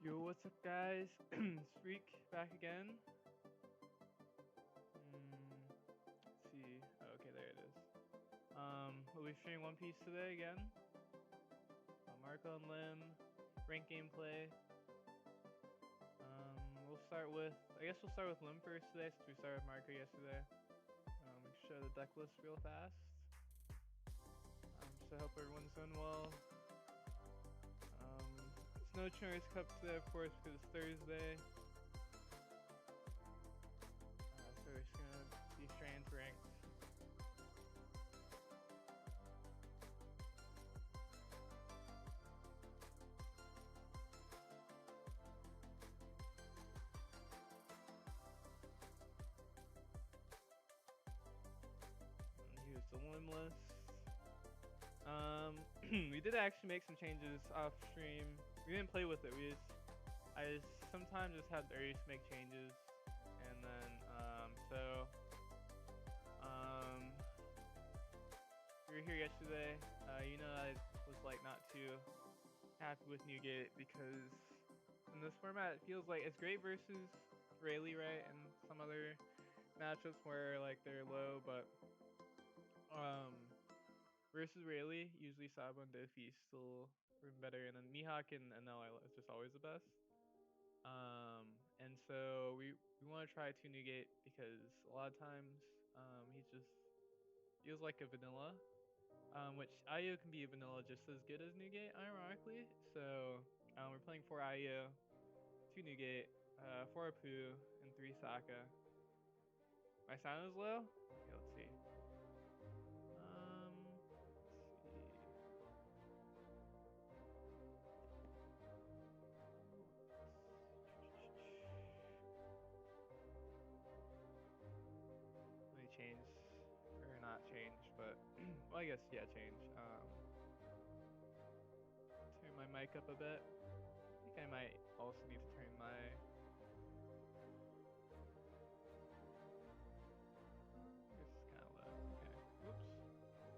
Yo, what's up, guys? Freak back again. Let's see. Oh, okay, there it is. We'll be streaming One Piece today again. Marco and Lim, ranked gameplay. We'll start with. I guess we'll start with Lim first today, since we started with Marco yesterday. We can show the deck list real fast. So I hope everyone's doing well. It's no Choice Cup today, of course, because it's Thursday. So we're just gonna be straight into ranked. Here's the Lim list. We did actually make some changes off stream. We didn't play with it. I sometimes just have the urge to make changes, and then we were here yesterday. I was like not too happy with Newgate because in this format it feels like it's great versus Rayleigh, right, and some other matchups where like they're low, but versus Rayleigh, usually Sabo and Dofi still better, and then Mihawk and Anel is just always the best. And so we want to try to Newgate because a lot of times he just feels like a vanilla, which IO can be a vanilla just as good as Newgate, ironically. So we're playing 4 IO, 2 Newgate, 4 Apu, and 3 Sokka. My sound is low? Okay, let's see. Let me change, or not change, but well, I guess yeah, change. Turn my mic up a bit. I think I might also need to turn my. This is kind of low. Okay. Whoops.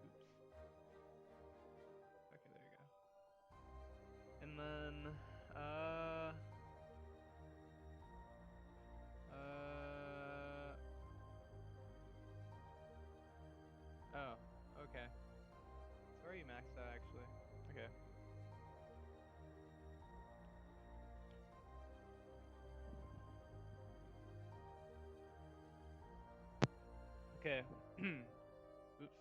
Oops. Okay, there we go. And then oh, okay. It's already maxed out actually. Okay. Okay. Oops.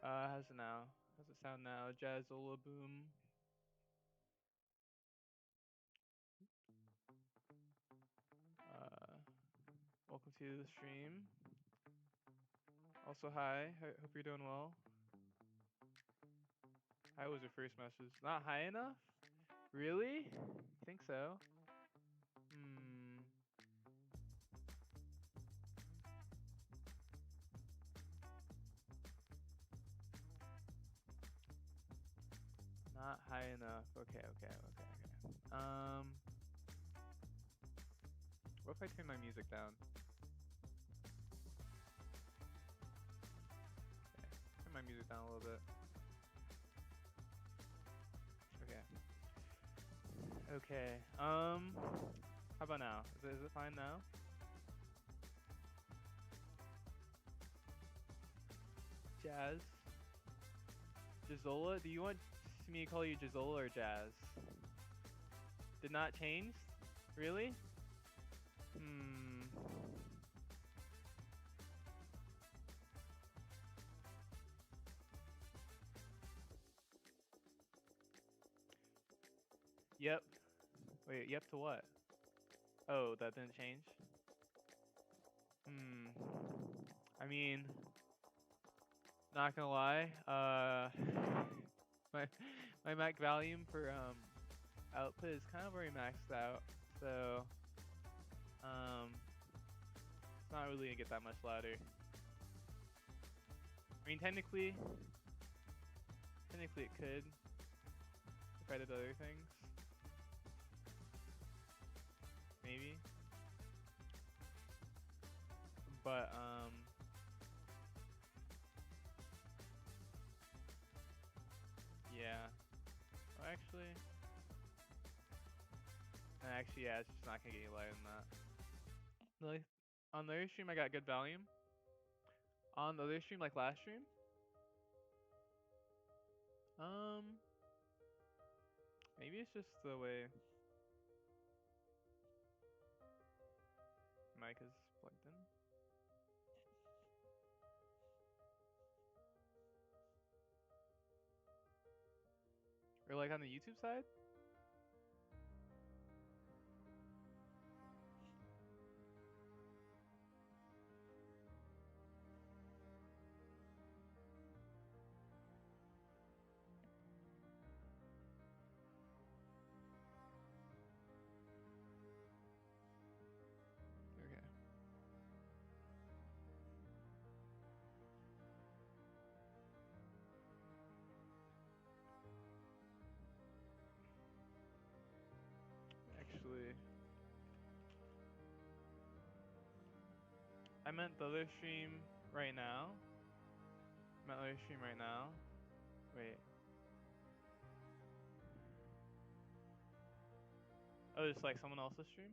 How's it now? How's it sound now? Jazzola boom. Welcome to the stream. Also, hi. Hope you're doing well. Hi was your first message. Not high enough? Really? You think so? Not high enough. Okay. What if I turn my music down? Okay. Turn my music down a little bit. Okay. How about now? Is it fine now? Jazz? Jazola? Do you want me to call you Jazola or Jazz? Did not change? Really? Yep. Wait, yep to what? Oh, that didn't change? I mean, not gonna lie, my mic volume for output is kind of already maxed out, so it's not really gonna get that much louder. I mean, technically it could if I did other things. Maybe. But yeah. Oh, actually, Actually, yeah, it's just not gonna get any lighter than that. Like, on the other stream, I got good volume. On the other stream, like last stream, maybe it's just the way mic is plugged in. Or like on the YouTube side. Okay. Actually, I meant the other stream right now. I meant the other stream right now. Wait. Oh, it's like someone else's stream?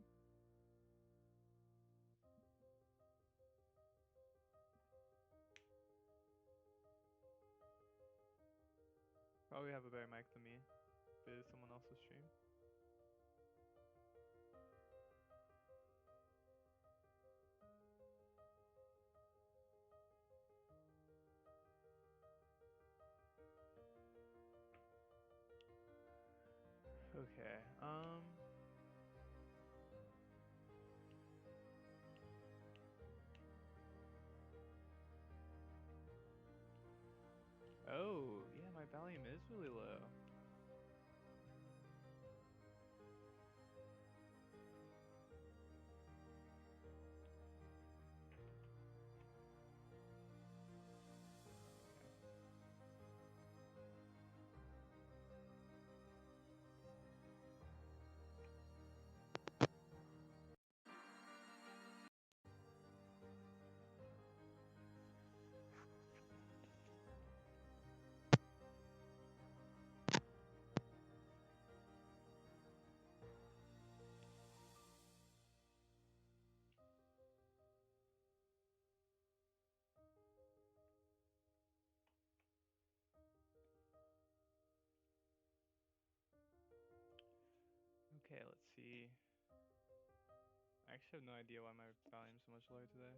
Probably have a better mic than me. If it is someone else's stream. Okay. Oh, yeah, my volume is really low. Okay, let's see. I actually have no idea why my volume's so much lower today.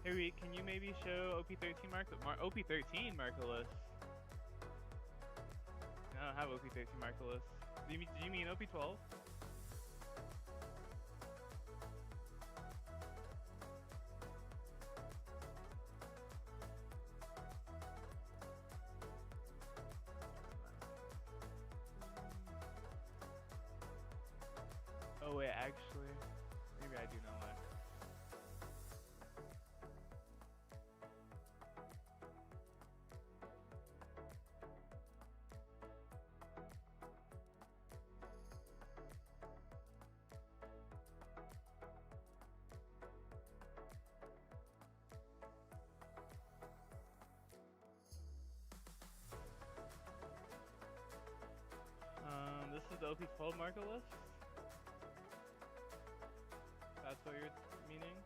Hey, Reed, can you maybe show OP13 OP13 Marco list? I don't have OP13 Marco list. Do you mean OP12? Oh wait, actually, maybe I do know why. This is the OP12 Marco list? That's what you're meaning?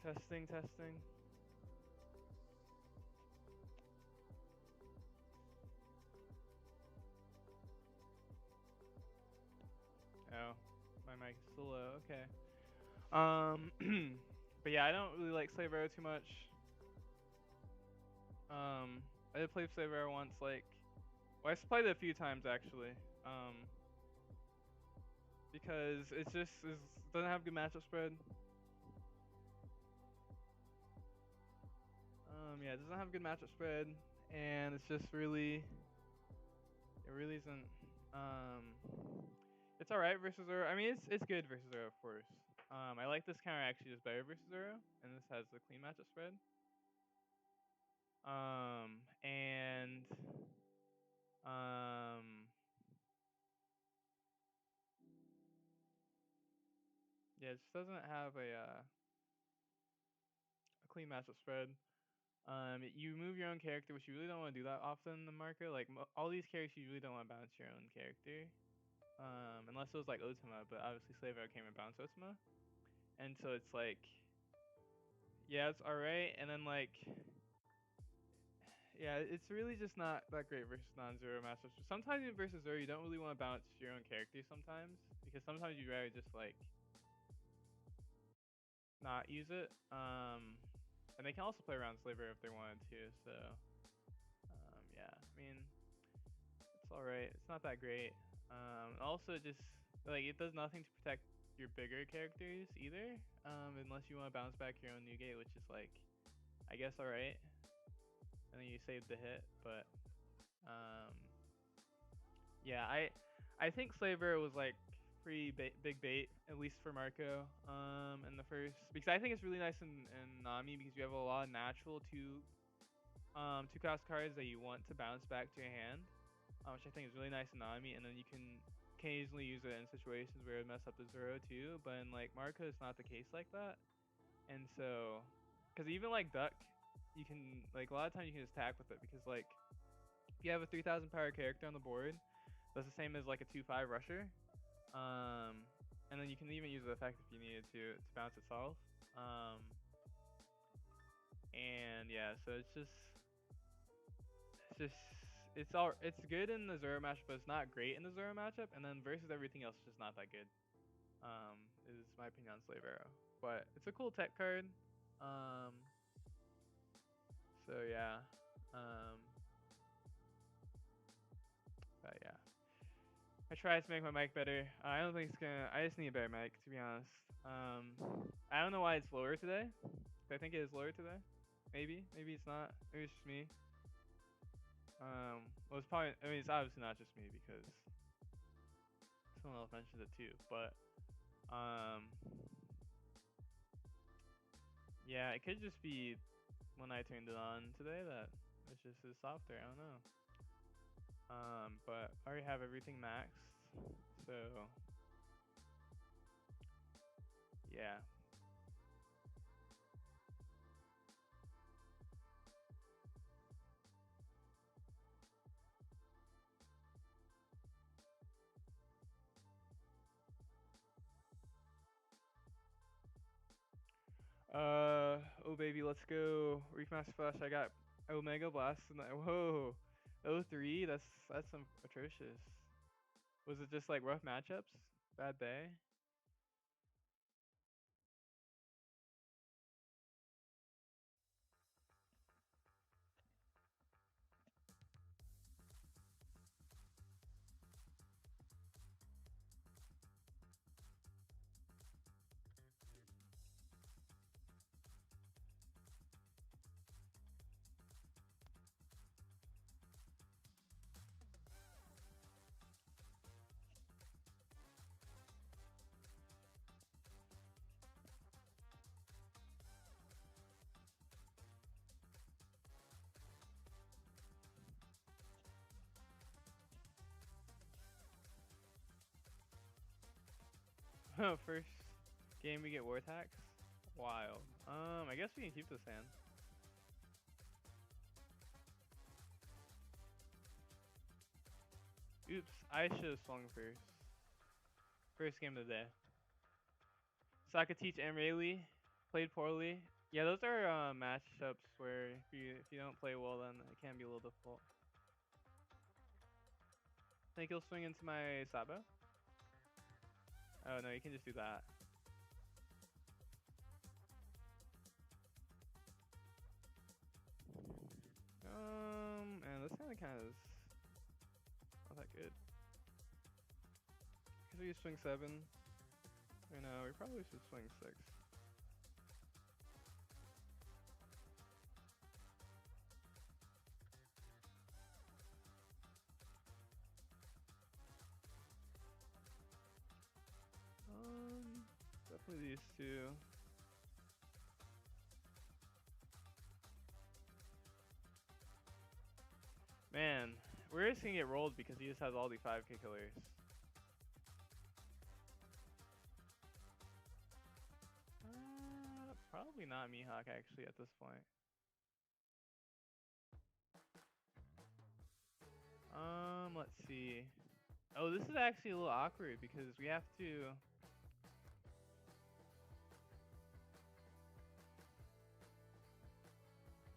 Testing, testing. Oh, my mic is still low. Okay. But yeah, I don't really like Slave Arrow too much. I did play Slave Arrow once, like, well, I played it a few times actually. Because it's just doesn't have good matchup spread. Yeah, it doesn't have good matchup spread, and it's just really, it really isn't. Um, it's alright versus Zoro. I mean, it's good versus Zoro, of course. I like this counter actually just better versus Zoro, and this has the clean matchup spread. And yeah, it just doesn't have a clean matchup spread. You move your own character, which you really don't want to do that often in the market. Like all these characters, you really don't want to bounce your own character. Unless it was like Otama, but obviously Slave Arrow came and bounced Otama, and so it's like, yeah, it's alright, and then like, yeah, it's really just not that great versus non-zero matchups. Sometimes even versus zero, you don't really want to bounce your own character sometimes, because sometimes you'd rather just like not use it. And they can also play around Slave Arrow if they wanted to. So, yeah, I mean, it's alright. It's not that great. Also, just like it does nothing to protect your bigger characters either. Unless you want to bounce back your own new gate, which is like, I guess alright. And then you save the hit, but yeah, I think Slaver was like pretty big bait, at least for Marco. In the first, because I think it's really nice in Nami because you have a lot of natural two cost cards that you want to bounce back to your hand, which I think is really nice in Nami, and then you can occasionally use it in situations where it mess up the Zoro too. But in like Marco, it's not the case like that, and so, because even like Duck, you can like a lot of times you can just attack with it because like if you have a 3000 power character on the board, that's the same as like a 2/5 rusher. And then you can even use the effect if you needed to bounce itself. And yeah, so it's just it's good in the Zoro matchup, but it's not great in the Zoro matchup. And then versus everything else, it's just not that good. Is my opinion on Slave Arrow, but it's a cool tech card. So yeah. But yeah. I tried to make my mic better. I don't think it's gonna. I just need a better mic, to be honest. I don't know why it's lower today. I think it is lower today. Maybe it's not. Maybe it's just me. Well, it's probably. I mean, it's obviously not just me because someone else mentioned it too. But yeah, it could just be when I turned it on today that it's just is softer. I don't know. But I already have everything maxed, so yeah. Oh baby, let's go. Reef Master Flash. I got Omega Blast and whoa, 03. That's some atrocious. Was it just like rough matchups? Bad day? First game we get war attacks? Wild. I guess we can keep this hand. Oops, I should have swung first. First game of the day. So I could teach Rayleigh. Played poorly. Yeah, those are matchups where if you don't play well, then it can be a little difficult. Think he'll swing into my Sabo? Oh no, you can just do that. And this kind of is not that good. Cause we swing 7. I know we probably should swing 6. Definitely these two. Man, we're just gonna get rolled because he just has all the 5k killers. Probably not Mihawk actually at this point. Let's see. Oh, this is actually a little awkward because we have to.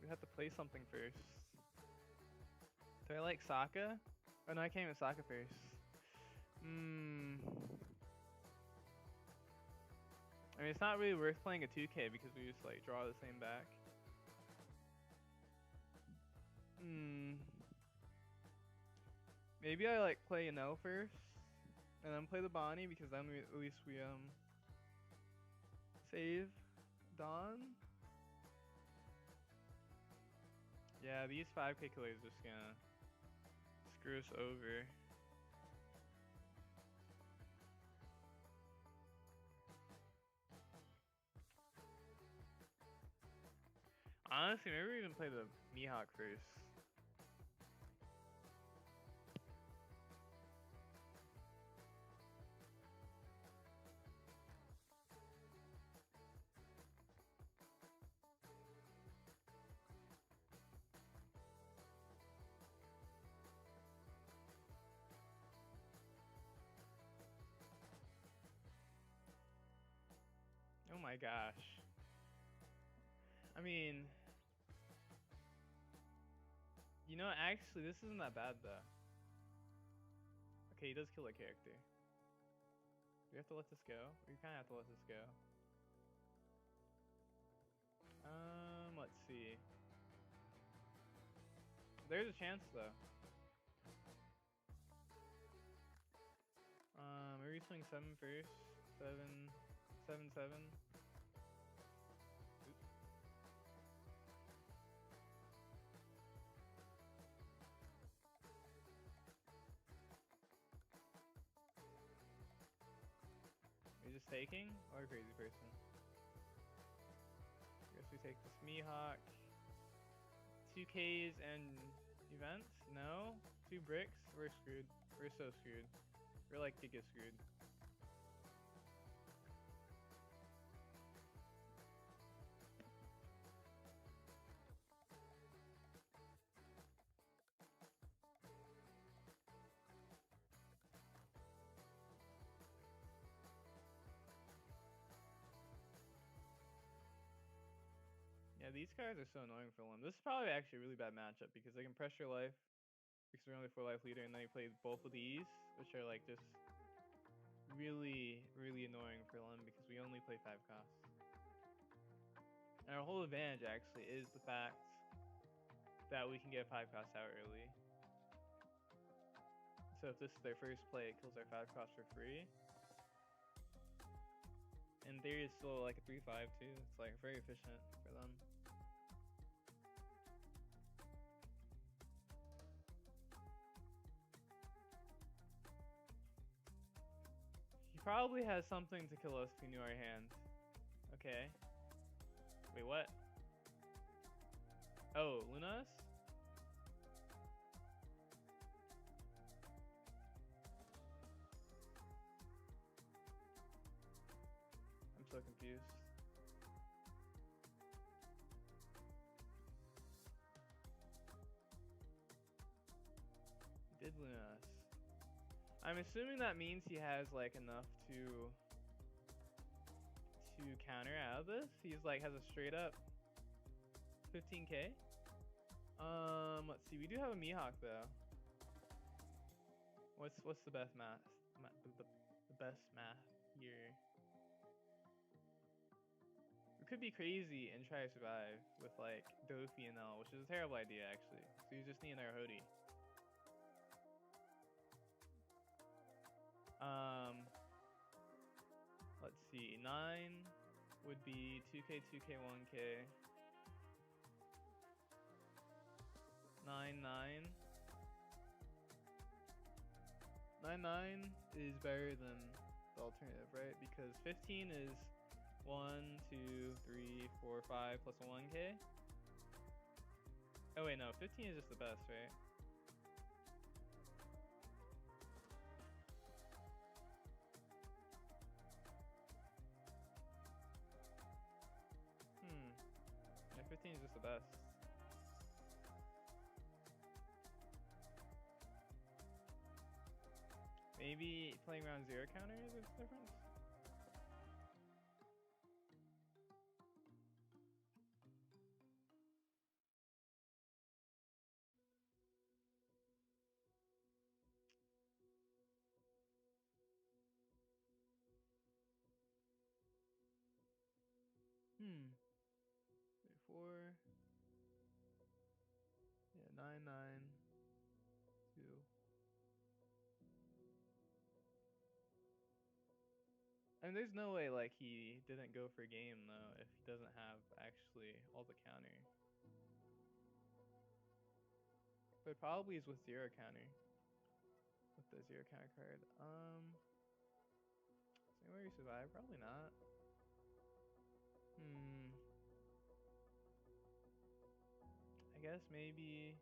We have to play something first. Do I like Sokka? Oh no, I can't even Sokka first. I mean, it's not really worth playing a 2k because we just like draw the same back. Maybe I like play Enel first, and then play the Bonnie because then at least we save Dawn. Yeah, these 5k killers are just gonna screw us over. Honestly, maybe we even play the Mihawk first. Oh my gosh. I mean, you know, actually, this isn't that bad though. Okay, he does kill a character. Do we have to let this go? We kind of have to let this go. Let's see. There's a chance though. Maybe swing 7 first. 7, 7, 7. Oops. Are you just taking? Or a crazy person? I guess we take this Mihawk. 2Ks and events? No? 2 bricks? We're screwed. We're so screwed. We're like giga screwed. Yeah, these cards are so annoying for Lim. This is probably actually a really bad matchup because they can pressure life because we're only 4 life leader, and then he plays both of these, which are like just really, really annoying for Lim because we only play 5 costs. And our whole advantage actually is the fact that we can get 5 costs out early. So if this is their first play, it kills our 5 costs for free. In theory, it's still like a 3-5 too. It's like very efficient for them. He probably has something to kill us if he knew our hand. Okay. Wait, what? Oh, Lunas? I'm so confused. He did Lunas. I'm assuming that means he has like enough to counter out of this. He's like has a straight up 15k. Let's see. We do have a Mihawk though. What's the best math? The best math here. We could be crazy and try to survive with like Dofi and L, which is a terrible idea actually. So you just need another hoodie. Let's see. 9 would be 2k, 2k, 1k. 9, 9. 9, 9 is better than the alternative, right? Because 15 is 1, 2, 3, 4, 5 plus a 1k. Oh wait, no, 15 is just the best, right? Yeah, 15 is just the best. Maybe playing around zero counter is a difference? Hmm. 3, 4. Yeah, 9, 9. 2. And there's no way like he didn't go for game though if he doesn't have actually all the counter. But it probably is with zero counter. With the zero counter card. Is anywhere you survive? Probably not. I guess maybe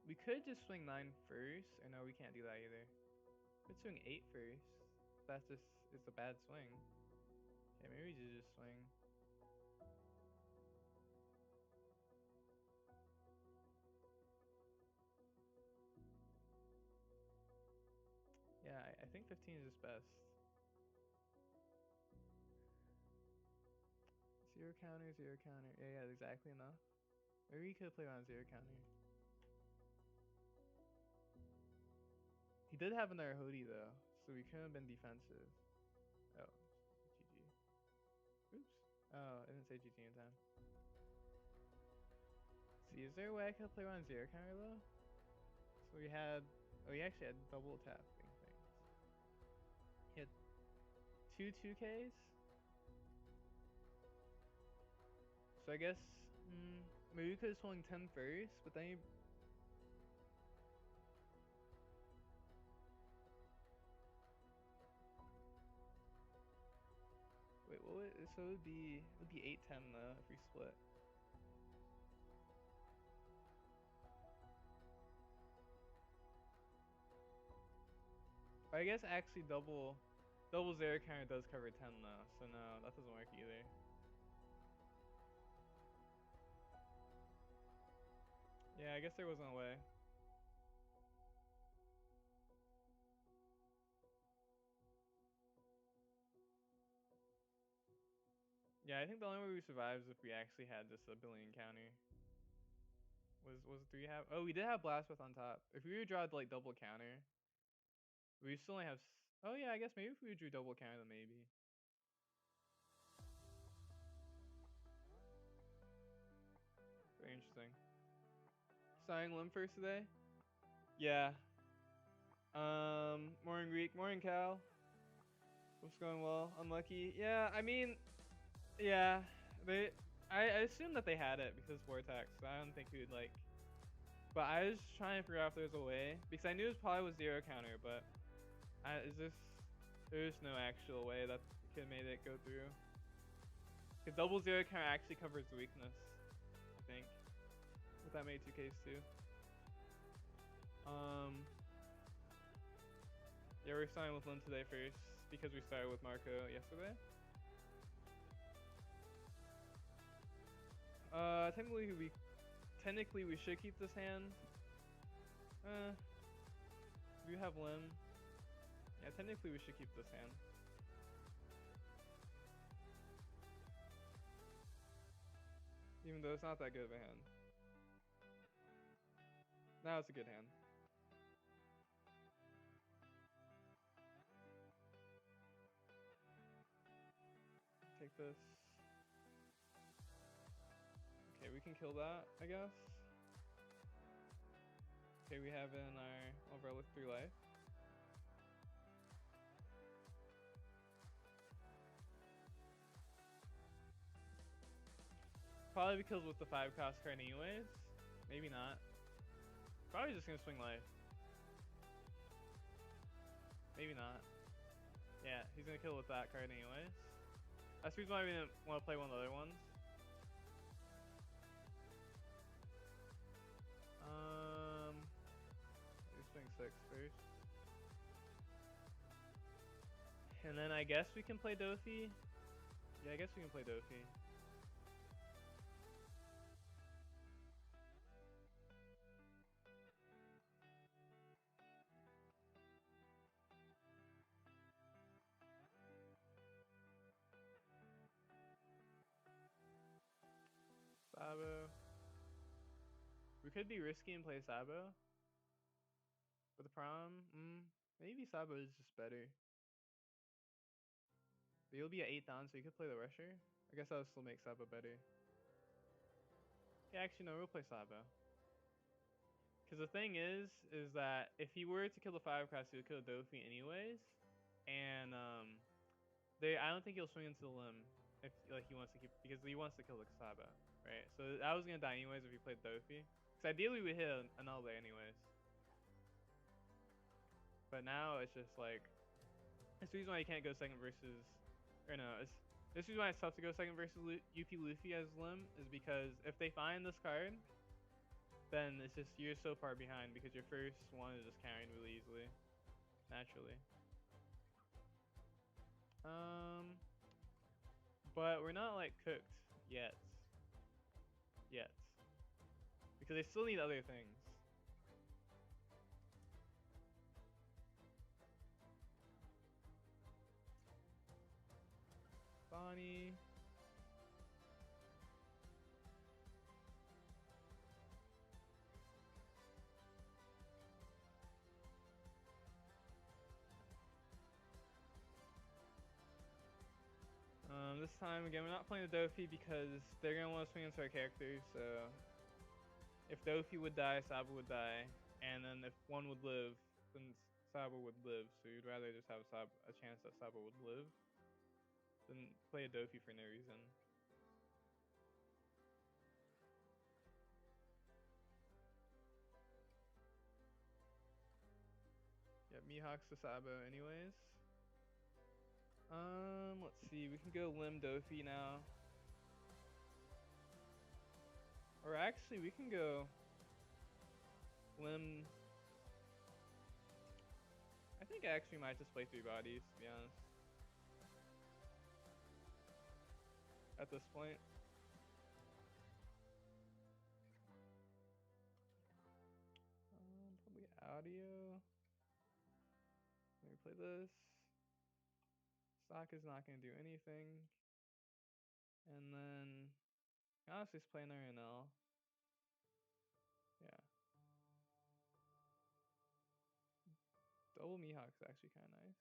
we could just swing 9 first. Or no, we can't do that either. We could swing 8 first. That's just, it's a bad swing. Okay, maybe we should just swing. Yeah, I think 15 is just best. Zero counter, zero counter. Yeah, exactly enough. Maybe we could play around zero counter. He did have another hoodie though, so we couldn't have been defensive. Oh, GG. Oops. Oh, I didn't say GG in time. See, is there a way I could play around zero counter though? So we had, oh, he actually had double tapping things. He had 2 2Ks. So I guess, maybe we could have swung 10 first, but then you... Wait, what would, so it would be 8-10 though if we split. But I guess actually double zero counter does cover 10 though, so no, that doesn't work either. Yeah, I guess there wasn't a way. Yeah, I think the only way we survive is if we actually had just a billion counter. Do we have? Oh, we did have blast with on top. If we would draw like double counter, we still only have. Oh yeah, I guess maybe if we drew double counter, then maybe. Very interesting. Signing Lim first today. Yeah. Morning Greek, morning Cal. What's going well? Unlucky. Yeah, I mean, yeah. I assume that they had it because Vortex. So I don't think we would like. But I was trying to figure out if there's a way because I knew it probably was zero counter, but there's no actual way that could have made it go through. Because double zero counter actually covers the weakness, I think. With that made 2Ks too. Yeah, we're starting with Lim today first because we started with Marco yesterday. Technically we should keep this hand. We have Lim. Yeah, technically we should keep this hand. Even though it's not that good of a hand. Now it's a good hand. Take this. Okay, we can kill that, I guess. Okay, we have in our one of our 3 life. Probably because with the 5 cost card anyways. Maybe not. Probably just gonna swing life. Maybe not. Yeah, he's gonna kill with that card anyways. That's the reason why we didn't want to play one of the other ones. We swing 6 first. And then I guess we can play Dofi. Yeah, I guess we can play Dofi. Sabo. We could be risky and play Sabo. But the problem, maybe Sabo is just better. But you'll be at 8 down, so you could play the Rusher. I guess that would still make Sabo better. Yeah, actually, no, we'll play Sabo. Because the thing is that if he were to kill the 5 cost, he would kill Dofi anyways. And I don't think he'll swing into the Lim if like he wants to keep, because he wants to kill the Sabo, right? So I was gonna die anyways if he played Dofi. Because ideally we hit an all day anyways. But now it's just like, it's the reason why you can't go second versus, or no, this is why it's tough to go second versus UP Luffy as Lim, is because if they find this card, then it's just, you're so far behind because your first one is just carried really easily, naturally. But we're not like cooked yet. Because they still need other things. Bonnie. This time again, we're not playing the Dofi because they're gonna want to swing into our characters. So if Dofi would die, Sabo would die, and then if one would live, then Sabo would live. So you'd rather just have a chance that Sabo would live than play a Dofi for no reason. Yeah, Mihawk's to Sabo anyways. Let's see, we can go Lim Dofi now. Or actually, we can go Lim. I think I actually might just play 3 bodies, to be honest. At this point. Probably audio. Let me play this. Stock is not going to do anything. And then, honestly, just play an RNL. Yeah. Double Mihawk is actually kind of nice.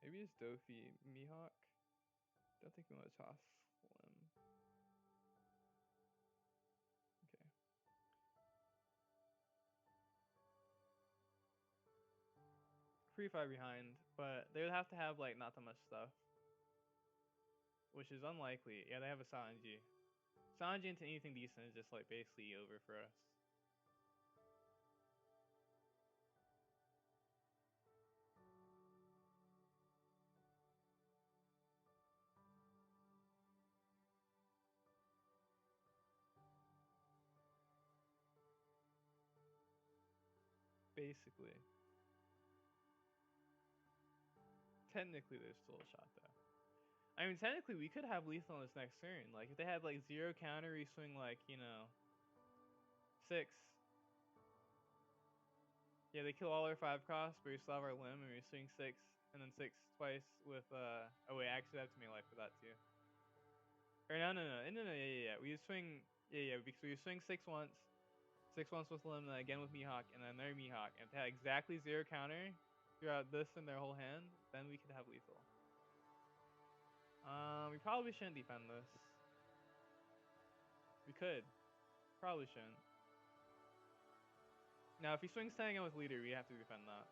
Maybe it's Dofi Mihawk. Don't think we want to toss Lim. Okay. Pretty far behind, but they would have to have like not that much stuff, which is unlikely. Yeah, they have a Sanji. Sanji into anything decent is just like basically over for us. Basically. Technically, there's still a shot though. I mean, technically, we could have lethal on this next turn. Like, if they had like 0 counter, we swing like, 6. Yeah, they kill all our 5 costs, but we still have our Lim and we swing 6. and then 6 twice with oh wait, actually I have to make life for that too. Or no, yeah. We swing because we swing 6 once, 6 once with Lim, then again with Mihawk, and then their Mihawk, and if they had exactly 0 counter throughout this and their whole hand, then we could have lethal. We probably shouldn't defend this. We could. Probably shouldn't. Now, if he swings 10 again with leader, we have to defend that.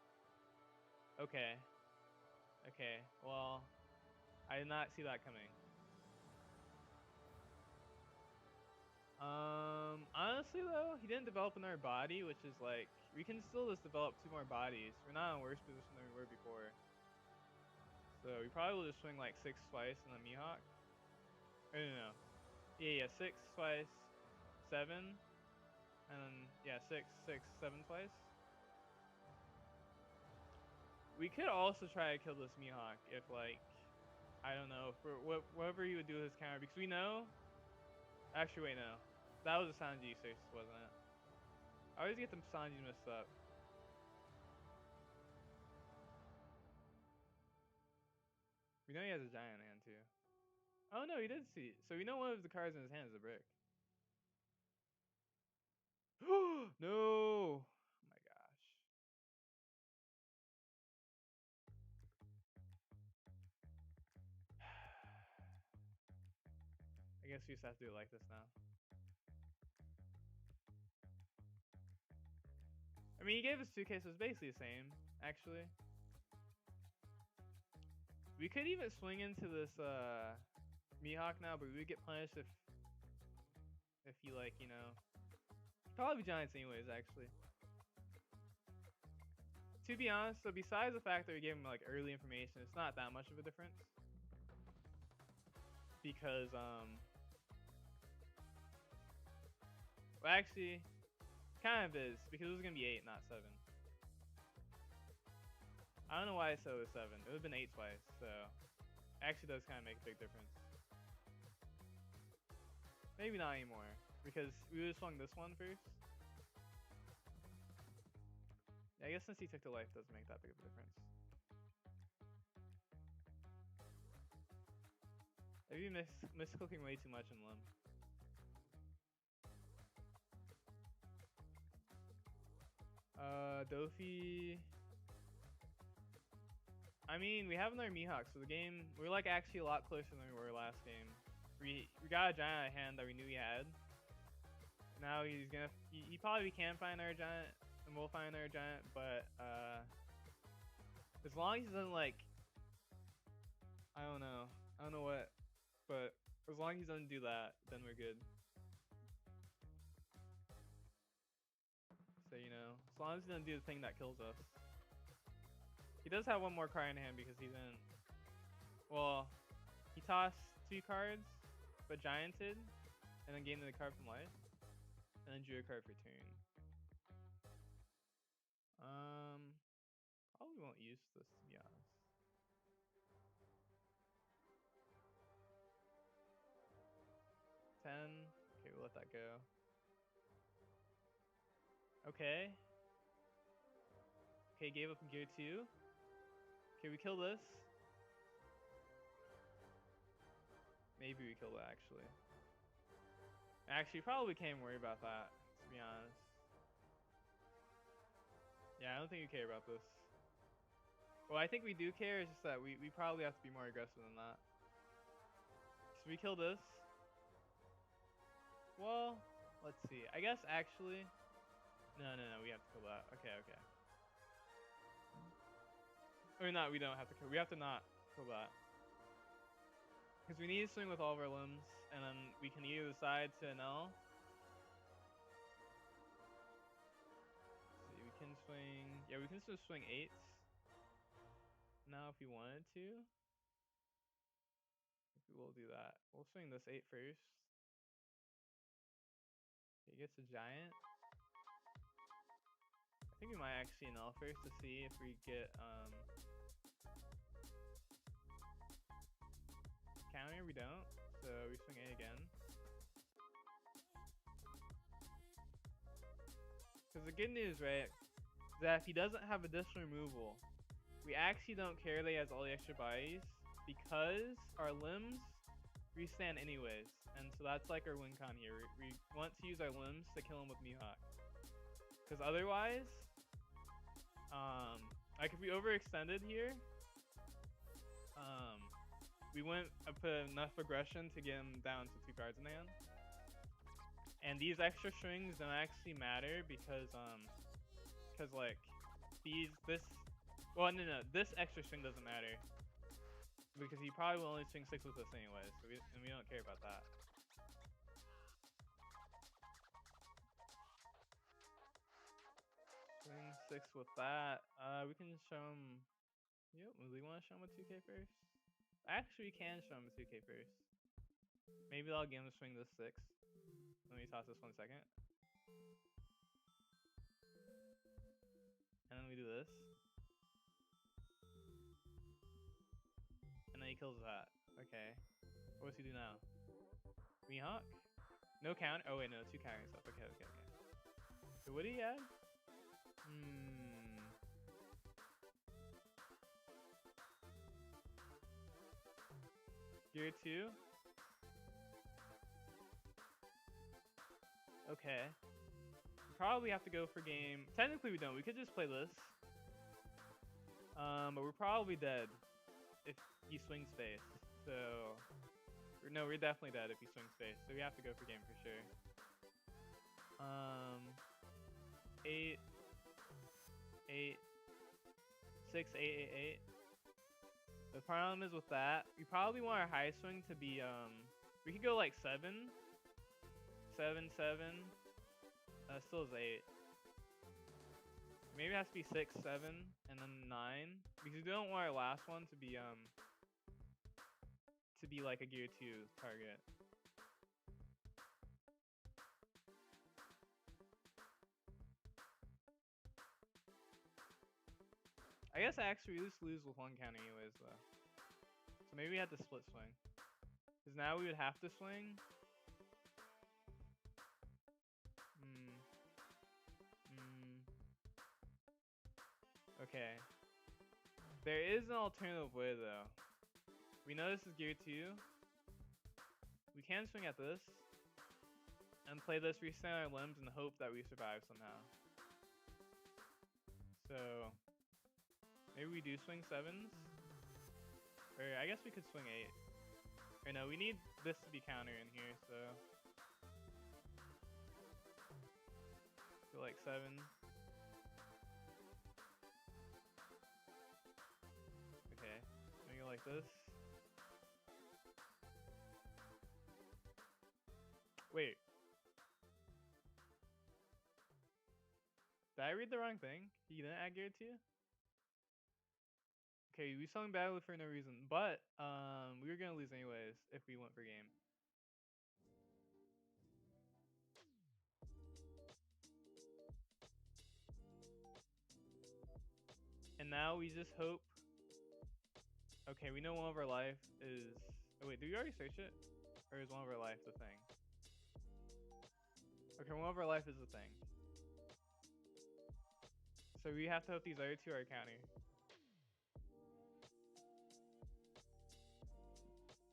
Okay. Okay, well, I did not see that coming. Honestly though, he didn't develop another body, which is like, we can still just develop 2 more bodies. We're not in a worse position than we were before. So we probably will just swing like 6 twice and then Mihawk. No. Yeah, 6 twice, 7, and then, yeah, 6, 7 twice. We could also try to kill this Mihawk if, like, I don't know, for whatever he would do with his counter, because we know. Actually, wait, no. That was a Sanji 6, wasn't it? I always get them Sanji mixed up. We know he has a giant hand, too. Oh, no, he did see. So we know one of the cards in his hand is a brick. No! Oh my gosh. I guess we just have to do it like this now. I mean, he gave us 2K, so it's basically the same, actually. We could even swing into this Mihawk now, but we would get punished if he, like, you know, probably giants anyways, actually. To be honest, so besides the fact that we gave him like early information, it's not that much of a difference. Because well, actually kind of is, because it was gonna be 8, not 7. I don't know why I said it was 7. It would have been 8 twice, so actually does kind of make a big difference. Maybe not anymore, because we would have swung this one first. Yeah, I guess since he took the life, doesn't make that big of a difference. Maybe misclicking way too much in Lim. Dofi. I mean, we have another Mihawk, so the game, we're like actually a lot closer than we were last game. We got a giant hand that we knew he had. Now he's gonna, he probably can find our giant, and we'll find our giant, but as long as he doesn't like, I don't know what, but as long as he doesn't do that, then we're good. So, you know, as long as he doesn't do the thing that kills us. He does have one more card in hand because he didn't, well, he tossed 2 cards, but gianted, and then gained the card from life, and then drew a card for turn. Probably won't use this, to be honest. Okay, we'll let that go. Okay, gave up in gear 2. Okay, we kill this. Maybe we kill that, actually. Actually, probably can't worry about that, to be honest. Yeah, I don't think we care about this. Well, I think we do care, it's just that we probably have to be more aggressive than that. So we kill this. Well, let's see. I guess actually... No, we have to kill that. Okay. Or not, we don't have to kill. We have to not kill that. Because we need to swing with all of our limbs, and then we can either decide to NL. Let's see, we can swing... Yeah, we can still swing 8s. Now if we wanted to. We'll do that. We'll swing this 8 first. He gets a giant. I think we might actually NL first to see if we get counter. We don't, so we swing 8 again. Because the good news, right, is that if he doesn't have additional removal, we actually don't care that he has all the extra bodies because our limbs restand anyways, and so that's like our win con here. We want to use our limbs to kill him with Mihawk, because otherwise, like if we overextended here, we wouldn't put enough aggression to get him down to 2 cards in hand. And these extra strings don't actually matter because like this extra string doesn't matter because he probably will only swing 6 with us anyways, so we don't care about that. Swing 6 with that. We can show him. Yep, we want to show him a 2K first. Actually, we can show him a 2K first. Maybe I'll get him to swing this 6. Let me toss this 1 second. And then we do this. And then he kills that. Okay. What does he do now? Mihawk? No count. Oh wait, no, 2 countering stuff. Okay. So what do he add? Gear 2? Okay. We probably have to go for game. Technically we don't. We could just play this. But we're probably dead if he swings face. So no, we're definitely dead if he swings face. So we have to go for game for sure. 8 8 6 8 8 8. The problem is with that, we probably want our high swing to be we could go like 7 7 7. Still is 8. Maybe it has to be 6 7 and then 9 because we don't want our last one to be like a gear 2 target. I guess actually we just lose with 1 counter anyways though. So maybe we have to split swing. Because now we would have to swing. Okay. There is an alternative way though. We know this is gear 2. We can swing at this. And play this, reset our limbs, and hope that we survive somehow. So maybe we do swing 7s. Or I guess we could swing 8. Or no, we need this to be counter in here, so. So like 7. Okay, let me go like this. Wait. Did I read the wrong thing? He didn't add gear 2? Okay, we swung badly for no reason, but we were gonna lose anyways if we went for game. And now we just hope. Okay, we know one of our life is. Oh wait, did we already search it? Or is one of our life the thing? Okay, one of our life is the thing. So we have to hope these other 2 are counter.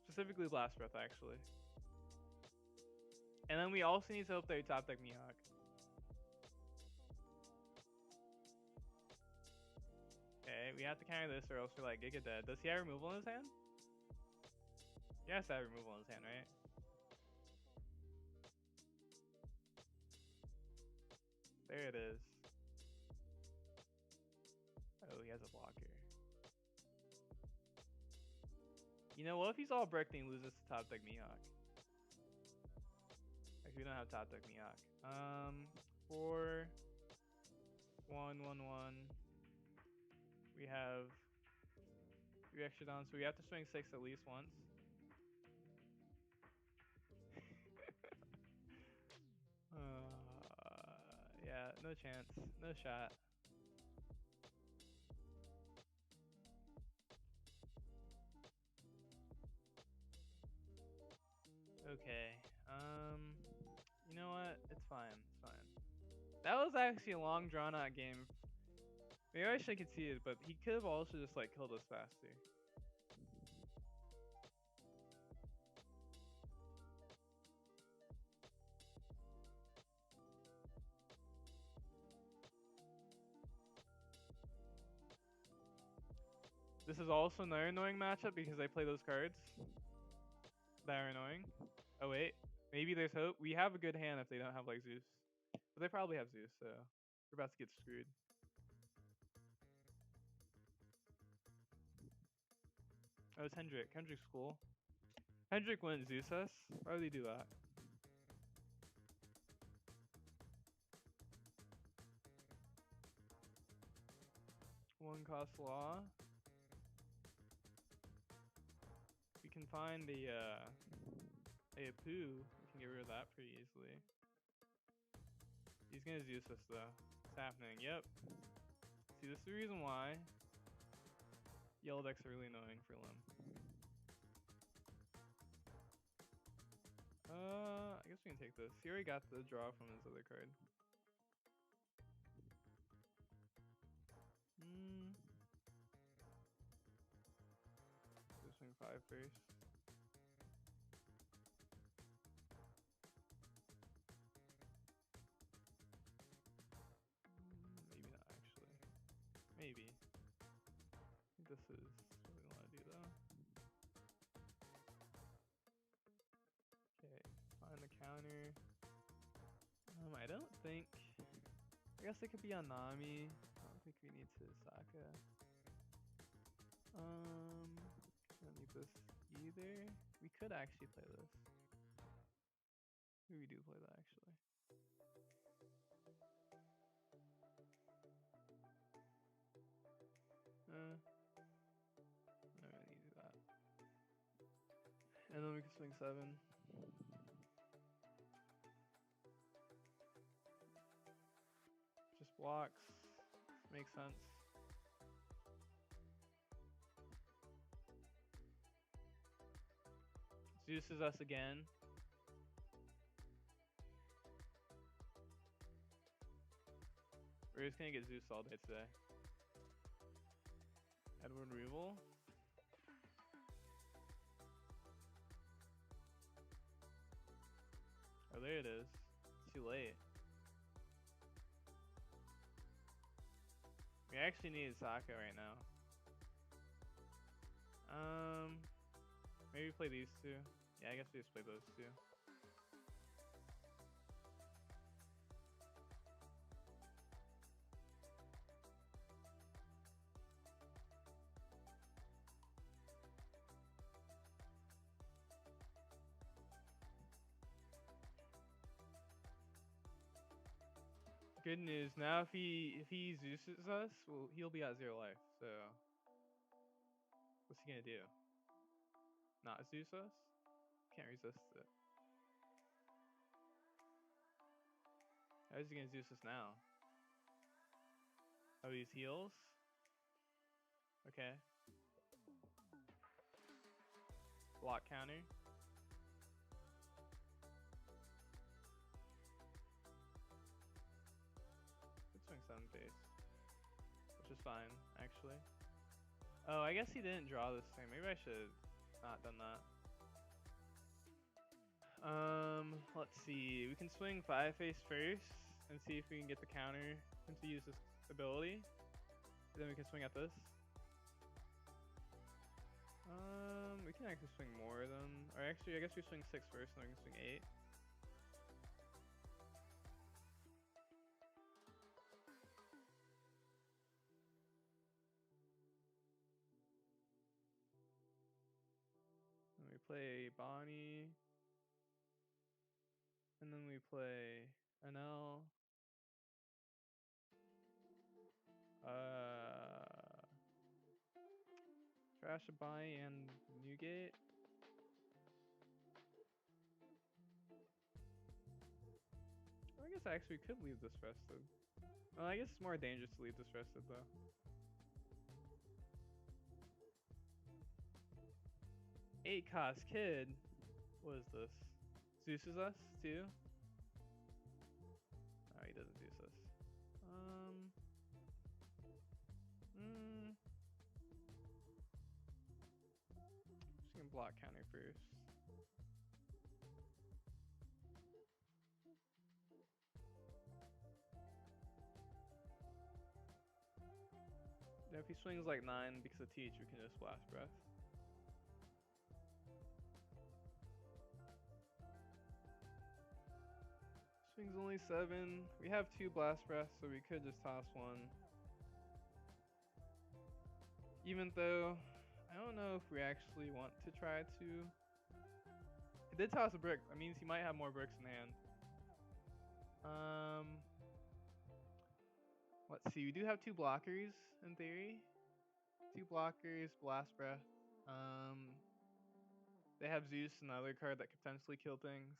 Specifically Blast Breath, actually. And then we also need to hope they top deck Mihawk. Okay, we have to counter this or else we're like Giga dead. Does he have removal in his hand? He has to have removal in his hand, right? There it is. Oh, he has a blocker. You know, what if he's all bricked and he loses to top deck Mihawk? Like, we don't have top deck Mihawk. 4 1 1 1. We have 3 extra down, so we have to swing 6 at least once. Yeah, no chance, no shot. Okay, you know what? It's fine, it's fine. That was actually a long drawn out game. Maybe I should concede, but he could have also just like killed us faster. This is also another annoying matchup because I play those cards that are annoying. Oh wait, maybe there's hope. We have a good hand if they don't have like Zeus, but they probably have Zeus, so we're about to get screwed. Oh, it's Hendrik. Hendrik's cool. Hendrik wouldn't Zeus us. Why would he do that? One cost law. We can find a poo. We can get rid of that pretty easily. He's gonna Zeus us though. It's happening. Yep. See, this is the reason why yellow decks are really annoying for Lim. I guess we can take this. He already got the draw from his other card. Just swing 5 first. Maybe not actually. Maybe. I think this is what we want to do though. Okay, find the counter. I don't think. I guess it could be on Nami. I don't think we need to Saka. We don't need this either. We could actually play this. Maybe we do play that actually. I don't really need to do that. And then we can swing 7. Just blocks. Makes sense. Zeus is us again. We're just gonna get Zeus all day today. Edward Revel. Oh, there it is. It's too late. We actually need Saka right now. Maybe play these two. Yeah, I guess we just play those two. Good news. Now if he Zeuses us, well, he'll be at 0 life. So what's he gonna do? Not Zeus us? Can't resist it. How is he gonna Zeus us now? Oh, these heals? Okay. Block counter. Could swing 7 face. Which is fine, actually. Oh, I guess he didn't draw this thing. Maybe I should not done that. Let's see. We can swing 5 face first and see if we can get the counter and to use this ability. And then we can swing at this. We can actually swing more of them. Or actually, I guess we swing 6 first and then we can swing 8. And we play Bonnie. And then we play NL. Trash a Bonnie and Newgate. I guess I actually could leave this rested. Well, I guess it's more dangerous to leave this rested though. Eight cost kid. What is this? Zeus is us too? Oh, he doesn't Zeus us. block counter first. If he swings like 9 because of teach, we can just blast breath. Swings only 7. We have 2 blast breaths, so we could just toss one. Even though I don't know if we actually want to try to. He did toss a brick. That means he might have more bricks in hand. Let's see. We do have 2 blockers in theory. 2 blockers, blast breath. They have Zeus, another card that could potentially kill things.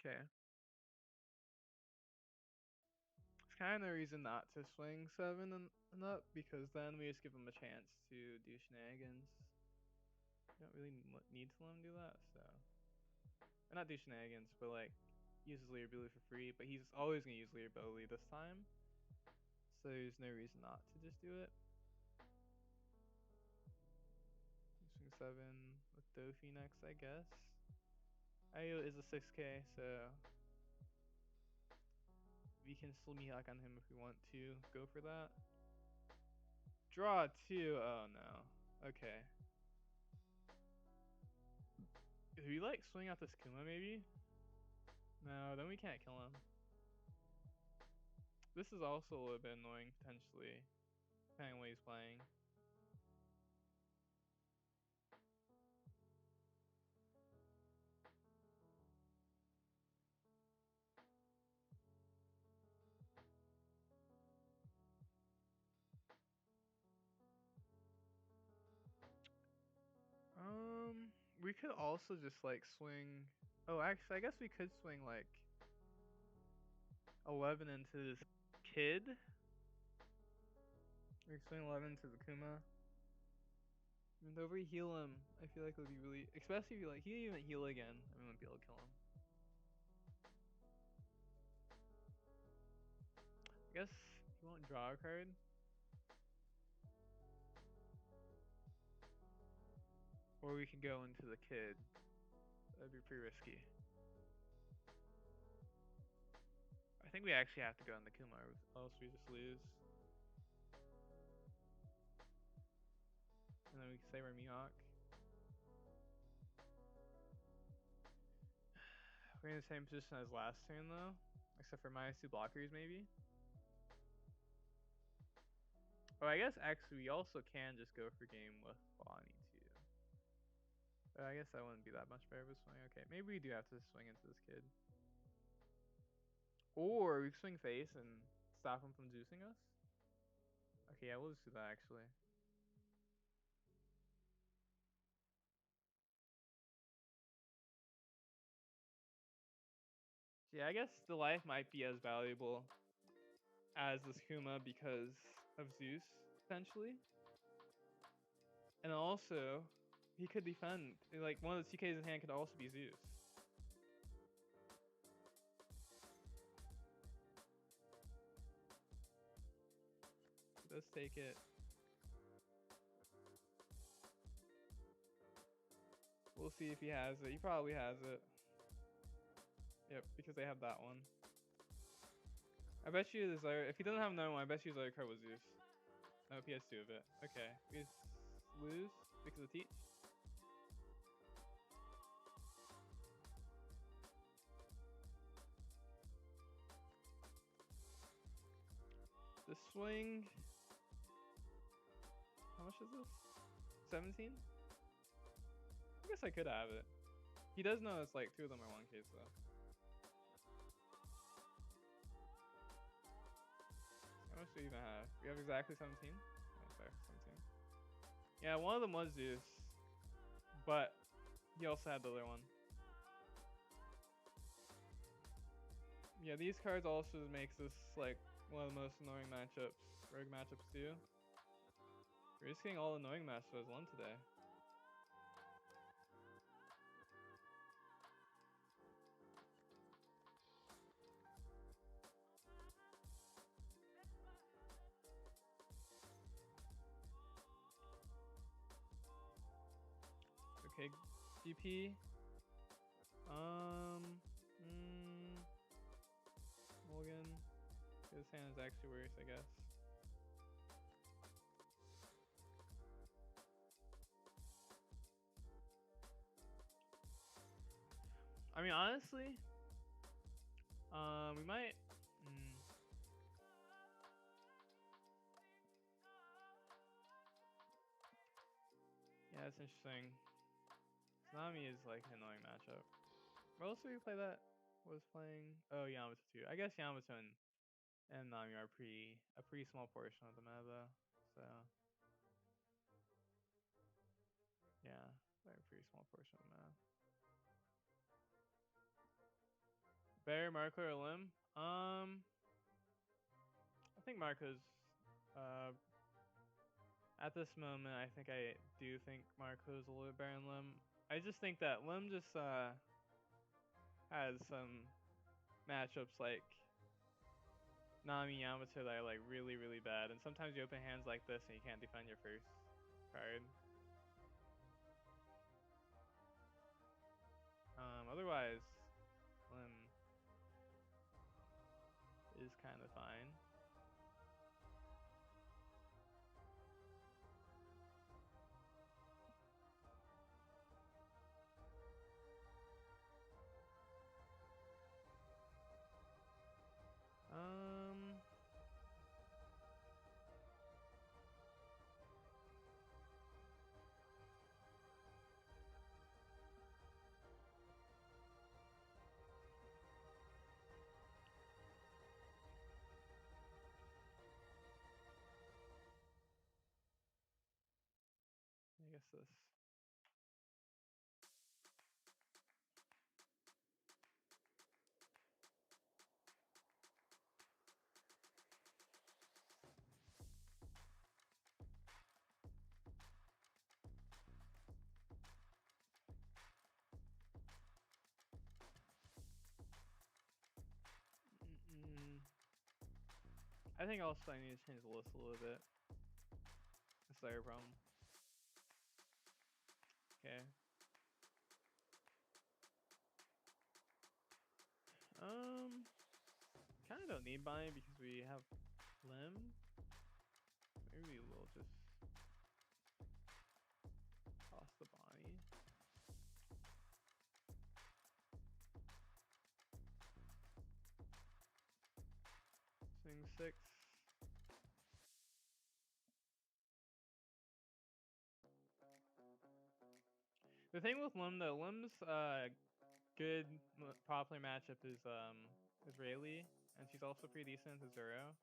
Okay. It's kind of a reason not to swing 7 and up, because then we just give them a chance to do shenanigans. We don't really need to let him do that, so. Or not do shenanigans, but like, use his leader ability for free, but he's always going to use leader ability this time. So there's no reason not to just do it. Swing 7 with Dofi next, I guess. Ayo is a 6k, so we can still Mihawk on him if we want to go for that. Draw 2. Oh no. Okay. Do we like swing out this Kuma maybe? No, then we can't kill him. This is also a little bit annoying potentially, depending on what he's playing. We could also just like swing. Oh, actually, I guess we could swing like 11 into this kid. We could swing 11 to the Kuma. And over heal him, I feel like it would be really, especially if you like, he didn't even heal again. I wouldn't be able to kill him. I guess you won't draw a card. Or we could go into the kid. That'd be pretty risky. I think we actually have to go in the Kuma, or else we just lose. And then we can save our Mihawk. We're in the same position as last turn though. Except for -2 blockers maybe. Oh, I guess actually we also can just go for game with Bonnie too. But I guess that wouldn't be that much better of a swing. Okay, maybe we do have to swing into this kid. Or we swing face and stop him from juicing us. Okay, yeah, we'll just do that actually. Yeah, I guess the life might be as valuable as this Kuma because of Zeus, potentially. And also, he could defend. Like, one of the TKs in hand could also be Zeus. Let's take it. We'll see if he has it. He probably has it. Yep, because they have that one. I bet you there's other, if he doesn't have another one, I bet you his other card was Zeus. Nope, he has 2 of it. Okay, we just lose because of teach. The swing. How much is this? 17? I guess I could have it. He does know it's like 2 of them are 1Ks though. How much do we even have? We have exactly 17? Yeah, fair, 17. Yeah, one of them was Zeus. But he also had the other one. Yeah, these cards also makes this like one of the most annoying matchups, rogue matchups too. We're just getting all annoying matchups one today. Okay, GP. Mulligan. His hand is actually worse, I guess. I mean, honestly, we might. Yeah, that's interesting. Tsunami is like an annoying matchup. What else did we play that was playing? Oh, Yamato too. I guess Yamato and Nami are a pretty small portion of the meta, so yeah, they're a pretty small portion of the meta. Better Marco or Lim? I think Marco's. At this moment, I do think Marco's a little bit better than Lim. I just think that Lim just has some matchups like Nami Yamato that are like really, really bad, and sometimes you open hands like this and you can't defend your first card. Otherwise, Lim is kind of fine. I guess this. I think also I need to change the list a little bit. That's their problem. Okay. Kind of don't need Bonnie because we have Lim. Maybe we'll just toss the Bonnie. Swing 6. The thing with Lim though, Lim's good popular matchup is Rayleigh, and she's also pretty decent to Zero.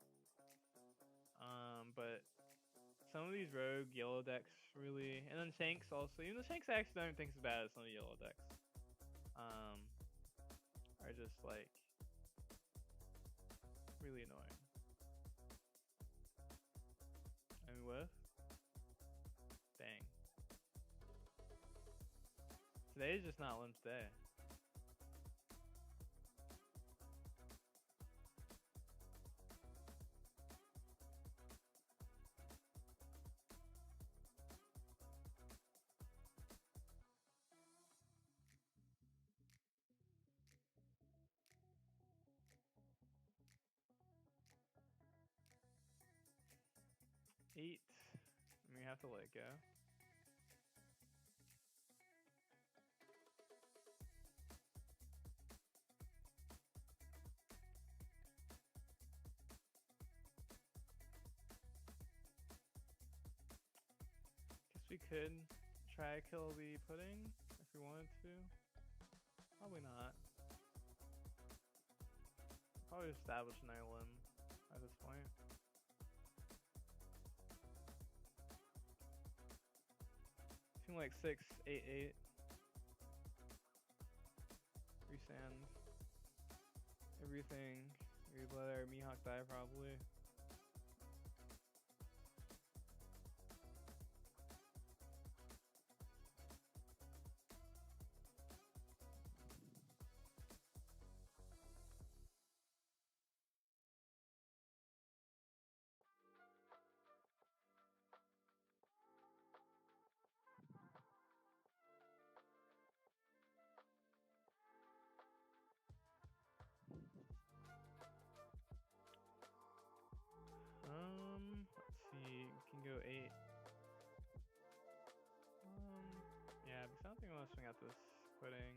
But some of these rogue yellow decks really, and then Shanks also. Even the Shanks I actually don't think is as bad as some of the yellow decks. Are just like really annoying. And with dang. Today is just not Lim's day. Eight. And we have to let go. Guess we could try to kill the pudding if we wanted to. Probably not. Probably establish an Lim at this point. Seem like 6, 8, 8. 3 sands. Everything. We'd let our Mihawk die probably. want to swing at this pudding.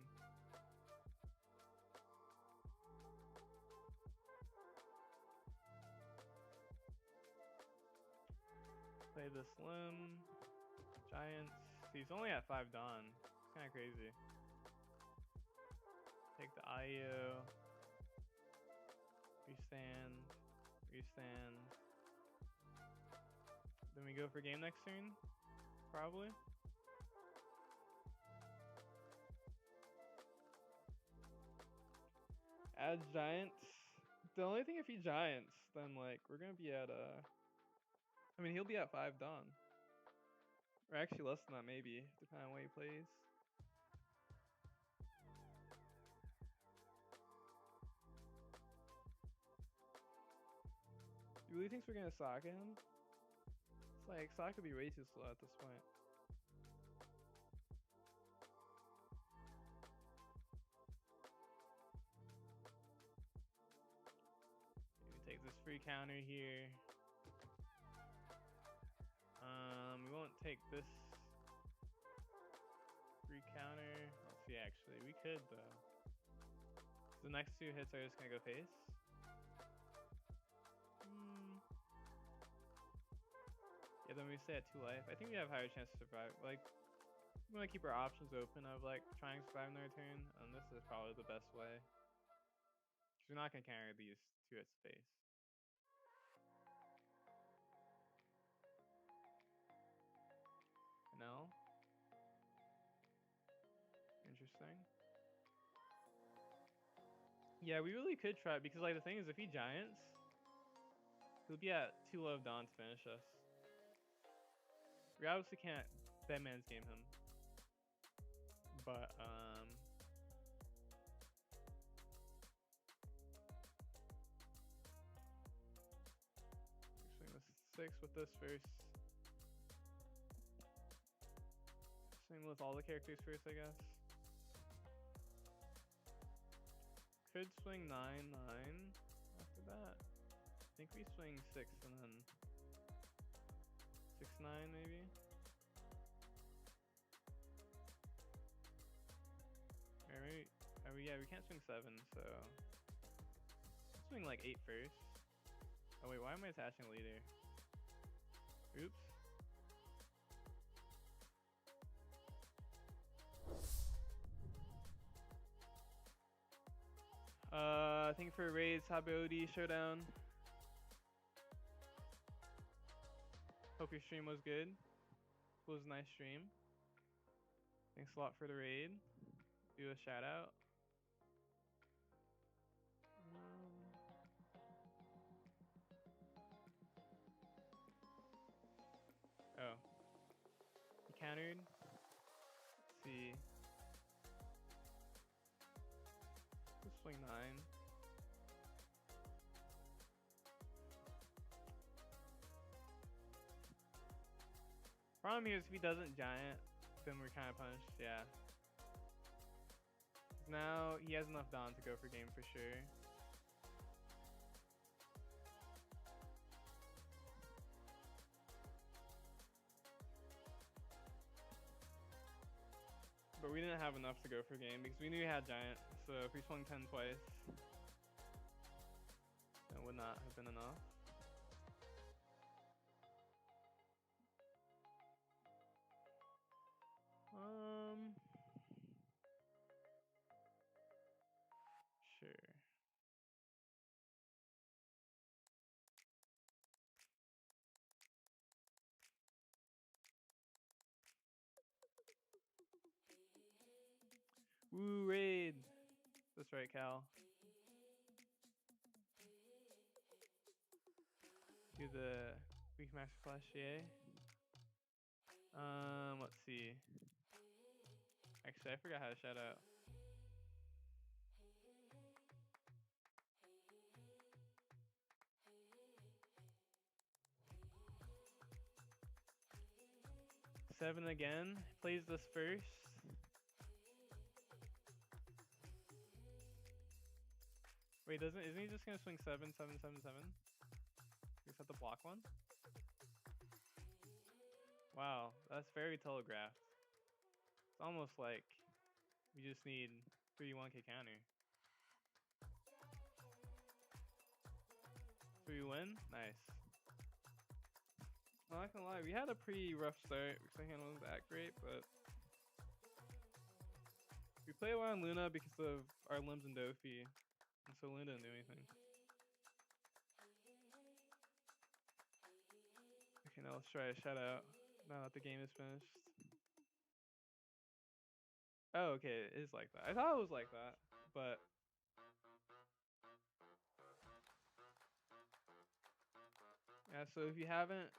Play this Lim. Giants. He's only at 5 Dawn. It's kind of crazy. Take the IO. Restand. Restand. Then we go for game next turn? Probably. Add Giants. The only thing, if he Giants, then like we're gonna be at I mean, he'll be at 5 Dawn. Or actually less than that, maybe, depending on what he plays. You really thinks we're gonna sock him? It's like sock could be way too slow at this point. We take this free counter here. We won't take this free counter. Let's see, actually, we could though. The next 2 hits are just gonna go face. Yeah, then we stay at 2 life. I think we have higher chance to survive. Like, we want to keep our options open of like trying to survive another turn, and this is probably the best way. Because we're not gonna counter these 2 hits face. No. Interesting. Yeah, we really could try, because like the thing is, if he Giants, he'll be at 2 low of Dawn to finish us. We obviously can't Dead Man's Game him. But swing the 6 with this first. Swing with all the characters first, I guess. Could swing 9/9 after that. I think we swing 6 and then 6/9 maybe. Or maybe, yeah, we can't swing 7, so swing like 8 first. Oh wait, why am I attaching leader? Oops. I think for raids, Habiodi Showdown. Hope your stream was good. It was a nice stream. Thanks a lot for the raid. Do a shout out. Oh. He countered. Let's see. Let's swing 9. Problem here is if he doesn't Giant, then we're kind of punished, yeah. Now he has enough Dawn to go for game for sure. But we didn't have enough to go for game because we knew he had Giant, so if we swung 10 twice, that would not have been enough. Sure. Woo, raid! That's right, Cal. Do the weak master flash, yay. Let's see. Actually, I forgot how to shout out. Seven again. Plays this first. Wait, isn't he just gonna swing 7, 7, 7, 7? You just have to block one? Wow, that's very telegraphed. It's almost like We just need 3-1K counter. So we win? Nice. I'm not gonna lie, we had a pretty rough start. Second hand wasn't that great, but we played well on Luna because of our limbs and Dofi, and so Luna didn't do anything. Okay, now let's try a shutout now that the game is finished. Oh, okay, it is like that. I thought it was like that, but yeah. So if you haven't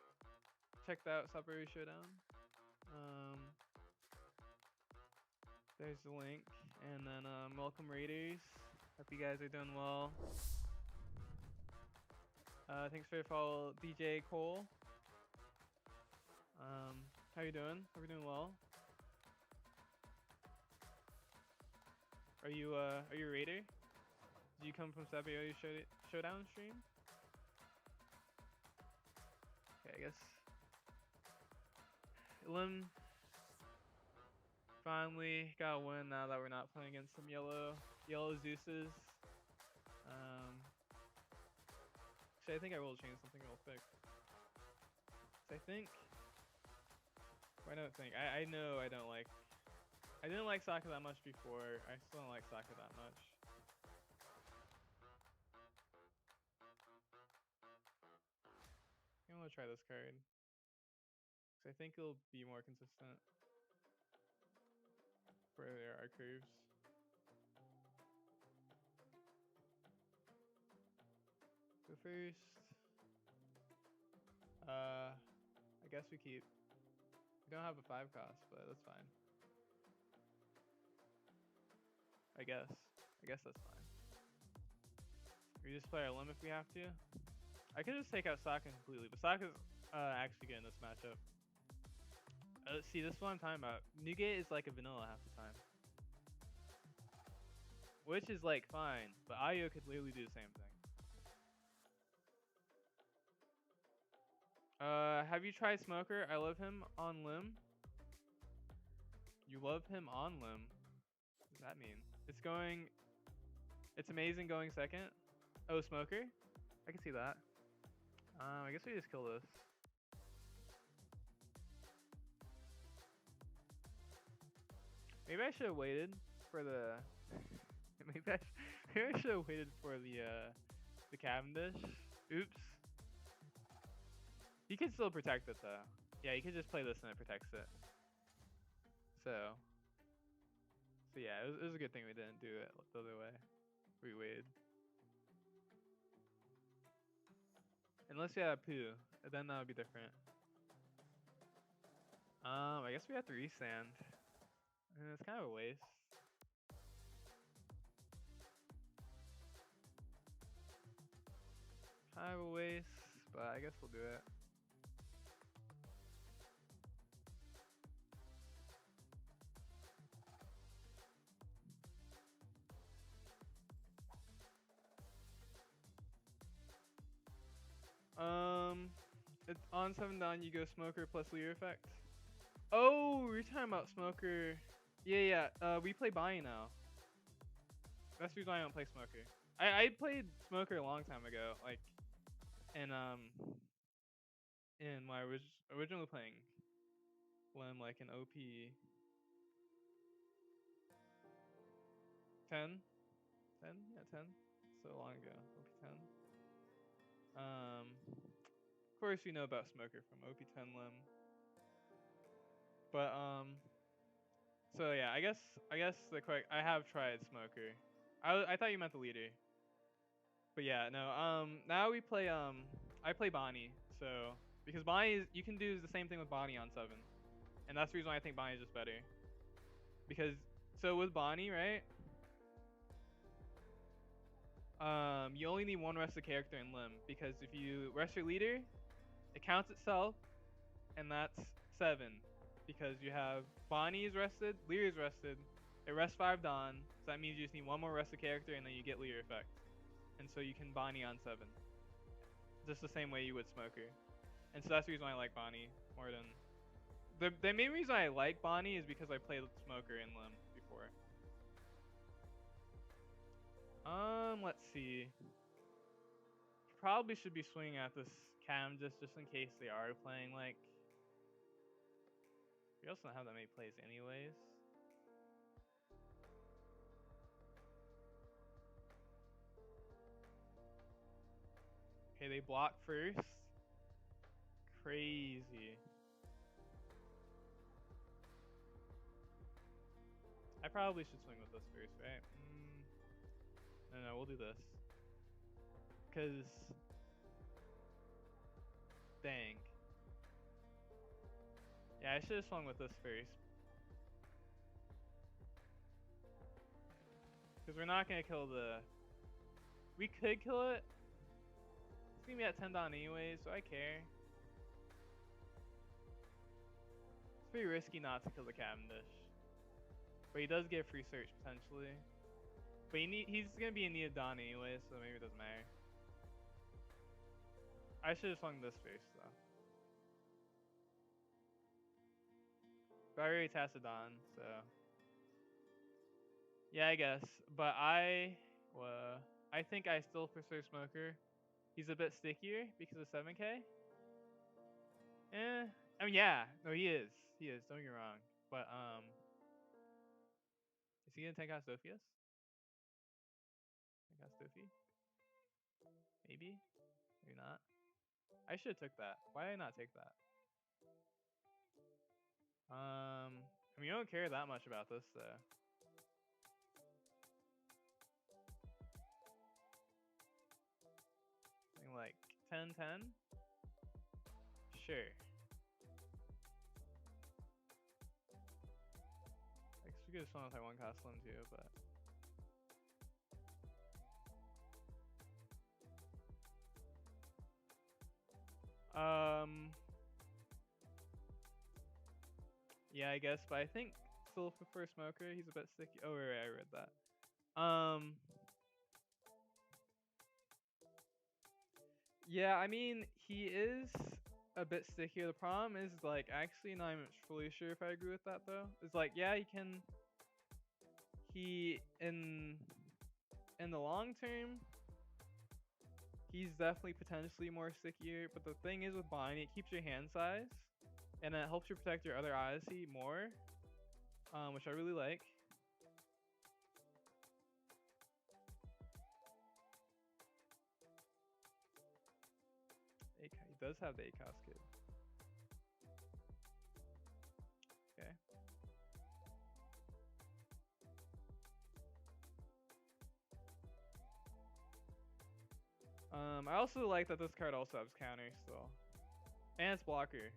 checked out Subway Showdown, there's the link, and then welcome Raiders. Hope you guys are doing well. Thanks for your follow, DJ Cole. How you doing? Hope you're doing well. Are you a Raider? Did you come from Subway Showdown stream? Okay, I guess Lim finally got a win now that we're not playing against some yellow Zeus's. Actually, I think I will change something real quick. So I think, I know I don't like. I didn't like soccer that much before. I still don't like soccer that much. I'm gonna try this card. Cause I think it'll be more consistent for our curves. Go first. I guess we keep. We don't have a 5 cost, but that's fine. I guess that's fine. We just play our Lim if we have to. I could just take out Sokka completely, but Sokka's actually good in this matchup. See, this is what I'm talking about. Newgate is like a vanilla half the time. Which is like fine, but Ayo could literally do the same thing. Have you tried Smoker? I love him on Lim. You love him on Lim? What does that mean? It's amazing going second. Oh, Smoker? I can see that. I guess we just kill this. Maybe I should have waited for the. Maybe I should have waited for the Cavendish. Oops. You can still protect it though. Yeah, you can just play this and it protects it. So yeah, it was a good thing we didn't do it the other way. We waited. Unless you had a Poo, then that would be different. I guess we have to restand. And it's kind of a waste. Kind of a waste, but I guess we'll do it. It's on 7 down, you go Smoker plus Leer effect. Oh, you're talking about Smoker. Yeah. We play Bonnie now. That's the reason why I don't play Smoker. I played Smoker a long time ago, like, in when I was originally playing Lim, like in OP 10. Yeah, 10. So long ago, OP 10. Of course you know about Smoker from OP 10 Lim. But so yeah, I guess I have tried Smoker. I thought you meant the leader. But yeah, no. Now we play I play Bonnie. So because Bonnie you can do the same thing with Bonnie on 7. And that's the reason why I think Bonnie is just better. Because so with Bonnie, right? You only need 1 rested character in Lim, because if you rest your leader, it counts itself, and that's 7. Because you have Bonnie is rested, Lear is rested, it rests 5 Dawn, so that means you just need 1 more rested character, and then you get Lear effect. And so you can Bonnie on 7. Just the same way you would Smoker. And so that's the reason why I like Bonnie more than... The main reason I like Bonnie is because I played Smoker in Lim before. Let's see. Probably should be swinging at this cam just in case they are playing like. We also don't have that many plays anyways. Okay, they block first. Crazy. I probably should swing with this first, right? No, we'll do this. Cause dang. Yeah, I should have swung with this first. Cause we're not gonna kill the. We could kill it. It's gonna be at 10 down anyway, so I care. It's pretty risky not to kill the Cavendish. But he does get free search potentially. But he's gonna be in need of Dawn anyway, so maybe it doesn't matter. I should have swung this first though. But I already tasted Dawn, so. Yeah, I guess. But I think I still prefer Smoker. He's a bit stickier because of 7k. I mean, yeah. No, he is. He is. Don't get me wrong. But is he gonna tank out Sophia's? Tank out Sophie? Maybe. Maybe not. I should have took that. Why did I not take that? I mean, I don't care that much about this though. Like 10-10? Sure. I guess we could have swung with our one cost Lim too, but. Yeah, I guess, but I think still prefer Smoker. He's a bit sticky. Oh, right, I read that. Yeah, I mean, he is a bit stickier. The problem is, like, actually, not even fully sure if I agree with that, though. It's like, yeah, in the long term, he's definitely potentially more stickier, but the thing is with binding, it keeps your hand size, and it helps you protect your other Odyssey more, which I really like. He does have the ACOS kid. Okay. I also like that this card also has counter still. And it's blocker,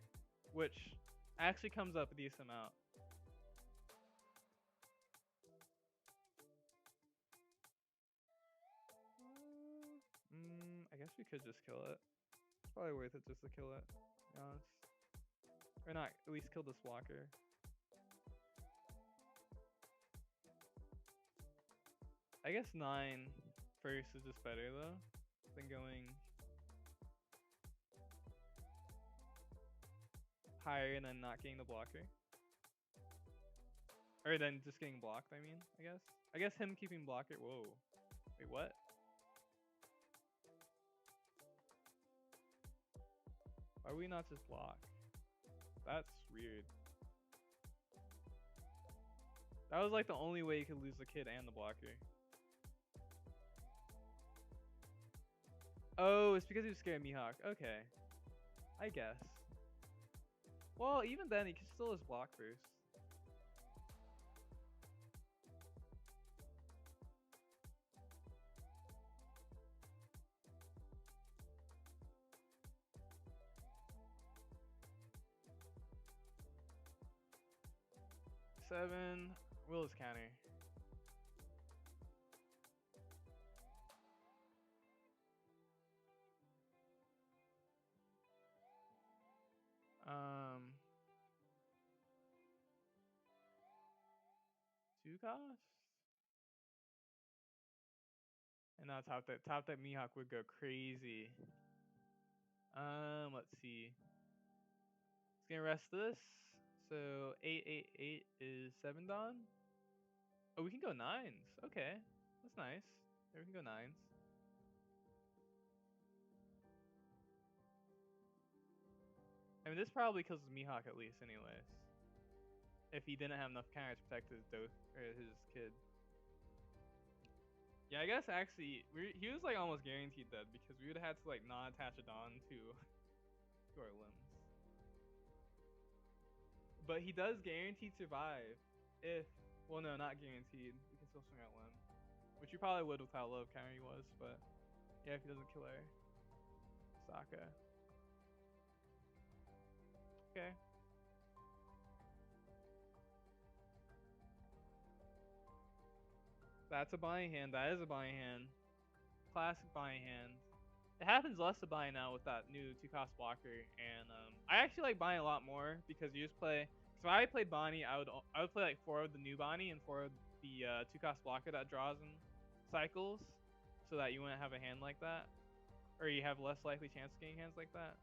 which actually comes up a decent amount. I guess we could just kill it. It's probably worth it just to kill it, to be honest. Or not, at least kill this blocker. I guess 9 first is just better though than going higher and then not getting the blocker. Or then just getting blocked, I mean, I guess. I guess him keeping blocker. Whoa. Wait, what? Why would we not just block? That's weird. That was like the only way you could lose the kid and the blocker. Oh, it's because he was scared of Mihawk. Okay. I guess. Well, even then, he can still just block first. Seven. Will's counter. Two cost? And now top that Mihawk would go crazy. Let's see. It's gonna rest this. So 8 is 7 Dawn. Oh, we can go 9s. Okay, that's nice. There we can go 9s. I mean, this probably kills Mihawk at least, anyways. If he didn't have enough counters to protect his kid. Yeah, I guess actually he was like almost guaranteed dead because we would have had to like not attach a Dawn to our limbs. But he does guaranteed survive if, well, no, not guaranteed because he'll swing out Lim, which you probably would with how low counter he was. But yeah, if he doesn't kill her, Sokka. Okay. That's a buying hand. That is a buying hand. Classic buying hand. It happens less to buy now with that new 2-cost blocker, and I actually like buying a lot more because you just play. So I played Bonnie, I would play like 4 of the new Bonnie and 4 of the 2-cost blocker that draws in cycles, so that you wouldn't have a hand like that, or you have less likely chance of getting hands like that.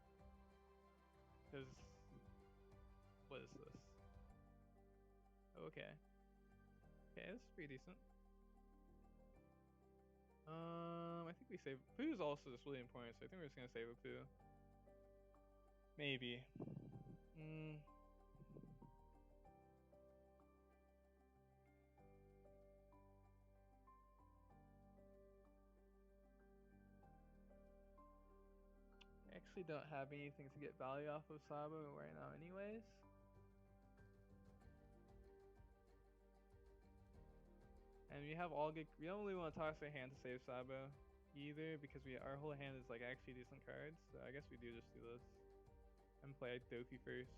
Because what is this? Okay, okay, this is pretty decent. I think we save. Pooh's also just really important, so I think we're just gonna save a Pooh. Maybe. I actually don't have anything to get value off of Sabo right now anyways. And we have all good. We don't really want to toss our hand to save Sabo either because our whole hand is like actually decent cards. So I guess we do just do this and play Doki first.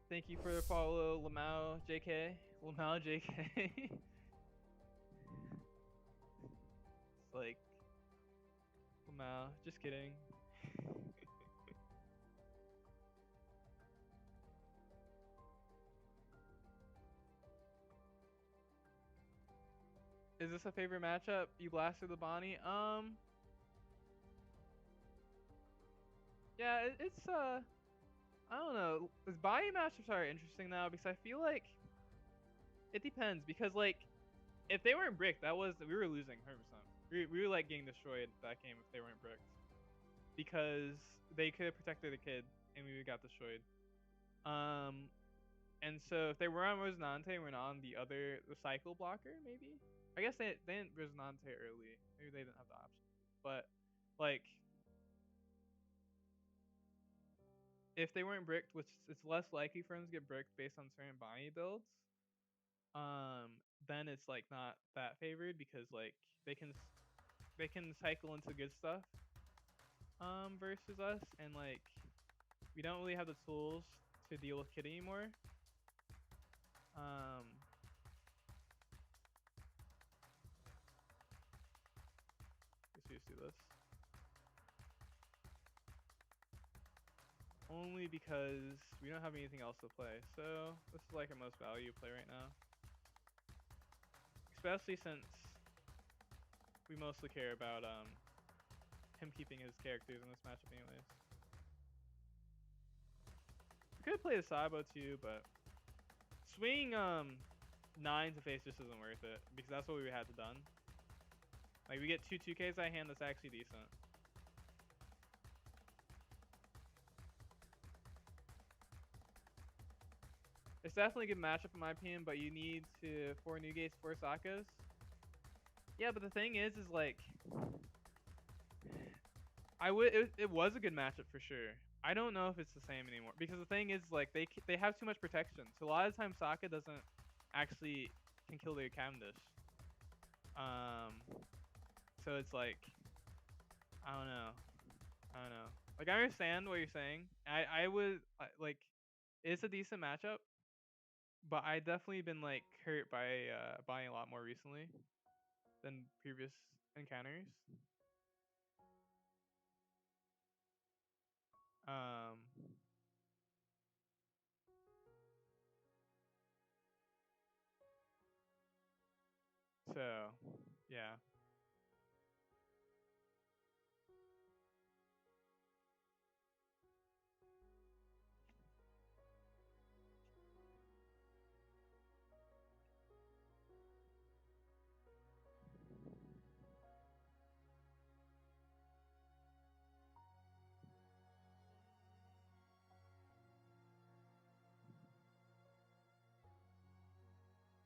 Thank you for the follow, Lamau JK. Lamau JK. It's like Lamau. Just kidding. Is this a favorite matchup? You blasted the Bonnie? Yeah, it's I don't know. His Bonnie matchups are interesting now because I feel like it depends because like if they weren't bricked, we were losing 100%. We were like getting destroyed that game if they weren't bricked because they could have protected the kid and we got destroyed. And so if they were on Resonante and we're not on the cycle blocker, maybe. I guess they didn't Resonante early. Maybe they didn't have the option. But like if they weren't bricked, which it's less likely for them to get bricked based on certain Bonnie builds, then it's like not that favored because like they can cycle into good stuff versus us, and like we don't really have the tools to deal with Kid anymore. Let's just do this. Only because we don't have anything else to play. So this is like our most value play right now. Especially since we mostly care about him keeping his characters in this matchup anyways. We could play the Sabo too, but swinging 9 to face just isn't worth it because that's what we had to done. Like we get 2-2Ks at hand, that's actually decent. It's definitely a good matchup in my opinion, but you need 4 new gates, 4 Sokkas. Yeah, but the thing is like it was a good matchup for sure. I don't know if it's the same anymore because the thing is like they have too much protection. So a lot of times Sokka doesn't actually can kill their Cavendish. So it's like I don't know. Like I understand what you're saying. I would like it's a decent matchup, but I definitely been like hurt by buying a lot more recently than previous encounters. Um so yeah.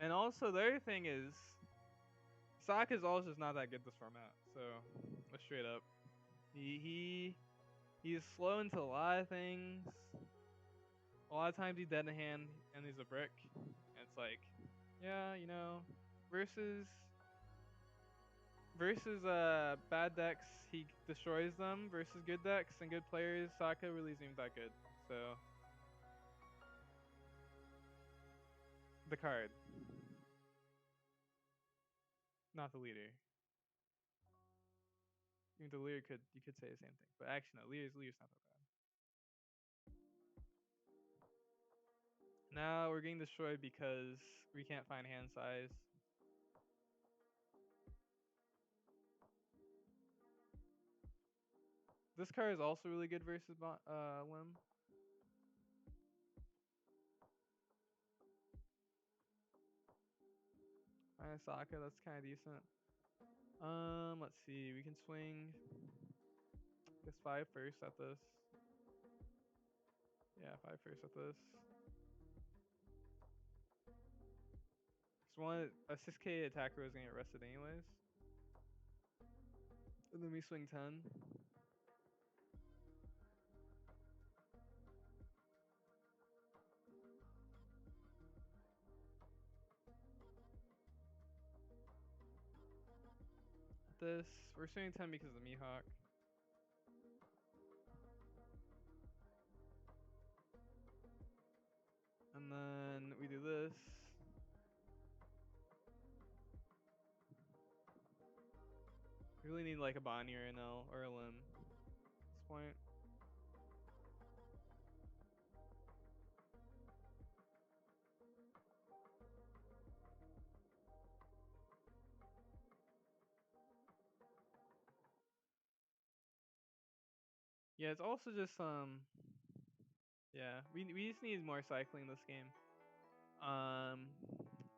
And also the other thing is, Sokka's also just not that good this format. So let's straight up. He's slow into a lot of things. A lot of times he's dead in hand and he's a brick. And it's like, yeah, you know, versus bad decks he destroys them. Versus good decks and good players, Sokka really isn't that good. So the card, not the leader. Even the leader you could say the same thing, but actually no, leader's not that bad. Now we're getting destroyed because we can't find hand size. This card is also really good versus Lim. Sokka, that's kind of decent. Let's see. We can swing. I guess 5 first at this. Yeah, 5 first at this. So a 6k attacker was gonna get arrested anyways. And then we swing 10. This we're swinging 10 because of the Mihawk. And then we do this. We really need like a Bonnie or an L or a Lim at this point. Yeah, it's also just yeah, we just need more cycling this game.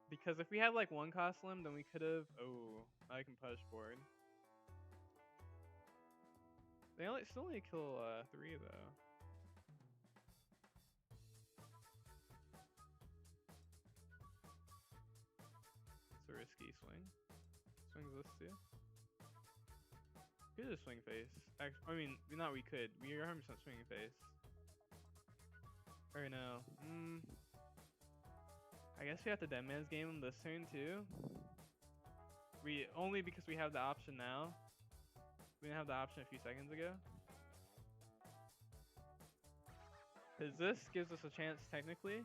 Because if we had like one cost Lim, then we could have. Oh, I can push board. They still only kill 3 though. It's a risky swing. Swings this too. Could just swing face. I mean, not we could. We are 100% swinging face. Or no. I guess we have to dead man's game him this turn too. We only because we have the option now. We didn't have the option a few seconds ago. Because this gives us a chance technically.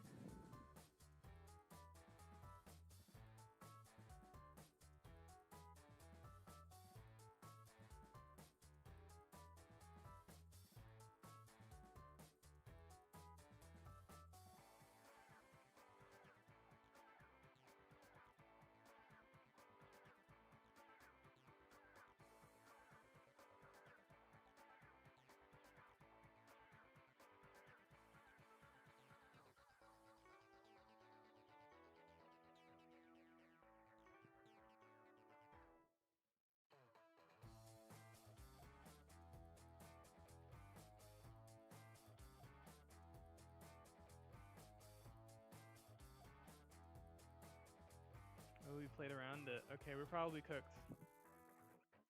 Oh, we played around it. Okay, we're probably cooked.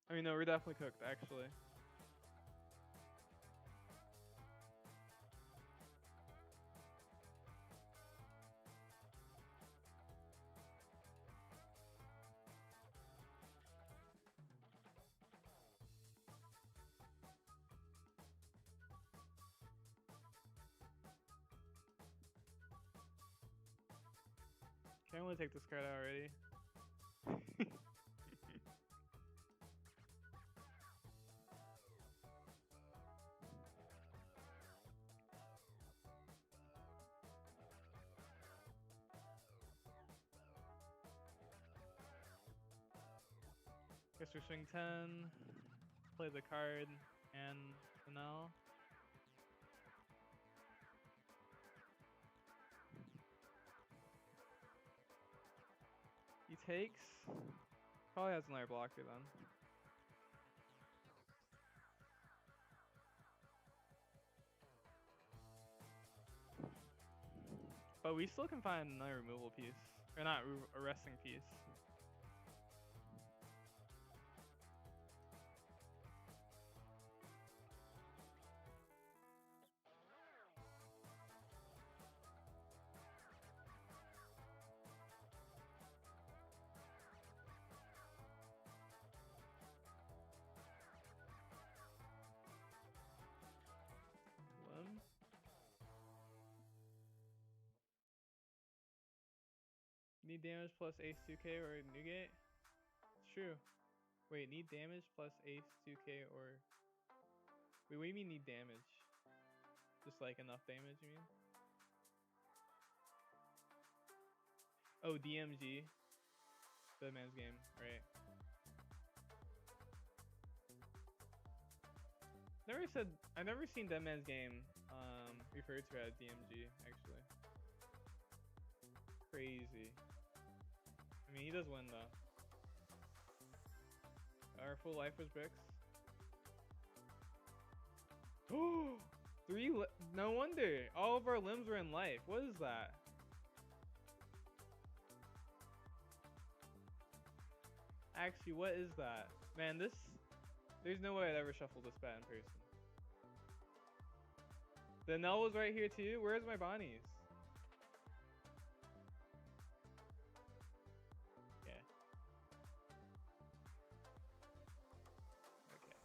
I mean, no, we're definitely cooked, actually. Okay, I'm gonna take this card out already. Guess we swing 10, play the card, and an L. He takes. Probably has another blocker then. But we still can find another removal piece. Or not, a resting piece. Lim. Need damage plus ace 2k or Newgate? It's true. Wait, need damage plus ace 2k or... Wait, what do you mean need damage? Just like enough damage, you mean? Oh, DMG. Dead Man's Game, right. I've never seen Dead Man's Game referred to as DMG, actually. Crazy. I mean, he does win though. Our full life was bricks. Oh, no wonder. All of our limbs were in life. What is that? Actually, what is that? Man, there's no way I'd ever shuffle this bet in person. The Null was right here too. Where's my Bonnies? Yeah. Okay.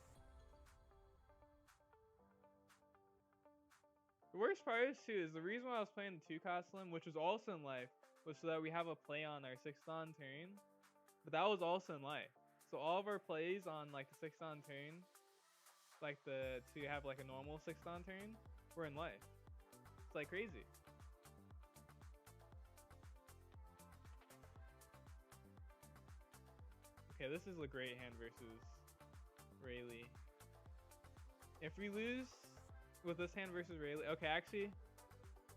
The worst part is too is the reason why I was playing the 2-cost Lim, which was also in life, was so that we have a play on our 6-on turn. But that was also in life. So all of our plays on like the 6-on turn, like to have like a normal 6-on turn, were in life. It's like crazy. Okay, this is a great hand versus Rayleigh. If we lose with this hand versus Rayleigh, okay, actually,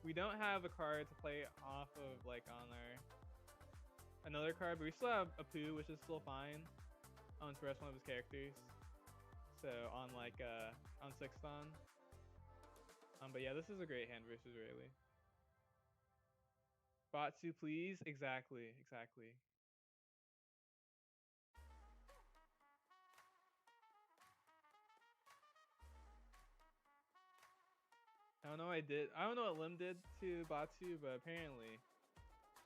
we don't have a card to play off of like on our another card, but we still have a Pooh, which is still fine to rest one of his characters. So on like on 6-on. But yeah, this is a great hand versus Rayleigh. Batsu, please. Exactly. I don't know what I did. I don't know what Lim did to Batsu, but apparently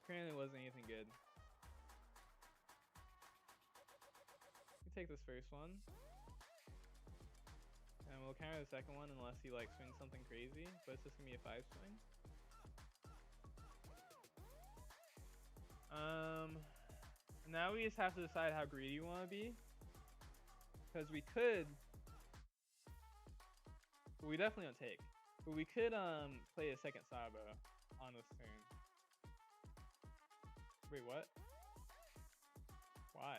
it wasn't anything good. We take this first one. And we'll counter the second one unless he like swings something crazy, but it's just gonna be a 5 swing. Now we just have to decide how greedy we want to be, because we could, but we definitely don't take. But we could play a second Sabo on this turn. Wait, what? Why?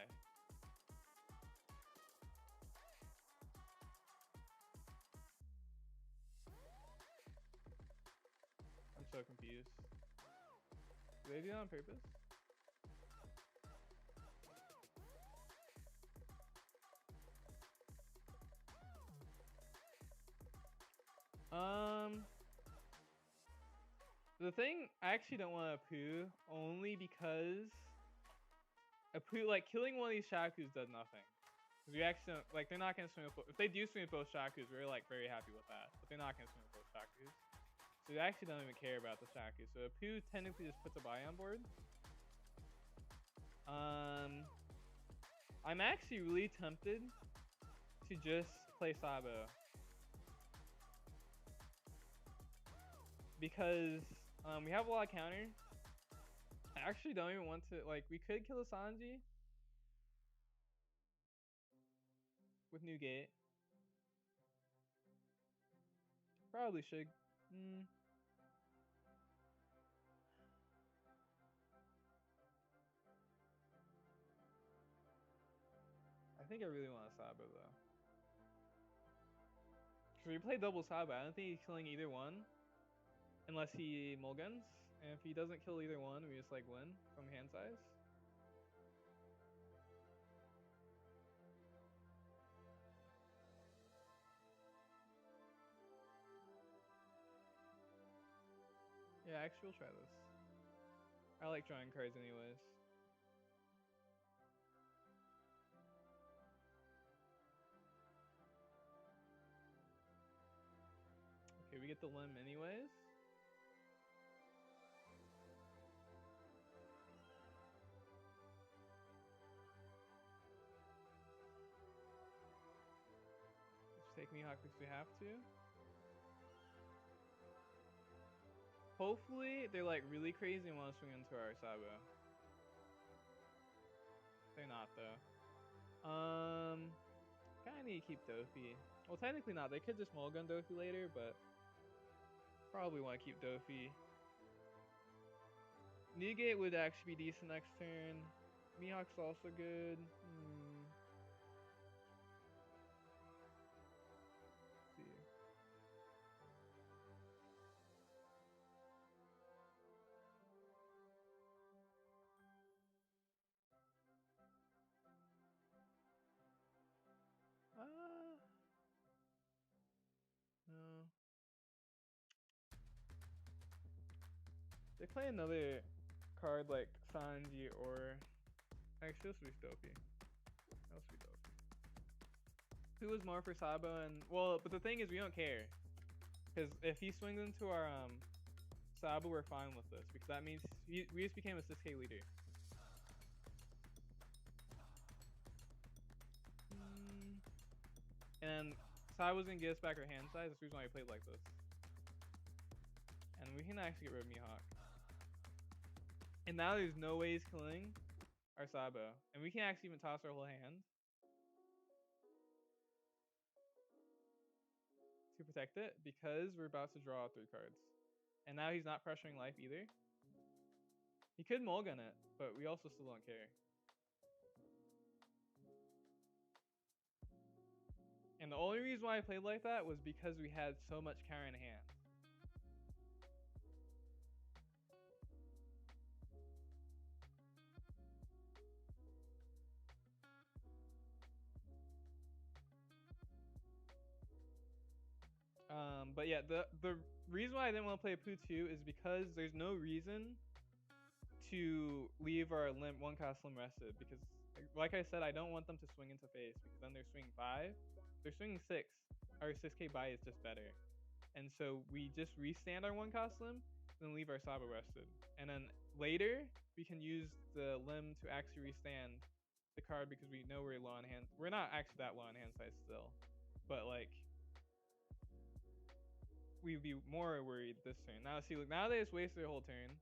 I'm so confused. Did they do that on purpose? The thing, I actually don't want a Pooh, only because a Pooh, like, killing one of these Shakus does nothing. Because we actually don't, like, they're not going to swing with both. If they do swing with both Shakus, we're, like, very happy with that. But they're not going to swing with both Shakus. So we actually don't even care about the Shaku. So a Pooh technically just puts a buy on board. I'm actually really tempted to just play Sabo. Because we have a lot of counter. I actually don't even want to, like, we could kill a Sanji with Newgate. Probably should. I think I really want a Sabo though. Because we play double Sabo, I don't think he's killing either one. Unless he mulligans. And if he doesn't kill either one, we just like win from hand size. Yeah, actually we'll try this. I like drawing cards anyways. Okay, we get the Lim anyways. Let's take Mihawk because we have to. Hopefully, they're like really crazy and want to swing into our Sabo. They're not though. Kinda need to keep Dofi. Well, technically not. They could just mulligan Dofi later, but probably want to keep Dofi. Negate would actually be decent next turn. Mihawk's also good. Let's see. No. They play another card like Sanji or actually this would be Dofi. That would be Dofi. Who was more for Sabo and well, but the thing is we don't care. Because if he swings into our Sabo, we're fine with this because that means we just became a 6K leader. And Sabo's gonna get us back our hand size. That's the reason why I played like this. And we can actually get rid of Mihawk. And now there's no way he's killing our Sabo. And we can actually even toss our whole hand to protect it because we're about to draw 3 cards. And now he's not pressuring life either. He could mulligan it, but we also still don't care. And the only reason why I played like that was because we had so much counter in hand. But yeah, the reason why I didn't want to play Poo 2 is because there's no reason to leave our Lim 1-cost Lim rested because like I said, I don't want them to swing into face because then they're swinging 5. They're swinging 6. Our 6K buy is just better. And so we just restand our 1-cost Lim, then leave our Sabo rested. And then later, we can use the Lim to actually restand the card because we know we're low on hand. We're not actually that low on hand size still. But like, we'd be more worried this turn. Now see, look, now they just wasted their whole turn.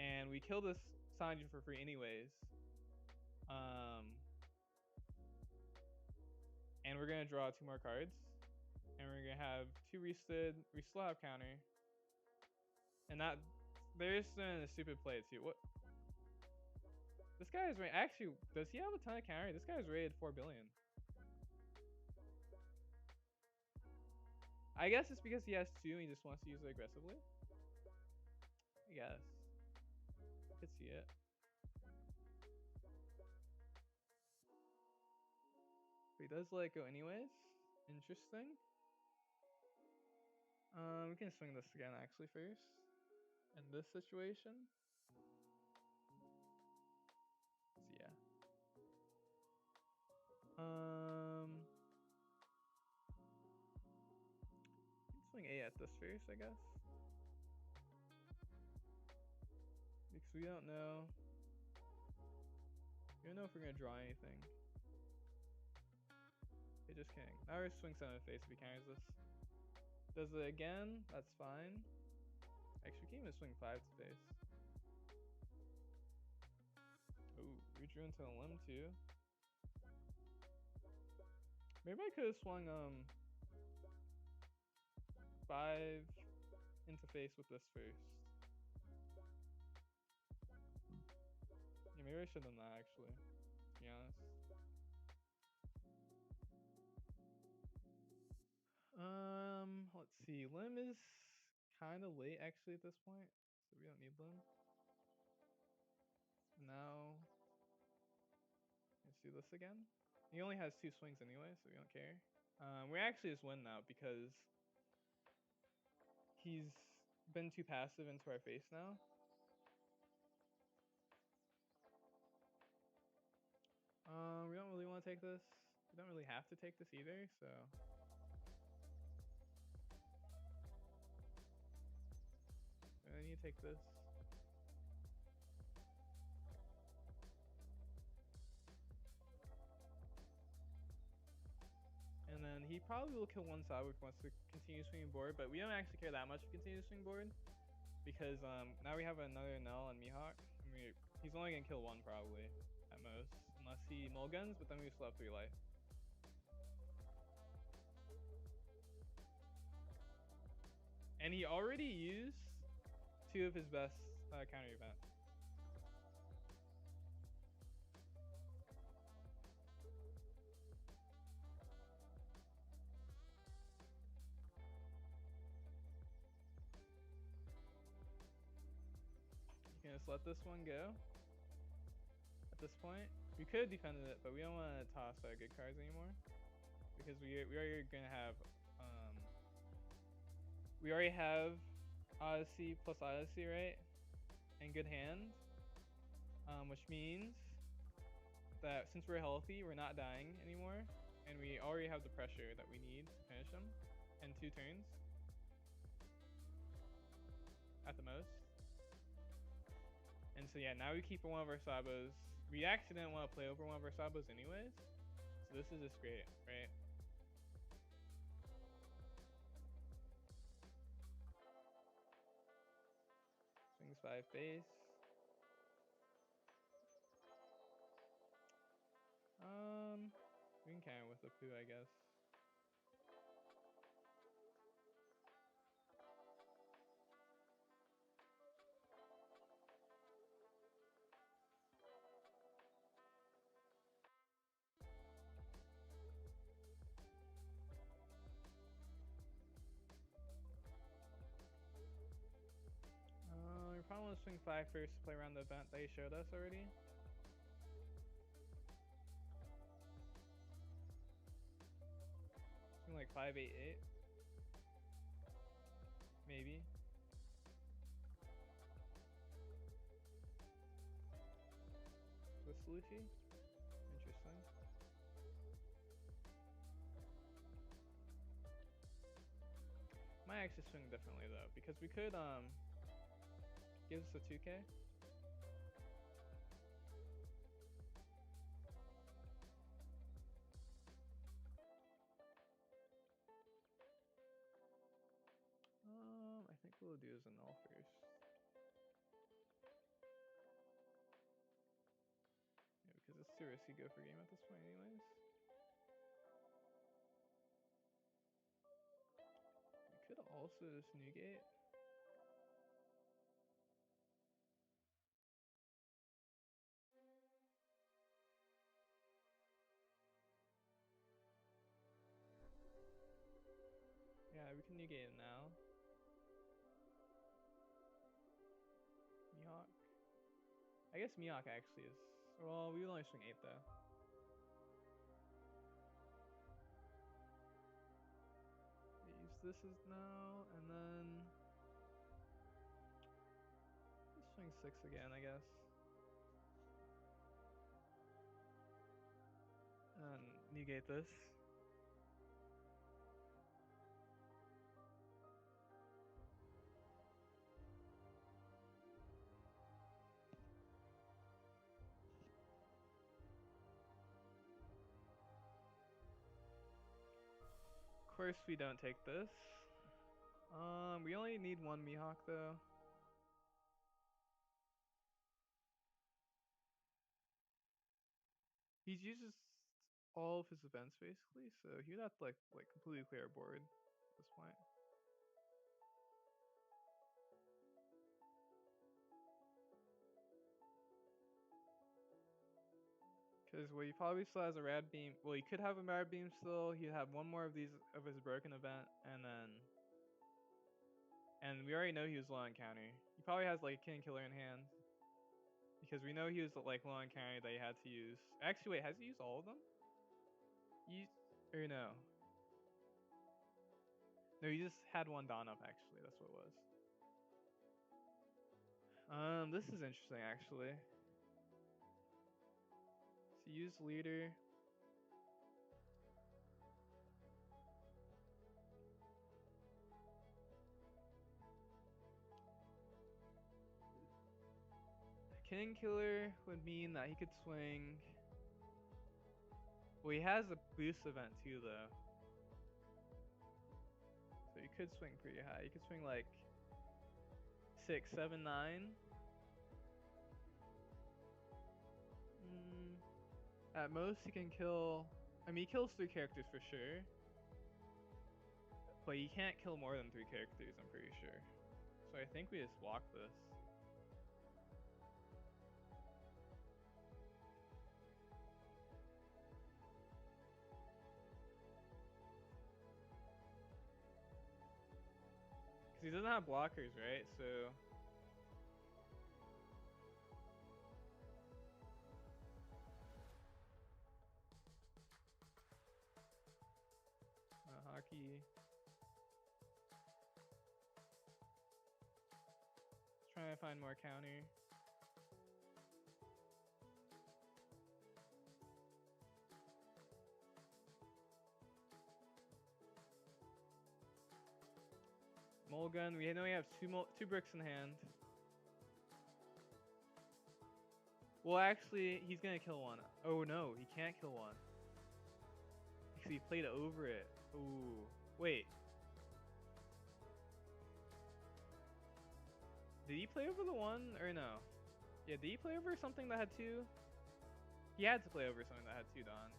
And we kill this Sanji for free anyways. And we're gonna draw 2 more cards. And we're gonna have 2 restood. We still have counter. And that they're just doing a stupid play too. What? This guy is actually. Does he have a ton of counter? This guy's rated 4 billion. I guess it's because he has 2 and he just wants to use it aggressively. I guess. I could see it. But he does let it go anyways. Interesting. We can swing this again actually first. In this situation. So yeah. Swing A at this first, I guess. Because we don't know. We don't know if we're gonna draw anything. Okay, just kidding. Now we're swing 7 face if he counters this. Does it again? That's fine. Actually, we can even swing 5 to face. Ooh, we drew into a Lim too. Maybe I could have swung 5 into face with this first. Yeah, maybe I should have done that actually, to be honest. Let's see. Lim is kind of late actually at this point, so we don't need Lim. Now, let's do this again. He only has 2 swings anyway, so we don't care. We actually just win now because he's been too passive into our face now. We don't really want to take this. We don't really have to take this either, so. I need to take this. And then he probably will kill one side if he wants to continue swinging board, but we don't actually care that much if he continues swinging board. Because now we have another Null and Mihawk. I mean, he's only gonna kill one probably, at most. Unless he mulligans, but then we still have 3 life. And he already used 2 of his best counter events. You can just let this one go. At this point, we could have defended it, but we don't want to toss our good cards anymore because we are gonna have we already have Odyssey plus Odyssey, right? And good hand, which means that since we're healthy, we're not dying anymore, and we already have the pressure that we need to finish him in 2 turns at the most. And so yeah, now we keep one of our Sabos. We actually didn't want to play over one of our Sabos anyways, so this is just great, right? Swings 5 face. We can counter with the poo, I guess. We probably want to swing 5 first to play around the event they showed us already. Swing like 5, 8, 8. Maybe. With Luffy? Interesting. Might actually swing differently though, because we could give us a 2K. I think what we'll do is a null first. Yeah, because it's too risky to go for game at this point anyways. We could also just negate. Yeah, we can negate it now. Mihawk. I guess Mihawk actually is. Well, we only swing 8 though. Use this as now, and then let's swing 6 again, I guess. And negate this. Of course we don't take this. We only need 1 Mihawk though. He uses all of his events basically, so he would have to like completely clear a board at this point. Because well, he probably still has a rad beam. Well, he could have a rad beam still. He'd have 1 more of these of his broken event, and we already know he was low on counter. He probably has like a King Killer in hand. Because we know he was like low on counter that he had to use. Actually, wait, has he used all of them? Or no? No, he just had 1 Dawn up actually. That's what it was. This is interesting actually. So use leader. King Killer would mean that he could swing. Well, he has a boost event too, though. So he could swing pretty high. He could swing like 6, 7, 9. At most, he can kill. I mean, he kills 3 characters for sure. But you can't kill more than 3 characters, I'm pretty sure. So I think we just walk this. Because he doesn't have blockers, right? So. Hockey. Trying to find more counter. Mulligan, we know we have two bricks in hand. Well, actually, he's gonna kill one. Oh no, he can't kill one. Because he played over it. Ooh, wait. Did he play over the one or no? Yeah, did he play over something that had 2? He had to play over something that had 2 Dawn.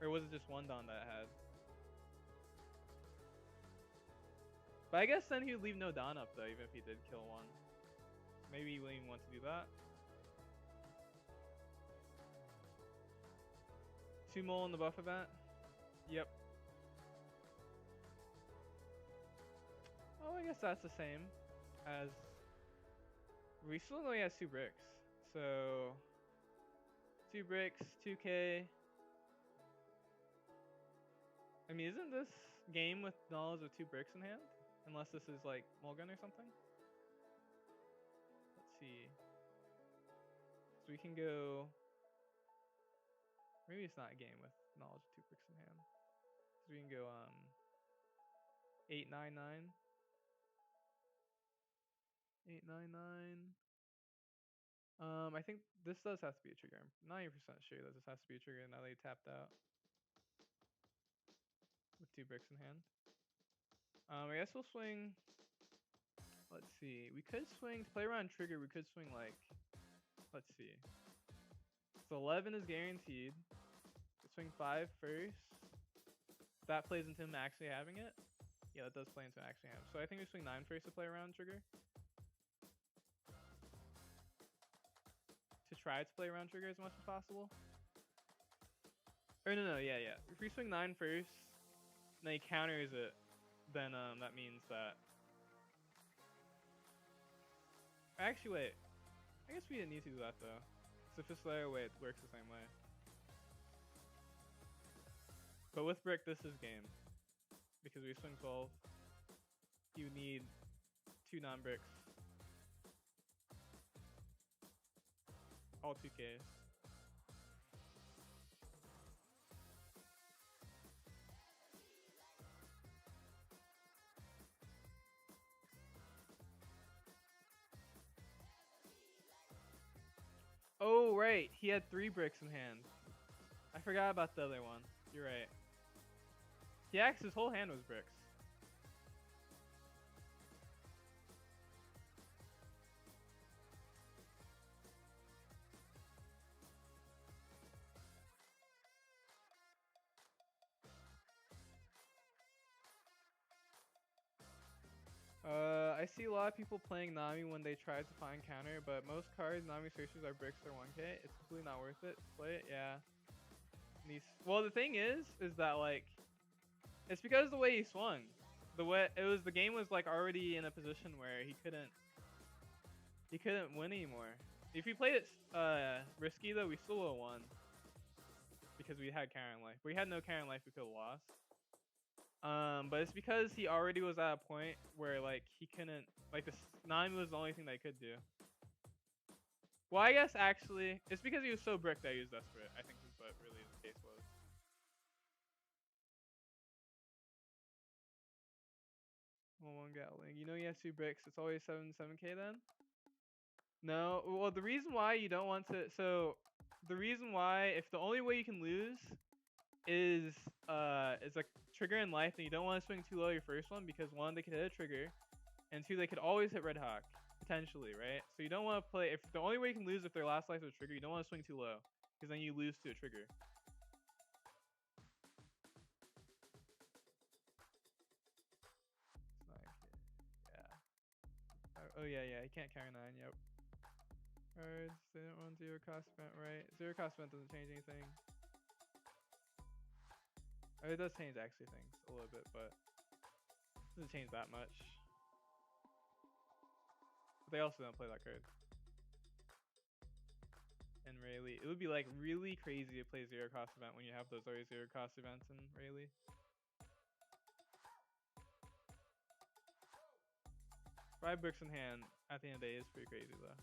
Or was it just 1 Dawn that it had? But I guess then he would leave no Dawn up though, even if he did kill one. Maybe he wouldn't even want to do that. 2 mole in the buff event. Yep. Oh, I guess that's the same as. We still only have 2 bricks. So 2 bricks, 2k. I mean, isn't this game with knowledge of 2 bricks in hand? Unless this is like Mulligan or something. Let's see. So we can go. Maybe it's not a game with knowledge of 2 bricks in hand. So we can go 899. 899. I think this does have to be a trigger. I'm 90% sure that this has to be a trigger now that he tapped out. With 2 bricks in hand. I guess we'll swing. Let's see. We could swing to play around trigger. We could swing like. Let's see. So 11 is guaranteed. We'll swing 5 first. That plays into him actually having it. Yeah, that does play into actually having it. So I think we swing 9 first to play around trigger. To try to play around trigger as much as possible. Or no, yeah. If we swing 9 first, and then he counters it, then that means that. Actually, wait. I guess we didn't need to do that though. So if it's the other way, it works the same way. But with brick, this is game. Because we swing 12. You need 2 non-bricks. All 2Ks. Oh, right. He had 3 bricks in hand. I forgot about the other one. You're right. His whole hand was bricks. I see a lot of people playing Nami when they try to find counter, but most cards Nami searches are bricks or 1k. It's completely not worth it to play it. Yeah. Well, the thing is that like, it's because of the way he swung. The game was like already in a position where he couldn't win anymore. If he played it risky though, we still would have won because we had counter life. If we had no counter life, we could have lost. But it's because he already was at a point where like he couldn't, like this Nami was the only thing that he could do. Well, I guess actually, it's because he was so bricked that he was desperate. I think is what really the case was. Well, one Gatling. You know he has 2 bricks. It's always 7K then? No. Well, the reason why you don't want to... So, the reason why, if the only way you can lose is a trigger in life, and you don't want to swing too low your first one, because 1, they could hit a trigger, and 2, they could always hit Red Hawk, potentially, right? So you don't want to play... If the only way you can lose if their last life is a trigger, you don't want to swing too low, because then you lose to a trigger. Yeah. Oh, yeah, he can't carry 9, yep. Cards, they don't run 0 cost event, right? 0 cost event doesn't change anything. Oh, it does change actually things a little bit, but it doesn't change that much. But they also don't play that card. And Rayleigh, it would be like really crazy to play 0 cost event when you have those always 0 cost events in Rayleigh. 5 bricks in hand at the end of the day is pretty crazy though.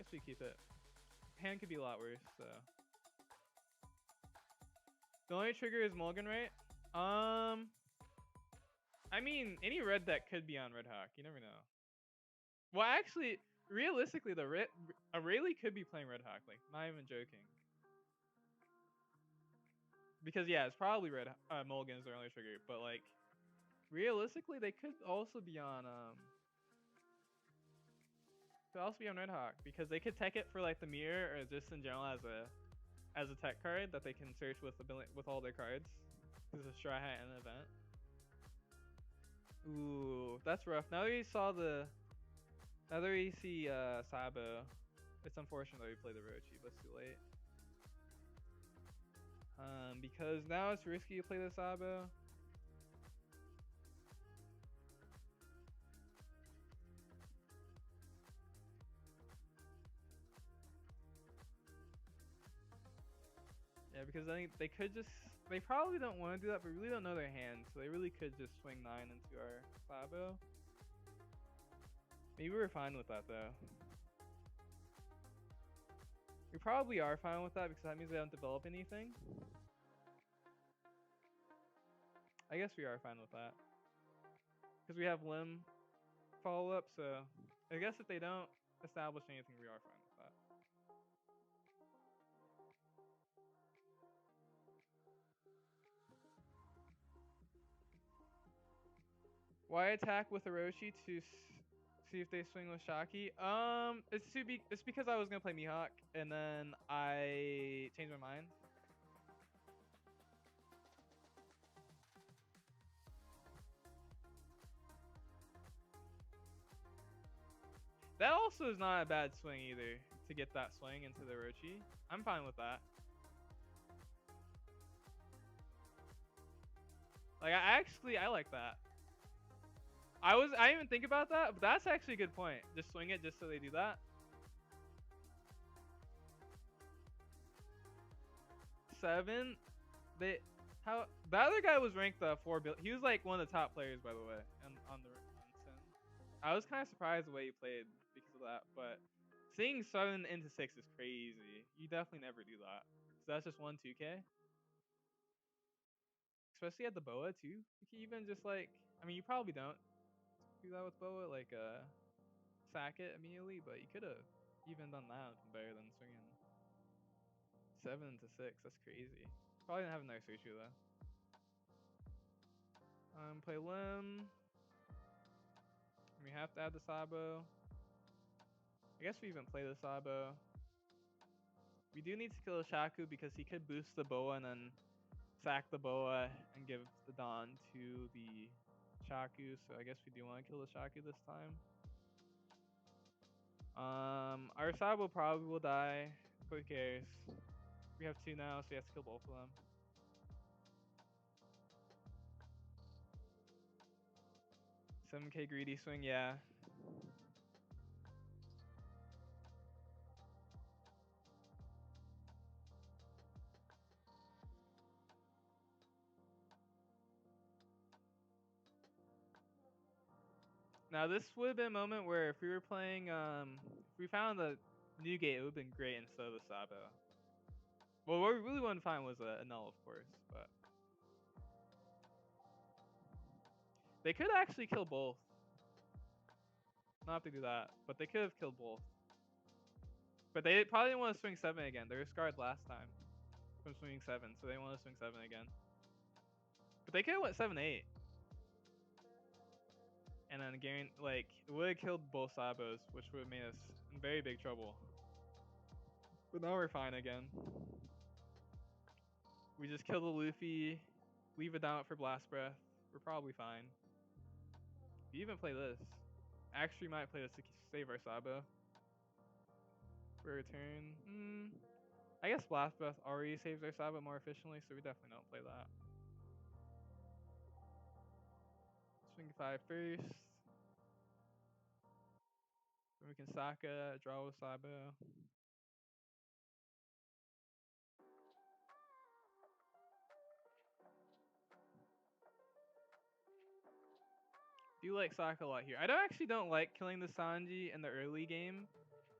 Guess we keep it. Hand could be a lot worse, so. The only trigger is Mulligan, right? I mean, any red deck could be on Red Hawk. You never know. Well, actually, realistically, a Rayleigh could be playing Red Hawk. Like, not even joking. Because yeah, it's probably Mulligan is their only trigger, but like, realistically, they could also be on Red Hawk because they could tech it for like the mirror or just in general as a tech card that they can search with all their cards. This is a Straw Hat and an event. Ooh, that's rough. Now that we see Sabo, it's unfortunate that we play the Rochi, but it's too late. Because now it's risky to play the Sabo. Yeah, because I think they probably don't want to do that, but really don't know their hand, so they really could just swing 9 into our Sabo. Maybe we're fine with that though. We probably are fine with that because that means they don't develop anything. I guess we are fine with that. Because we have Lim follow up, so I guess if they don't establish anything, we are fine with that. Why attack with Orochi to see if they swing with Shaki? It's because I was gonna play Mihawk and then I changed my mind. That also is not a bad swing either to get that swing into the Orochi. I'm fine with that. Like I like that. I didn't even think about that, but that's actually a good point. Just swing it just so they do that. 7. The other guy was ranked 4 billion. He was like one of the top players, by the way, on 10. I was kind of surprised the way he played because of that, but seeing 7 into 6 is crazy. You definitely never do that. So that's just 2K. Especially at the Boa too. You can even just like, I mean, you probably don't do that with Boa, like sack it immediately, but you could have even done that better than swinging 7 to 6. That's crazy. Probably didn't have a nice ratio though. Play Lim. We have to add the Sabo. I guess we even play the Sabo. We do need to kill the Shaku because he could boost the Boa and then sack the Boa and give the Dawn to the Shaku. So I guess we do want to kill the Shaku this time. Our Sabo probably will die. Who cares? We have 2 now, so we have to kill both of them. $7K greedy swing, yeah. Now this would have been a moment where if we were playing, if we found the new gate, it would have been great instead of the Sabo. Well, what we really wanted to find was a null, of course, but they could actually kill both. Not have to do that, but they could have killed both. But they probably didn't want to swing 7 again. They were scarred last time from swinging 7, so they want to swing 7 again. But they could have went 7-8. And then again, like, it would have killed both Sabos, which would have made us in very big trouble. But now we're fine again. We just kill the Luffy, leave it down for Blast Breath. We're probably fine. We even play this. Actually, might play this to save our Sabo. For a turn. I guess Blast Breath already saves our Sabo more efficiently, so we definitely don't play that. Swing 5 first. Then we can Sokka, draw with Sabo. Do like Sokka a lot here. I actually don't like killing the Sanji in the early game,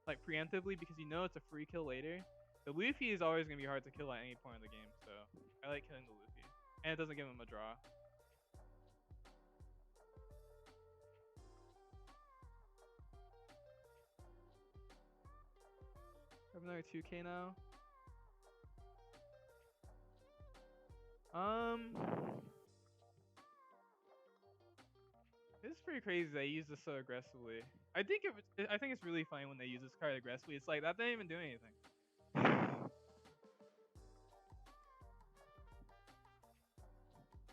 like preemptively, because you know it's a free kill later. The Luffy is always going to be hard to kill at any point in the game, so I like killing the Luffy. And it doesn't give him a draw. I have another 2k now. It's pretty crazy they use this so aggressively. I think it's really funny when they use this card aggressively. It's like that didn't even do anything.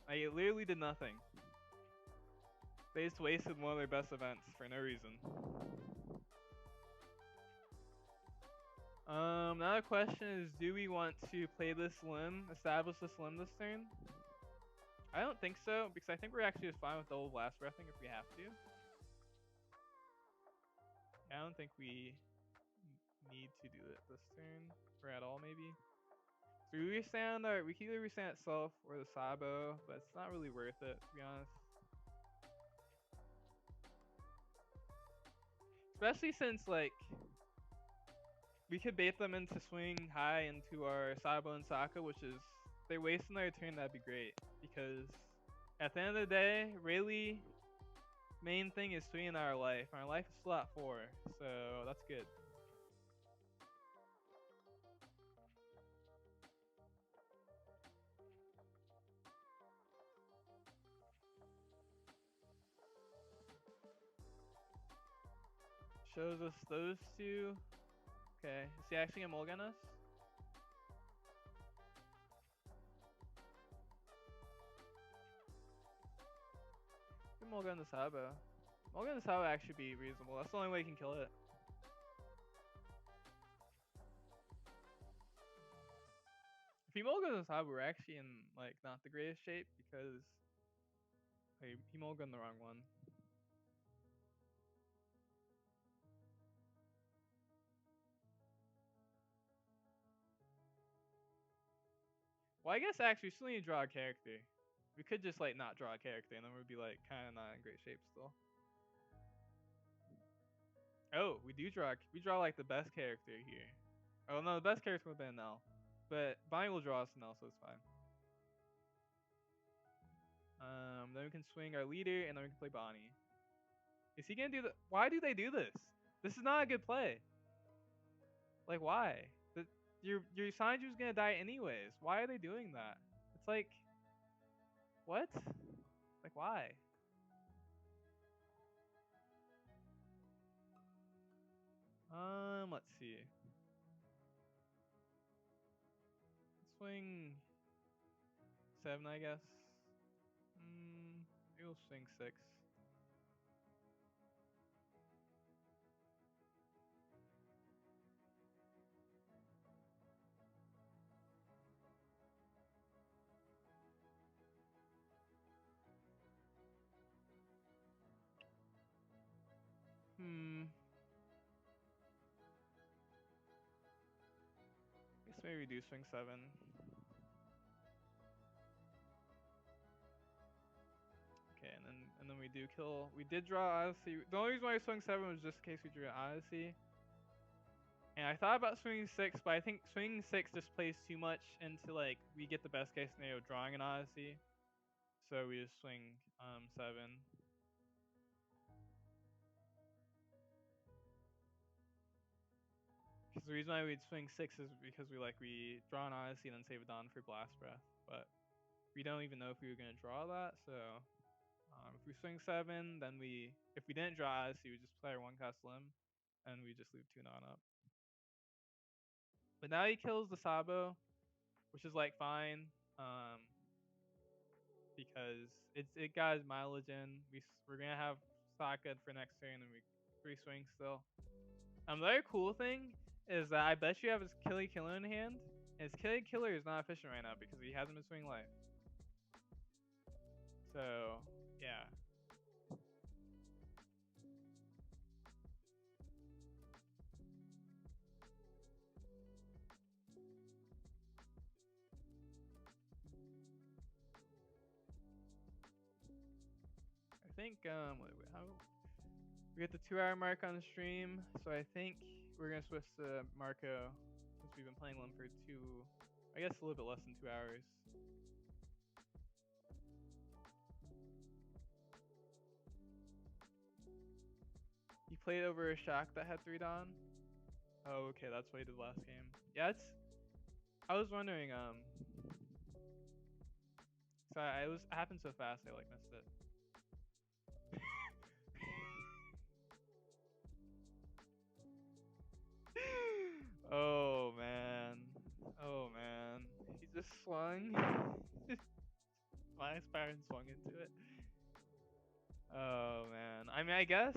Like, it literally did nothing. They just wasted one of their best events for no reason. Now the question is, do we want to play this Lim, establish this Lim this turn? I don't think so, because I think we're actually just fine with double blast breathing if we have to. I don't think we need to do it this turn, or at all maybe. So we can either restand itself or the Sabo, but it's not really worth it, to be honest. Especially since, like, we could bait them into swinging high into our Sabo and Sokka, which is, if they waste another turn, that'd be great. Because at the end of the day, really, main thing is swinging our life. Our life is still at 4, so that's good. Shows us those two. Okay, is he actually gonna mulligan us? We can mulligan the Sabo. Mulligan the Sabo actually be reasonable. That's the only way you can kill it. If he mulligan the Sabo, we're actually in, like, not the greatest shape because he mulliganed the wrong one. Well, I guess actually we still need to draw a character. We could just, like, not draw a character and then we'd be, like, kind of not in great shape still. Oh, we draw like the best character here. Oh no, the best character would have been Nell. But Bonnie will draw us Nell, so it's fine. Then we can swing our leader and then we can play Bonnie. Is he gonna do the Why do they do this? This is not a good play. Like, why? Your Sanju's gonna die anyways. Why are they doing that? It's like, what? Like, why? Let's see. Swing 7, I guess. Maybe we'll swing 6. Guess maybe we do swing 7. Okay, and and then we do kill. We did draw Odyssey. The only reason why I swung 7 was just in case we drew an Odyssey. And I thought about swinging 6, but I think swinging 6 just plays too much into like we get the best case scenario drawing an Odyssey. So we just swing 7. Because the reason why we'd swing 6 is because we draw an Odyssey and then save a Dawn for Blast Breath. But we don't even know if we were gonna draw that, so if we swing 7, then if we didn't draw Odyssey, we just play our 1-cost Lim, and we just leave 2 non up. But now he kills the Sabo, which is like fine, because it got his mileage in. We're gonna have stock good for next turn, and we 3 swings still. The other cool thing is that I bet you have his Killy Killer in hand. And his Killy Killer is not efficient right now because he hasn't been swinging life. So yeah. I think we hit the 2-hour mark on the stream, so I think we're gonna switch to Marco since we've been playing Lim for I guess a little bit less than 2 hours. He played over a Shock that had 3 Dawn. Oh, okay, that's what he did last game. Yeah, I was wondering. So it happened so fast, I like missed it. Oh man. Oh man. He just swung. My Aspirant swung into it. Oh man. I mean, I guess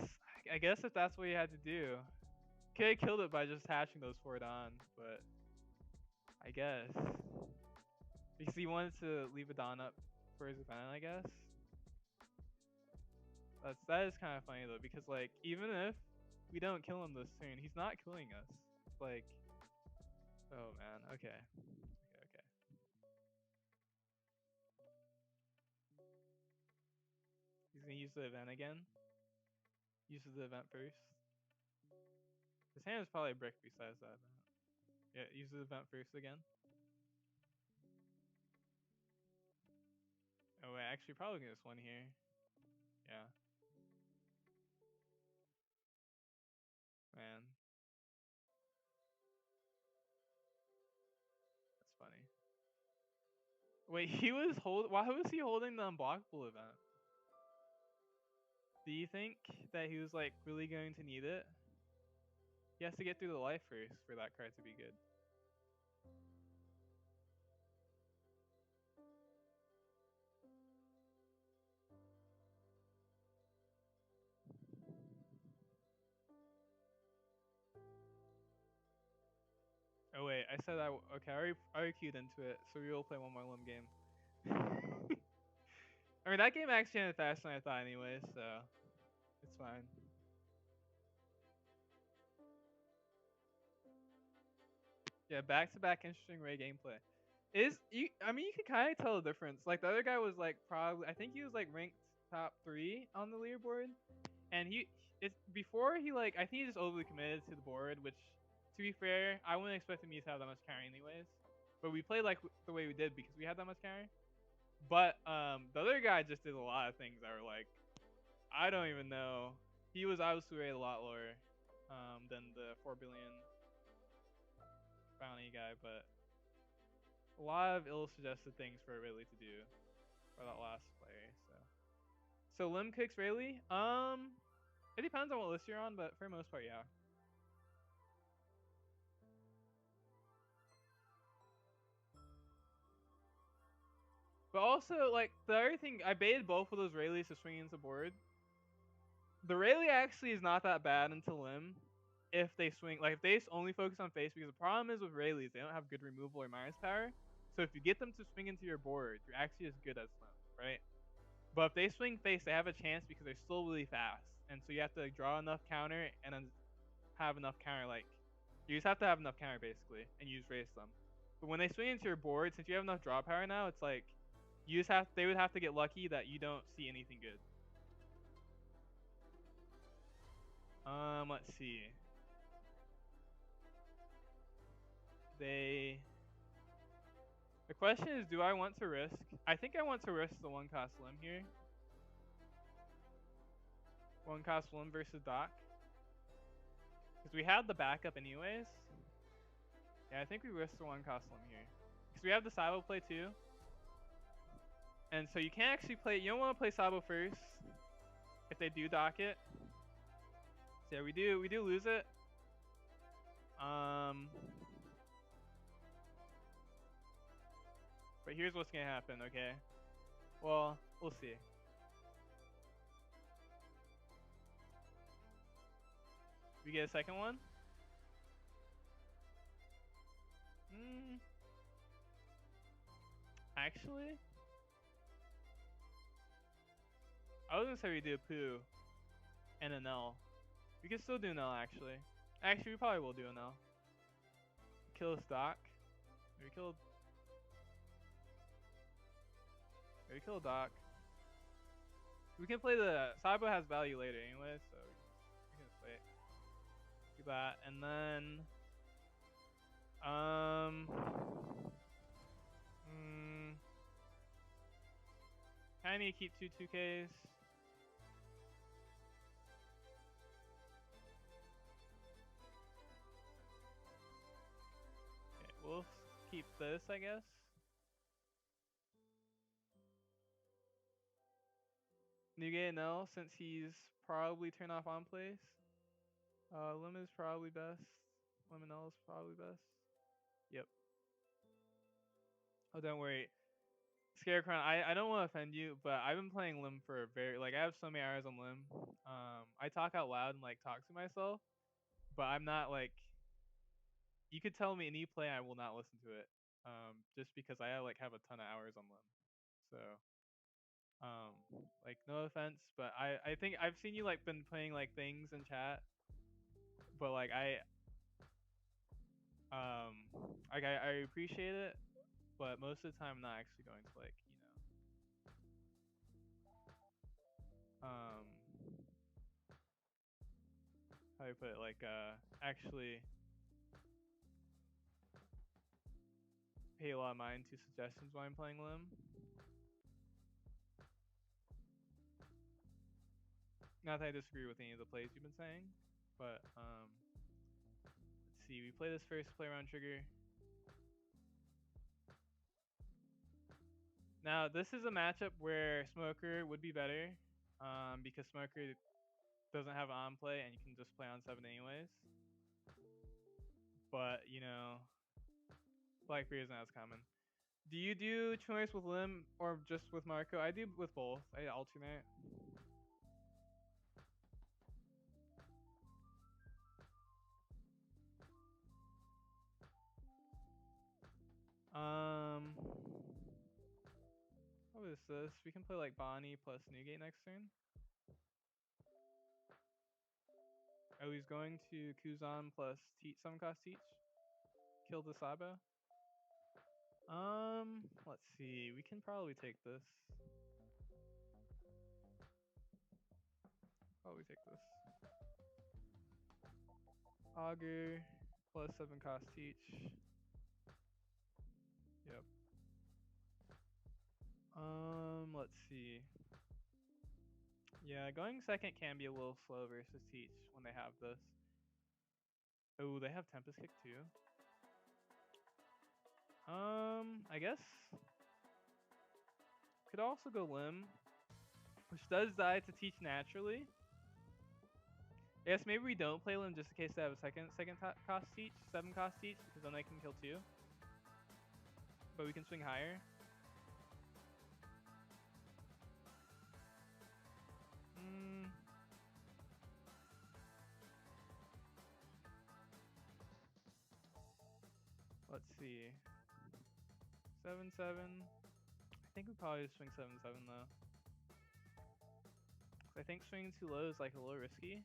if that's what he had to do, could have killed it by just hatching those 4 Dawn, but I guess because he wanted to leave a Dawn up for his event, I guess. That is kind of funny though, because like even if we don't kill him this turn, he's not killing us. Like, oh man. Okay. He's gonna use the event again. Uses the event first. His hand is probably a brick besides that event. Yeah, use the event first again. Oh wait, actually probably get this one here. Yeah. Man. That's funny. Wait, why was he holding the unblockable event? Do you think that he was like really going to need it? He has to get through the life first for that card to be good. Oh wait, I said okay, I already queued into it, so we will play one more Lim game. I mean, that game actually ended faster than I thought anyway, so it's fine. Yeah, back-to-back interesting Ray gameplay. I mean, you could kind of tell the difference. Like the other guy was like I think he was like ranked top 3 on the leaderboard, and it's before he I think he just overly committed to the board, which to be fair, I wouldn't expect me to have that much carry anyways. But we played like the way we did because we had that much carry. But the other guy just did a lot of things that were like, I don't even know. He was obviously rated a lot lower than the 4 billion bounty guy, but a lot of ill-suggested things for Rayleigh to do for that last player. So Lim kicks Rayleigh. It depends on what list you're on, but for the most part, yeah. But also, like, the other thing, I baited both of those Rayleighs to swing into board. The Rayleigh actually is not that bad until Lim. If they swing, like, if they only focus on face, because the problem is with Rayleighs, they don't have good removal or minus power. So if you get them to swing into your board, you're actually as good as Lim, right? But if they swing face, they have a chance because they're still really fast. And so you have to draw enough counter and then have enough counter, like, you just have to have enough counter basically, and you just race them. But when they swing into your board, since you have enough draw power now, it's like, they would have to get lucky that you don't see anything good. Let's see. The question is, do I want to risk? I think I want to risk the one cost Lim here. One cost Lim versus Doc. Because we have the backup anyways. Yeah, I think we risk the one cost Lim here. Because we have the Sabo play too. And so you can't actually play, you don't want to play Sabo first. If they do dock it. So yeah, we do lose it. But here's what's gonna happen, okay? Well, we'll see. We get a second one? Actually? I was gonna say we do a Poo and an L. We can still do an L actually. Actually, we probably will do an L. Kill this Doc. Maybe kill Doc. We can play the Sabo has value later anyway, so we can just play it. Do that, and then I need to keep two 2Ks. Okay, we'll keep this, I guess. Nugate no, since he's probably turn off on plays. Lim is probably best. Lim and L is probably best. Yep. Oh, don't worry. Scarecrow, I don't want to offend you, but I've been playing Lim for I have so many hours on Lim. I talk out loud and like talk to myself, but I'm not like. You could tell me any play, I will not listen to it. Just because I like have a ton of hours on Lim. So, like no offense, but I think I've seen you like been playing like things in chat, but like I appreciate it, but most of the time I'm not actually going to like how do you put it, like actually pay a lot of mind to suggestions while I'm playing Lim. Not that I disagree with any of the plays you've been saying, but let's see. We play this first play around trigger. Now this is a matchup where Smoker would be better, because Smoker doesn't have on play and you can just play on 7 anyways. But you know, Black Beard isn't as common. Do you do choice with Lim or just with Marco? I do with both. I alternate. What is this? We can play like Bonnie plus Newgate next turn. Oh, he's going to Kuzan plus some cost Teach. Kill the Sabo. Let's see. We can probably take this. Probably take this. Augur plus 7 cost Teach. Yep. Let's see. Yeah, going second can be a little slow versus Teach when they have this. Oh, they have Tempest Kick too. I guess could also go Lim, which does die to Teach naturally. I guess maybe we don't play Lim just in case they have a second cost Teach, 7 cost Teach, because then they can kill 2. But we can swing higher. Let's see. 7/7. I think we probably just swing 7/7 though. I think swinging too low is like a little risky.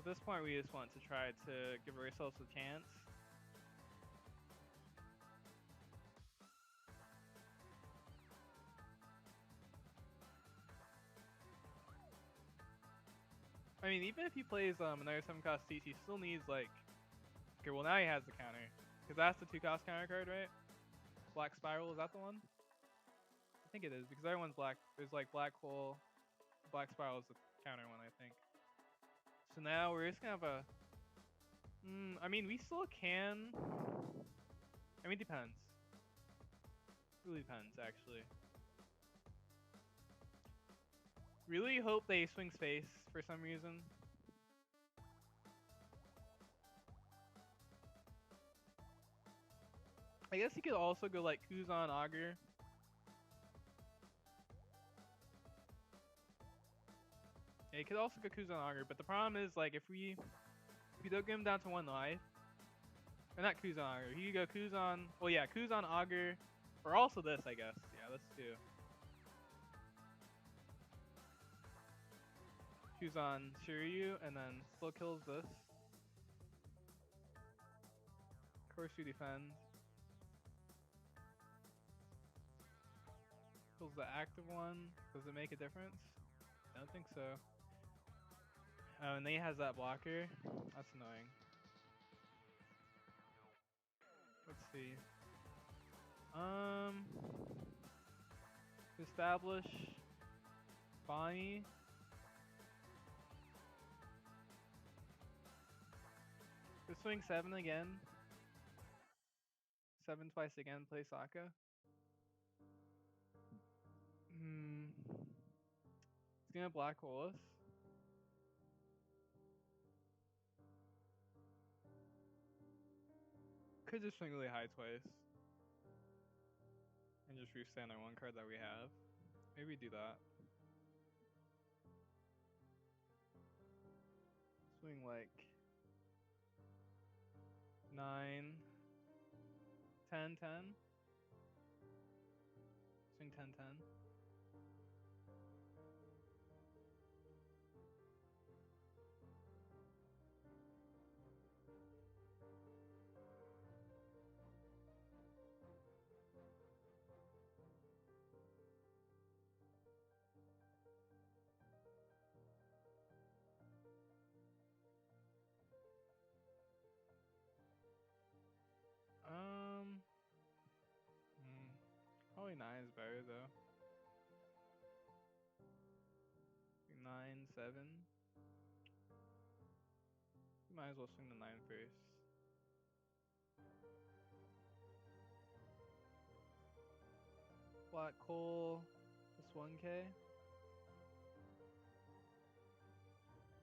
this point, we just want to try to give ourselves a chance. I mean, even if he plays another 7 cost teach, he still needs like. Okay, well now he has the counter, because that's the 2 cost counter card, right? Black Spiral, is that the one? I think it is, because everyone's black. There's like Black Hole, Black Spiral is the counter one, I think. So now we're just gonna have a. I mean, we still can. I mean, it depends. Really depends, actually. Really hope they swing space for some reason. I guess he could also go like Kuzan Augur. Yeah, he could also go Kuzan Augur, but the problem is like if we don't get him down to 1 life, or not Kuzan Augur, he could go Kuzan. Well, yeah, Kuzan Augur, or also this, I guess. Yeah, this too. Kuzan Shiryu, and then still kills this. Of course, we defend. Kills the active one. Does it make a difference? I don't think so. Oh, and then he has that blocker. That's annoying. Let's see. Establish Bonnie. Just swing 7 again. 7 twice again, play Sokka. It's gonna black hole us. Could just swing really high twice. And just restand our 1 card that we have. Maybe do that. Swing like 9, 10, 10. Swing 10, 10. Probably 9 is better though. 9, 7. You might as well swing the 9 first. Black Hole, this 1k.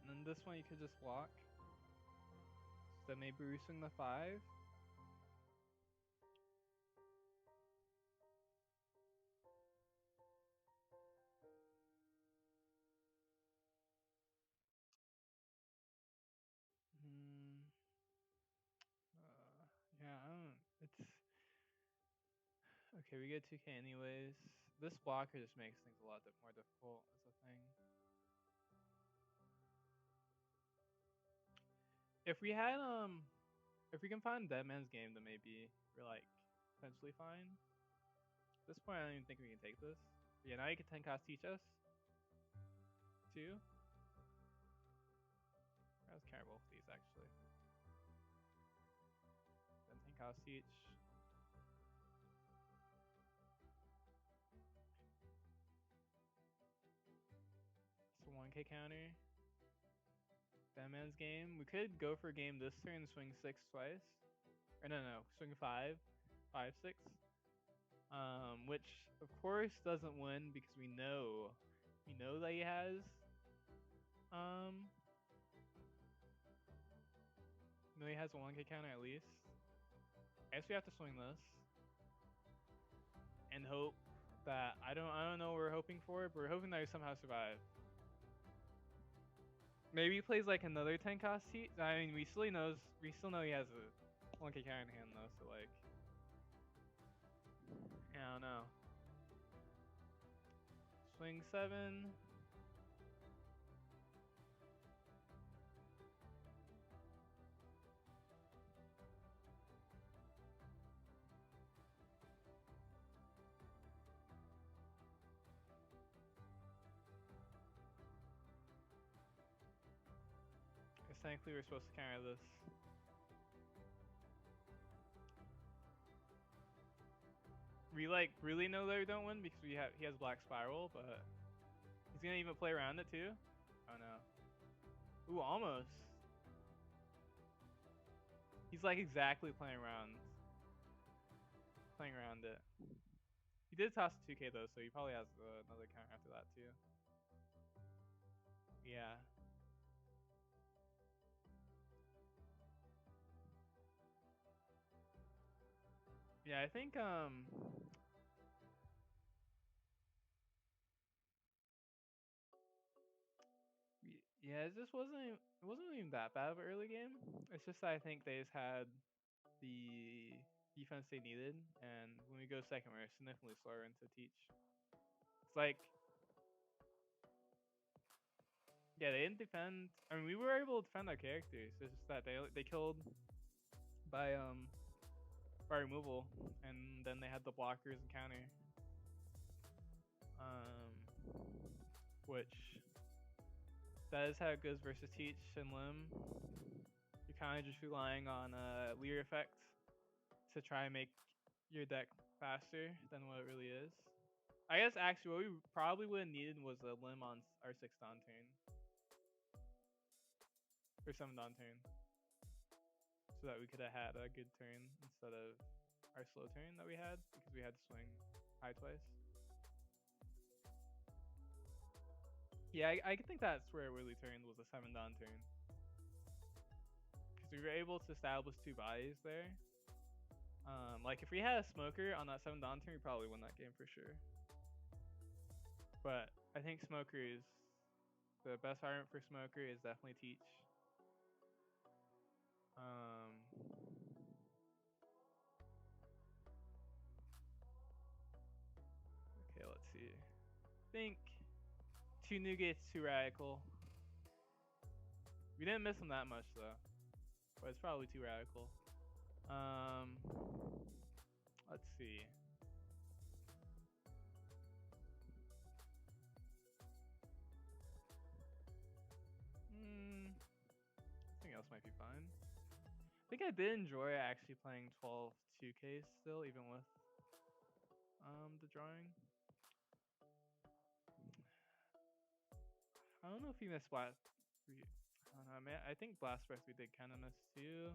And then this one you could just block. So then maybe we swing the 5. Yeah, I don't. It's okay. We get 2k anyways. This blocker just makes things a lot more difficult. Is the thing. If we had if we can find Dead Man's Game, then maybe we're like potentially fine. At this point, I don't even think we can take this. But yeah, now you can 10 cost teach us. 2. I was care both these actually. Then 10 cost teach. It's a 1k counter. Dead Man's Game. We could go for a game this turn and swing 6 twice. Or no, swing 5, 5, 6. Which of course doesn't win because we know that he has he has a 1k counter at least. I guess we have to swing this and hope that I don't know what we're hoping for, but we're hoping that we somehow survive. Maybe he plays like another 10 cost heat. I mean, we still know he has a 1k counter in hand though, so like I don't know. Swing 7. Technically, we're supposed to counter this. We like really know that we don't win because he has Black Spiral, but he's gonna even play around it too. Oh no. Ooh, almost. He's like exactly playing around it. He did toss a 2K though, so he probably has another counter after that too. Yeah. Yeah, I think yeah, it wasn't even that bad of an early game. It's just that I think they just had the defense they needed, and when we go second, we're significantly slower into teach. It's like, yeah, they didn't defend. I mean, we were able to defend our characters. It's just that they killed by removal, and then they had the blockers and counter, which that is how it goes versus teach and lim. You're kind of just relying on leader effect to try and make your deck faster than what it really is. I guess actually what we probably would have needed was a lim on our 6 Dawn turn. Or 7 Dawn turn. So that we could have had a good turn instead of our slow turn that we had because we had to swing high twice. Yeah, I think that's where it really turned was a 7 Dawn turn. Because we were able to establish 2 bodies there. Like if we had a smoker on that 7 Dawn turn, we probably win that game for sure. But I think smoker is the best argument for smoker is definitely teach. Okay, let's see. I think 2 Nougat's too radical. We didn't miss him that much though, but it's probably too radical. Let's see. Something else might be fine. I think I did enjoy actually playing 12 2Ks still, even with the drawing. I don't know if he missed Blast. I don't know, man. I think Blast Breath we did kind of miss too.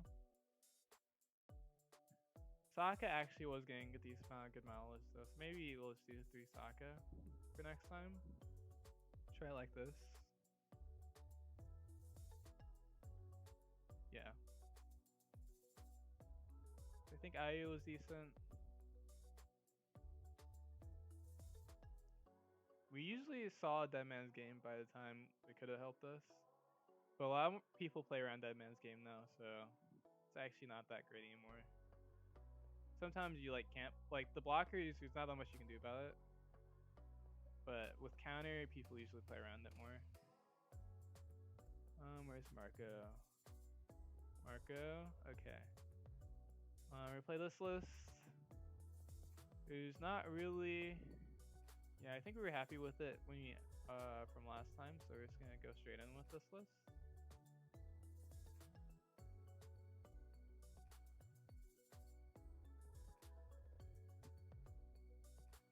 Sokka actually was getting a decent amount of good mileage though, so maybe we'll just do 3 Sokka for next time. Try it like this. Yeah. I think IU was decent. We usually saw Dead Man's Game by the time it could have helped us. But a lot of people play around Dead Man's Game now, so it's actually not that great anymore. Sometimes you like can't, like the blockers, there's not that much you can do about it. But with counter, people usually play around it more. Where's Marco? Marco? Okay. Replay this list. There's not really. Yeah, I think we were happy with it when we from last time, so we're just gonna go straight in with this list.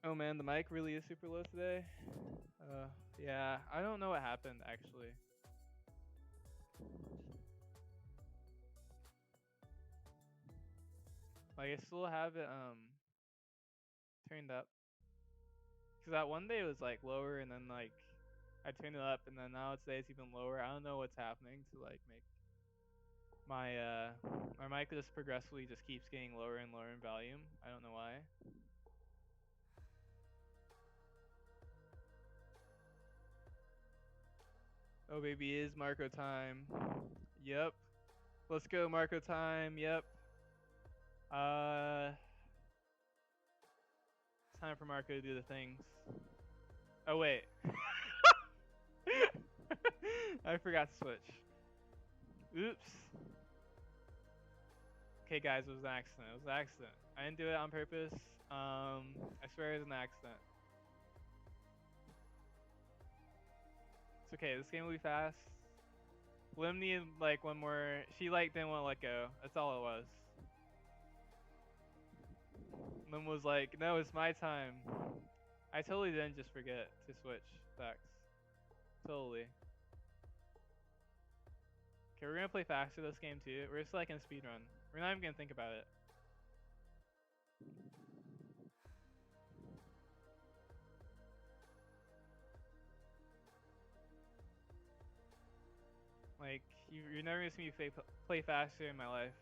Oh man, the mic really is super low today. Yeah, I don't know what happened actually. Like I still have it turned up. Cause that one day it was like lower and then like I turned it up and then now today it's even lower. I don't know what's happening to like make my mic just progressively just keeps getting lower and lower in volume. I don't know why. Oh baby, is Marco time. Yep. Let's go Marco time. Yep. It's time for Marco to do the things. Oh wait. I forgot to switch. Oops. Okay guys, it was an accident. It was an accident. I didn't do it on purpose. I swear it was an accident. It's okay, this game will be fast. Lim needed like one more. She like didn't want to let go. That's all it was. Lim was like, no, it's my time. I totally didn't just forget to switch decks. Totally. Okay, we're gonna play faster this game too. We're just like in a speed run. We're not even gonna think about it. Like you're never gonna see me play faster in my life.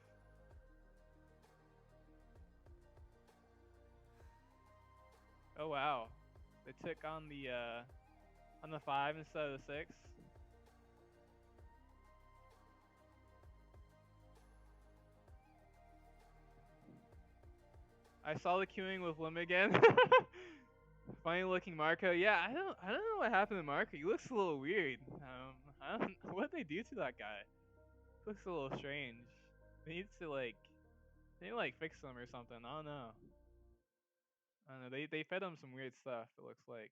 Oh wow, they took on the 5 instead of the 6. I saw the queuing with Lim again. Funny looking Marco. Yeah, I don't know what happened to Marco. He looks a little weird. I don't what they do to that guy. He looks a little strange. They need to like fix him or something. I don't know. I don't know. They fed him some weird stuff. It looks like.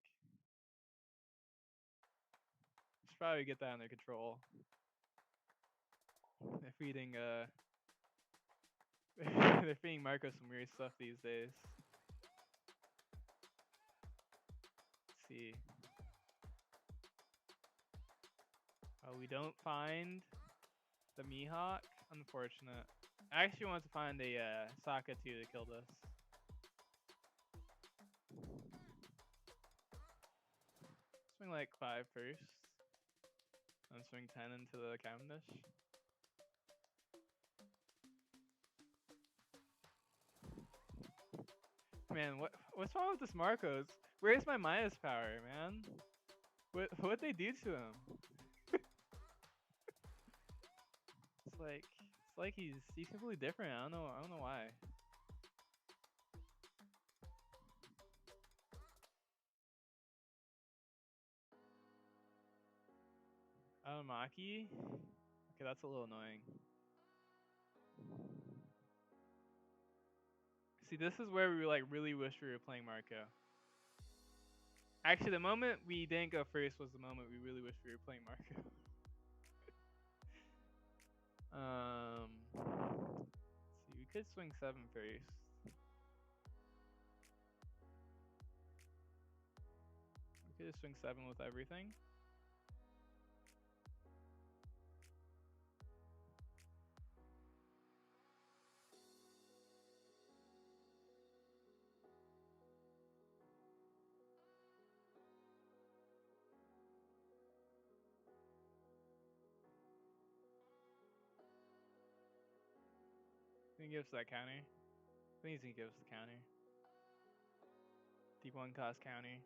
Should probably get that under control. They're feeding they're feeding Marco some weird stuff these days. Let's see. We don't find the Mihawk. Unfortunate. I actually want to find a Sokka too to kill this. Swing like 5 first. Then swing 10 into the Cavendish. Man, what's wrong with this Marcos? Where's my minus power, man? What'd they do to him? It's like he's completely different. I don't know why. Maki? Okay, that's a little annoying. See, this is where we like really wish we were playing Marco. Actually, the moment we didn't go first was the moment we really wish we were playing Marco. Let's see, we could swing 7 first. We could just swing 7 with everything. I think he gives that counter. I think he's gonna give us the counter. Deep 1 cost counter.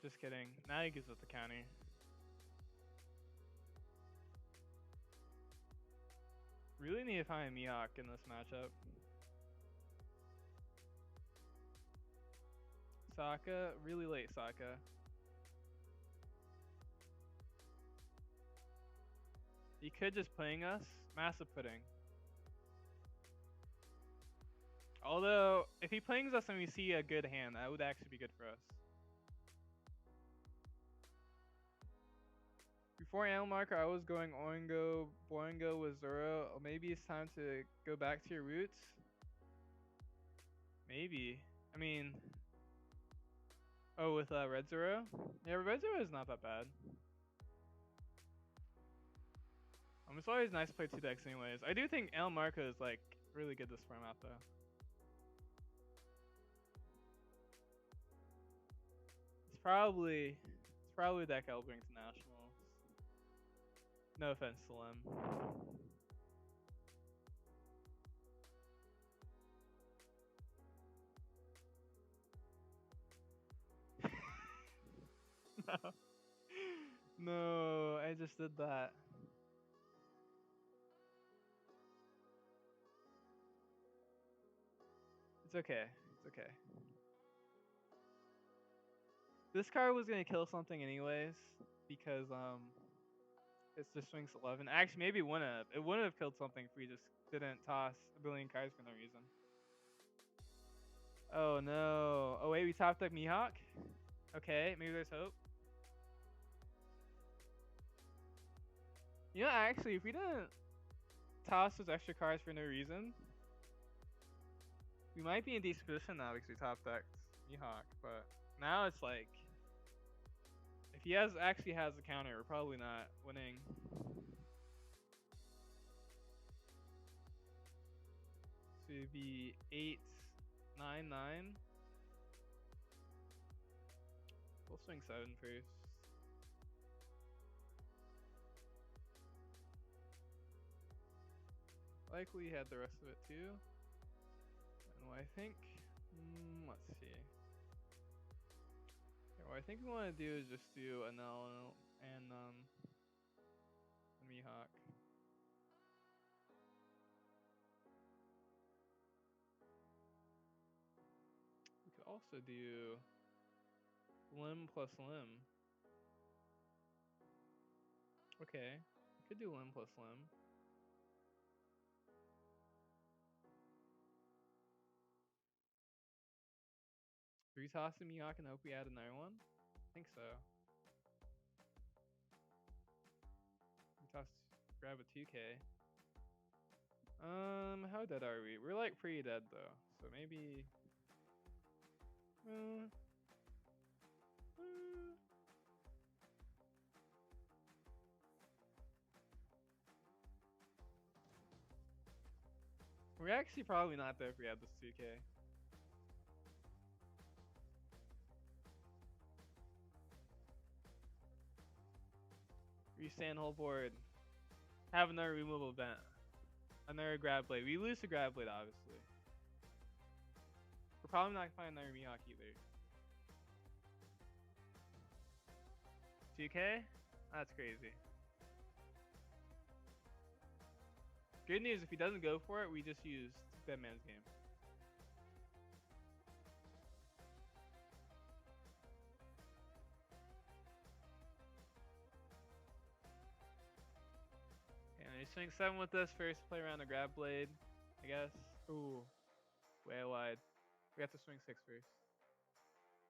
Just kidding. Now he gives us the counter. Really need to find a Mihawk in this matchup. Sokka, really late Sokka. He could just playing us. Massive pudding. Although, if he playings us and we see a good hand, that would actually be good for us. Before Animal Marker, I was going Oingo, Boingo with Zoro. Or maybe it's time to go back to your roots. Maybe. I mean... Oh, with Red Zoro? Yeah, Red Zoro is not that bad. It's always nice to play 2 decks anyways. I do think El Marco is like really good this format though. It's probably the deck I'll bring to Nationals. No offense to Lim. No. No, I just did that. It's okay. It's okay. This card was gonna kill something anyways because it just swings 11. Actually, maybe it wouldn't have. It wouldn't have killed something if we just didn't toss a billion cards for no reason. Oh no. Oh wait, we top deck Mihawk? Okay, maybe there's hope. You know, actually, if we didn't toss those extra cards for no reason, we might be in decent position now because we top decked Mihawk. But now it's like, if he actually has a counter, we're probably not winning. So it'd be 8, 9, 9. We'll swing 7 first. Likely had the rest of it too. And what I think, let's see. Okay, what I think we want to do is just do an L and Mihawk. We could also do Lim plus Lim. Okay, we could do Lim plus Lim. Retoss the Mihawk and hope we add another one? I think so. Retoss, grab a 2K. How dead are we? We're like pretty dead though, so maybe. We're actually probably not there if we had this 2K. Restand whole board. Have another removal event. Another grab blade. We lose the grab blade, obviously. We're probably not gonna find another Mihawk either. 2K? That's crazy. Good news, if he doesn't go for it, we just use Dead Man's Game. And he's swing 7 with us first, play around the grab blade, I guess. Ooh, way wide. We have to swing 6 first.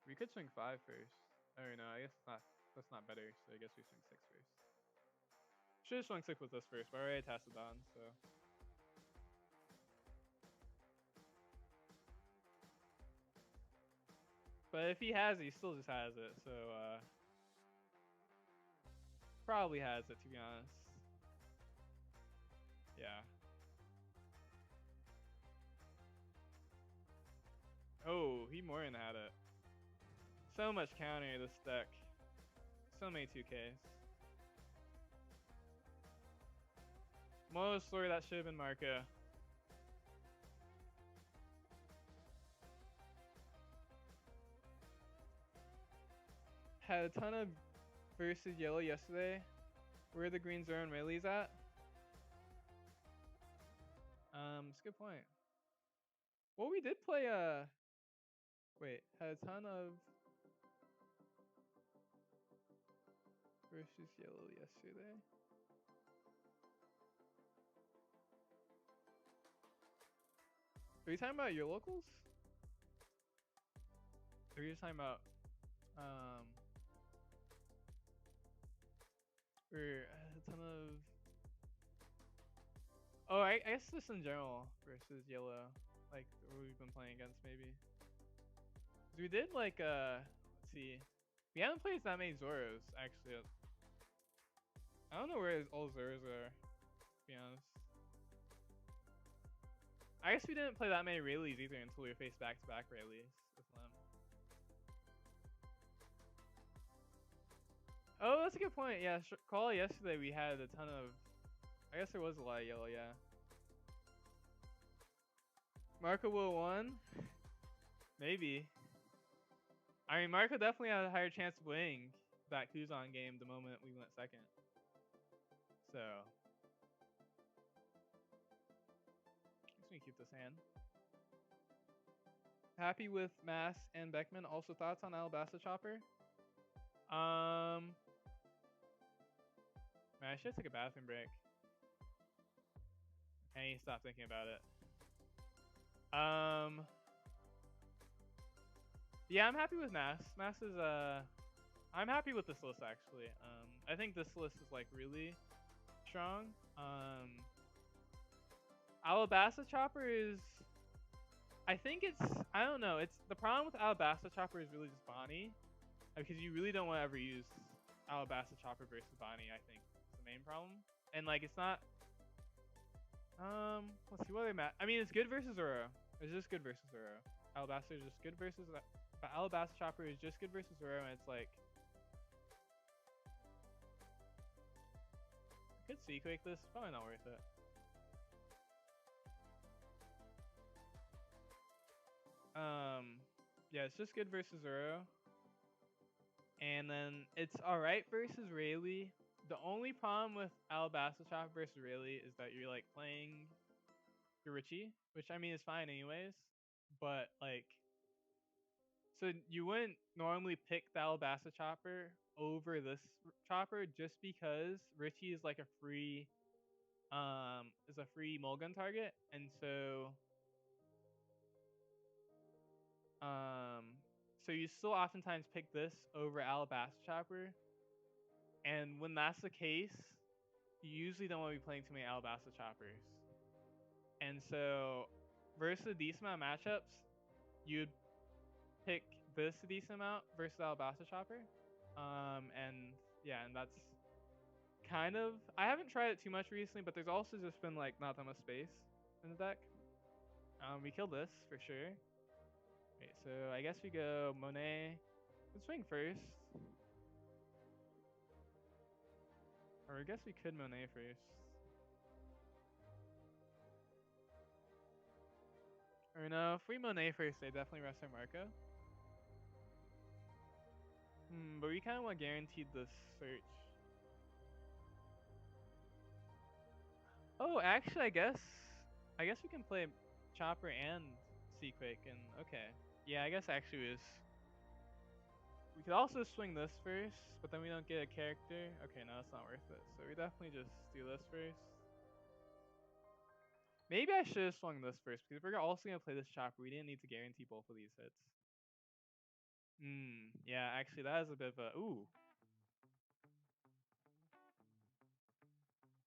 We could swing 5 first. Oh no, I guess not. That's not better, so I guess we swing 6 first. Should have swung 6 with us first, but I already tasked it on, so. But if he has it, he still just has it, so probably has it, to be honest. Yeah. Oh, he more than had it. So much counter this deck. So many 2Ks. Most story that should have been Marco. Had a ton of versus yellow yesterday. Where are the green zone rallies at? It's a good point. Well, we did play wait, had a ton of versus yellow yesterday. Are you talking about your locals? Or are you talking about or a ton of oh, I guess just in general versus yellow, like what we've been playing against maybe. 'Cause we did like let's see, we haven't played that many Zoros actually. I don't know where all Zoros are, to be honest. I guess we didn't play that many Rayleighs either until we faced back-to-back Rayleighs with Lim. Oh, that's a good point. Yeah, call yesterday we had a ton of. I guess there was a lot of yellow, yeah. Marco will won? Maybe. I mean, Marco definitely had a higher chance of winning that Kuzan game the moment we went second. So. Let me keep this hand. Happy with Mass and Beckman. Also thoughts on Alabasta Chopper? Man, I should take a bathroom break. I need to stop thinking about it. Yeah, I'm happy with Mass. Mass is I'm happy with this list actually. I think this list is like really strong. Alabasta Chopper is, I think it's, I don't know. It's the problem with Alabasta Chopper is really just Bonnie, because you really don't want to ever use Alabasta Chopper versus Bonnie. I think is the main problem, and like it's not. Let's see what they match. I mean, it's good versus Zoro. It's just good versus Zoro. Alabasta is just good versus, but Alabasta Chopper is just good versus Zoro, and it's like. I could C-Quake this, probably not worth it. Yeah, it's just good versus Zoro. And then it's alright versus Rayleigh. The only problem with Alabasta Chopper versus Rayleigh is that you're like playing your Richie, which I mean is fine anyways. But like, so you wouldn't normally pick the Alabasta Chopper over this chopper just because Richie is like a free mulligan target, and so you still oftentimes pick this over Alabasta Chopper, and when that's the case, you usually don't want to be playing too many Alabasta Choppers, and so versus a decent amount of matchups, you'd pick this a decent amount versus Alabasta Chopper, and yeah, and that's kind of, I haven't tried it too much recently, but there's also just been like not that much space in the deck. We killed this for sure. Wait, so I guess we go Monet. Let's swing first. Or I guess we could Monet first. Or no, if we Monet first, they definitely rest our Marco. But we kind of want guaranteed this search. Oh, actually, I guess we can play Chopper and Seaquake, and okay. Yeah, I guess actually we could also swing this first, but then we don't get a character. Okay, no, it's not worth it. So we definitely just do this first. Maybe I should have swung this first, because if we're also going to play this Chopper, we didn't need to guarantee both of these hits. Yeah, actually that is a bit of a, ooh.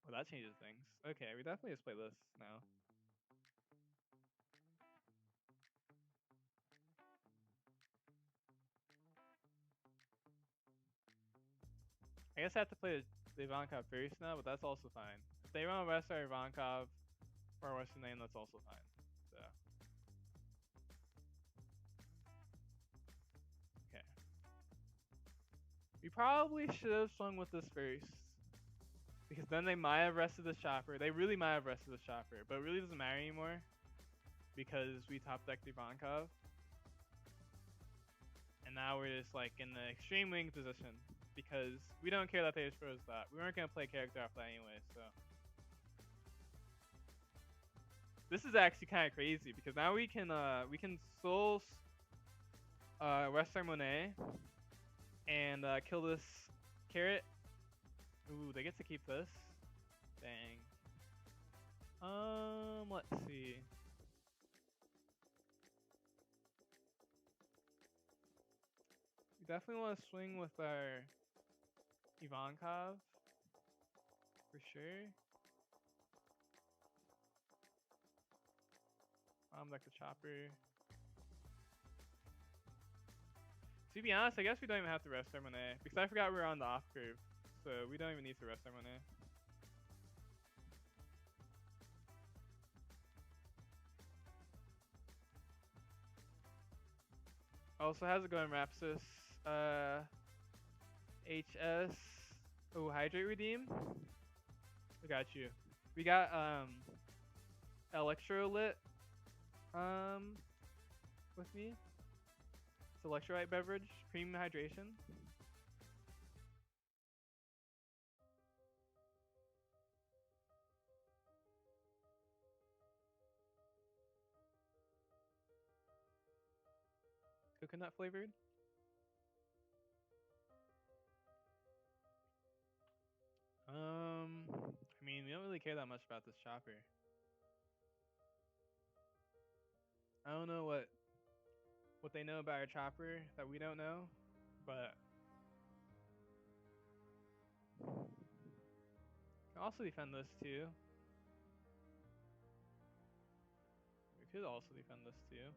Well, that changes things. Okay, we definitely just play this now. I guess I have to play the Ivankov first now, but that's also fine. If they want to rest our Ivankov or our Western name, that's also fine. So. Okay. We probably should have swung with this first, because then they might have rested the Chopper. They really might have rested the Chopper, but it really doesn't matter anymore because we top decked Ivankov. And now we're just like in the extreme wing position because we don't care that they just froze that. We weren't going to play character off that anyway, so. This is actually kind of crazy because now we can soul Western Monet and kill this carrot. Ooh, they get to keep this. Dang. Let's see. We definitely want to swing with our Ivankov for sure. Like the Chopper. To be honest, I guess we don't even have to rest our Monet because I forgot we were on the off curve, so we don't even need to rest our Monet. Also, how's it going, Rapsis? HS. Oh, Hydrate Redeem. I got you. We got Electrolyte with me. It's electrolyte beverage, premium hydration. Coconut flavored. I mean, we don't really care that much about this Chopper. I don't know what they know about our Chopper that we don't know, but can also defend this too. We could also defend this too.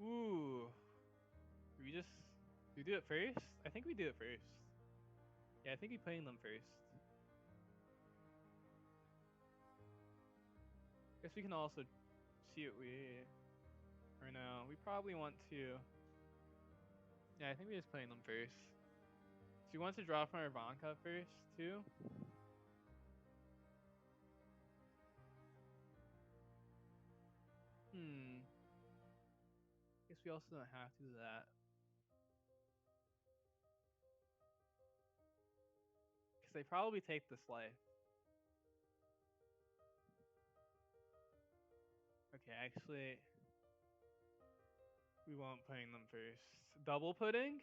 Ooh. Do we do it first? I think we do it first. Yeah, I think we're playing them first. Guess we can also see what we, or no, we probably want to. Yeah, I think we're just playing them first. So you want to draw from our Ivanka first too? Guess we also don't have to do that. Because they probably take this life. Okay, actually, we won't putting them first. Double pudding?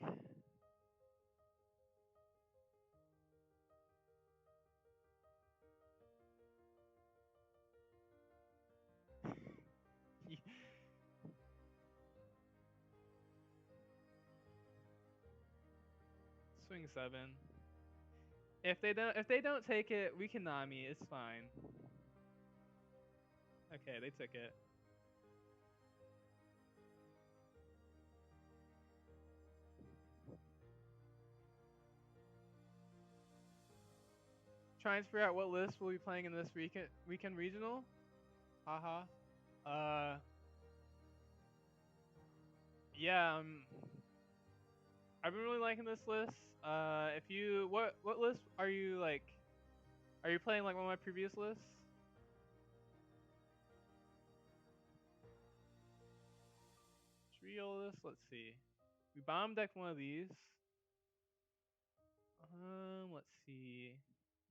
Swing 7. If they don't take it, we can Nami. It's fine. Okay, they took it. Trying to figure out what list we'll be playing in this weekend regional. Haha. Yeah. I've been really liking this list. If you what list are you like? Are you playing like one of my previous lists? Trio list. Let's see. We bomb deck one of these. Let's see.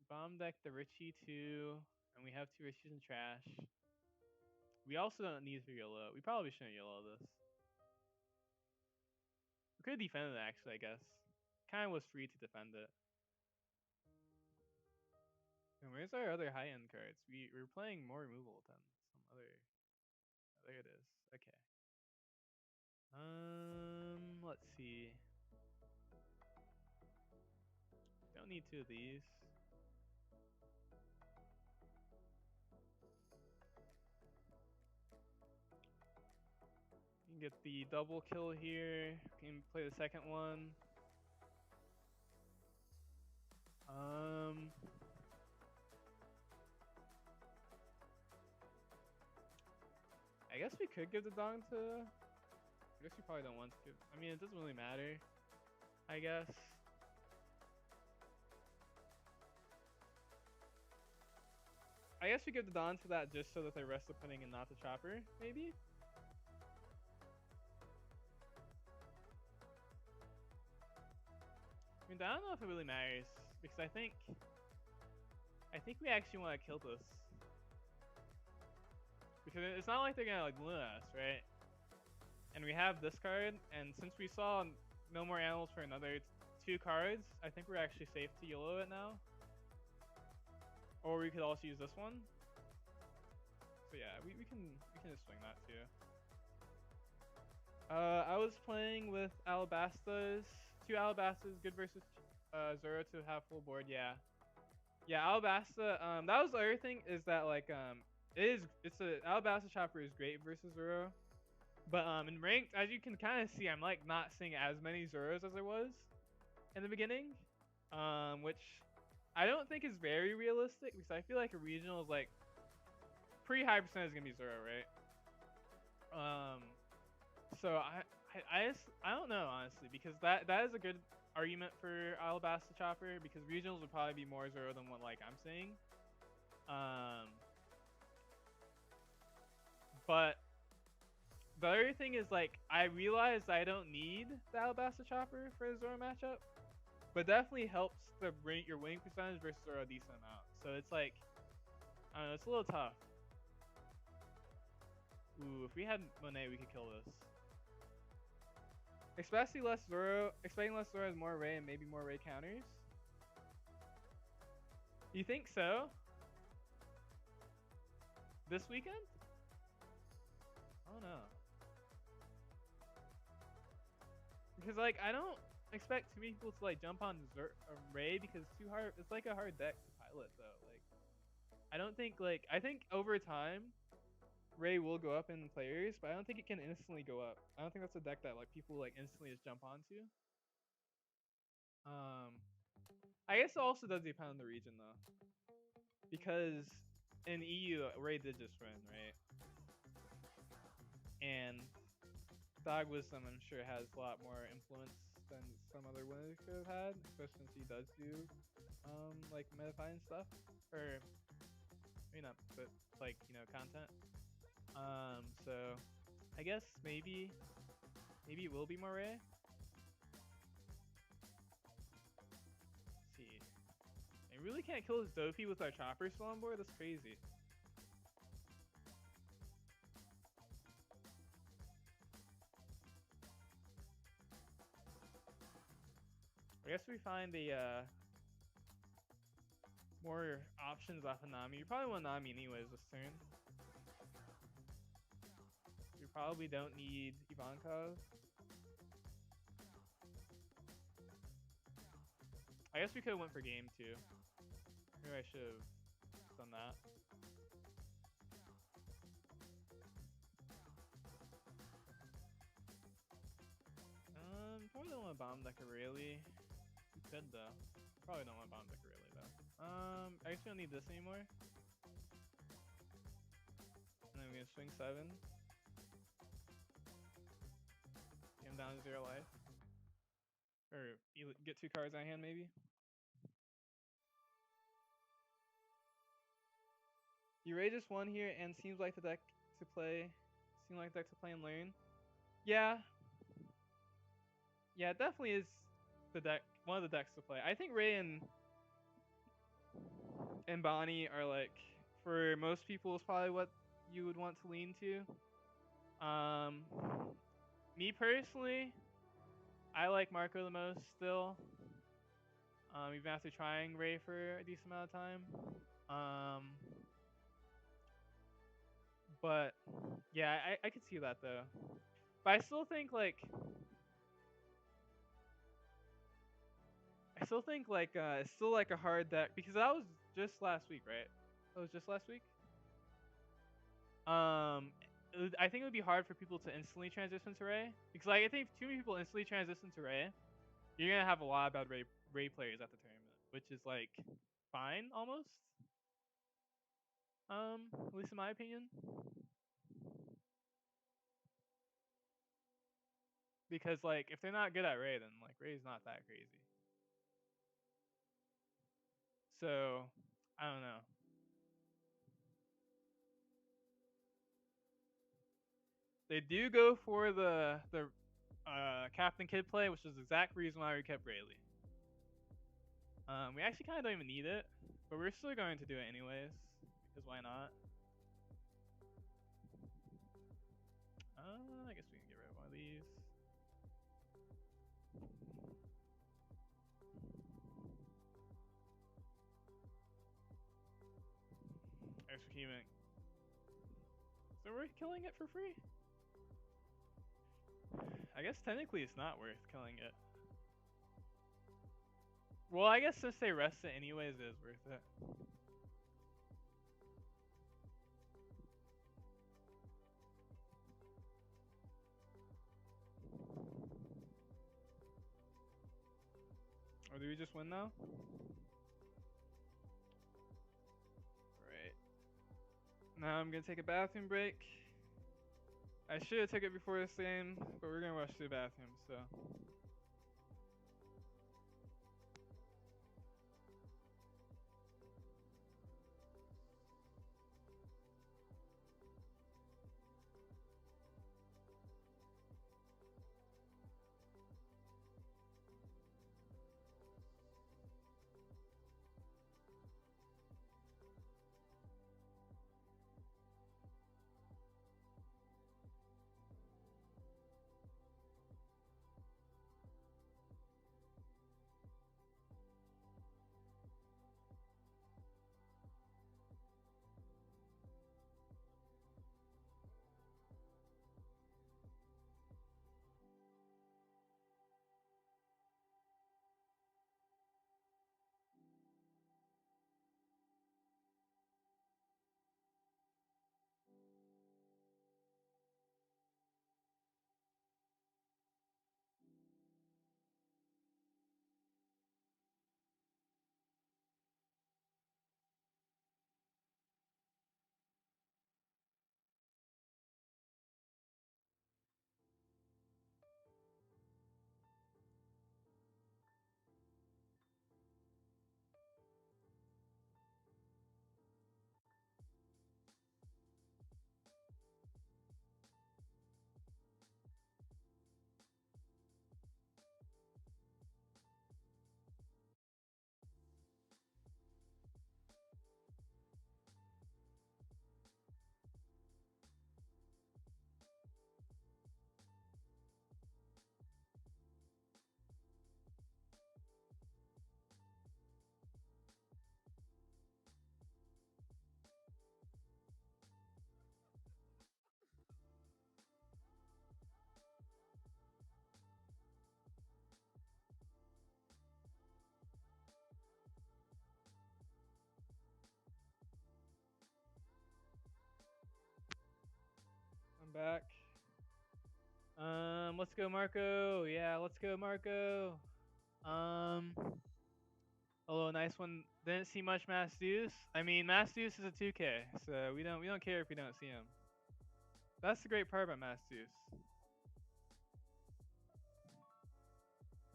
Bomb deck the Richie too, and we have 2 Richies in trash. We also don't need to YOLO. We probably shouldn't YOLO this. We could defend it actually, I guess. Kind of was free to defend it. And where's our other high-end cards? We're playing more removal than some other. Oh, there it is. Okay. Let's see. Don't need 2 of these. You can get the double kill here. You can play the second one. I guess we could give the dong to. I guess we probably don't want to give. I mean, it doesn't really matter. I guess. I guess we give the Don to that just so that they rest the pudding and not the chopper, maybe? I mean, I don't know if it really matters because I think we actually want to kill this because it's not like they're gonna like balloon us, right? And we have this card, and since we saw no more animals for another 2 cards, I think we're actually safe to YOLO it now. Or we could also use this one. So yeah, we can just swing that too. I was playing with Alabastas. 2 Alabastas, good versus Zoro to have full board. Yeah, yeah. Alabasta. That was the other thing is that like it's a Alabasta chopper is great versus Zoro, but in ranked, as you can kind of see, I'm like not seeing as many Zoros as I was in the beginning, which I don't think is very realistic because I feel like a regional is like pretty high percentage is gonna be Zoro, right? So I don't know honestly because that is a good argument for Alabasta Chopper because regionals would probably be more Zoro than what like I'm saying. But the other thing is like I realized I don't need the Alabasta Chopper for the Zoro matchup, but definitely helps to bring your winning percentage versus Zoro a decent amount. So it's like I don't know, it's a little tough. Ooh, if we had Monet, we could kill this. Especially less Zoro. Expecting less Zoro has more array and maybe more array counters. You think so? This weekend? I don't know. Because like I don't expect too many people to like jump on Ray because it's too hard. It's like a hard deck to pilot though. Like I don't think like I think over time Ray will go up in players, but I don't think it can instantly go up. I don't think that's a deck that like people like instantly just jump onto. Um, I guess it also does depend on the region though, because in EU Ray did just win, right? And Dog Wisdom I'm sure has a lot more influence than some other winners could have had, especially since he does do like metafine stuff or maybe not, but like content. So I guess maybe it will be more Ray. Let's see. I really can't kill his Dofi with our chopper still on board? That's crazy. I guess we find the more options off of Nami. You probably want Nami anyways this turn. You probably don't need Ivankov. I guess we could have went for game too. Maybe I should have done that. Probably don't want to bomb deck Aurelie. We could though. Probably don't want to bomb deck Aurelie though. I guess we don't need this anymore. And then we're gonna swing 7. Get him down to 0 life. Or get 2 cards on hand maybe. Ray just won here and seems like the deck to play. And learn. Yeah. Yeah, it definitely is the deck. One of the decks to play. I think Ray and Bonnie are like, for most people, is probably what you would want to lean to. Me personally, I like Marco the most still. Even after trying Ray for a decent amount of time. But yeah, I could see that though. But I still think like it's still like a hard deck because that was just last week, right? That was just last week. I think it would be hard for people to instantly transition to Ray because like I think if too many people instantly transition to Ray, you're gonna have a lot of bad Ray players at the tournament, which is like fine almost. At least in my opinion. Because like if they're not good at Ray, then like Ray's not that crazy. So I don't know. They do go for the Captain Kid play, which is the exact reason why we kept Rayleigh. We actually kind of don't even need it, but we're still going to do it anyways because why not? I guess we can get rid of one of these. Executing. So we're killing it for free? I guess technically it's not worth killing it. Well, I guess since they rest it anyways, it is worth it. Or do we just win now? Alright. Now I'm gonna take a bathroom break. I should have took it before this game, but we're gonna rush to the bathroom, so. back. Let's go Marco. Yeah, let's go Marco. Hello, nice one. Didn't see much Mass Deuce. I mean, Mass Deuce is a 2K, so we don't care if we don't see him. That's the great part about Mass Deuce.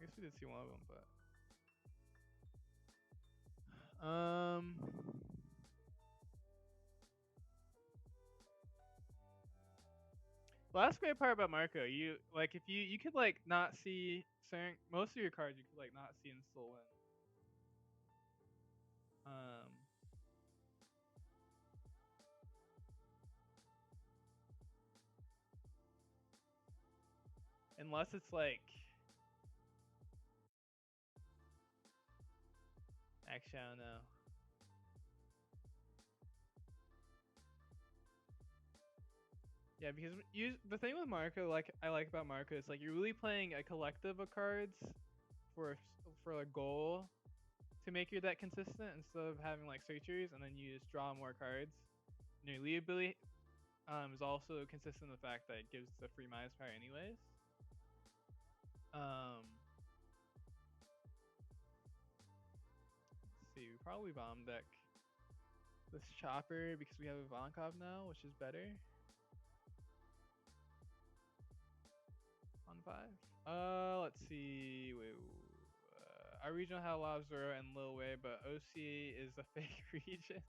I guess we did see one of them, but well, that's the great part about Marco. You like if you could like not see certain most of your cards you could like not see and still win. Unless it's like actually I don't know. Yeah, because the thing with Marco, like I like about Marco, is like you're really playing a collective of cards for a goal to make your deck consistent instead of having like searchers and then you just draw more cards. And your lead ability is also consistent in the fact that it gives the free minus power anyways. Let's see, we probably bomb deck this Chopper because we have Ivankov now, which is better. On 5. Let's see. Wait, our regional had a lot of Zoro and Lil Wei, but OC is a fake region.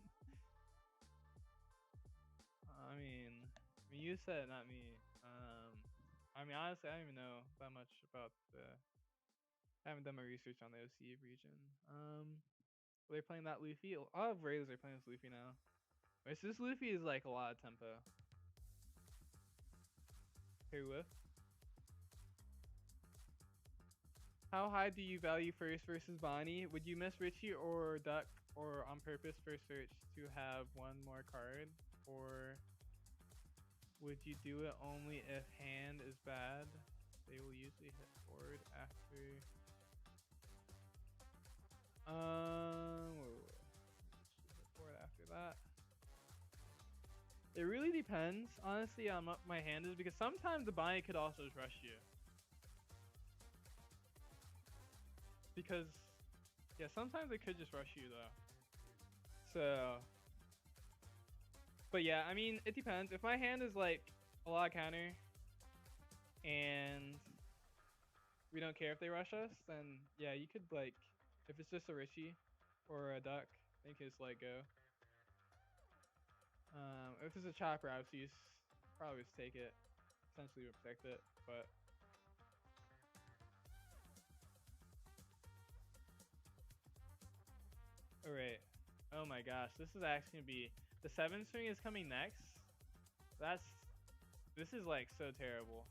I mean, you said it, not me. I mean, honestly, I don't even know that much about I haven't done my research on the OC region. Are they playing that Luffy? A lot of Raiders are playing this Luffy now. Wait, so this Luffy is like a lot of tempo. Here with. How high do you value first versus Bonnie? Would you miss Richie or Duck or on purpose for search to have one more card? Or would you do it only if hand is bad? They will usually hit forward after. Forward after that. It really depends, honestly, on what my hand is because sometimes the Bonnie could also just rush you. Because, yeah, sometimes it could just rush you though. So, but yeah, I mean, it depends. If my hand is like a lot of counter and we don't care if they rush us, then yeah, you could like, if it's just a Richie or a Duck, then you can just let go. If it's a Chopper, obviously, probably just take it, essentially protect it, but. Alright. Oh my gosh, this is actually gonna be the 7 string is coming next. This is like so terrible.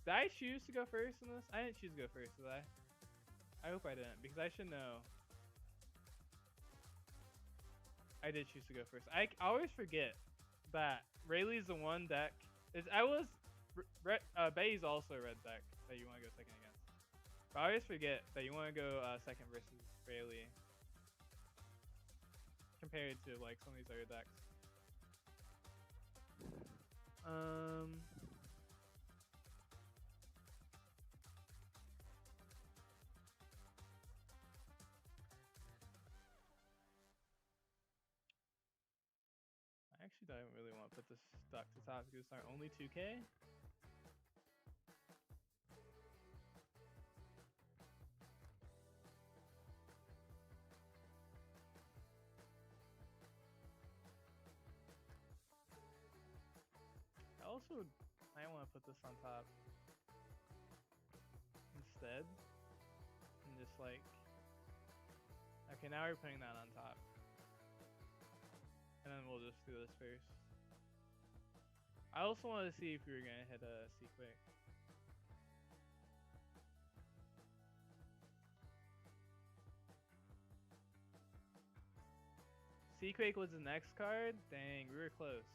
Did I choose to go first in this? I didn't choose to go first, did I? I hope I didn't, because I should know. I did choose to go first. I always forget that Rayleigh's the one deck. Bay's also a red deck that you want to go second against. But I always forget that you want to go second versus Rayleigh. Compared to like some of these other decks. I actually don't really want to put this stock to top because it's our only 2K. I want to put this on top instead, and just like, okay, now we're putting that on top, and then we'll just do this first. I also wanted to see if we were gonna hit a Sequake. Sequake was the next card? Dang, we were close.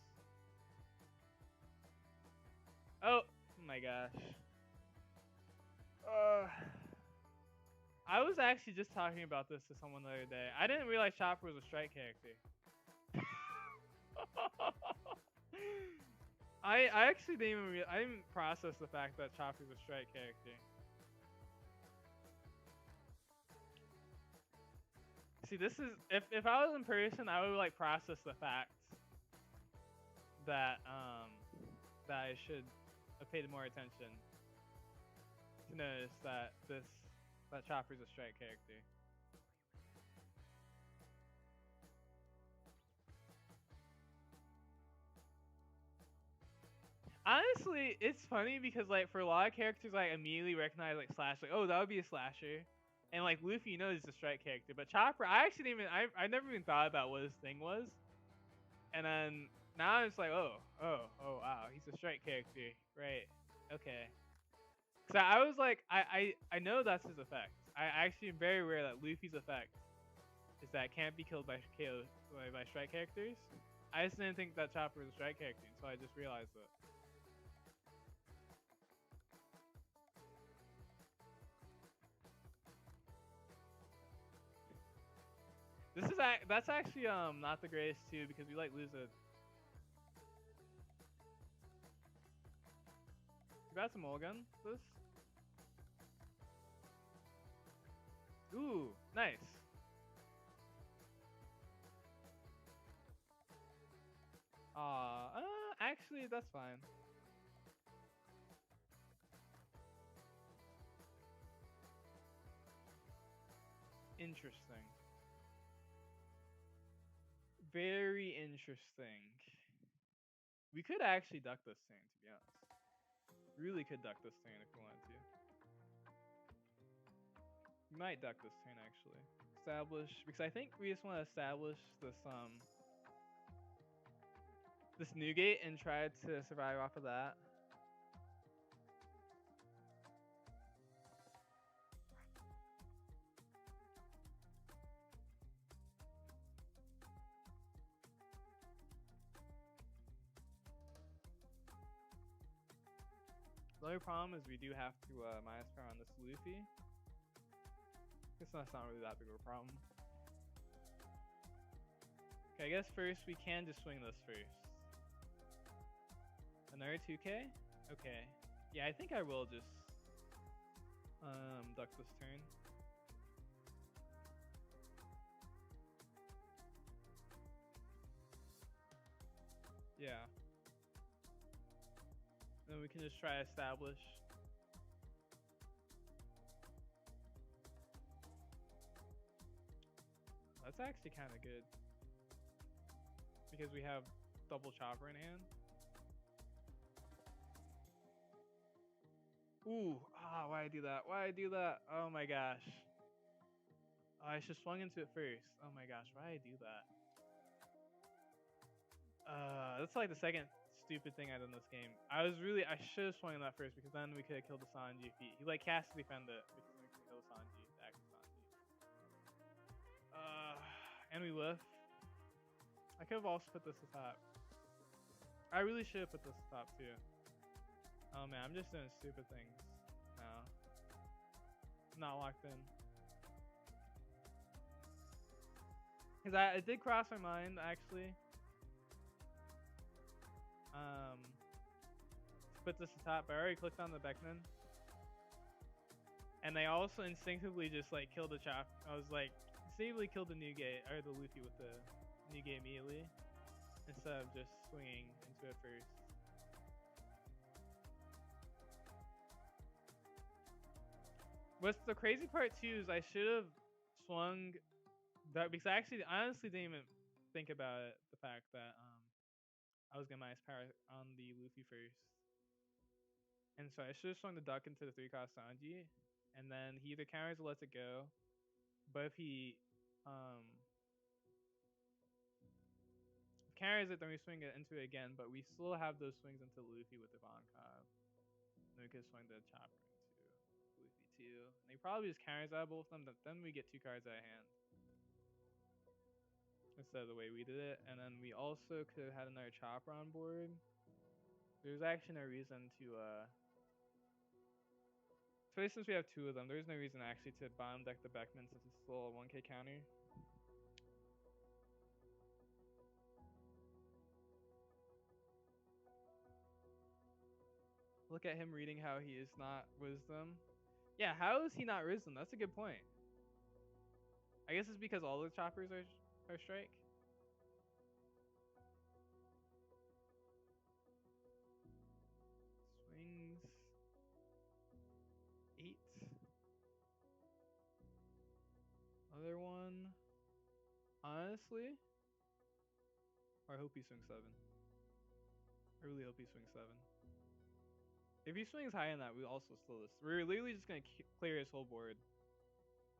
Oh my gosh. I was actually just talking about this to someone the other day. I didn't realize Chopper was a strike character. I actually didn't even I didn't process the fact that Chopper's a strike character. See, this is if I was in person, I would like process the fact that that I should have paid more attention to notice that that Chopper's a strike character. Honestly, it's funny because like for a lot of characters, I immediately recognize like Slash, like oh that would be a slasher, and like Luffy, you know, is a strike character. But Chopper, I actually didn't even I never even thought about what his thing was, and then now it's like oh wow, he's a strike character, right? Okay. So I was like I know that's his effect. I actually am very aware that Luffy's effect is that it can't be killed by KO by strike characters. I just didn't think that Chopper was a strike character, so I just realized it. That's actually not the greatest too because we like lose a. You got some mulligan this? Ooh, nice. Actually that's fine. Interesting. Very interesting. We could actually duck this thing to be honest. Really could duck this thing if we wanted to. We might duck this turn actually. Establish because I think we just want to establish this new gate and try to survive off of that. The only problem is we do have to minus power on this Luffy. It's not really that big of a problem. Okay, I guess first we can just swing this first. Another 2k? Okay. Yeah, I think I will just duck this turn. Yeah. Then we can just try to establish. That's actually kind of good. Because we have double chopper in hand. Ooh, why I do that? Why I do that? Oh my gosh. Oh, I should have swung into it first. Oh my gosh, why I do that? That's like the second stupid thing I did in this game. I should have swung that first because then we could have killed the Sanji if he like cast to defend it because then we could kill Sanji, the active Sanji. And we lift. I could have also put this atop. I really should have put this atop too. Oh man, I'm just doing stupid things now. Not locked in. Because it did cross my mind actually. Put this atop, but I already clicked on the Beckman. And I also instinctively just like killed the chop. I was like, instinctively killed the Nugate or the Luffy with the Nugate immediately instead of just swinging into it first. What's the crazy part too is I should have swung that because I actually honestly didn't even think about it. The fact that I was gonna minus power on the Luffy first, and so I should have swung the duck into the 3-cost Sanji, and then he either counters or lets it go. But if he counters it, then we swing it into it again. But we still have those swings into Luffy with the Bonkov. Then we could swing the chopper into Luffy too. And he probably just counters out both of them. But then we get 2 cards out of hand instead of the way we did it. And then we also could have had another chopper on board. There's actually no reason to especially since we have 2 of them, there's no reason actually to bottom deck the Beckman since it's still a 1k counter. Look at him reading how he is not wisdom. Yeah, how is he not wisdom? That's a good point. I guess it's because all the choppers are strike. Swings 8. Other one. Honestly, or I hope he swings 7. I really hope he swings 7. If he swings high on that, we also slow this. We're literally just gonna clear his whole board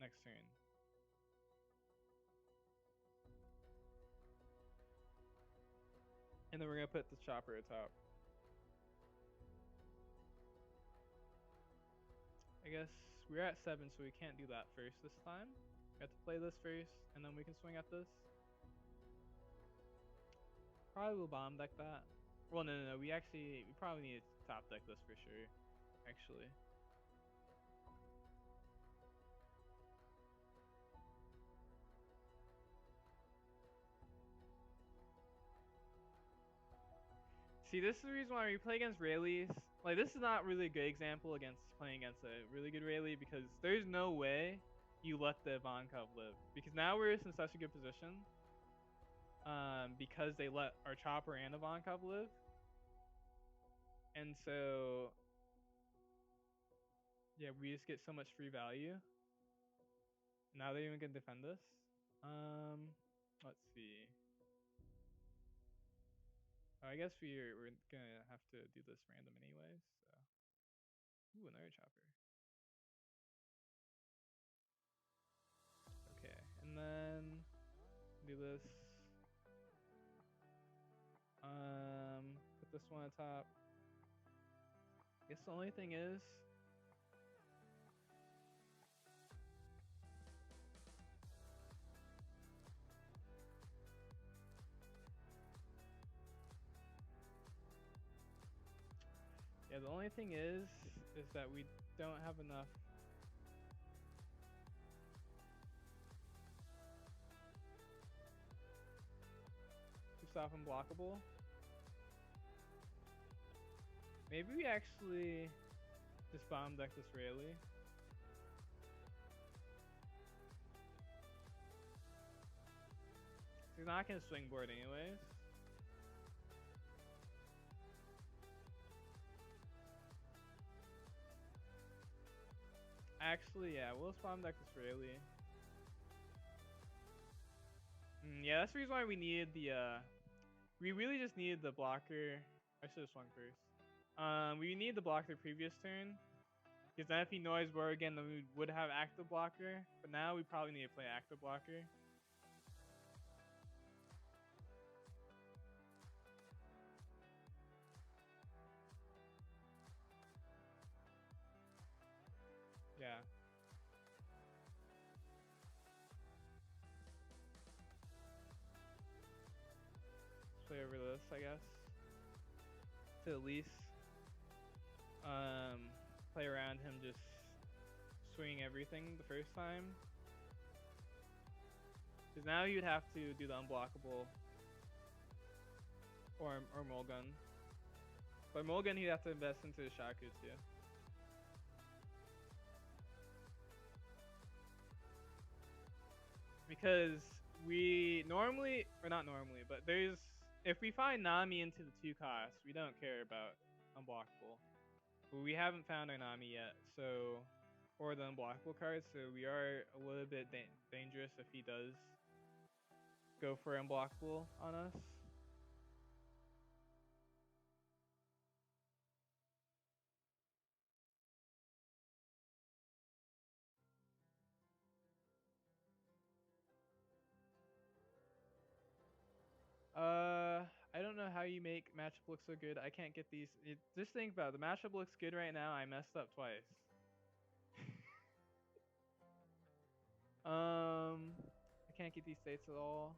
next turn. And then we're gonna put the chopper atop. I guess we're at 7, so we can't do that first this time. We have to play this first, and then we can swing at this. Probably will bomb deck that. Well, no. We probably need to top deck this for sure. Actually. See, this is the reason why we play against Rayleighs. Like, this is not really a good example against playing against a really good Rayleigh because there's no way you let the Ivankov live. Because now we're in such a good position. Because they let our chopper and Ivankov live. And so, yeah, we just get so much free value. Now they even can defend us. Let's see. I guess we're gonna have to do this random anyways. So, ooh, another chopper. Okay, and then do this. Put this one on top. I guess the only thing is, yeah, the only thing is that we don't have enough. To stop unblockable. Maybe we actually just bomb deck this Rayleigh. He's not gonna swing board anyways. Actually, yeah, we'll bomb deck this Rayleigh. Yeah, that's the reason why we needed the we really just needed the blocker. I should have swung first. We need the blocker the previous turn. Because then if he noise board again, then we would have active blocker. But now we probably need to play active blocker. Yeah. Let's play over this, I guess. To at least play around him just swinging everything the first time. Because now you'd have to do the unblockable or Mulligan. But Mulligan, he'd have to invest into the Shaku too. Because we normally, or not normally, but if we find Nami into the 2 costs, we don't care about unblockable. But we haven't found our Nami yet, so, or the unblockable cards, so we are a little bit dangerous if he does go for unblockable on us. I don't know how you make matchup look so good. I can't get these. Just think about it. The matchup looks good right now. I messed up twice. I can't get these states at all.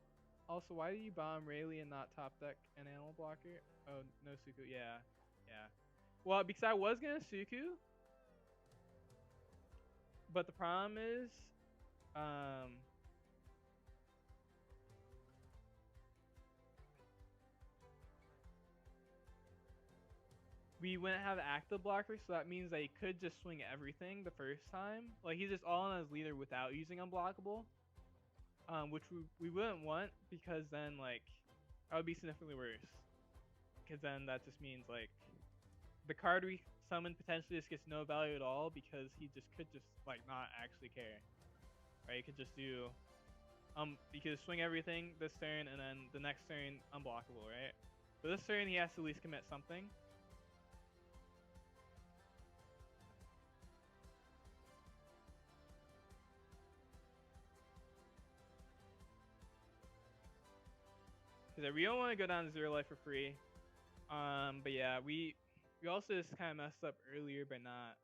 Also, why do you bomb Rayleigh and not top deck an animal blocker? Oh, no Suku. Yeah. Well, because I was gonna Suku, but the problem is, we wouldn't have active blockers, so that means that he could just swing everything the first time. Like he's just all on his leader without using unblockable. Which we wouldn't want because then like that would be significantly worse. Because then that just means like the card we summon potentially just gets no value at all because he just could just like not actually care. Right? He could just do you could swing everything this turn and then the next turn unblockable, right? So this turn he has to at least commit something. Because we don't want to go down to 0 life for free. But yeah, we also just kind of messed up earlier by not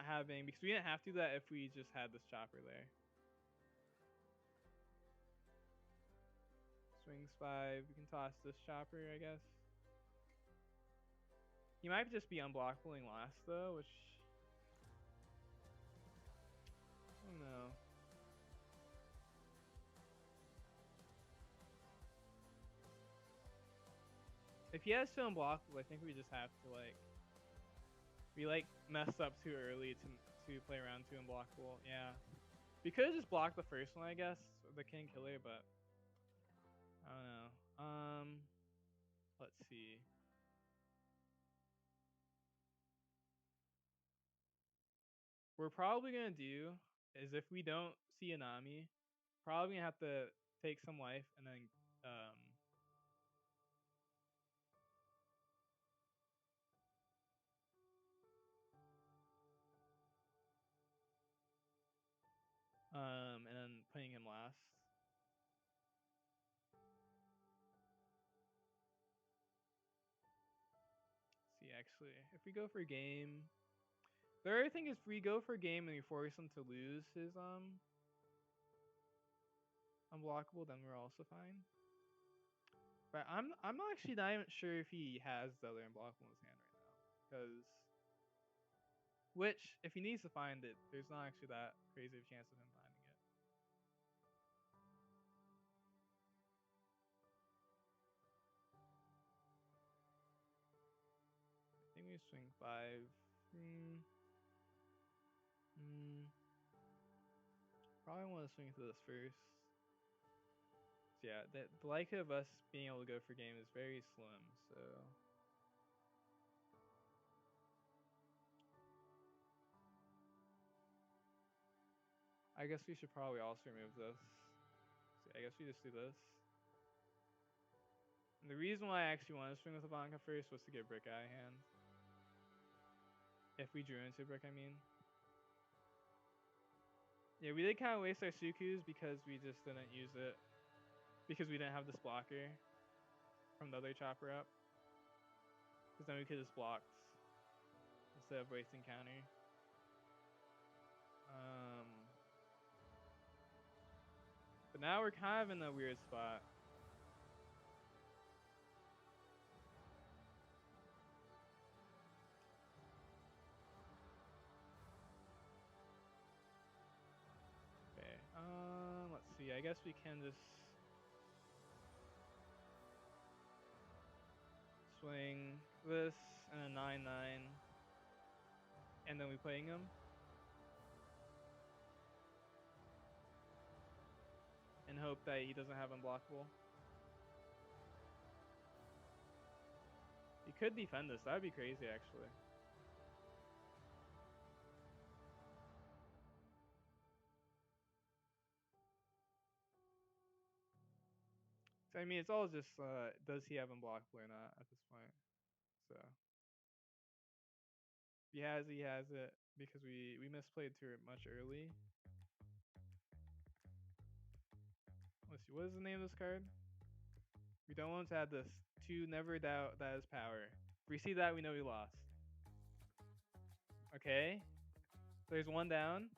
having, because we didn't have to do that if we just had this chopper there. Swings 5. We can toss this chopper, I guess. He might just be unblockable in last though, which I don't know. If he has to unblockable, I think we just have to like we like messed up too early to play around 2 unblockable. Yeah. We could have just blocked the first one, I guess, the King Killer, but I don't know. Let's see. We're probably gonna do is if we don't see Anami, probably gonna have to take some life and then and then putting him last. See, actually, if we go for game, the other thing is if we go for game and we force him to lose his unblockable, then we're also fine. But I'm actually not even sure if he has the other unblockable in his hand right now, because which if he needs to find it, there's not actually that crazy of a chance of him finding it. I think we swing 5. Probably want to swing into this first. So yeah, the likelihood of us being able to go for game is very slim. So I guess we should probably also remove this. So I guess we just do this. And the reason why I actually wanted to swing with Ivanka first was to get Brick out of hand. If we drew into Brick, I mean. Yeah, we did kind of waste our Sukus because we just didn't use it. Because we didn't have this blocker from the other chopper up. Because then we could just blocked instead of wasting counter. But now we're kind of in a weird spot. Okay, let's see. I guess we can just swing this and a 9/9, and then we playing him. And hope that he doesn't have unblockable. He could defend this. That would be crazy, actually. So, I mean, it's all just does he have unblockable or not at this point. So if he has it because we misplayed too much early. Let's see, what is the name of this card? We don't want to add this. To never doubt that is power. If we see that, we know we lost. Okay. There's 1 down.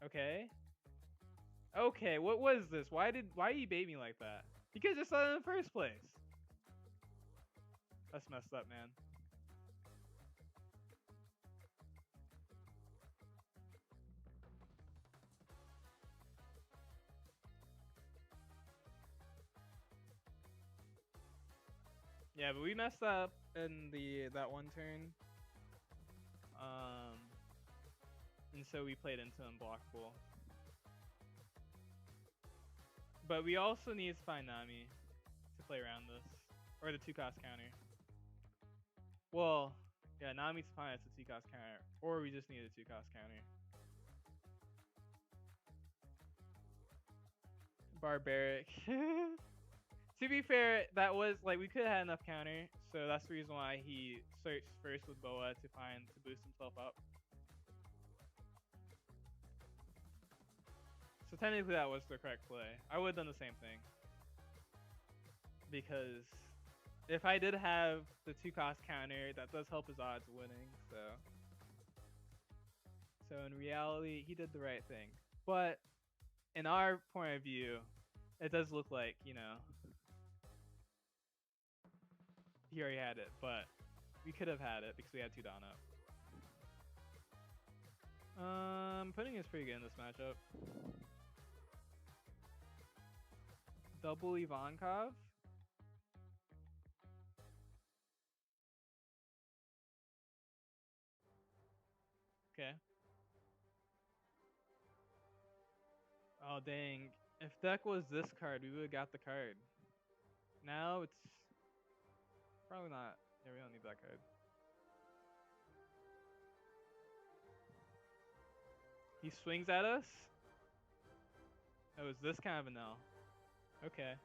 Okay. Okay, what was this? Why did you bait me like that? You could just said it in the first place. That's messed up, man. Yeah, but we messed up in that one turn. And so we played into unblockable. But we also need to find Nami to play around this. Or the 2-cost counter. Well, yeah, Nami's fine, it's a 2-cost counter. Or we just need a 2-cost counter. Barbaric. To be fair, that was like we could have had enough counter, so that's the reason why he searched first with Boa to boost himself up. So technically that was the correct play. I would have done the same thing. Because if I did have the 2-cost counter, that does help his odds of winning, so in reality, he did the right thing. But in our point of view, it does look like, you know, he already had it, but we could have had it because we had 2 down up. Putting is pretty good in this matchup. Double Ivankov. Okay. Oh dang. If deck was this card, we would have got the card. Now it's probably not. Yeah, we don't need that card. He swings at us? Oh, is this kind of an L? Okay.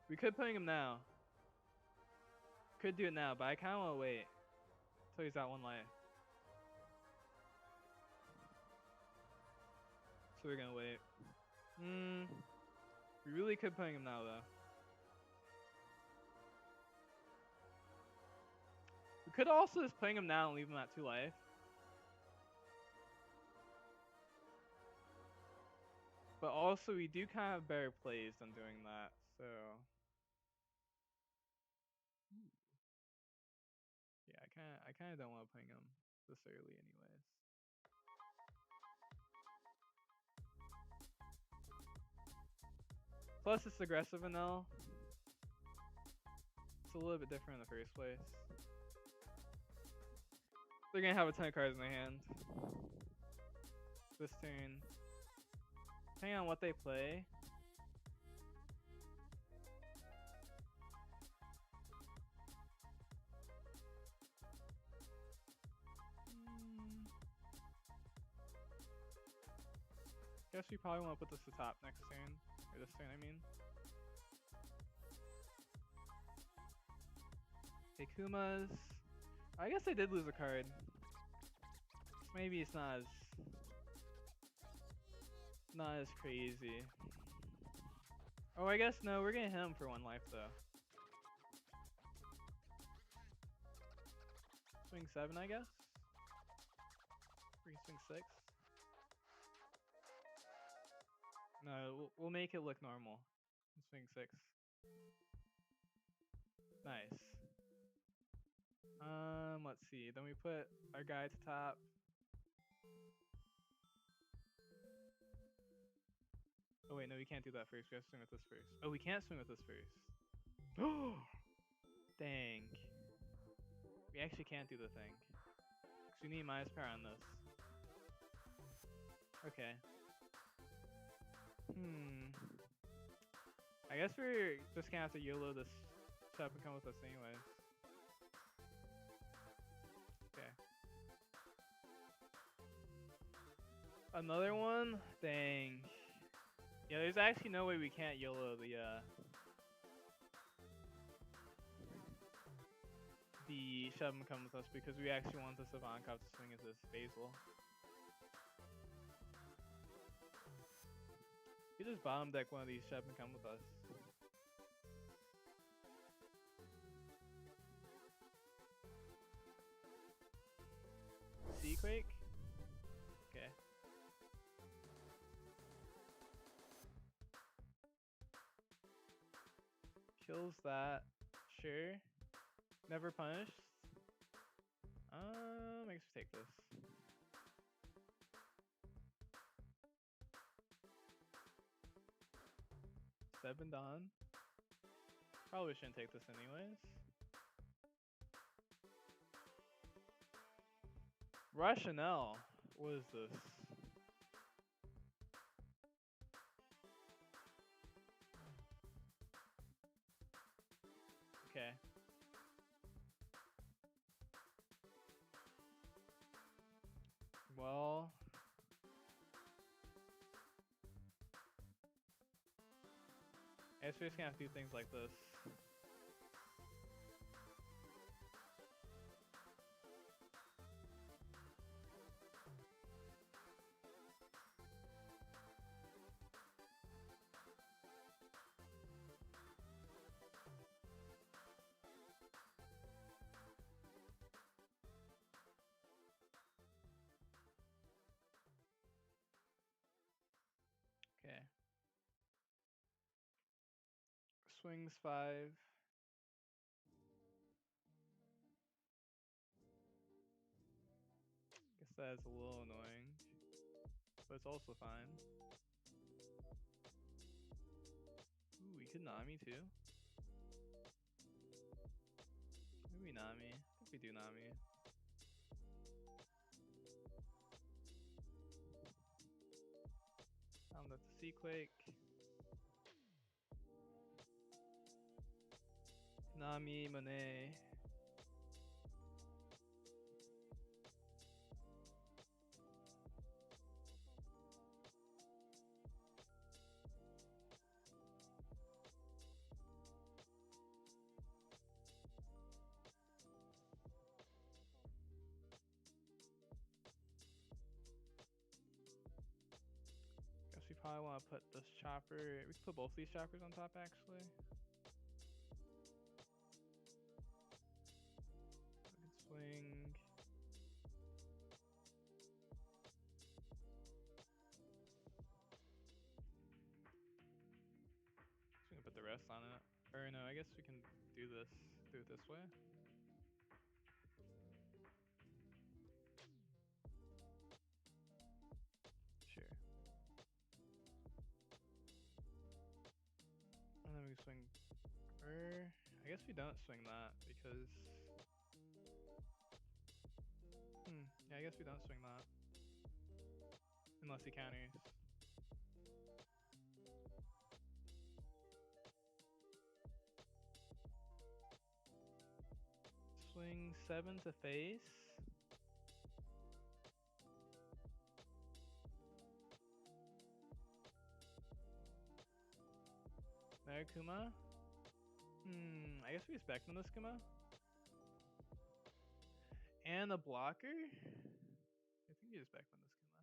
We could ping him now. Could do it now, but I kind of want to wait until he's at 1 life. So we're gonna wait. We really could ping him now though. We could also just ping him now and leave him at 2 life. But also we do kind of have better plays than doing that, so. Yeah, I kind of don't want to ping him this early anyways. Plus it's aggressive and all. It's a little bit different in the first place. They're gonna have a ton of cards in their hand this turn. Depending on what they play. Guess we probably want to put this to top next turn. Or this turn, I mean. Akumas. I guess I did lose a card. Maybe it's not as crazy. Oh, I guess no, we're gonna hit him for 1 life though. Swing 7, I guess. We can swing 6. No, we'll make it look normal. Swing 6. Nice. Let's see. Then we put our guy to top. Oh wait, no, we can't do that first. We have to swing with this first. Oh, we can't swing with this first. Oh, dang. We actually can't do the thing. Because we need minus power on this. Okay. I guess we're just gonna have to YOLO this stuff and come with us anyways. Okay. Another one? Dang. Yeah, there's actually no way we can't YOLO the shove and come with us because we actually want this Ivankov to swing as this Basil. We just bottom deck one of these shove and come with us. Seaquake? Okay. Kills that. Sure. Never punished. I guess we take this. 7 Don. Probably shouldn't take this anyways. Rationale. What is this? Okay. Well, I guess we're just gonna have to do things like this. Okay. Swings 5. Guess that's a little annoying, but it's also fine. Ooh, we could Nami too. Maybe Nami. I think we do Nami. That's a Seaquake. Nami, Monet. Guess we probably want to put this chopper. We can put both these choppers on top actually. We can swing. Just gonna put the rest on it. Or no, I guess we can do this. Do it this way. Sure. And then we swing. I guess we don't swing that because. Yeah, I guess we don't swing that. Unless he counters. Swing 7 to face. There, Kuma. I guess we respect on this Kuma. And a blocker? I think you respect on this Kuma.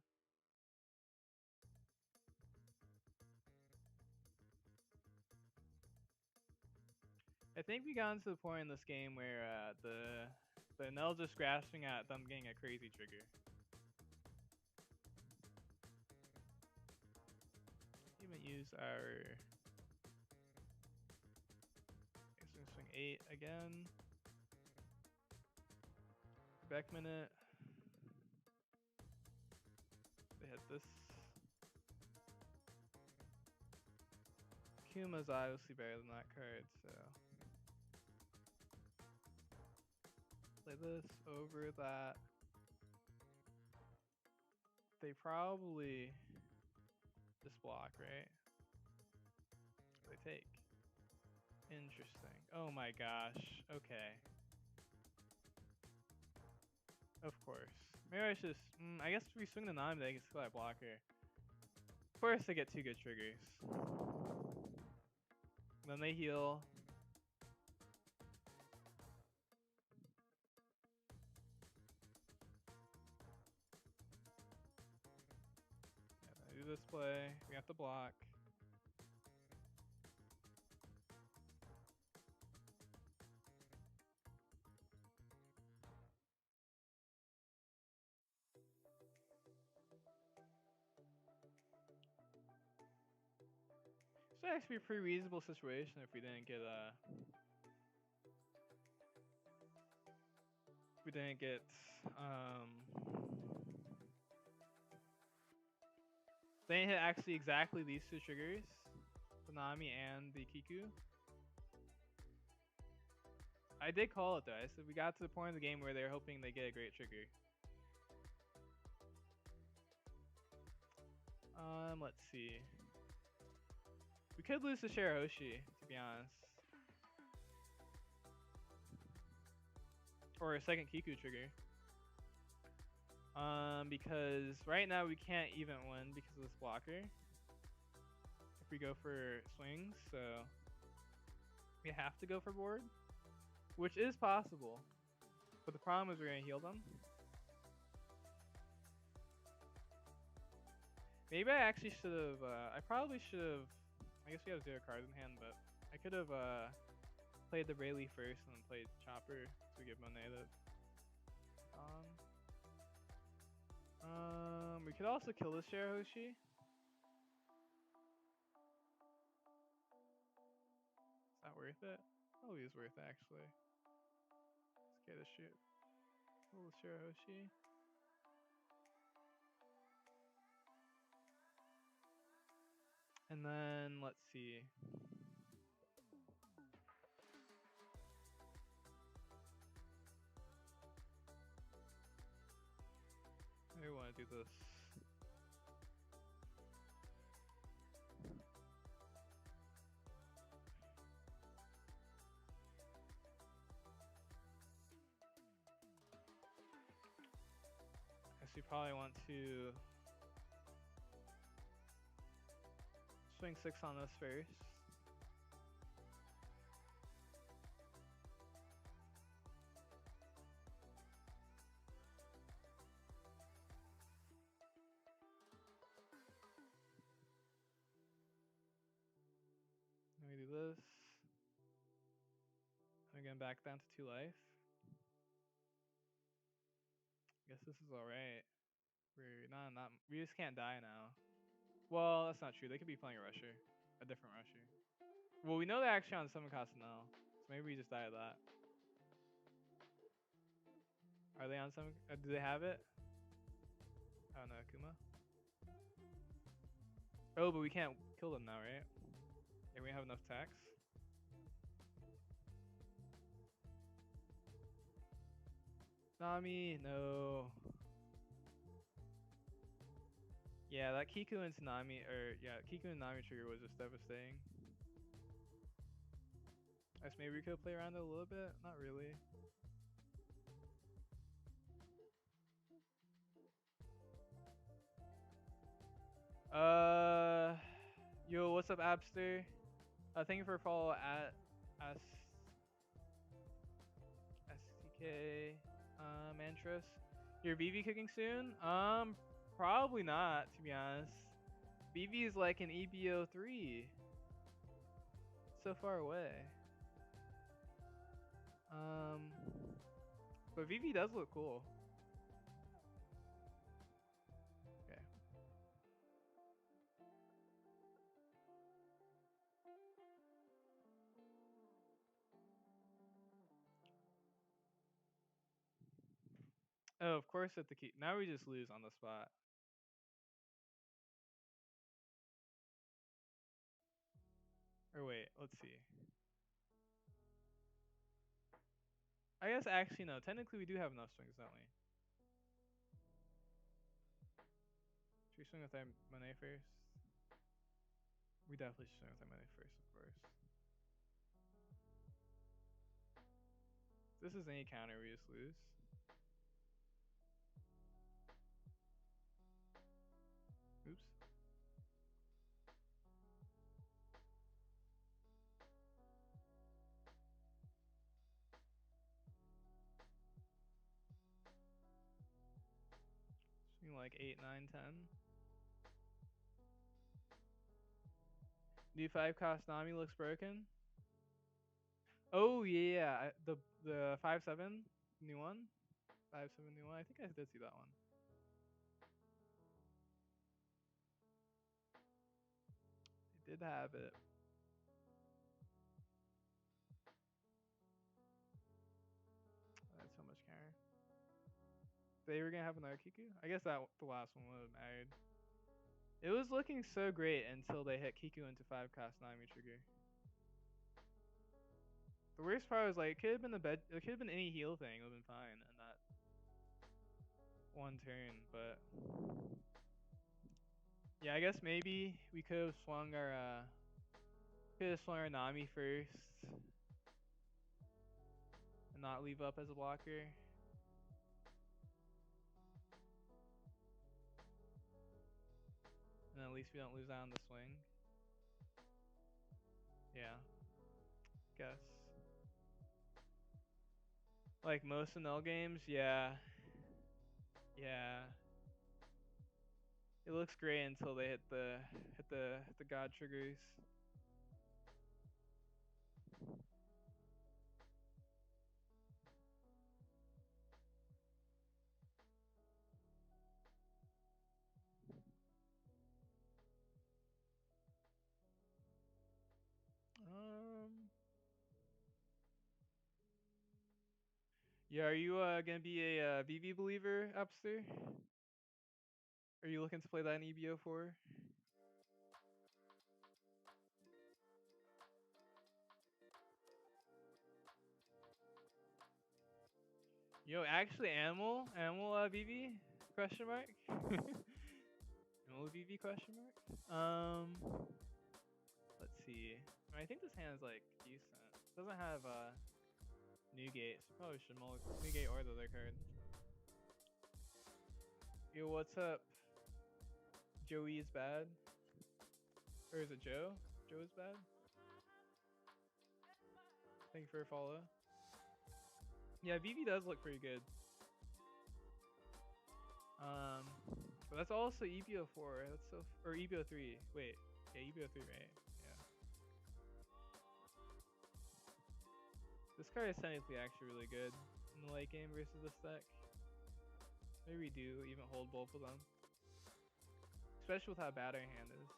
I think we got into the point in this game where the Nell's just grasping at them getting a crazy trigger. Even use our. I guess we're gonna swing 8 again. Back minute. They hit this. Kuma's obviously better than that card, so. Play this over that. They probably just block, right? They take. Interesting. Oh my gosh. Okay. Of course. Maybe I should just. I guess if we swing the Nami, they can still have blocker. Of course, they get 2 good triggers. Then they heal. Yeah, do this play. We have to block. So it's actually a pretty reasonable situation if we didn't get they didn't hit actually exactly these 2 triggers. The Nami and the Kiku. I did call it though. I said we got to the point of the game where they're hoping they get a great trigger. Let's see. We could lose to Shirahoshi, to be honest. Or a second Kiku trigger. Because right now we can't even win because of this blocker. If we go for swings, so we have to go for board, which is possible. But the problem is we're gonna heal them. Maybe I actually should have. I probably should have. I guess we have 0 cards in hand, but I could have played the Rayleigh first and then played Chopper to give Monet the. We could also kill this Shirahoshi. Is that worth it? Probably is worth it actually. Let's get a shoot. Kill the Shirahoshi. And then let's see. I want to do this. I guess we probably want to swing 6 on this first. Let me do this. I'm getting back down to 2 life. I guess this is alright. We're not in that. We just can't die now. Well, that's not true. They could be playing a rusher. A different rusher. Well, we know they're actually on 7 cost now. So maybe we just die of that. Are they on 7? Do they have it? Oh no, Akuma. Oh, but we can't kill them now, right? Yeah, we have enough tax. Nami, no. Yeah, that Kiku and Tsunami, or yeah, Kiku and Nami trigger was just devastating. I guess maybe we could play around it a little bit. Not really. Yo, what's up, Abster? Thank you for follow at STK Mantras. Your BV cooking soon? Probably not, to be honest. BV is like an EBO3. So far away. But VV does look cool. Okay. Oh, of course at the key. Now we just lose on the spot. Or wait, let's see. I guess actually no. Technically we do have enough swings, don't we? Should we swing with our Monet first? We definitely should swing with our Monet first, of course. If this is any counter, we just lose. Oops. Swing like 8, 9, 10. New 5 cost Nami looks broken. Oh yeah, the 5/7 new one. 5/7 new one. I think I did see that one. They did have it. That's so much counter. They were gonna have another Kiku. I guess that the last one would have mattered. It was looking so great until they hit Kiku into 5 cast Nami trigger. The worst part was like it could have been it could have been any heal thing, it would have been fine in that one turn, but yeah, I guess maybe we could have swung our Nami first and not leave up as a blocker. And at least we don't lose out on the swing. Yeah. Guess. Like most NL games, yeah. Yeah. It looks great until they hit the god triggers. Yeah, are you gonna be a VV believer, Upster? Are you looking to play that in EBO4? Yo, actually, Animal VV? Question mark? Animal VV question mark? Let's see. I think this hand is like decent. It doesn't have Newgate, so probably should mulligan Newgate or the other card. Yo, what's up? Joey is bad? Or is it Joe? Joe is bad? Thank you for a follow. Yeah, VV does look pretty good. But that's also EBO4. That's so or EBO3. Wait, yeah, EBO3, right? Yeah. This card is technically actually really good in the late game versus this deck. Maybe we do even hold both of them, especially with how bad our hand is.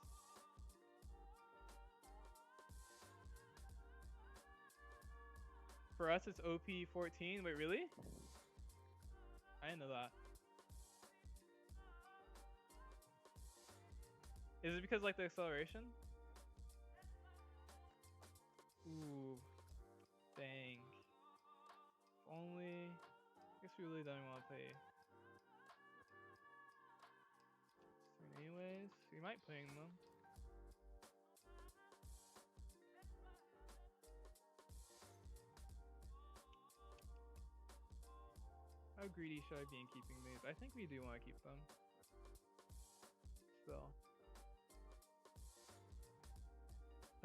For us, it's OP14. Wait, really? I didn't know that. Is it because like the acceleration? Ooh, dang. If only. I guess we really don't want to play. Anyways, we might play them. How greedy should I be in keeping these? I think we do want to keep them. Still.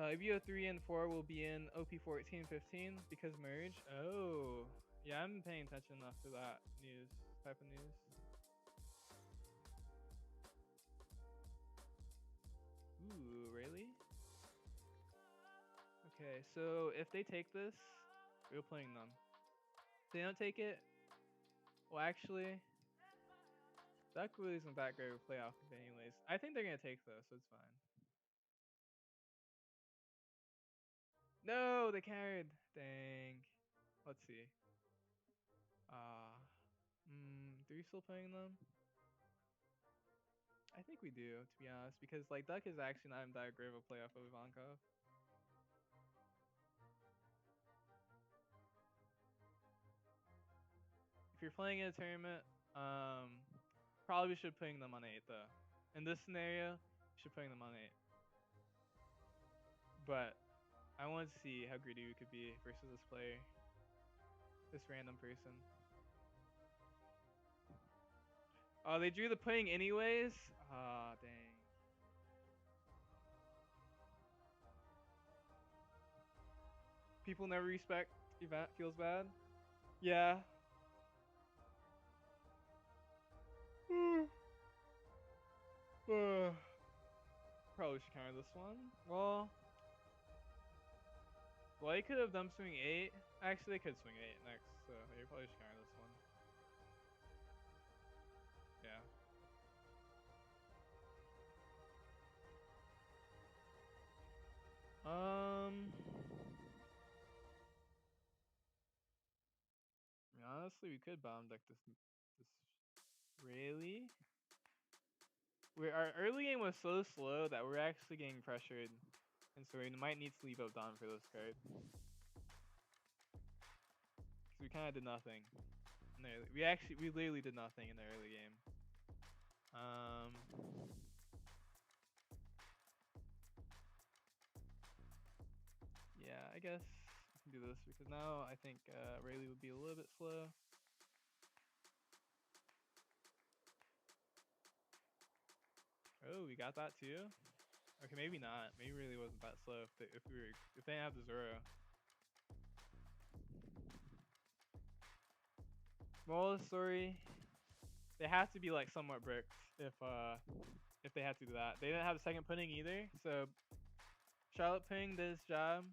EBO 3 and 4 will be in OP14, 15 because merge. Oh, yeah, I'm paying attention enough to that type of news. Ooh, really? Okay, so if they take this, we're playing them. If they don't take it, well, actually, that really isn't that great of a playoff anyways. I think they're gonna take this, so it's fine. No, they carried. Dang. Let's see. Do we still playing them? I think we do, to be honest, because like Duck is actually not in that great of a playoff of Ivankov. If you're playing in a tournament, probably should putting them on 8 though. In this scenario, you should putting them on 8. But I want to see how greedy we could be versus this player, this random person. Oh, they drew the pudding anyways? Ah, dang. People never respect event feels bad. Yeah. Probably should counter this one. Well, they could have them swing 8. Actually, they could swing 8 next, so you probably should counter this one. Yeah. I mean, honestly, we could bomb deck this. Really? our early game was so slow that we're actually getting pressured, and so we might need to leave up Don for this card. Cause we kind of did nothing. We literally did nothing in the early game. Yeah, I guess I can do this because now I think Rayleigh would be a little bit slow. Oh, we got that too. Okay, maybe not. Maybe really wasn't that slow if they didn't have the Zoro. Moral of the story: they have to be like somewhat bricked if they had to do that. They didn't have a second pudding either, so Charlotte pudding did its job.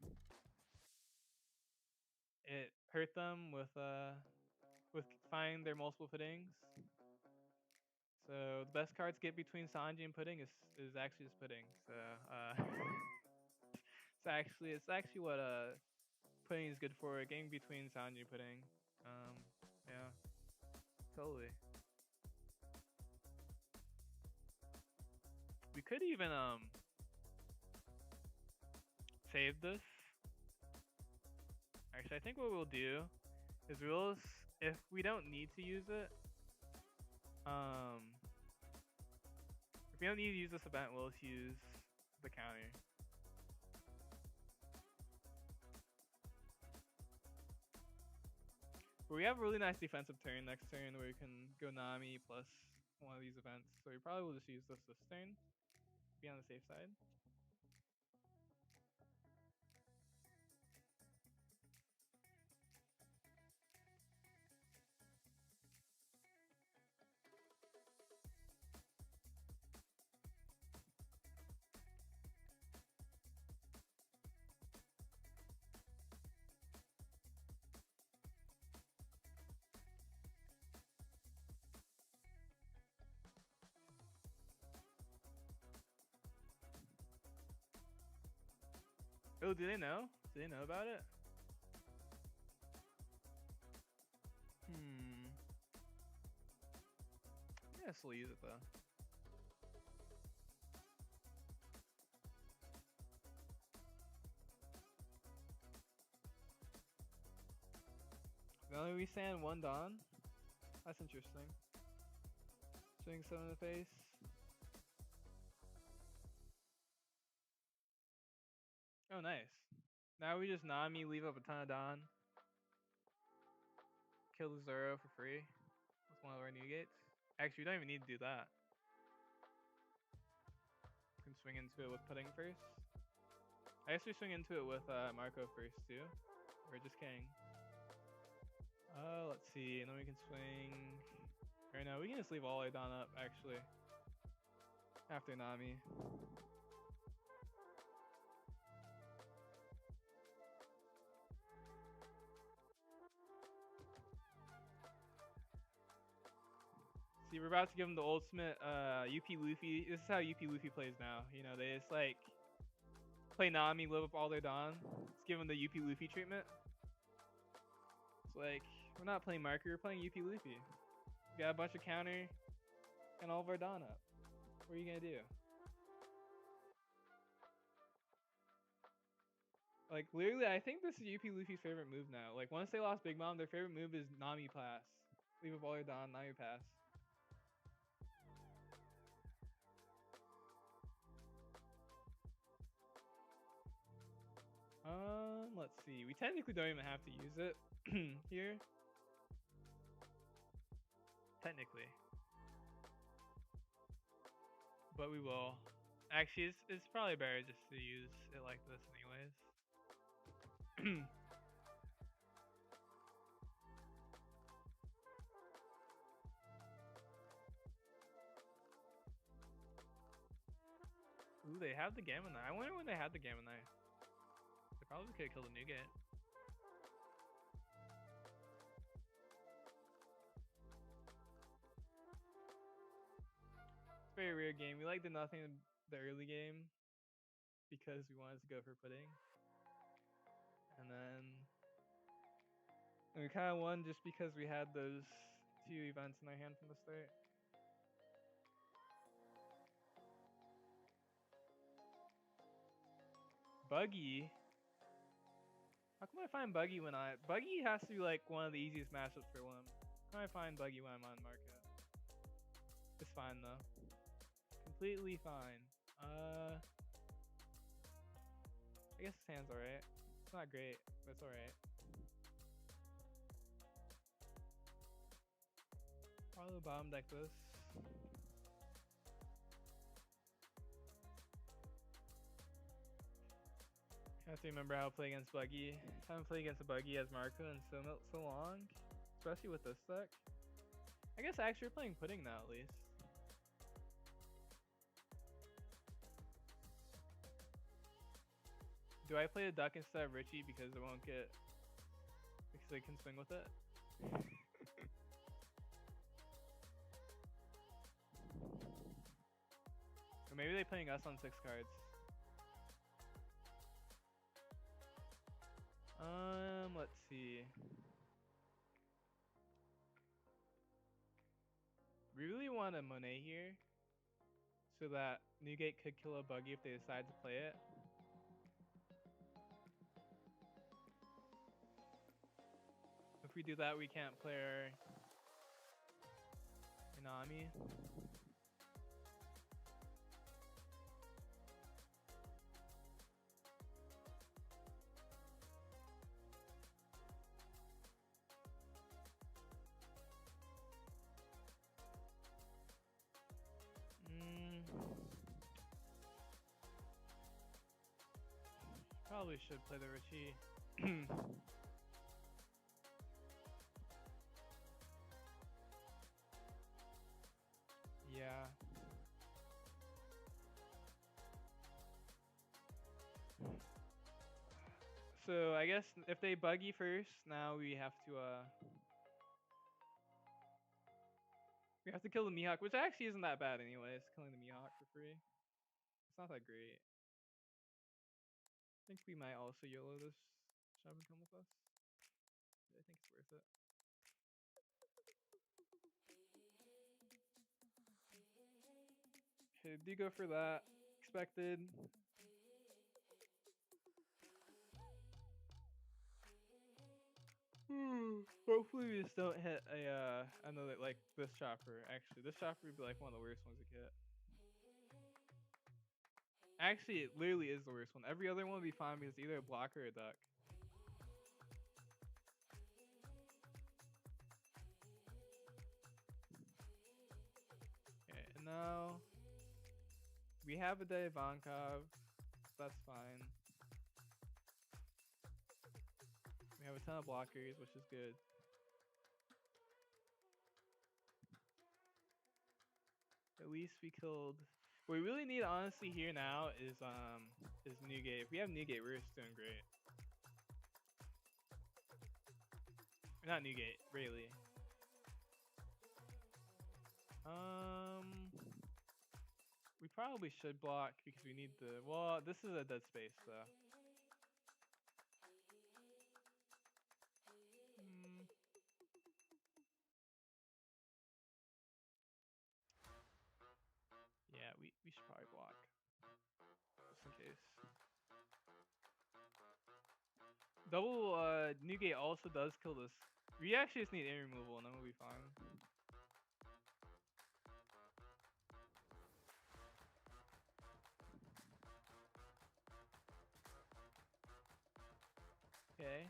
It hurt them with finding their multiple puddings. So the best card to get between Sanji and pudding is actually just pudding. So it's actually what pudding is good for. Getting between Sanji and pudding. Yeah, totally. We could even save this. Actually, I think what we'll do is if we don't need to use it, if we don't need to use this event, we'll just use the counter. But we have a really nice defensive turn next turn where we can go Nami plus one of these events. So we probably will just use this turn. Be on the safe side. Oh, do they know? Do they know about it? Yeah, still use it though. Only we stand one Dawn? That's interesting. Swing 7 in the face. Oh, nice. Now we just Nami, leave up a ton of Dawn. Kill the Zoro for free with one of our new gates. Actually, we don't even need to do that. We can swing into it with pudding first. I guess we swing into it with Marco first too. We're just kidding. Let's see, and then we can swing. Or no, we can just leave all our Dawn up actually. After Nami. See, we're about to give them the ultimate UP Luffy. This is how UP Luffy plays now. You know, they just like play Nami, live up all their Dawn. Let's give them the UP Luffy treatment. It's like, we're not playing Marco, we're playing UP Luffy. We got a bunch of counter and all of our Dawn up. What are you gonna do? Like, literally, I think this is UP Luffy's favorite move now. Like, once they lost Big Mom, their favorite move is Nami Pass. Leave up all your Dawn, Nami Pass. Let's see. We technically don't even have to use it here. Technically. But we will. Actually, it's probably better just to use it like this anyways. Ooh, they have the Gamma Knife. I wonder when they had the Gamma Knife. They probably could have killed a Nugget. It's a very weird game. We like did nothing in the early game because we wanted to go for pudding. And then we kind of won just because we had those two events in our hand from the start. Buggy. How come I find Buggy when Buggy has to be like one of the easiest matchups for Lim. How come I find Buggy when I'm on Marco? It's fine though. Completely fine. I guess his hand's alright. It's not great, but it's alright. Probably bottom deck this. I have to remember how to play against Buggy. I haven't played against a Buggy as Marco in so long, especially with this deck. I guess actually you're playing Pudding now at least. Do I play a duck instead of Richie because I can swing with it? Or maybe they're playing us on 6 cards. Let's see. We really want a Monet here, so that Newgate could kill a Buggy if they decide to play it. If we do that, we can't play our Inami. Probably should play the Richie. Yeah. So I guess if they Buggy first, now we have to kill the Mihawk, which actually isn't that bad anyways, killing the Mihawk for free. It's not that great. I think we might also YOLO this Shaman come with us. I think it's worth it. Okay, do go for that. Expected. Hopefully we just don't hit another like this chopper. Actually, this chopper would be like one of the worst ones to get. Actually, it literally is the worst one. Every other one would be fine because it's either a blocker or a duck. Okay, and now we have a day Ivankov. That's fine. We have a ton of blockers, which is good. At least we killed. What we really need, honestly, here now is Newgate. If we have Newgate, we're just doing great. Or not Newgate, Rayleigh. We probably should block because we need the. Well, this is a dead space, so. Yeah, we should probably block. Just in case. Double Newgate also does kill this. We actually just need air removal and then we'll be fine. Okay.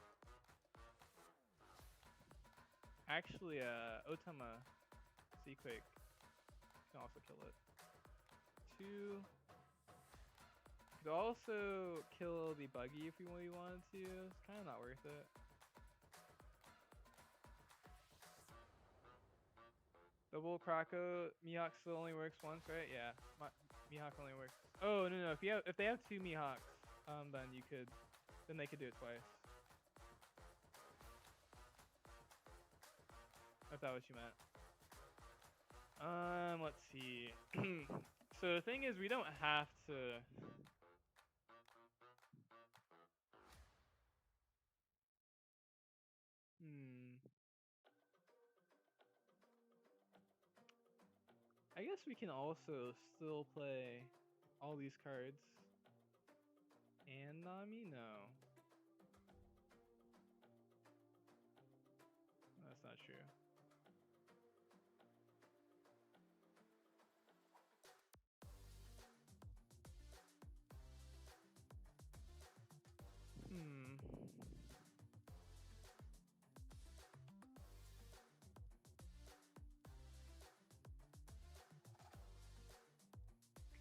Actually, Otama Seaquake can also kill it. 2. Could also kill the Buggy if we really wanted to. It's kind of not worth it. Double Krakow, Mihawk still only works once, right? Yeah, Mihawk only works. Oh no, if they have 2 Mihawks, then they could do it twice. If that what you meant. Let's see. So the thing is, we don't have to. I guess we can also still play all these cards And Nami? No. That's not true.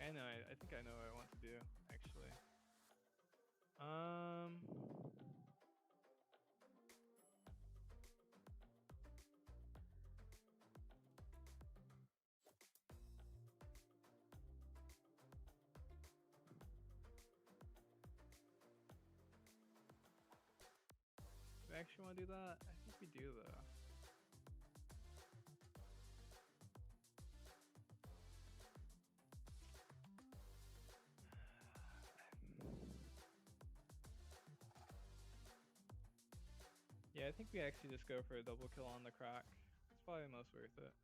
I know. I think I know what I want to do, actually. Do I actually want to do that? I think we do, though. Yeah, I think we actually just go for a double kill on the Croc. It's probably the most worth it.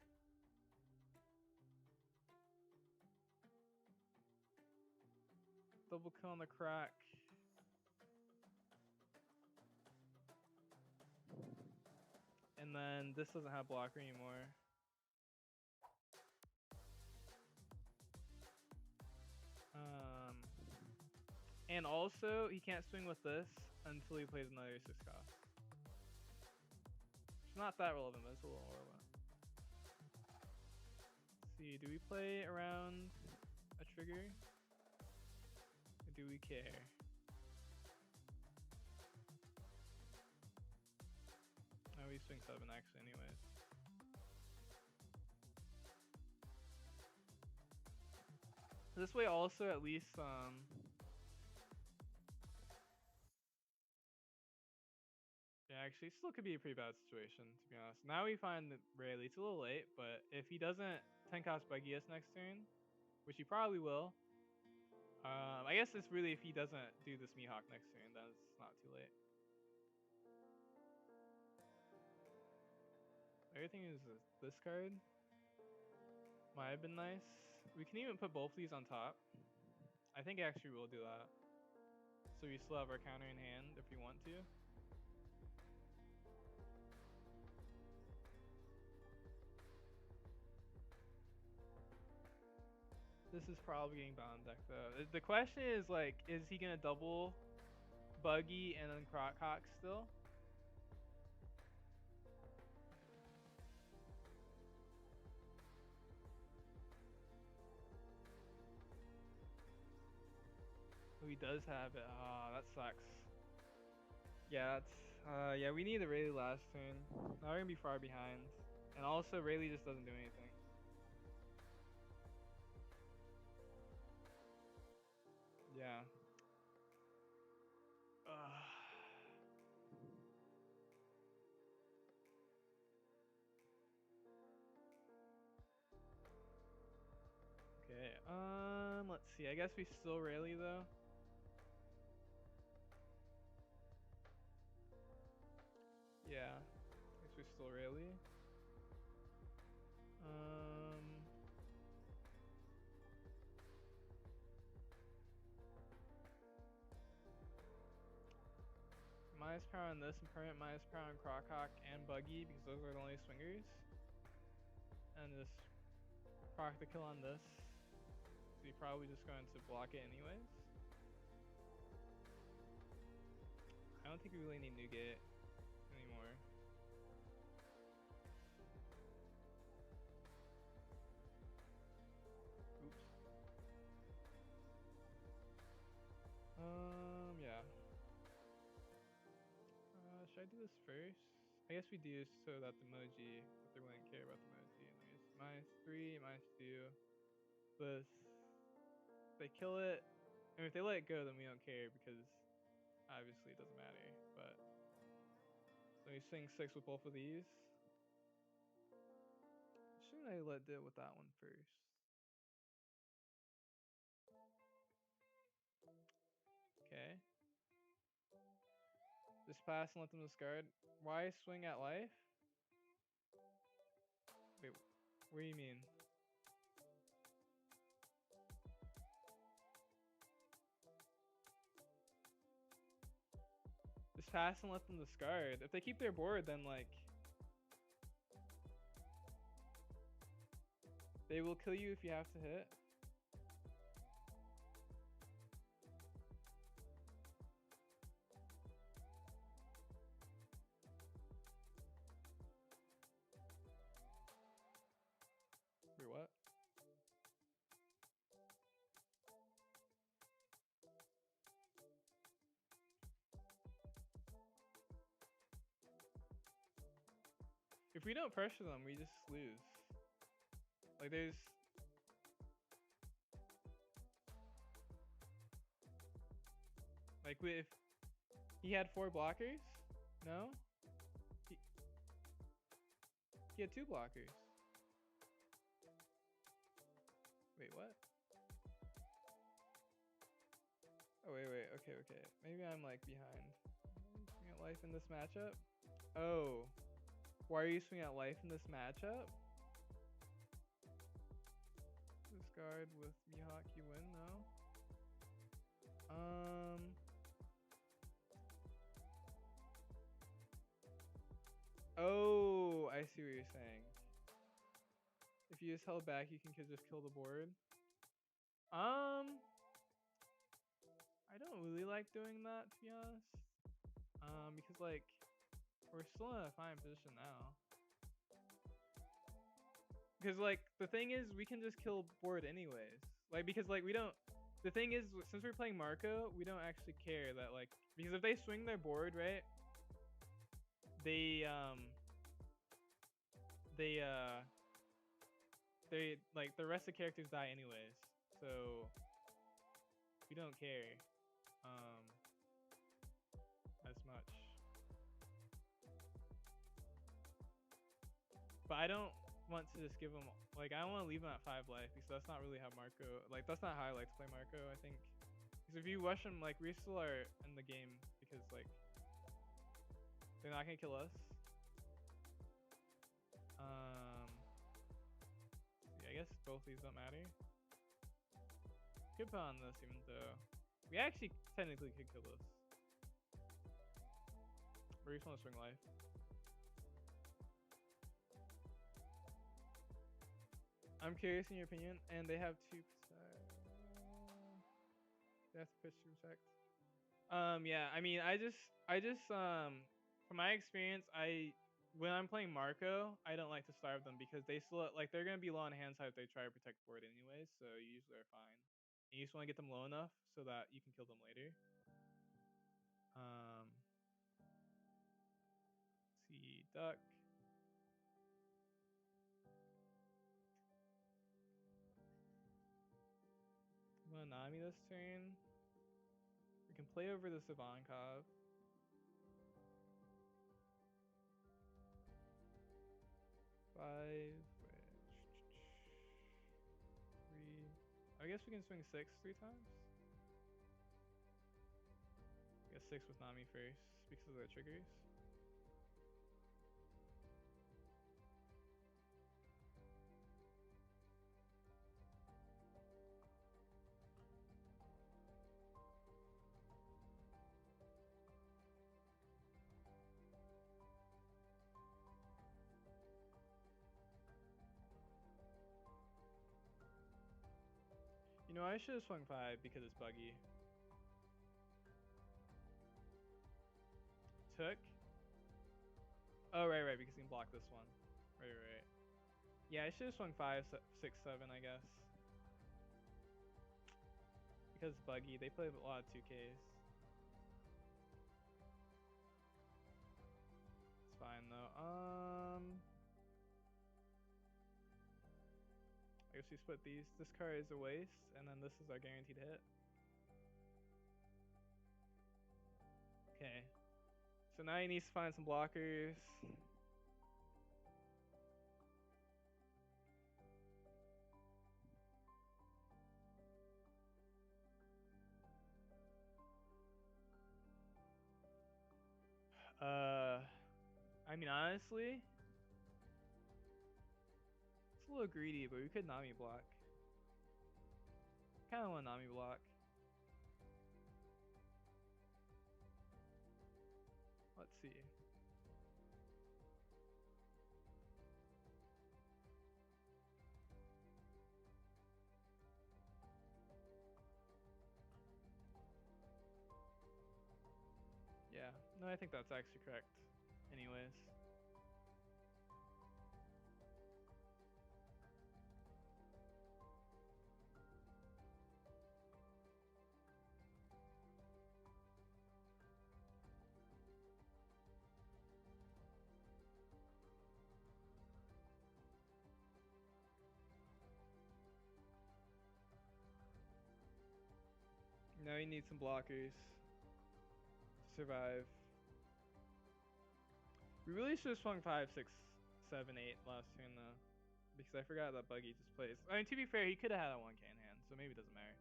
Double kill on the Croc. And then this doesn't have blocker anymore. And also, he can't swing with this until he plays another 6 cost. It's not that relevant, but it's a little relevant. Let's see, do we play around a trigger? Or do we care? Oh, we swing 7 actually anyways. This way also at least yeah, actually still could be a pretty bad situation, to be honest. Now we find that Rayleigh, it's a little late, but if he doesn't 10 cost buggy us next turn, which he probably will, I guess it's really if he doesn't do this Mihawk next turn, then it's not too late. Everything is this card. Might have been nice. We can even put both of these on top. I think actually we'll do that. So we still have our counter in hand if we want to. This is probably getting bottom deck though. The question is like, is he gonna double buggy and then Croc Hawk still? Oh, he does have it. Ah, that sucks. Yeah, that's yeah, we need the Rayleigh last turn. Now we're gonna be far behind. And also Rayleigh just doesn't do anything. Yeah. Okay, let's see. I guess we still Rayleigh though. Yeah, I guess we still Rayleigh. Minus power on this and permanent minus power on Croc Hawk and Buggy because those are the only swingers. And just proc the kill on this. So you're probably just going to block it anyways. I don't think we really need Nugget anymore. Oops. Yeah. Should I do this first? I guess we do so that the emoji, if they wouldn't care about the emoji. Anyways, -3, -2. This. If they kill it, and if they let it go, then we don't care because obviously it doesn't matter. But so we swing 6 with both of these. Shouldn't I let deal with that one first? Okay. Just pass and let them discard. Why swing at life? Wait, what do you mean? fast and let them discard. If they keep their board, then like they will kill you if you have to hit. Wait, what? If we don't pressure them, we just lose. Like there's like if he had 4 blockers, no? He had 2 blockers. Wait, what? Oh wait, okay. Maybe I'm like behind. Swing at life in this matchup? Oh. Why are you swinging at life in this matchup? Discard with Mihawk, you win, no? Oh, I see what you're saying. If you just held back, you can just kill the board. I don't really like doing that, to be honest. Because like we're still in a fine position now. Because like the thing is, we can just kill board anyways. Like because like we don't. The thing is, since we're playing Marco, we don't actually care that like because if they swing their board, right? They like the rest of the characters die anyways, so we don't care as much. But I don't want to just give them like I don't want to leave them at 5 life because that's not really how Marco that's not how I like to play Marco. I think because if you rush them, like we still are in the game because like they're not gonna kill us. Yeah, I guess both these don't matter. Could put on this even though we actually technically could kill this. Or you just want to swing life. I'm curious in your opinion, and they have 2 they have to pitch to protect. Yeah, I mean I just from my experience, when I'm playing Marco, I don't like to starve them because they still like they're gonna be low on hand side if they try to protect board anyways, so you usually are fine. And you just want to get them low enough so that you can kill them later. See duck. I'm gonna Nami this turn. We can play over the Ivankov. Five. 3. I guess we can swing 6 3 times. I guess 6 with Nami first because of the triggers. You know, I should have swung 5 because it's buggy. Took? Oh, right, because you can block this one. Right. Yeah, I should have swung 5, 6, 7, I guess. Because it's buggy, they play a lot of 2Ks. It's fine though. I guess we split these. This card is a waste, and then this is our guaranteed hit. Okay. So now he needs to find some blockers. I mean, honestly, it's a little greedy, but we could Nami block. Kind of want Nami block. Let's see. Yeah, no, I think that's actually correct. Anyways. Now you need some blockers to survive. We really should have swung 5, 6, 7, 8 last turn though. Because I forgot that buggy just plays. I mean, to be fair, he could have had a 1K in hand, so maybe it doesn't matter.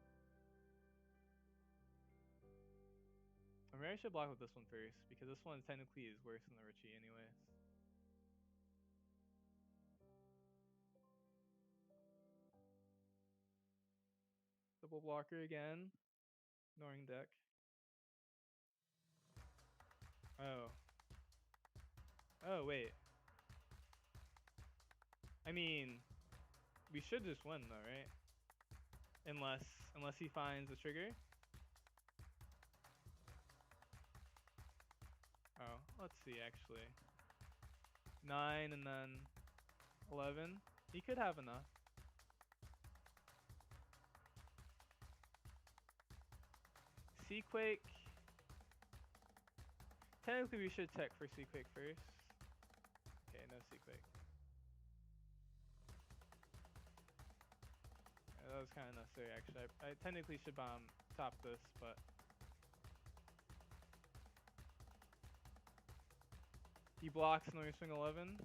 I mean, I should block with this one first, because this one technically is worse than the Richie anyways. Double blocker again. Ignoring deck. Oh. Oh, wait. I mean, we should just win though, right? Unless he finds a trigger. Oh, let's see actually. 9 and then 11. He could have enough. Seaquake. Technically we should check for Seaquake first. Okay, no Seaquake. Yeah, that was kind of necessary actually. I technically should bomb top this, but he blocks and we swing 11.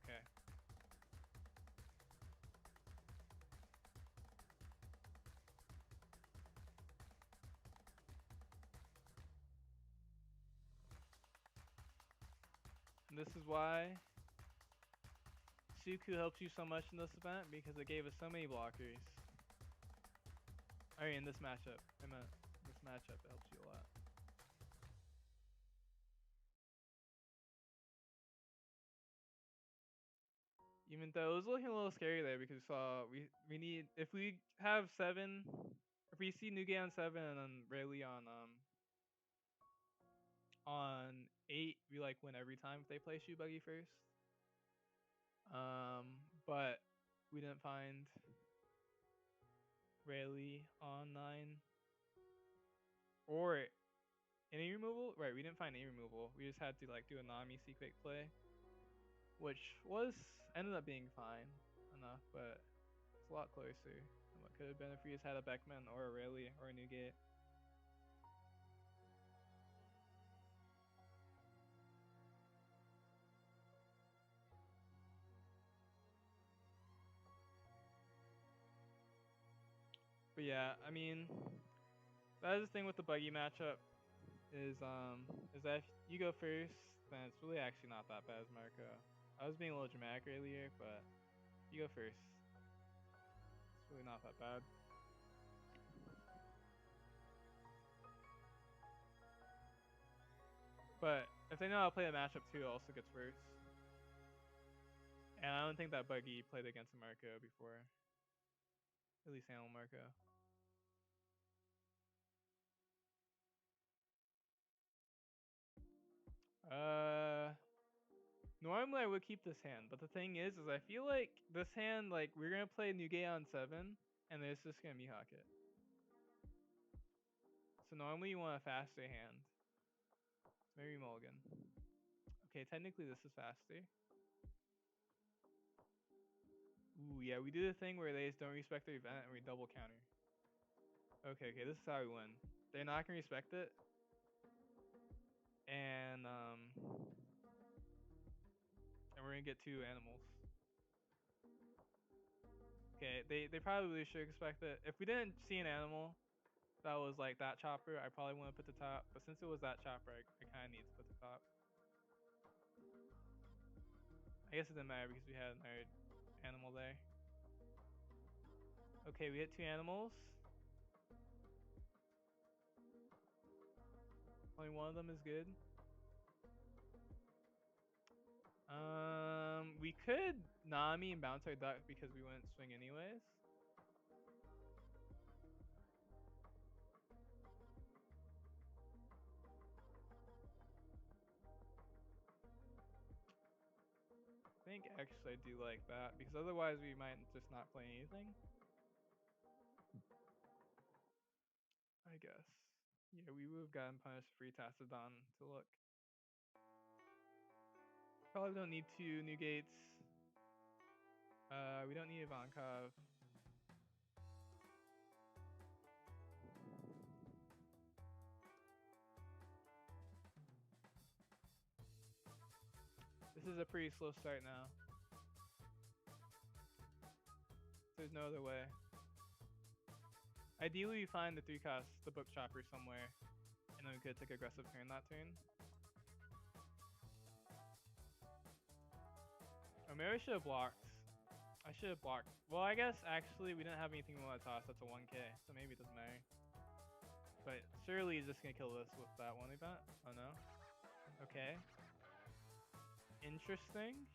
Okay. And this is why Suku helps you so much in this event, because it gave us so many blockers. I mean, in this matchup. I meant this matchup helps you a lot. Even though it was looking a little scary there, because we need, if we have 7, if we see Nuge on 7 and then Rayleigh on 8, we like win every time if they play Shoe Buggy first. But we didn't find Rayleigh on 9 or any removal. Right, we didn't find any removal. We just had to like do a Nami Seaquake play, which ended up being fine enough, but it's a lot closer than what could have been if we just had a Beckman or a Rayleigh or a Newgate. But yeah, I mean, that is the thing with the buggy matchup is that if you go first, then it's really actually not that bad as Marco. I was being a little dramatic earlier, but you go first. It's really not that bad. But if they know how to play the matchup too, it also gets worse. And I don't think that buggy played against a Marco before. At least Animal Marco. Normally I would keep this hand, but the thing is I feel like this hand, like, we're gonna play Nugay on 7, and it's just gonna Mihawk it. So normally you want a faster hand. Maybe Mulligan. Okay, technically this is faster. Ooh, yeah, we do the thing where they just don't respect the event and we double counter. Okay, this is how we win. They're not gonna respect it. And we're gonna get 2 animals. Okay, they probably should expect it. If we didn't see an animal that was like that chopper, I probably wouldn't put the top. But since it was that chopper, I kind of need to put the top. I guess it didn't matter because we had another animal there. Okay, we hit 2 animals. Only one of them is good. We could Nami and bounce our duck because we wouldn't swing anyways. I think actually I do like that because otherwise we might just not play anything. I guess. Yeah, we would have gotten punished for Tacedon to look. Probably don't need 2 new gates. We don't need Ivankov. This is a pretty slow start now. There's no other way. Ideally, we find the 3-cost, the book chopper somewhere, and then we could take aggressive turn that turn. Or maybe I should have blocked. I should have blocked. Well, I guess actually we didn't have anything we want to toss. That's a 1k, so maybe it doesn't matter. But surely he's just gonna kill this with that one event. Oh no. Okay. Interesting.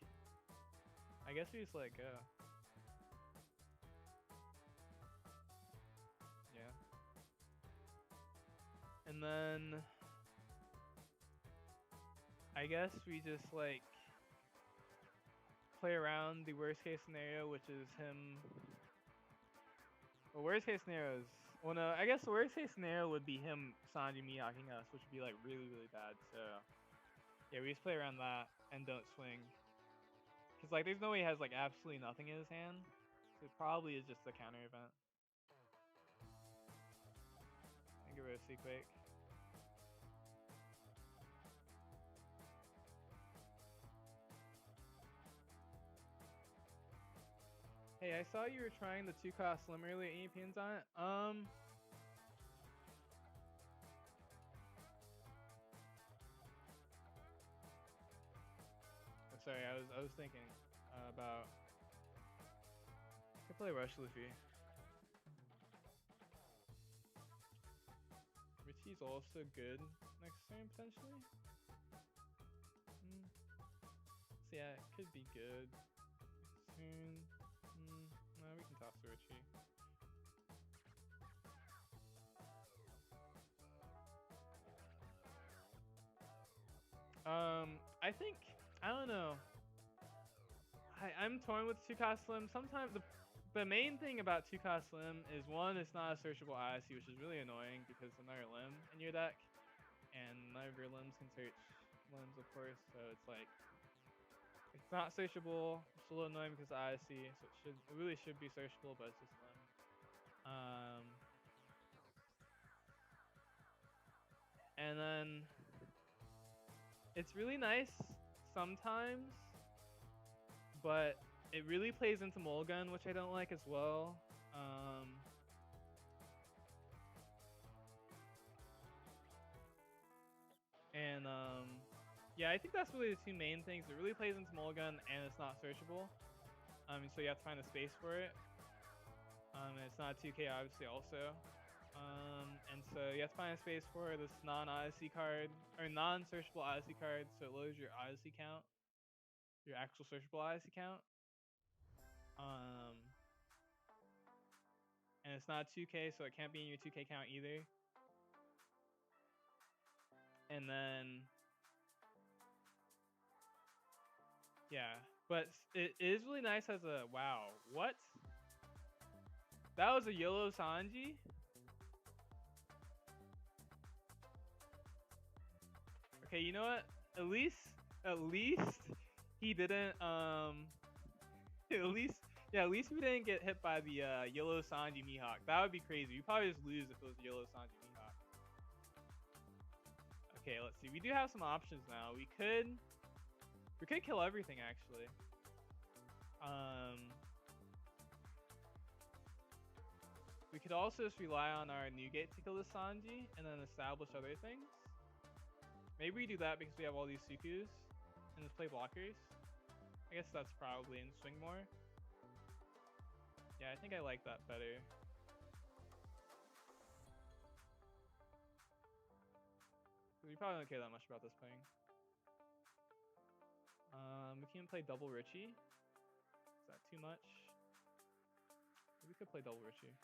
I guess we just let it go. Yeah. And then I guess we just like play around the worst case scenario, which is him. Well, worst case scenario is, well, no, I guess the worst case scenario would be him Sanji Mihawking us, which would be like really, really bad. So yeah, we just play around that and don't swing. Cause like there's no way he has like absolutely nothing in his hand. So it probably is just a counter event. And get rid of Seaquake. Hey, I saw you were trying the 2-cost Lim earlier. Any opinions on it? Oh, sorry, I was thinking about. I could play Rush Luffy. Richie's also good next turn potentially. So yeah, it could be good. Next turn. No, we can toss the Richie. I think, I don't know. I'm torn with 2-cost Lim. Sometimes the main thing about 2-cost Lim is one, it's not a searchable IC, which is really annoying because another Lim in your deck, and none of your Lims can search Lims, of course. So it's like it's not searchable. It's a little annoying because of IC, so it really should be searchable, but it's just Lim. And then it's really nice sometimes, but it really plays into Mulligan, which I don't like as well. Yeah, I think that's really the 2 main things. It really plays into Mulligan, and it's not searchable. So you have to find a space for it. And it's not a 2k obviously also. And so you have to find a space for this non-Odyssey card, or non-searchable Odyssey card, so it lowers your Odyssey count, your actual searchable Odyssey count. And it's not 2k, so it can't be in your 2k count either. And then, yeah, but it is really nice as a, wow, what? That was a YOLO Sanji? Okay, you know what? At least he didn't, at least we didn't get hit by the YOLO Sanji Mihawk. That would be crazy. We'd probably just lose if it was YOLO Sanji Mihawk. Okay, let's see. We do have some options now. We could kill everything actually. We could also just rely on our new gate to kill the Sanji and then establish other things. Maybe we do that because we have all these Sukus and just play blockers. I guess that's probably in swing more. Yeah, I think I like that better. We probably don't care that much about this playing. We can play double Richie. Is that too much? We could play double Richie.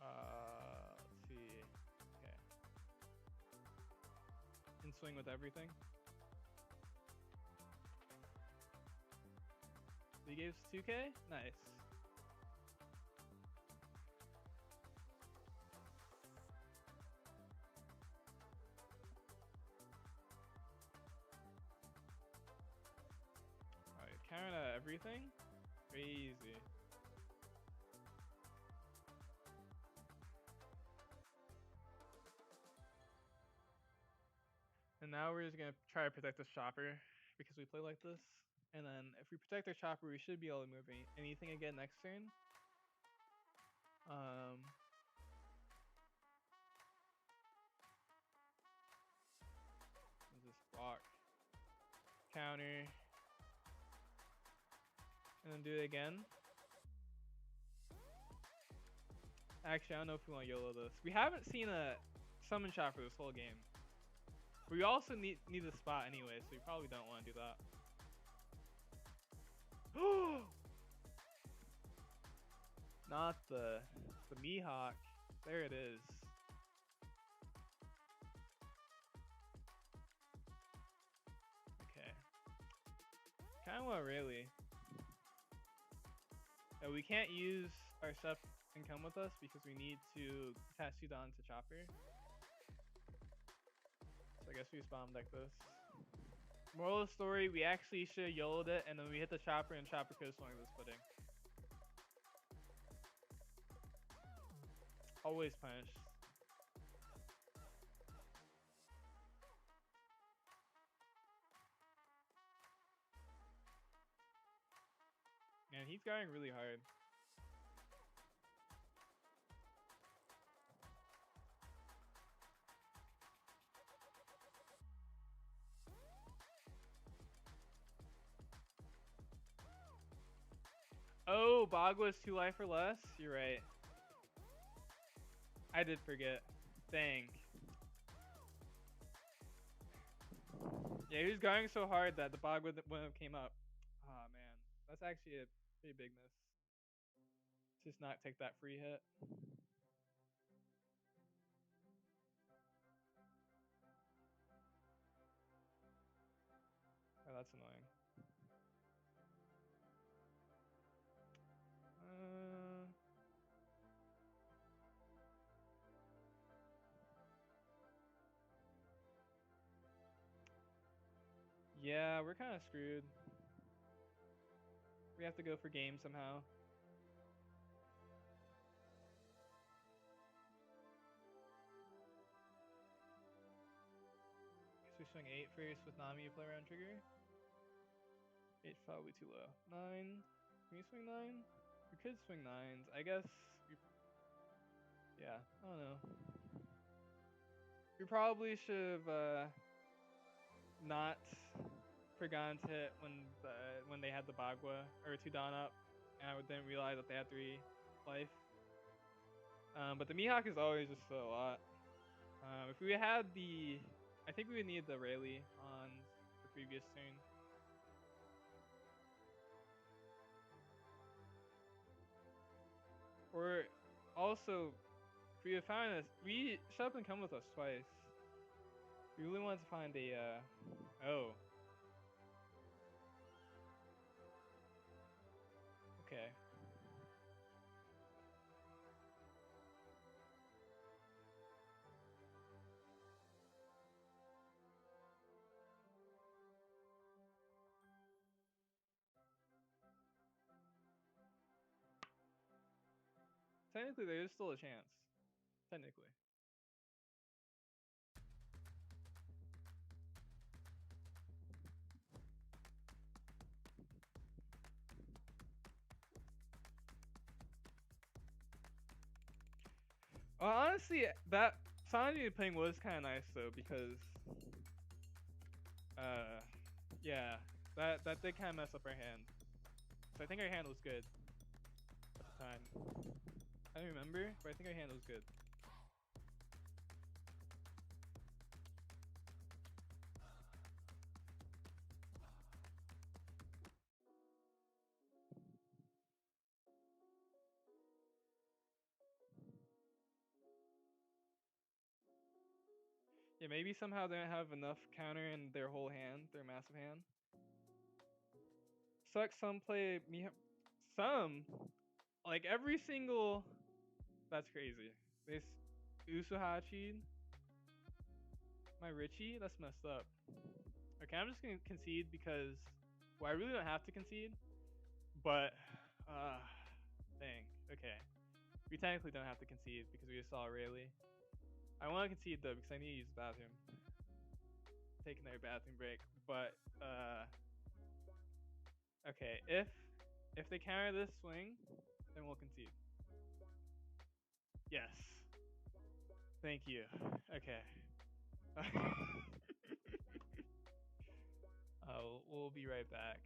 Let's see. Okay. In swing with everything. He gives 2K? Nice. Alright, count out everything? Crazy. And now we're just gonna try to protect the chopper because we play like this. And then if we protect our chopper, we should be able to move anything again next turn. Just block, counter, and then do it again. Actually, I don't know if we want to YOLO this. We haven't seen a summon chopper this whole game. We also need the spot anyway, so we probably don't want to do that. Not the Mihawk. There it is. Okay. Kind of want really. We can't use our stuff and come with us because we need to tattoo on to chopper. So I guess we spawn like this. Moral of the story, we actually should have YOLO'd it and then we hit the chopper and chopper could have swung this pudding. Always punished. Man, he's going really hard. Oh, Bagwa's 2 life or less? You're right. I did forget. Dang. Yeah, he was going so hard that the Bagwa wouldn't have came up. Oh man, that's actually a pretty big miss. Just not take that free hit. Oh, that's annoying. Yeah, we're kind of screwed. We have to go for game somehow. Guess we swing 8 first with Nami, play around trigger. 8 probably too low. 9. Can we swing 9? We could swing 9s. I guess we... Yeah, I don't know. We probably should have not forgotten to hit when they had the Bagua or 2 Dawn up, and I didn't realize that they had 3 life. But the Mihawk is always just a lot. If we had the, I think we would need the Rayleigh on the previous turn. Or also, if we had found this, we shut up and come with us twice. We really wanted to find a, oh. Okay. Technically, there is still a chance. Technically. Well, honestly, that Sanji playing was kind of nice though because, yeah, that did kind of mess up our hand. So I think our hand was good at the time. I don't remember, but I think our hand was good. Yeah, maybe somehow they don't have enough counter in their whole hand, their massive hand. Sucks some play some like every single. That's crazy. This Usuhachi, my Richie, that's messed up. Okay, I'm just gonna concede because well, I really don't have to concede, but dang. Okay, we technically don't have to concede because we just saw Rayleigh. I want to concede though because I need to use the bathroom. Take another bathroom break, but okay, if they counter this swing, then we'll concede. Yes. Thank you. Okay. We'll be right back.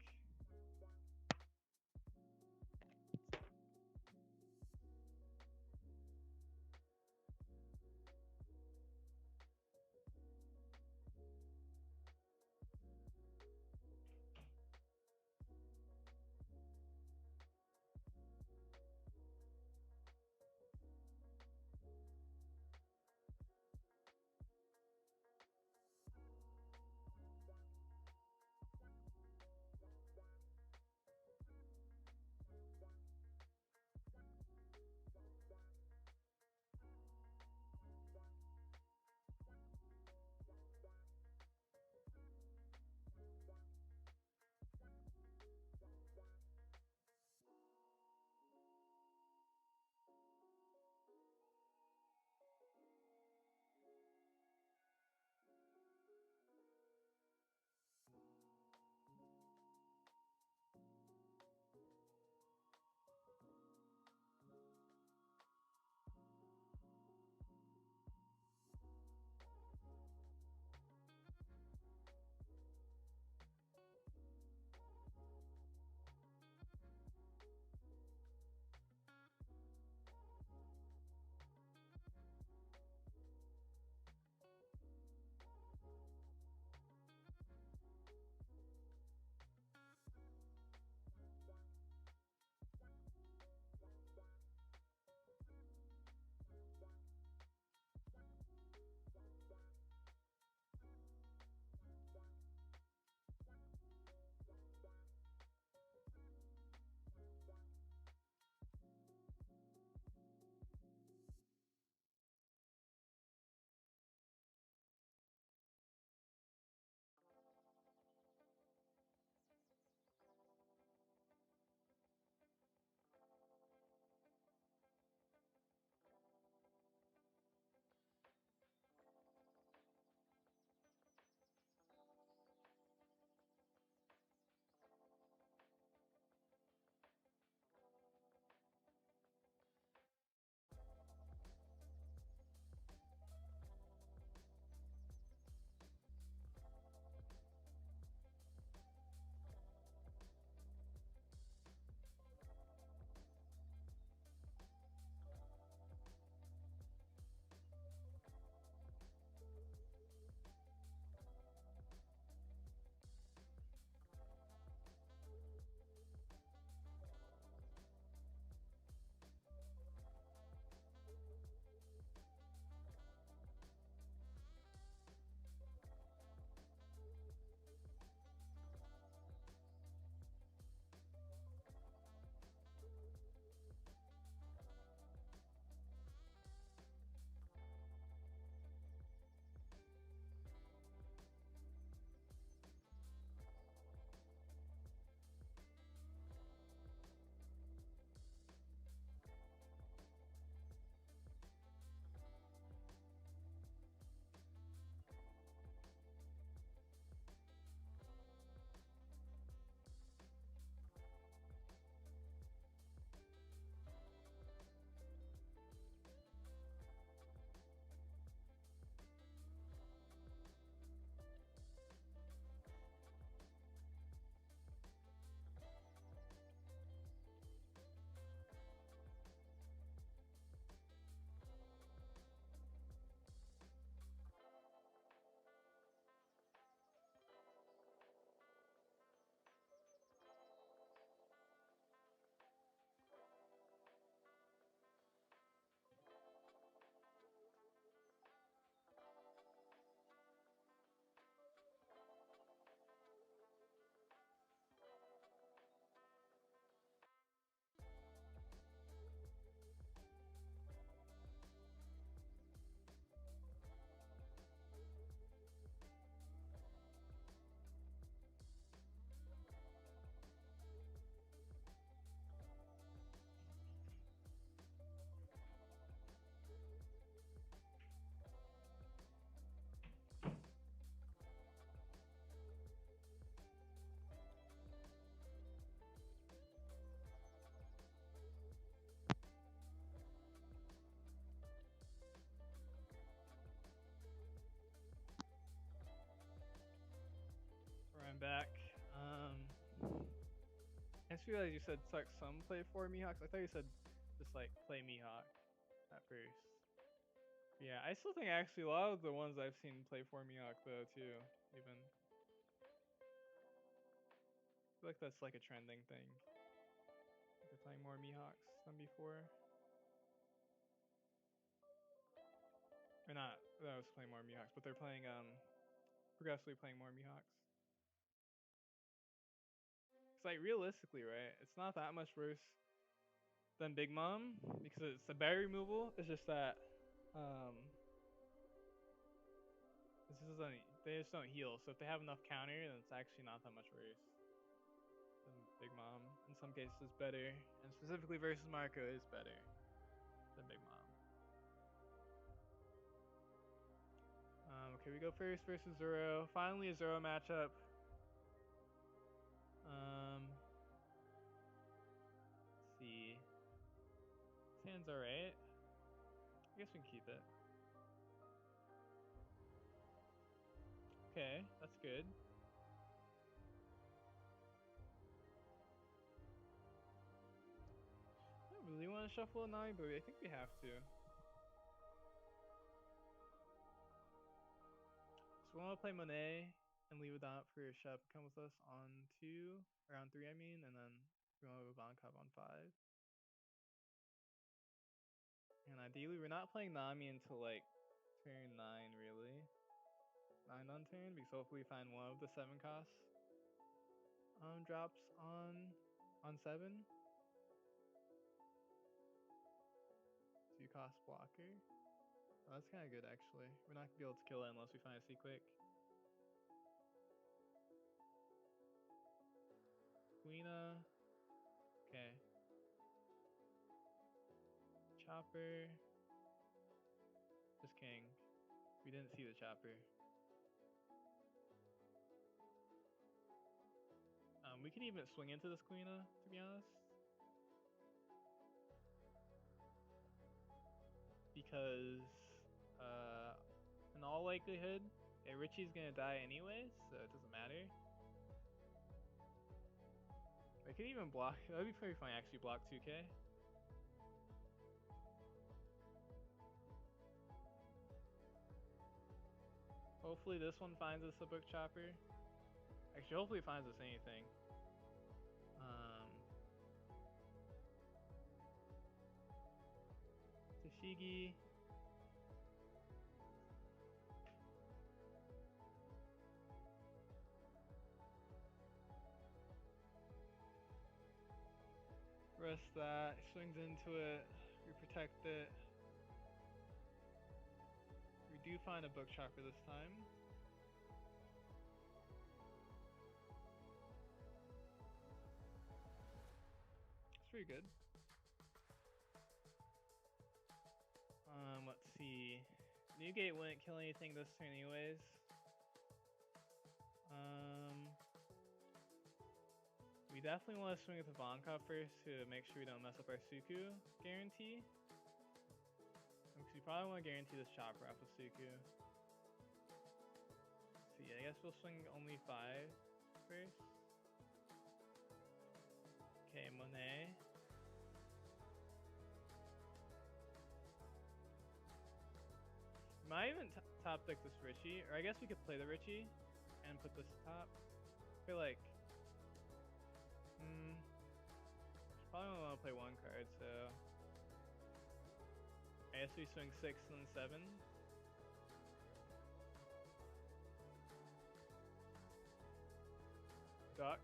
I'm back. I just realized you said suck some play for Mihawks. I thought you said just like play Mihawk at first. Yeah, I still think actually a lot of the ones I've seen play for Mihawk though too. Even I feel like that's like a trending thing. They're playing more Mihawks than before. Or not. That was playing more Mihawks, but they're playing progressively playing more Mihawks. It's like realistically, right? It's not that much worse than Big Mom because it's the berry removal. It's just that they just don't heal. So if they have enough counter, then it's actually not that much worse than Big Mom. In some cases, it's better, and specifically versus Marco is better than Big Mom. Okay, we go first versus Zoro. Finally, a Zoro matchup. Let's see. This hand's alright. I guess we can keep it. Okay, that's good. I don't really want to shuffle a 9, but I think we have to. So we want to play Monet and leave it out for Shep to come with us on 2, or on 3 I mean, and then we want to move on Cup on 5. And ideally we're not playing Nami until like turn 9 really. 9 on turn, because hopefully we find one of the 7 costs drops on 7. 2 cost blocker. Oh, that's kind of good actually. We're not gonna be able to kill it unless we find a C quick. Queena. Okay. Chopper. Just king. We didn't see the chopper. We can even swing into this Queena, to be honest. Because in all likelihood, Richie's gonna die anyways, so it doesn't matter. I could even block. That'd be pretty funny actually, block 2k. Hopefully this one finds us a book chopper. Actually, hopefully it finds us anything. Tashigi. Rest that. Swings into it. We protect it. We do find a book chopper this time. It's pretty good. Let's see. Newgate wouldn't kill anything this turn anyways. We definitely want to swing with the Vonka first to make sure we don't mess up our Suku guarantee. Because we probably want to guarantee this chopper off of Suku. So yeah, I guess we'll swing only 5 first. Okay, Monet. Might even top deck this Richie, or I guess we could play the Richie and put this top. I feel like probably only want to play 1 card, so I guess we swing 6 and 7. Duck.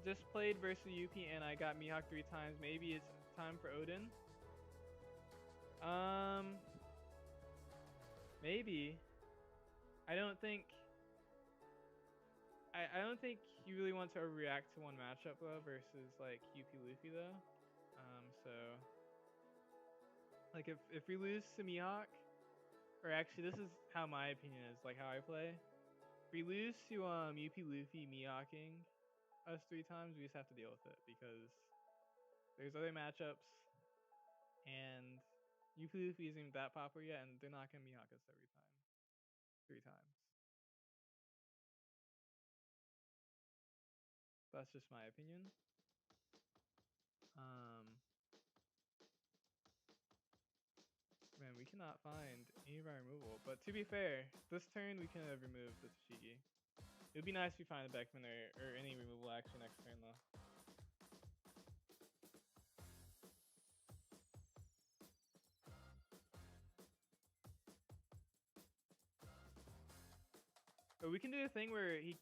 Just played versus UP and I got Mihawk 3 times. Maybe it's time for Odin. Maybe. I don't think you really want to overreact to one matchup though versus like UP Luffy though. So like if we lose to Mihawk, or actually this is how my opinion is, like how I play. If we lose to UP Luffy Mihawking us 3 times, we just have to deal with it because there's other matchups and UP Luffy isn't that popular yet, and they're not gonna Mihawk us every time. 3 times. That's just my opinion. Man, we cannot find any of our removal. But to be fair, this turn we couldn't have removed the Tashigi. It would be nice if we find a Beckman or any removal action next turn though. But we can do a thing where we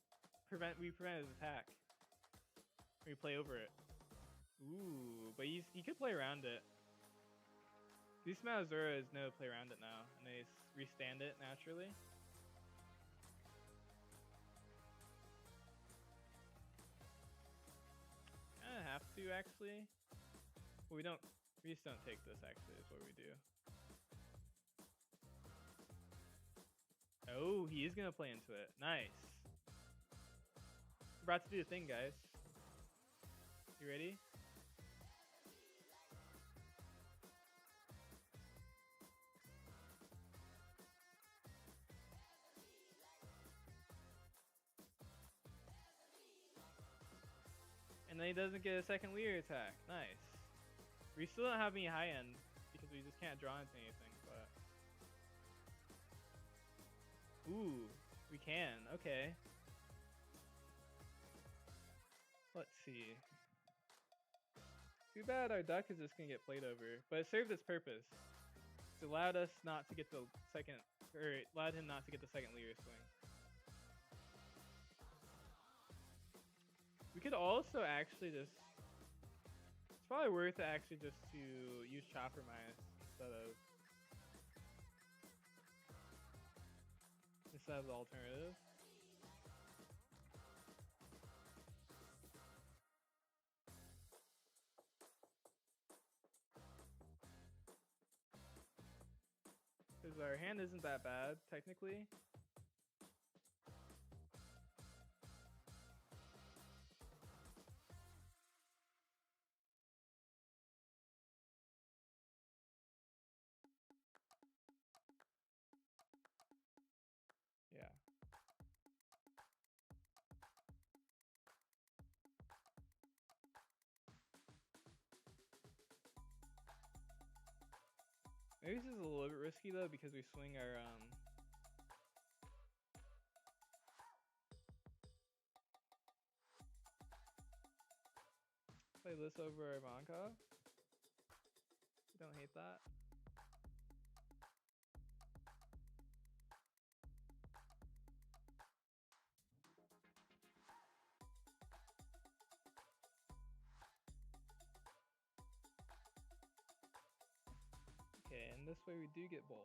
prevent his attack. We play over it. Ooh, but he could play around it. These Mazuras know to play around it now, and they restand it naturally. Kinda have to actually. Well, we just don't take this actually, is what we do. Oh, he is gonna play into it. Nice. We're about to do the thing, guys. You ready? And then he doesn't get a second leader attack. Nice. We still don't have any high end because we just can't draw into anything, but. Ooh, we can. Okay. Let's see. Too bad our duck is just gonna get played over, but it served its purpose. It allowed us not to get the second, or it allowed him not to get the second leader swing. We could also actually just. It's probably worth it actually just to use Chopper Minus instead of the alternative. Because our hand isn't that bad, technically. Yeah. Maybe this is a little bit risky though because we swing our play this over our Ivankov. Don't hate that. Okay, and this way we do get both.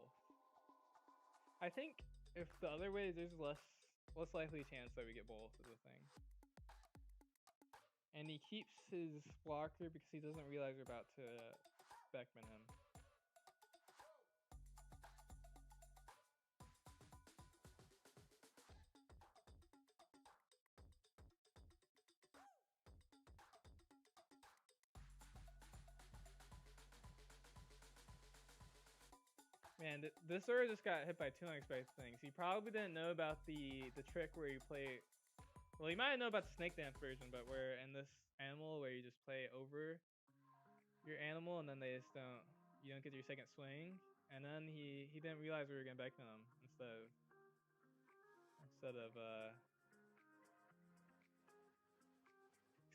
I think if the other way, there's less likely chance that we get both is the thing. And he keeps his blocker because he doesn't realize we're about to Beckman him. Man, this Zora just got hit by two unexpected things. He probably didn't know about the trick where you play. Well, he might know about the snake dance version, but where in this animal where you just play over your animal and then they just you don't get your second swing. And then he didn't realize we were gonna Beckman him instead of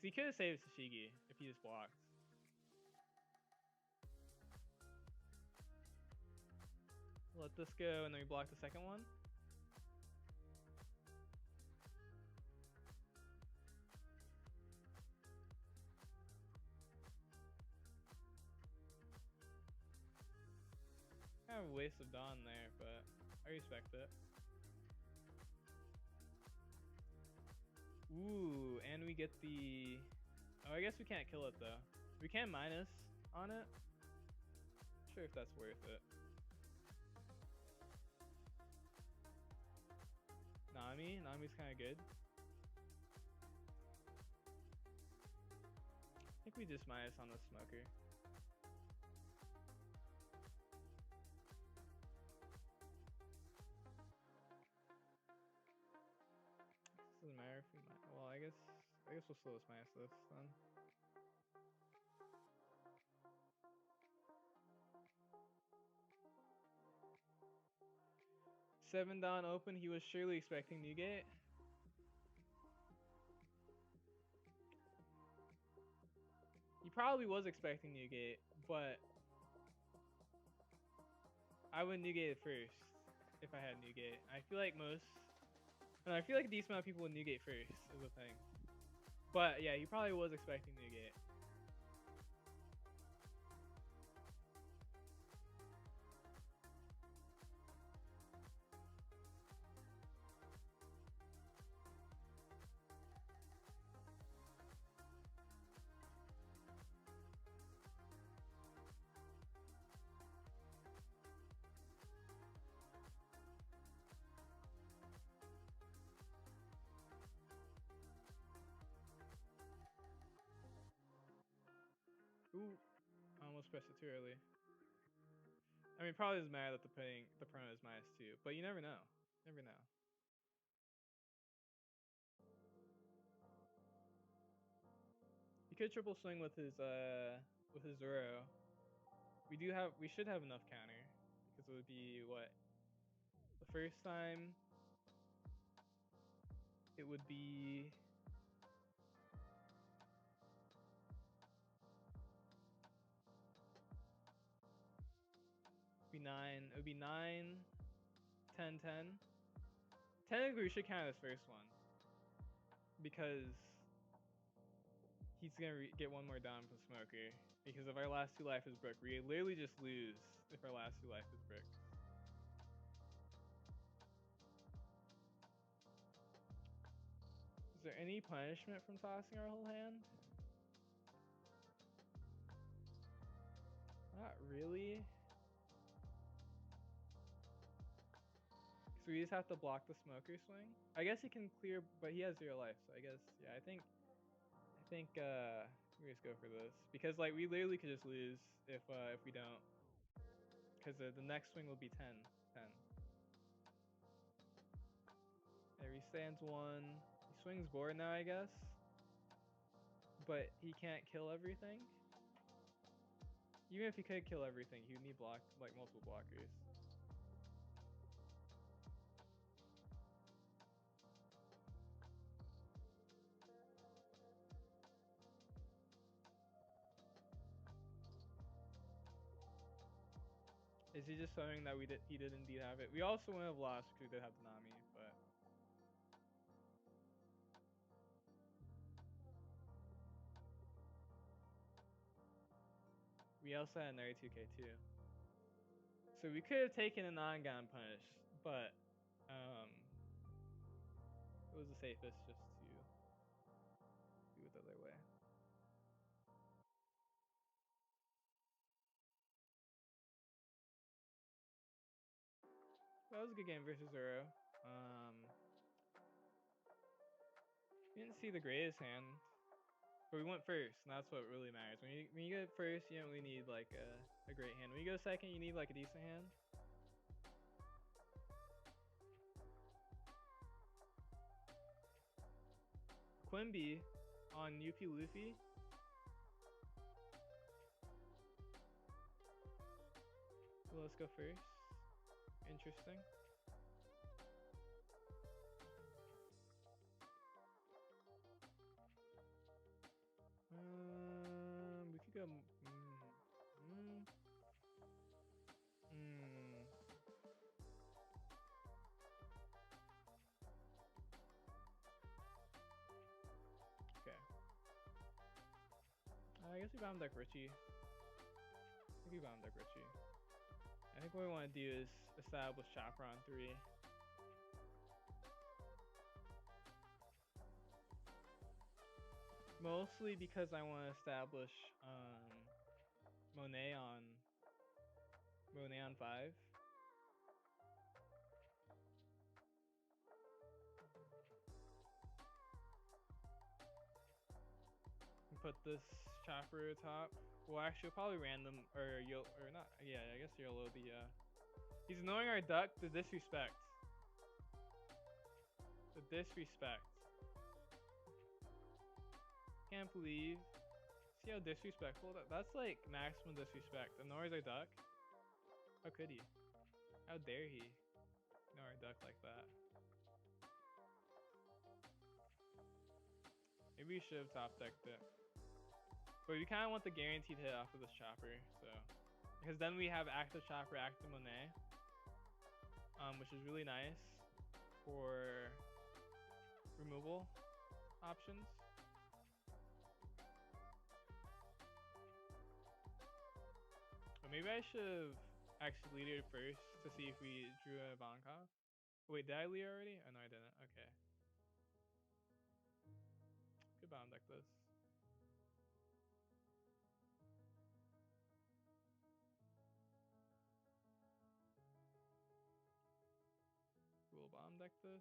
because he could have saved Tashigi if he just blocked. Let this go, and then we block the second one. Kind of a waste of Dawn there, but I respect it. Ooh, and we get the. Oh, I guess we can't kill it though. We can minus on it. Not sure if that's worth it. Nami's kind of good. I think we just minus on the smoker. Doesn't matter Or if we might, well, I guess we'll slow this minus this then. Seven down open. He was surely expecting Newgate. He probably was expecting Newgate, but I would Newgate it first if I had Newgate. I feel like I feel like a decent amount of people would Newgate first is the thing. But yeah, he probably was expecting Newgate. Ooh, I almost pressed it too early. I mean, probably doesn't matter that the prono is -2, but you never know. Never know. He could triple swing with his Zoro. We should have enough counter because it would be what, the first time it would be nine. It would be 9, 10, 10. Technically, we should count this first one because he's gonna get one more down from Smoker. Because if our last 2 life is brick, we literally just lose if our last 2 life is brick. Is there any punishment from tossing our whole hand? Not really. So we just have to block the Smoker swing. I guess he can clear, but he has 0 life, so I guess, yeah, I think we just go for this because like we literally could just lose if we don't, because the next swing will be 10, 10. There he stands 1. He swings board now, I guess, but he can't kill everything. Even if he could kill everything, he would need multiple blockers. Is he just showing that he did indeed have it? We also wouldn't have lost because we did have the Nami, but we also had another 2k too. So we could have taken a non-gun punish, but it was the safest just to do it the other way. That was a good game versus Zoro. We didn't see the greatest hand, but we went first, and that's what really matters. When you go first, you don't really need like a great hand. When you go second, you need like a decent hand. Quimby on UP Luffy. So let's go first. Interesting. We could go. Okay. I guess we bound deck Richie. I think we bound deck Richie. I think what we want to do is establish Chopper on 3. Mostly because I want to establish Monet on 5. And put this Chopper top. Well, actually, probably random or not. Yeah, I guess YOLO the. He's annoying our duck. The disrespect. The disrespect. Can't believe. See how disrespectful that's like maximum disrespect. Ignores our duck. How could he? How dare he ignore our duck like that? Maybe we should have top decked it. But we kind of want the guaranteed hit off of this chopper, so because then we have active chopper, active Monet, which is really nice for removal options. Or maybe I should have actually leadered first to see if we drew a Ivankov. Wait, did I lead already? Oh no, I didn't. Okay. Could bomb deck this. We'll bomb deck this.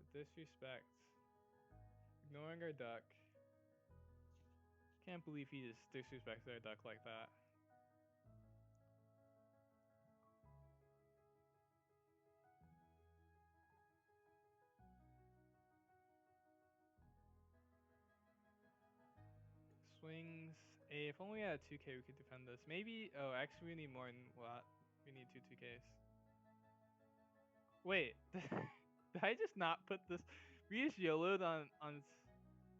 The disrespect. Ignoring our duck. Can't believe he just disrespects our duck like that. Swings. Hey, if only we had 2k we could defend this. Maybe, oh, actually we need more than that. We need two 2ks. Wait, did I just not put this? We just YOLO'd on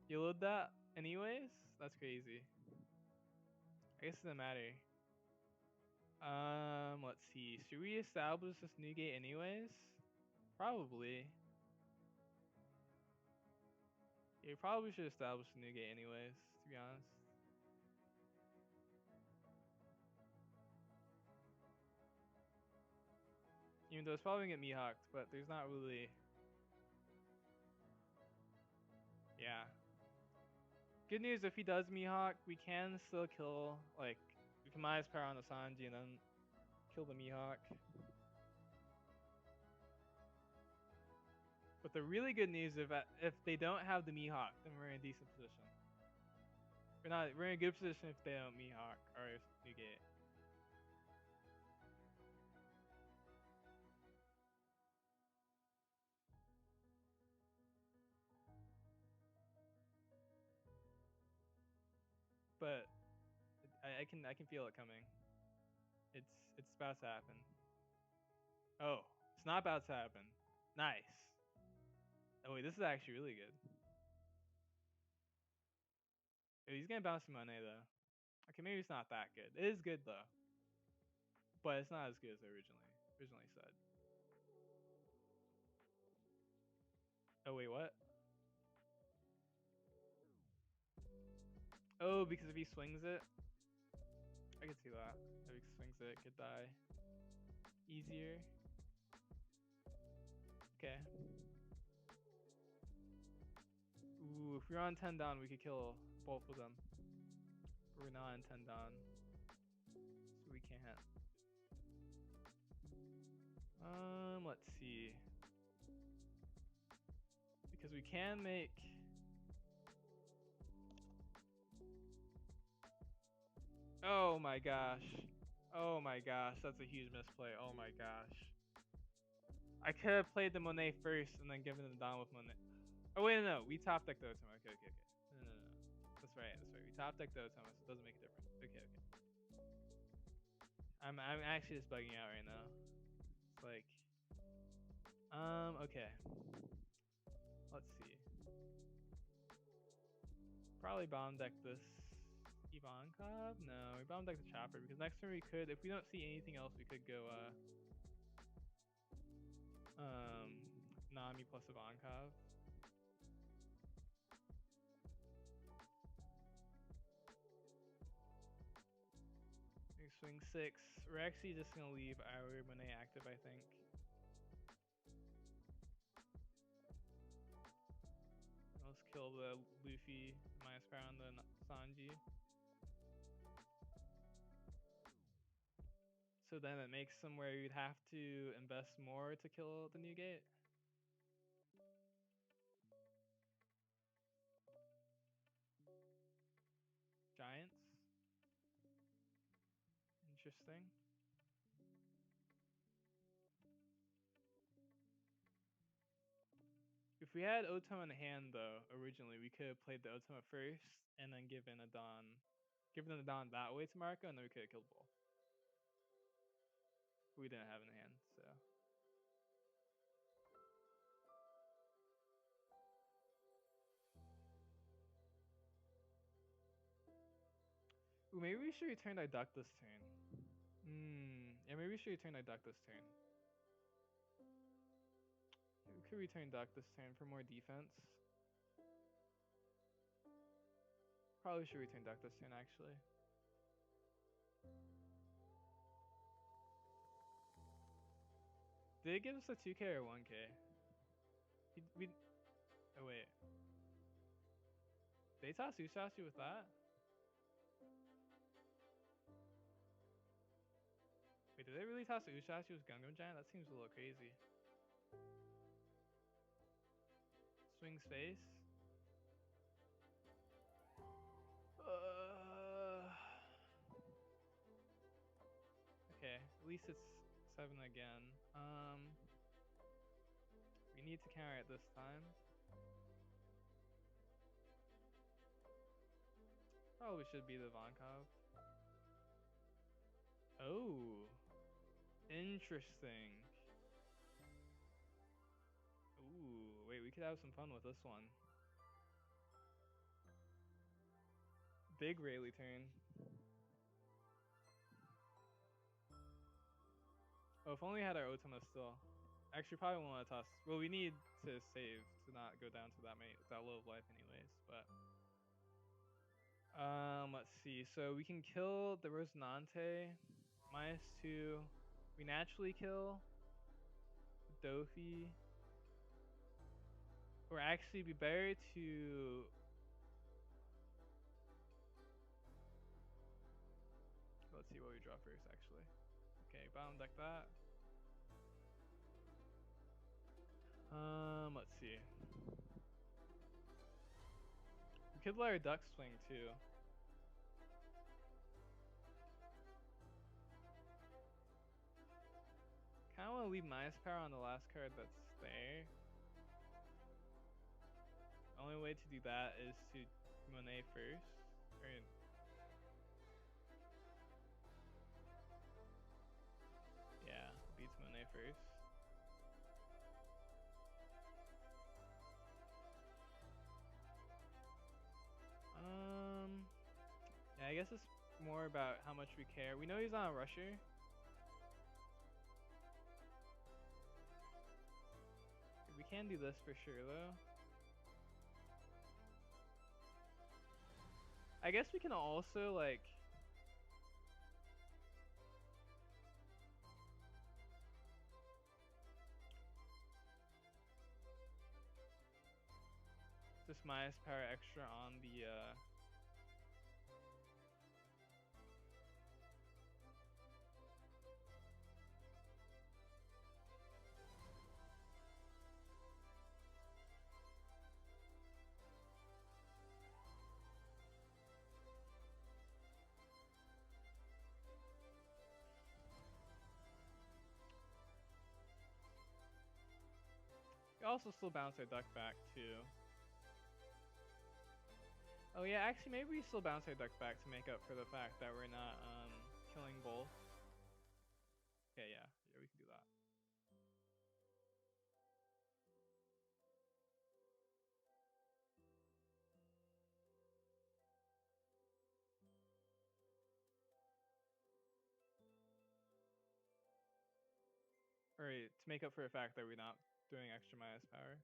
YOLO'd that anyways? That's crazy. I guess it doesn't matter. Let's see. Should we establish this new gate anyways? Probably. Yeah, we probably should establish a new gate anyways, to be honest. Even though it's probably gonna get Mihawked, but there's not really. Yeah. Good news, if he does Mihawk, we can still kill, like, we can minus power on the Sanji and then kill the Mihawk. But the really good news is that if they don't have the Mihawk, then we're in a decent position. We're in a good position if they don't Mihawk or Nugate. But I can feel it coming. It's about to happen. Oh, it's not about to happen. Nice. Oh wait, this is actually really good. Oh, he's gonna bounce some money though. Okay, maybe it's not that good. It is good though, but it's not as good as I originally said. Oh wait, what? Oh, because if he swings it, I can see that. If he swings it, it could die easier. Okay. Ooh, if we're on 10 down, we could kill both of them. But we're not on 10 down, so we can't. Let's see. Because we can make. Oh my gosh. Oh my gosh, that's a huge misplay. Oh my gosh. I could have played the Monet first and then given the down with Monet. Oh wait, no, we top decked the Otama. Okay. No. That's right. We top decked the Otama, so it doesn't make a difference. Okay. I'm actually just bugging out right now. It's like, okay. Let's see. Probably bomb deck this Ivankov? No, we bomb deck the chopper because next turn we could, if we don't see anything else, we could go Nami plus Ivankov. Swing 6. We're actually just gonna leave our Monet active, I think. Let's kill the Luffy minus power on the Sanji. So then it makes them where you'd have to invest more to kill the new gate. Giants. Interesting. If we had Otama in hand though, originally we could have played the Otama first and then given the Don that way to Marco, and then we could have killed both. We didn't have it in hand, so. Ooh, maybe we should return our duck this turn. Yeah, maybe we should return our duck this turn. We could return duck this turn for more defense. Probably should return duck this turn actually. Did it give us a 2k or 1k? Oh wait. They toss Ushashi with that? Wait, did they really toss Ushashi with Gungam Giant? That seems a little crazy. Swing space. Okay, at least it's 7 again. We need to counter it this time. Probably should be the Vonkov. Oh, interesting. Ooh, wait, we could have some fun with this one. Big Rayleigh turn. Oh, if only we had our Otama still. Actually, probably won't want to toss. Well, we need to save to not go down to that low of life anyways, but. Let's see. So we can kill the Rosinante. -2. We naturally kill Dofi. Or actually, be better to. Let's see what we draw first, actually. Okay, bottom deck that. Let's see. We could let our duck swing too. Kind of want to leave minus power on the last card that's there. The only way to do that is to Monet first. Or, yeah, beats Monet first. Yeah, I guess it's more about how much we care. We know he's on a rusher. We can do this for sure though. I guess we can also like just minus power extra on the we also still bounce our duck back too. Oh yeah, actually maybe we still bounce our duck back to make up for the fact that we're not killing both. Okay, yeah, we can do that. Alright, to make up for the fact that we're not doing extra minus power.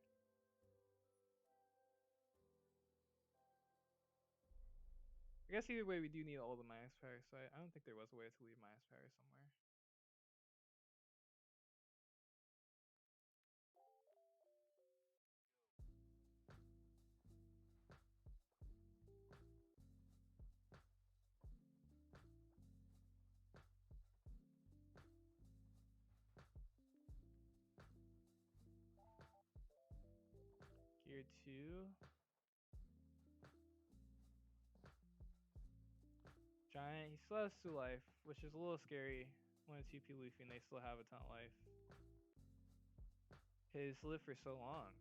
I guess either way we do need all the minus power, so I don't think there was a way to leave minus power somewhere. Gear 2. Giant, he still has 2 life, which is a little scary when it's UP Luffy and they still have a ton of life. He's lived for so long.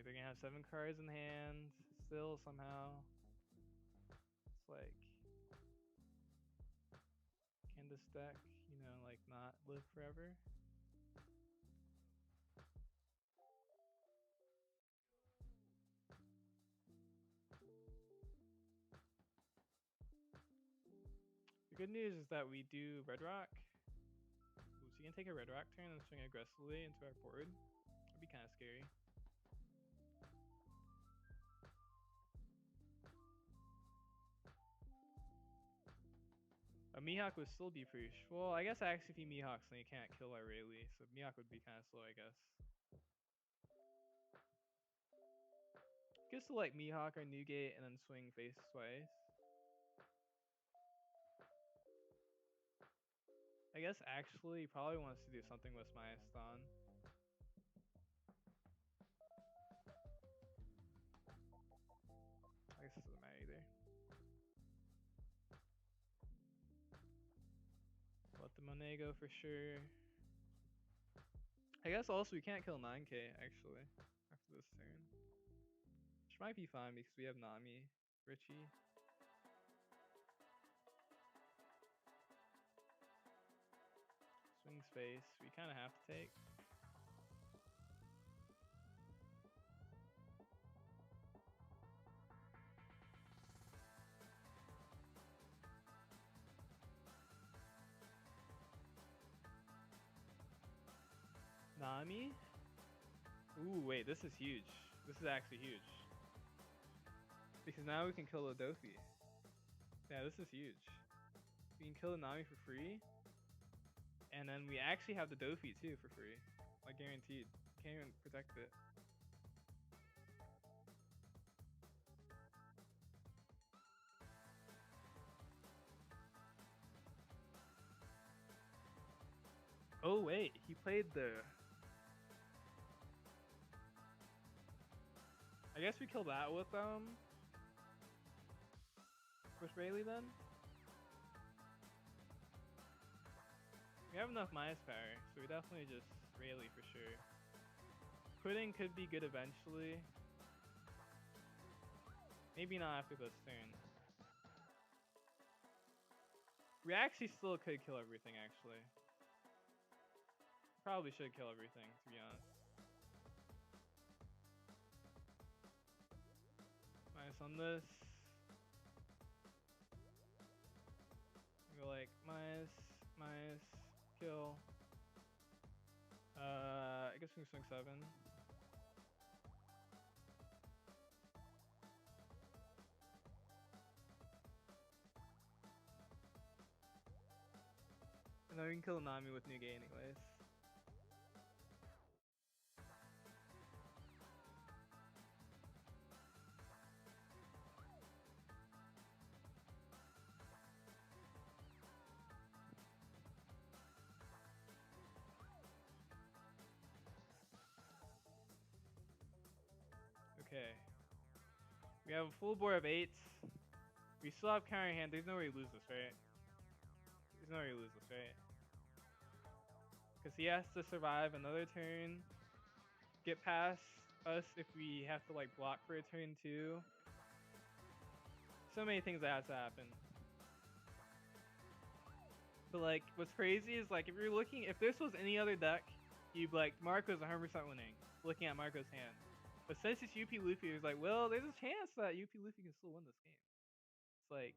they're gonna have 7 cards in hand. Still somehow. It's like, can this deck, like not live forever? The good news is that we do Red Rock. Ooh, so you can take a Red Rock turn and swing aggressively into our board. That'd be kind of scary. A Mihawk would still be pretty. Well, I guess actually if he Mihawks, then you can't kill our Rayleigh, so Mihawk would be kind of slow, I guess. Gets to like Mihawk or Newgate and then swing face twice. I guess actually he probably wants to do something with Myaston. I guess it doesn't matter either. Let the Monet go for sure. I guess also we can't kill 9K actually after this turn. Which might be fine because we have Nami, Richie. Swing space, we kind of have to take. Nami? Ooh, wait, this is huge. This is actually huge. Because now we can kill the Dofi. Yeah, this is huge. We can kill the Nami for free. And then we actually have the Dofi too for free. Like guaranteed. Can't even protect it. Oh wait, he played the... I guess we kill that with Rayleigh then? We have enough minus power, so we definitely just Rayleigh for sure. Pudding could be good eventually. Maybe not after this turn. We actually still could kill everything actually. Probably should kill everything, to be honest. Minus on this. Go like minus, kill. I guess we can swing 7. And then we can kill Nami with Nugay anyways. Okay. We have a full board of 8s. We still have counter hand. There's no way to lose this, right? There's no way to lose this, right? Because he has to survive another turn. Get past us if we have to like block for a turn too. So many things that have to happen. But like, what's crazy is like, if this was any other deck, you'd be like, Marco's 100% winning, looking at Marco's hand. But since it's UP Luffy, it's like, well, there's a chance that UP Luffy can still win this game. It's like,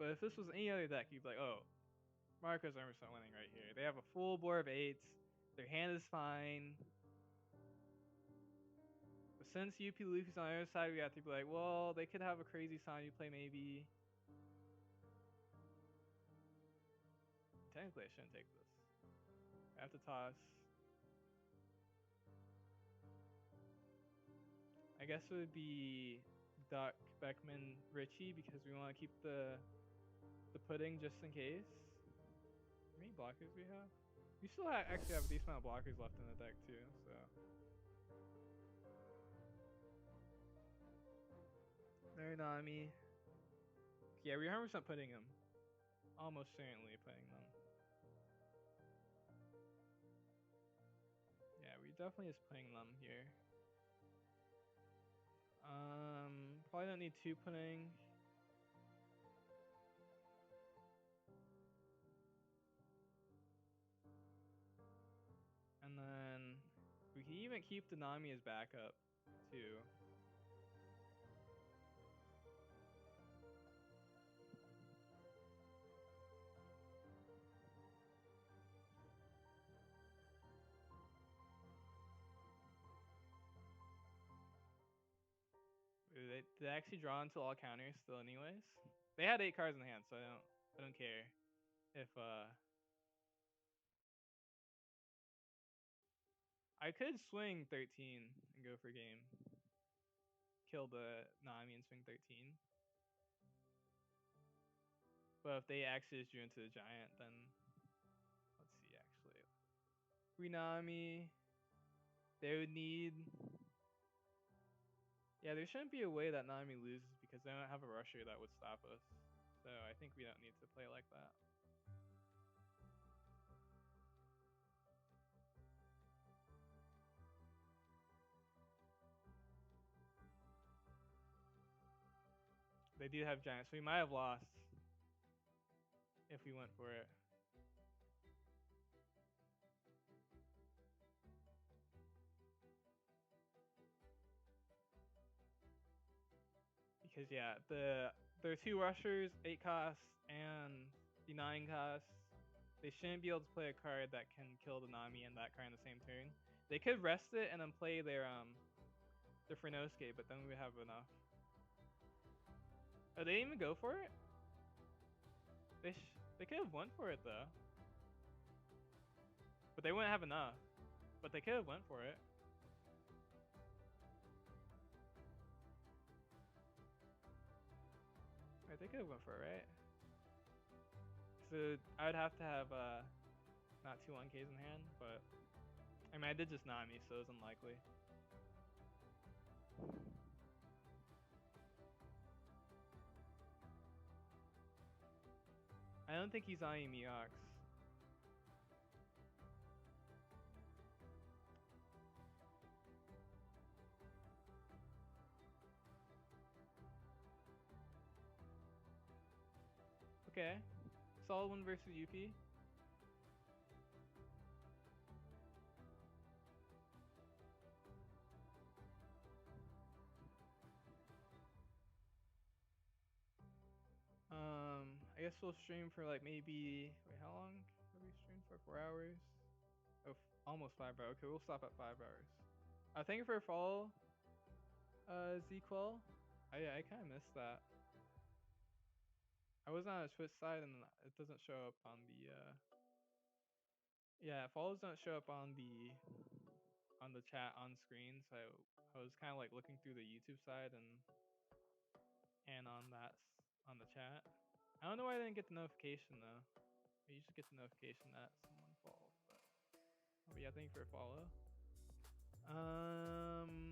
but if this was any other deck, you'd be like, oh, Marco's 100% winning right here. They have a full board of 8s. Their hand is fine. But since UP Luffy's on the other side, we have to be like, well, they could have a crazy Sanyu play maybe. Technically, I shouldn't take this. I have to toss. I guess it would be Duck, Beckman, Richie because we want to keep the pudding just in case. How many blockers we have? We still actually have a decent amount of blockers left in the deck too, so. They're Nami. Yeah, we're 100% putting them. Almost certainly putting them. Yeah, we definitely is playing Lim here. Probably don't need 2 putting. And then we can even keep the Nami as backup too. They actually draw into all counters still anyways. They had 8 cards in hand, so I don't care if I could swing 13 and go for game. Kill the Nami and swing 13. But if they actually just drew into the giant, then let's see actually. Nami, they would need. Yeah, there shouldn't be a way that Nami loses because they don't have a rusher that would stop us. So I think we don't need to play like that. They do have giants, so we might have lost if we went for it. Because yeah, there are 2 rushers, 8 costs, and the 9 costs. They shouldn't be able to play a card that can kill the Nami and that card in the same turn. They could rest it and then play their Frenosuke, but then we have enough. Oh, they didn't even go for it? They could have went for it though. But they wouldn't have enough. But they could have went for it. Right, they could have went for it, right? So I would have to have not 2 1Ks in hand, but I mean I did just Nami, so it was unlikely. I don't think he's eyeing Miox. Okay. Solid one versus UP. I guess we'll stream for like maybe, wait, how long have we streamed for? 4 hours? Oh, almost 5 hours. Okay, we'll stop at 5 hours. Thank you for your follow, ZQuell. I kind of missed that. I was on a Twitch side and it doesn't show up on the, yeah, follows don't show up on the chat on screen, so I was kind of like looking through the YouTube side and on the chat. I don't know why I didn't get the notification though. I usually get the notification that someone followed, but yeah, thank you for a follow.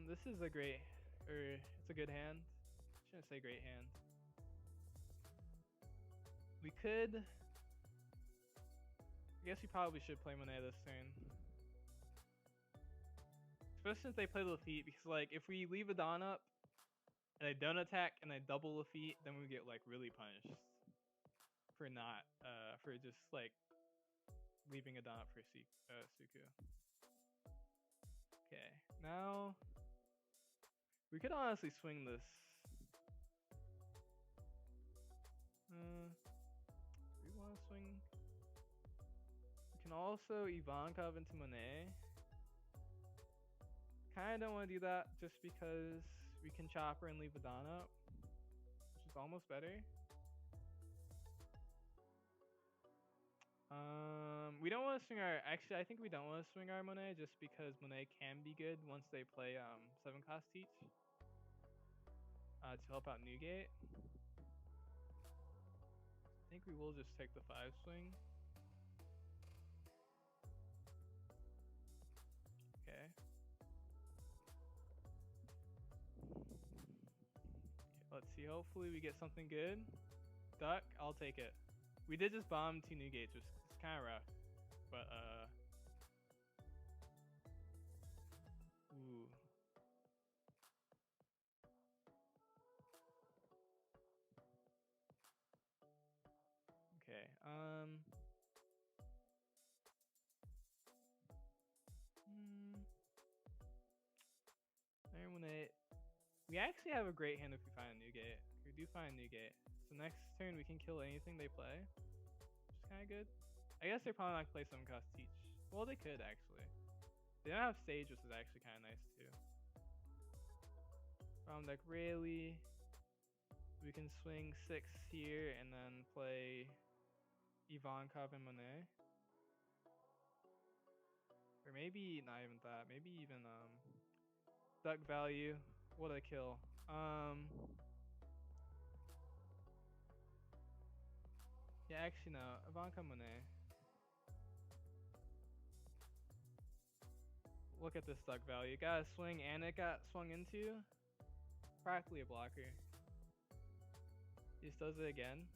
This is a great, it's a good hand. Shouldn't say great hand. We could, I guess we probably should play Monet this turn. Especially since they play Lafitte, because like if we leave a Dawn up and I don't attack and I double Lafitte, then we get like really punished for not for just like leaving a Dawn up for Suku. Okay, now we could honestly swing this. We want to swing. We can also Ivankov into Monet. Kinda don't want to do that just because we can chop her and leave a Dawn up, which is almost better. We don't want to swing our. Actually, I think we don't want to swing our Monet just because Monet can be good once they play 7 cost teach to help out Newgate. I think we will just take the 5 swing. Okay. Let's see. Hopefully we get something good. Duck, I'll take it. We did just bomb 2 Newgates, which is kind of rough, but We actually have a great hand if we find a new gate. We do find a new gate. So next turn we can kill anything they play, which is kind of good. I guess they're probably not gonna play some cost teach. Well, they could actually. They don't have stage, which is actually kind of nice too. Bottom deck really. We can swing 6 here and then play Ivankov and Monet. Or maybe not even that. Maybe even duck value. What a kill. Yeah, actually no. Ivankov Monet. Look at this duck value. Got a swing and it got swung into. Practically a blocker. He just does it again.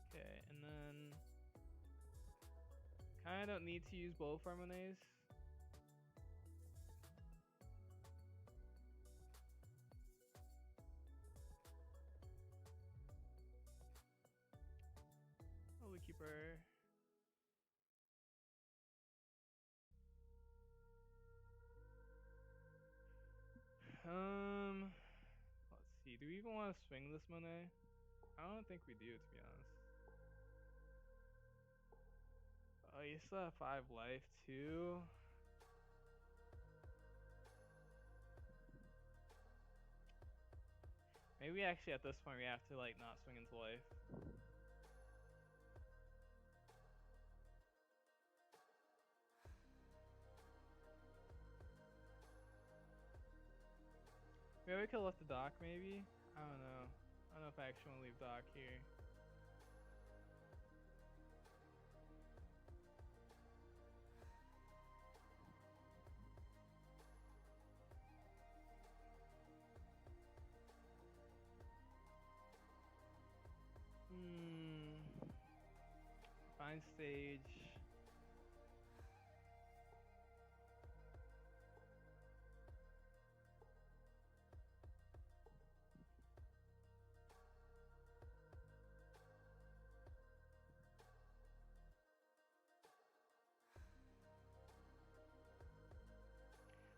Okay, and then kind of don't need to use both our Monets. Holy keeper. Let's see. Do we even want to swing this Monet? I don't think we do, to be honest. Oh, you still have 5 life too. Maybe actually at this point we have to like not swing into life. Maybe we could have left the dock maybe? I don't know. I don't know if I actually want to leave dock here. Find stage.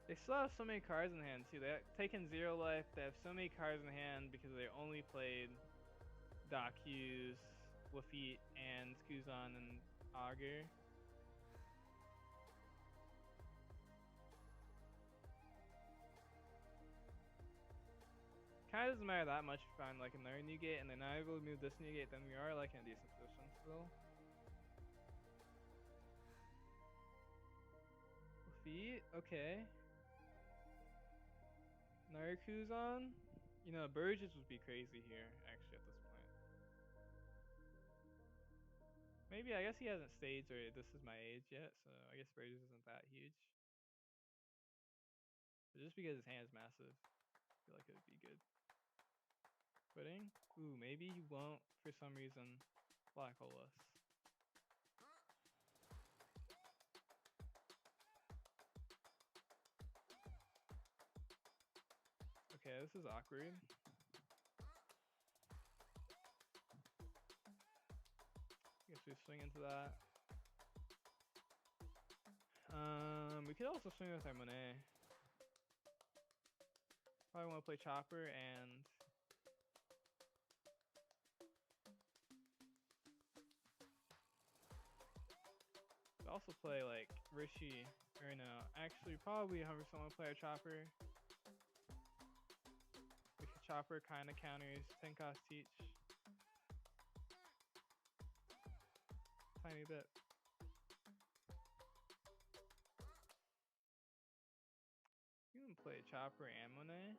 They still have so many cards in hand too. They're taking 0 life. They have so many cards in hand because they only played Hughes, Lafitte, and Kuzan and Augur. Kind of doesn't matter that much if we find like another new gate and they're not able to move this new gate, then we are like in a decent position still. Lafitte, okay. Another Kuzan. You know, Burgess would be crazy here actually at this point. Maybe, I guess he hasn't staged or this is my age yet, so I guess Burgess isn't that huge. But just because his hand is massive, I feel like it would be good. Quitting? Ooh, maybe he won't, for some reason, black hole us. Okay, this is awkward. Guess we swing into that. We could also swing with our Monet. Probably want to play Chopper and also play like Rishi, or no, actually probably 100% want to play a Chopper. Because Chopper kind of counters 10 cost teach. Tiny bit. You can play Chopper and Monet.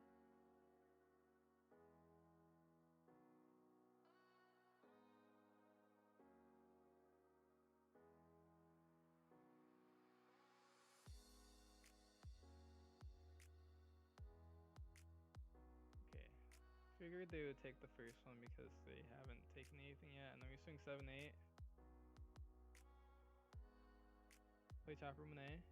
Okay. Figured they would take the first one because they haven't taken anything yet, and then we swing 7-8. Play Chopper Monet.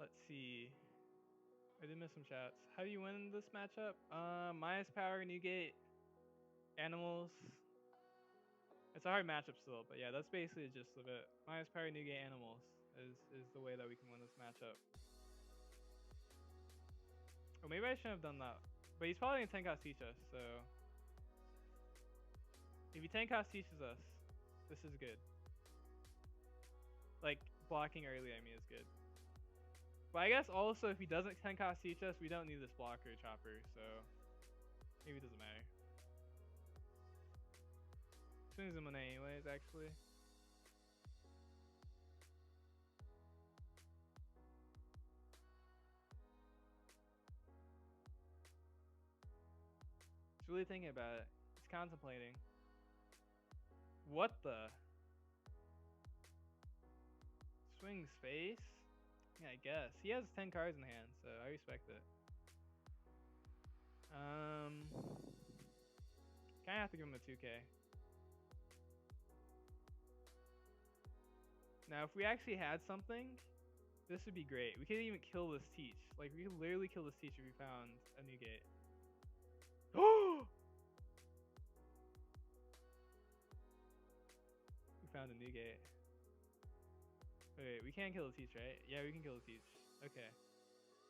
Let's see. I did miss some chats. How do you win this matchup? Minus power, negate, animals. It's a hard matchup still, but yeah, that's basically the gist of it. Minus power, negate, animals is the way that we can win this matchup. Or maybe I shouldn't have done that. But he's probably gonna 10 cost teach us, so if he 10 cost teaches us, this is good. Like blocking early, I mean, is good. But I guess also if he doesn't 10 cost teach us, we don't need this blocker chopper, so maybe it doesn't matter. Swings him on anyways, actually. He's really thinking about it. He's contemplating. What the? Swing space? Yeah, I guess. He has 10 cards in hand, so I respect it. Kinda have to give him a 2K. Now, if we actually had something, this would be great. We could even kill this teach. Like, we could literally kill this teach if we found a new gate. Oh! We found a new gate. Wait, we can't kill the teach, right? Yeah, we can kill the teach. Okay.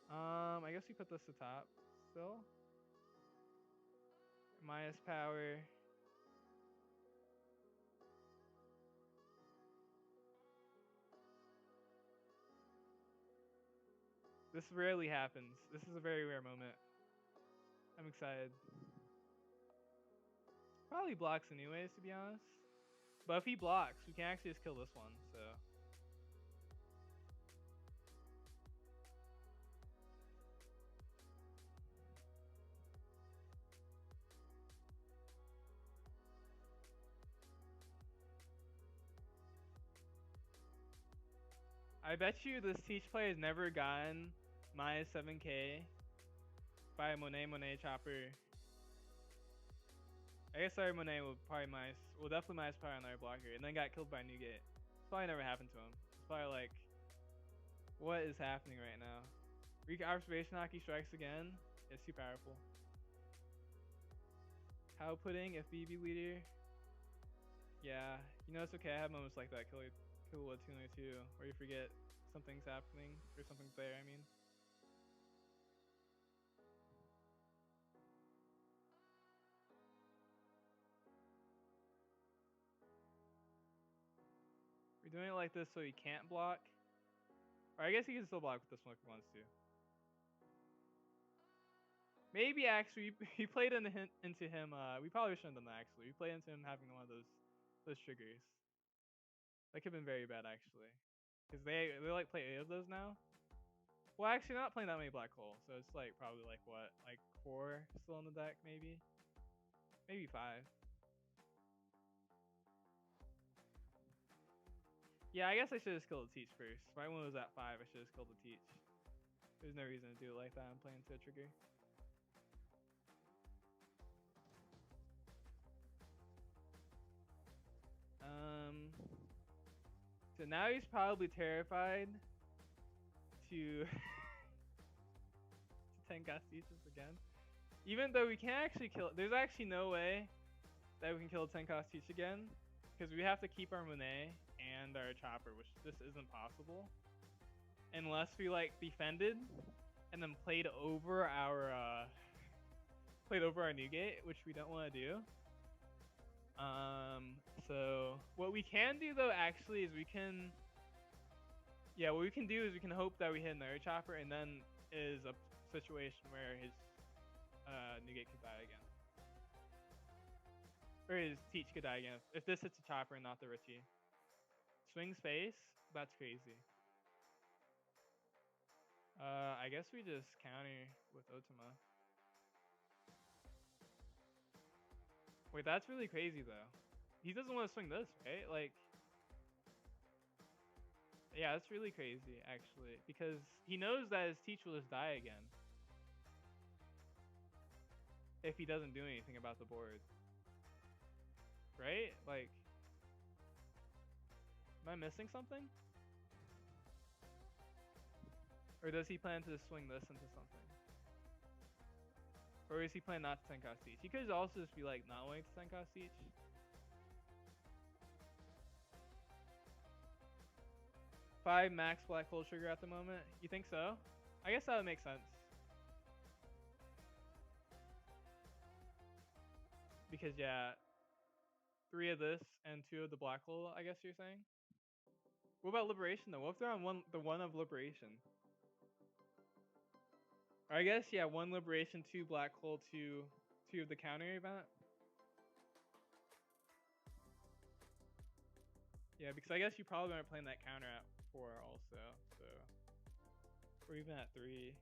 I guess we put this to top still. Minus power. This rarely happens. This is a very rare moment. I'm excited. Probably blocks anyways, to be honest. But if he blocks, we can actually just kill this one, so. I bet you this teach play has never gotten minus 7k by a Monet chopper. I guess our Monet will definitely minus power on our blocker, and then got killed by Newgate. It's probably never happened to him. It's probably like, what is happening right now? Observation hockey strikes again. It's too powerful. How pudding if BB leader? Yeah, you know it's okay. I have moments like that. Kill what 202, where you forget something's happening or something's there. I mean. We're doing it like this so he can't block. Or I guess he can still block with this one if he wants to. Maybe actually we played into him. We probably shouldn't have done that actually. We played into him having one of those triggers. That could have been very bad actually, because they like play 8 of those now. Well, actually not playing that many black hole, so it's like probably like what, like 4 still in the deck, maybe 5. Yeah, I guess I should have just killed the teach first. Right when it was at 5, I should have just killed the teach. There's no reason to do it like that. I'm playing to a trigger. So now he's probably terrified to 10 Castiches again. Even though we can't actually kill, there's actually no way that we can kill 10 Castiche again, because we have to keep our Monet and our chopper, which this isn't possible unless we like defended and then played over our new gate, which we don't want to do. So what we can do though actually is we can hope that we hit another chopper, and then is a situation where his Nugget could die again. Or his Teach could die again. If this hits a chopper and not the Richie. Swing space? That's crazy. I guess we just counter with Otama. Wait, that's really crazy though. He doesn't want to swing this, right? Like, yeah, that's really crazy actually, because he knows that his Teach will just die again if he doesn't do anything about the board, right? Like, am I missing something? Or does he plan to swing this into something? Or is he planning not to 10 cost each? He could also just be like not wanting to 10 cost each. 5 max black hole trigger at the moment. You think so? I guess that would make sense. Because yeah, 3 of this and 2 of the black hole, I guess you're saying? What about liberation though? What if they're on the one of liberation? Or I guess yeah, 1 liberation, 2 black hole, 2 of the counter event. Yeah, because I guess you probably aren't playing that counter at 4 also, so or even at 3.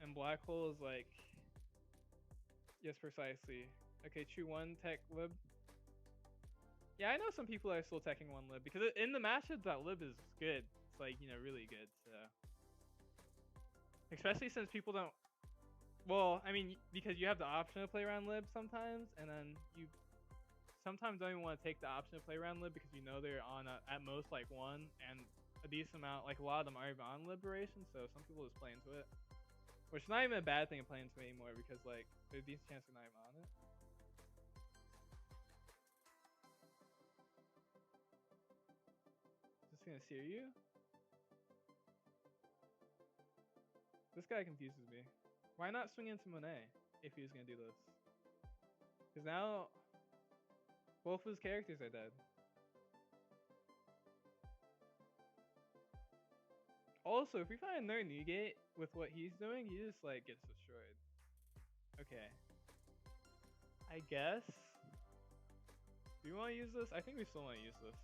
And black hole is like, yes, precisely. Okay, chew 1 tech lib. Yeah, I know some people are still teching 1 lib because in the matchups that lib is good. It's like, you know, really good. So especially since people don't. Well, I mean, because you have the option to play around lib sometimes, and then you sometimes don't even want to take the option to play around lib because you know they're on at most like 1 and a decent amount. Like a lot of them are even on liberation, so some people just play into it. Which is not even a bad thing to play into it anymore because like there's a decent chance they're not even on it. Just gonna sear you? This guy confuses me. Why not swing into Monet if he was gonna do this? Because now both of his characters are dead. Also, if we find another negate with what he's doing, he just like gets destroyed. Okay. I guess. Do you want to use this? I think we still want to use this.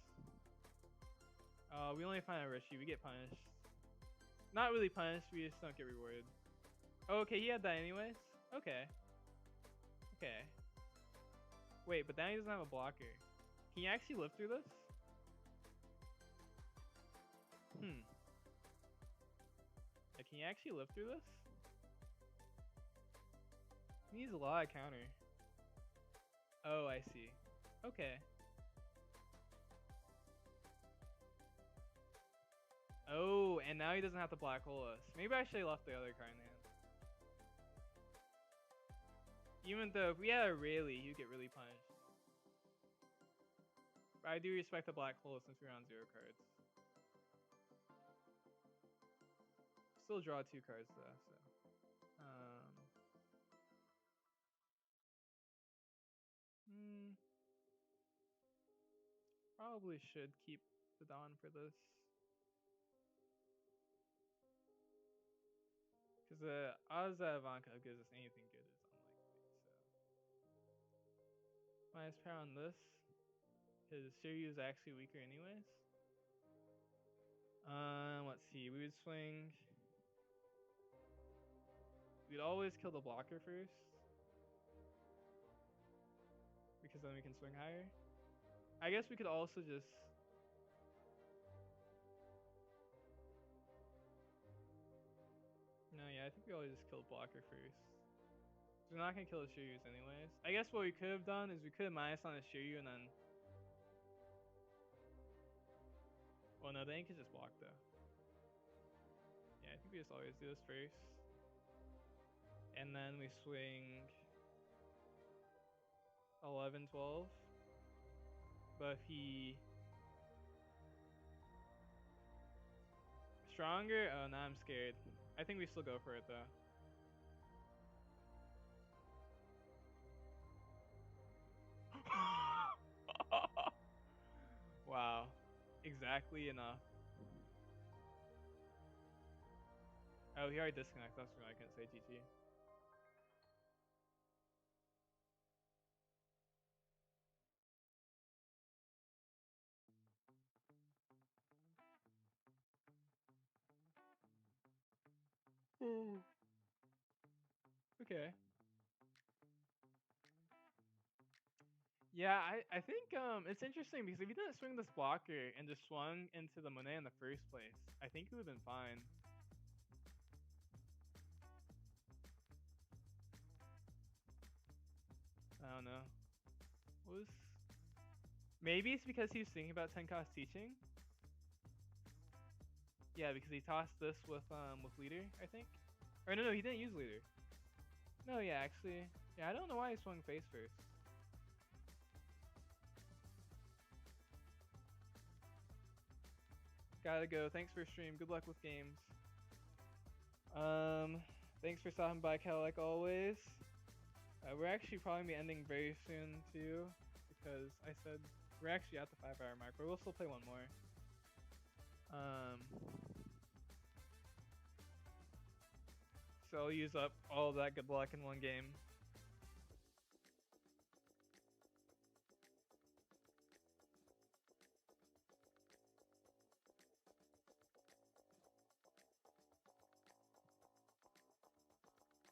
We only find a Richie. We get punished. Not really punished. We just don't get rewarded. Oh, okay, he had that anyways. Okay. Okay. Wait, but then he doesn't have a blocker. Can you actually live through this? Can you actually live through this? He needs a lot of counter. Oh, I see. Okay. Oh, and now he doesn't have to black hole us. Maybe I should have left the other card in hand. Even though if we had a Rayleigh, you'd get really punished. But I do respect the black hole since we're on 0 cards. Still draw 2 cards though, so. Probably should keep the Dawn for this. Because the odds that Ivanka gives us anything good is unlikely, so. Minus power on this. His Shiryu is actually weaker anyways. Let's see. We would swing. We'd always kill the blocker first. Because then we can swing higher. I guess we could also just. No, yeah, I think we always just kill blocker first. We're not gonna kill the Shiryus anyways. I guess what we could have done is we could have minus on the Shiryu and then. Well, no, the ink is just blocked though. Yeah, I think we just always do this first. And then we swing 11, 12. But if he stronger, oh, now I'm scared. I think we still go for it though. Wow, exactly enough. Oh, he already disconnected. That's why I couldn't say GG. Okay. Yeah, I think it's interesting because if he didn't swing this blocker and just swung into the Monet in the first place, I think he would have been fine. I don't know. Maybe it's because he was thinking about 10 cost teaching? Yeah, because he tossed this with leader, I think. Or no, he didn't use leader. No, yeah, actually, yeah, I don't know why he swung face first. Gotta go. Thanks for stream. Good luck with games. Thanks for stopping by, Kel, like always. We're actually probably be ending very soon too, because I said we're actually at the 5-hour mark, but we'll still play one more. So I'll use up all that good luck in one game.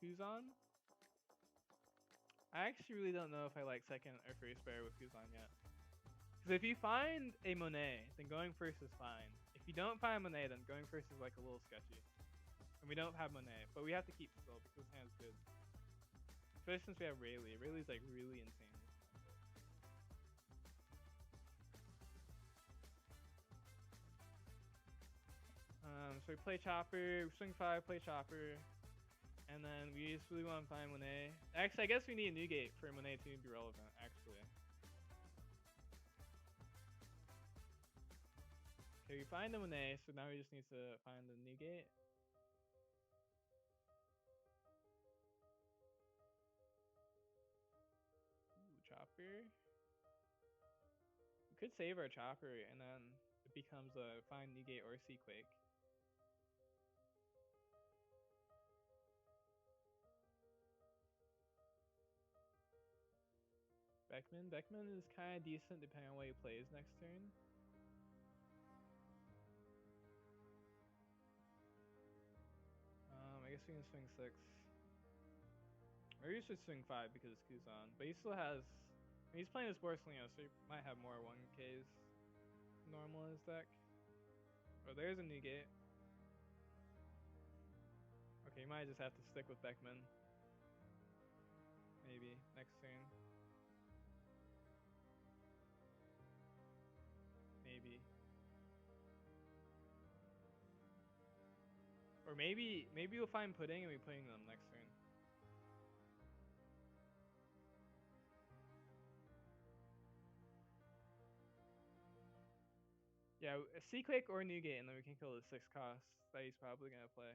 Who's on? I actually really don't know if I like second or first bear with Kuzan yet. Because if you find a Monet, then going first is fine. If you don't find Monet, then going first is like a little sketchy. And we don't have Monet, but we have to keep still because this hand's good. Especially since we have Rayleigh. Rayleigh's like really insane. So we play Chopper, we swing 5, play Chopper, and then we just really want to find Monet. Actually, I guess we need a new gate for Monet to be relevant, actually. Okay, we find the Monet, so now we just need to find the new gate. Ooh, Chopper. We could save our Chopper, and then it becomes a find new gate or Seaquake. Beckman is kind of decent depending on what he plays next turn. I guess we can swing 6. Maybe we should swing 5 because it's Kuzan. But he still has... He's playing this Borsalino, so he might have more 1Ks normal in his deck. Oh, there's a new gate. Okay, you might just have to stick with Beckman. Maybe next turn. Maybe. Or maybe we'll find Pudding and we putting them next turn. Yeah, a Seaquake or Newgate, and then we can kill the 6 cost that he's probably gonna play.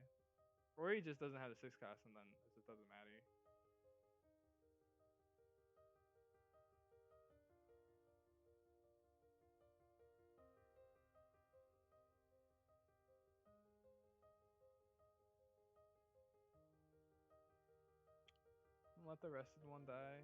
Or he just doesn't have the 6 cost, and then it just doesn't matter. Let the rest of the one die.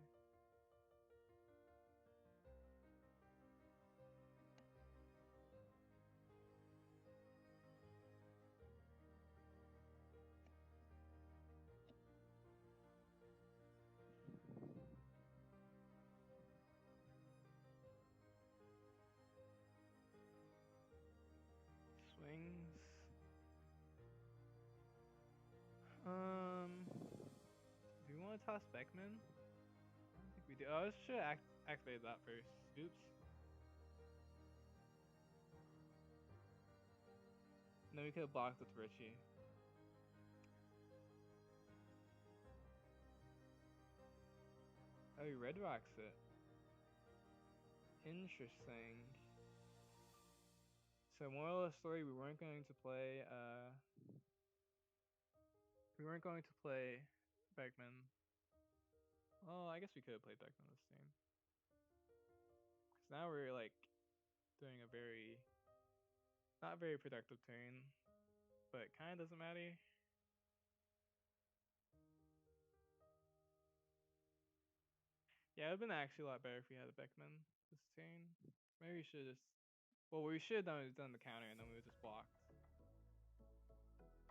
Swings. Do we want to toss Beckman? I don't think we do. Oh, I should activate that first. Oops. And then we could have blocked with Richie. Oh, he red rocks it. Interesting. So moral of the story, we weren't going to play Beckman. Well, I guess we could have played Beckman this game. Cause now we're like doing a not very productive turn, but it kinda doesn't matter. Yeah, it would have been actually a lot better if we had a Beckman this turn. Maybe we should just we should have done the counter and then we would just blocked.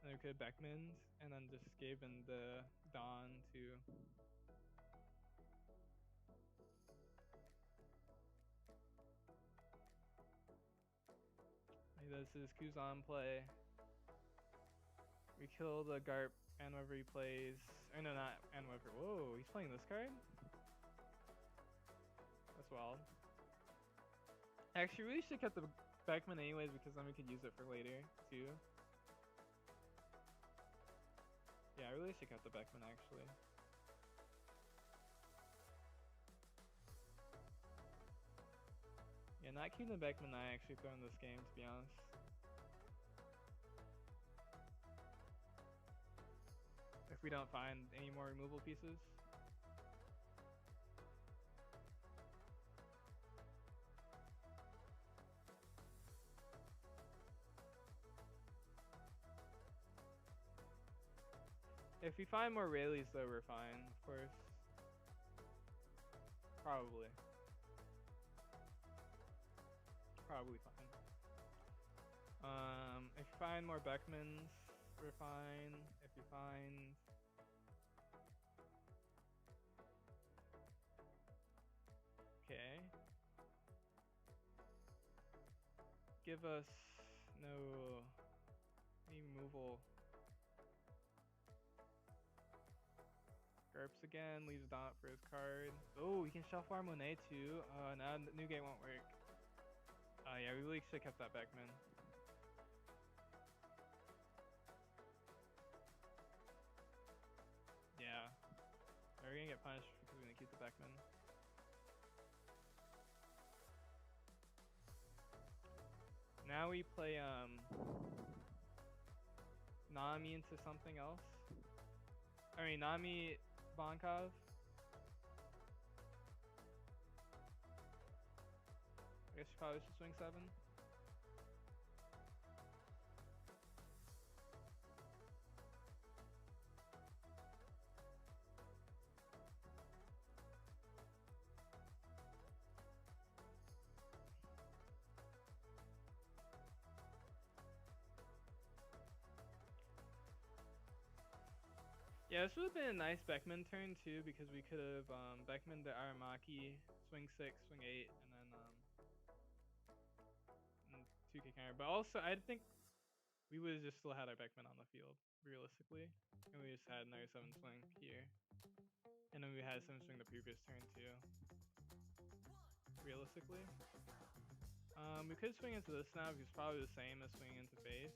And then we could have Beckman'd and then just given the Dawn to this is Kuzan play. We kill the Garp and whoever he plays. Or no, not and whoever. Whoa, he's playing this card? That's wild. Actually, we really should have kept the Beckman anyways because then we could use it for later too. really should have the Beckman actually. Yeah, not keeping the Beckman I actually throw in this game, to be honest. If we don't find any more removal pieces. If we find more Rayleighs though, we're fine, of course. Probably. Probably fine. If you find more Beckmans, we're fine. If you find... Okay. Give us no removal. Garps again, leaves Dot for his card. Oh, we can shuffle our Monet too. Now Newgate won't work. Yeah, we really should have kept that Beckman. Yeah. We're gonna get punished because we're gonna keep the Beckman. Now we play Nami into something else. I mean Nami Bonkov. I guess you probably should swing 7. Yeah, this would have been a nice Beckman turn too, because we could have Beckman the Aramaki, swing 6, swing 8, and then 2K counter. But also, I think we would have just still had our Beckman on the field, realistically. And we just had another 7 swing here. And then we had 7 swing the previous turn too, realistically. We could swing into this now, because it's probably the same as swinging into face.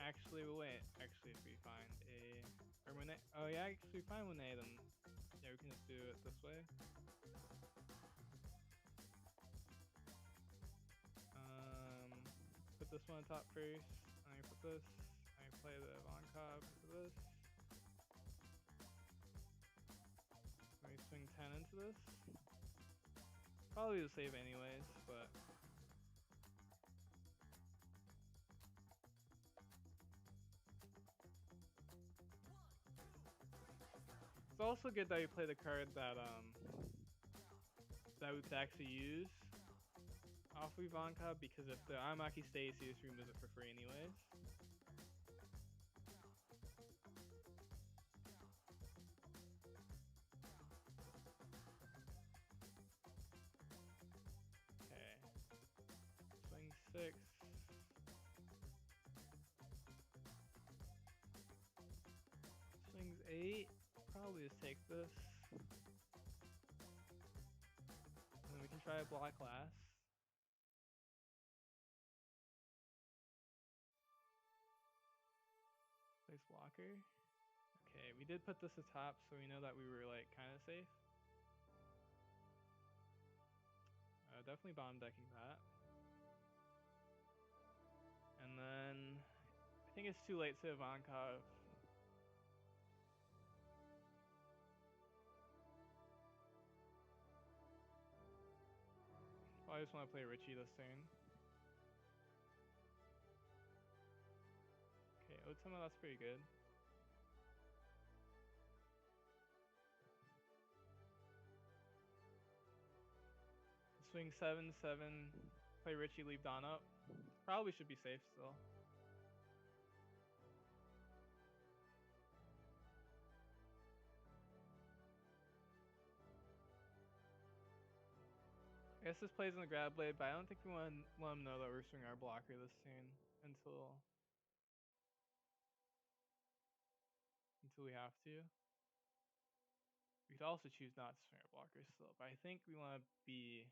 Actually, we'll wait. Actually, if we find a... Or Monet... Oh yeah, if we find Monet, then... Yeah, we can just do it this way. Put this one on top first. And I put this. I play the Vonkov into this. Let me swing 10 into this. Probably the save anyways, but... It's also good that we play the card that that we could actually use off of Ivanka, because if the Aramaki stays, he just removes it for free anyways. Okay. Swing 6. Swings 8. Probably just take this. And then we can try a block last. Place blocker. Okay, we did put this atop, so we know that we were like kind of safe. Definitely bottom decking that. And then I think it's too late to Ivankov. I just want to play Richie this turn. Okay, Otama, that's pretty good. Swing 7, 7, play Richie, leave Don up. Probably should be safe still. I guess this plays in the grab blade, but I don't think we want to let him know that we're swinging our blocker this turn until we have to. We could also choose not to swing our blocker still, but I think we want to be...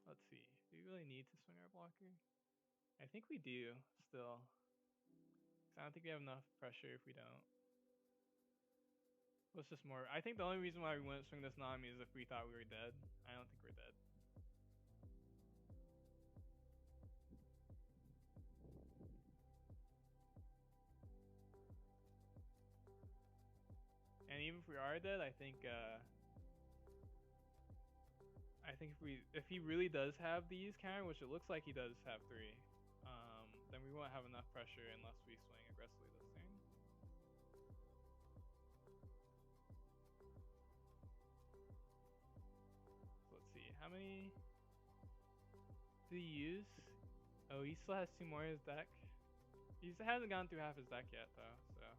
let's see. We really really need to swing our blocker. I think we do still. 'Cause I don't think we have enough pressure if we don't. Let's just more. I think the only reason why we wouldn't swing this Nami is if we thought we were dead. I don't think we're dead. And even if we are dead, I think if he really does have these counter, which it looks like he does have 3, then we won't have enough pressure unless we swing aggressively this turn. So let's see, how many did he use? Oh, he still has 2 more in his deck. He hasn't gone through half his deck yet though, so.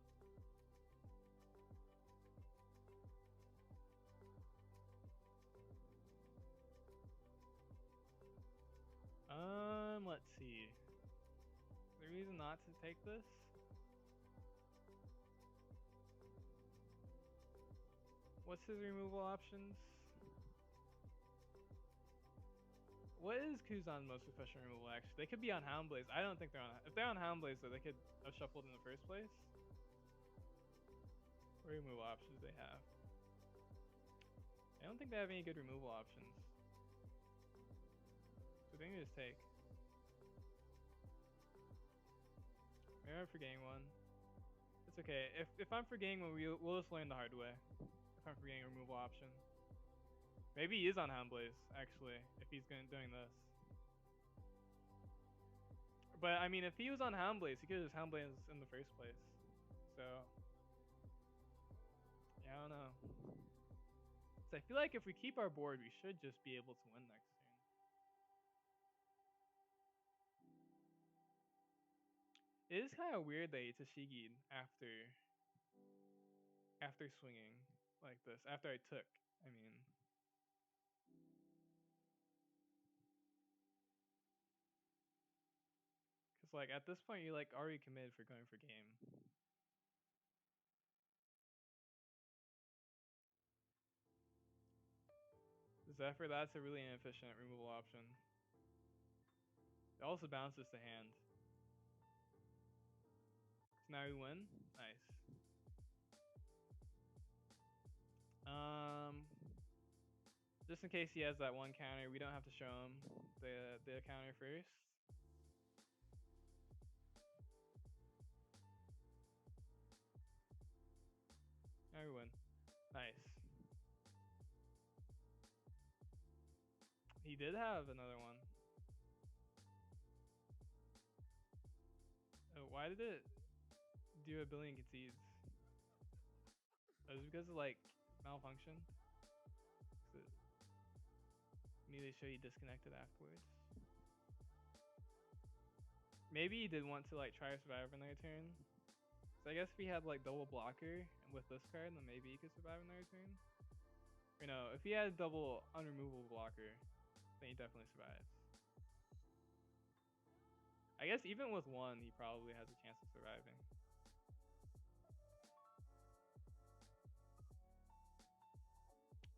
Let's see. The reason not to take this? What's his removal options? What is Kuzan's most efficient removal actually? They could be on Houndblaze. I don't think they're on. If they're on Houndblaze, though, they could have shuffled in the first place. What removal options they have? I don't think they have any good removal options. So I think we just take. Maybe I'm forgetting one. It's okay. If I'm forgetting one, we'll just learn the hard way. If I'm forgetting a removal option. Maybe he is on Houndblaze, actually, if he's doing this. But I mean, if he was on Houndblaze, he could have just Houndblaze in the first place. So yeah, I don't know. So I feel like if we keep our board, we should just be able to win next turn. It is kind of weird that he Tashigi'd after swinging like this. After I took, I mean. Cause like at this point, you're like already committed for going for game. Zephyr, that's a really inefficient removal option. It also bounces to hand. So now we win. Nice. Just in case he has that one counter, we don't have to show him the counter first. Now we win. Nice. He did have another one. Oh, why did it do a billion concedes? Oh, it was because of like malfunction. Maybe they show you disconnected afterwards. Maybe he did want to like try to survive another turn. So I guess if he had like double blocker and with this card, then maybe he could survive another turn. Or no, if he had double unremovable blocker, then he definitely survives. I guess even with one, he probably has a chance of surviving.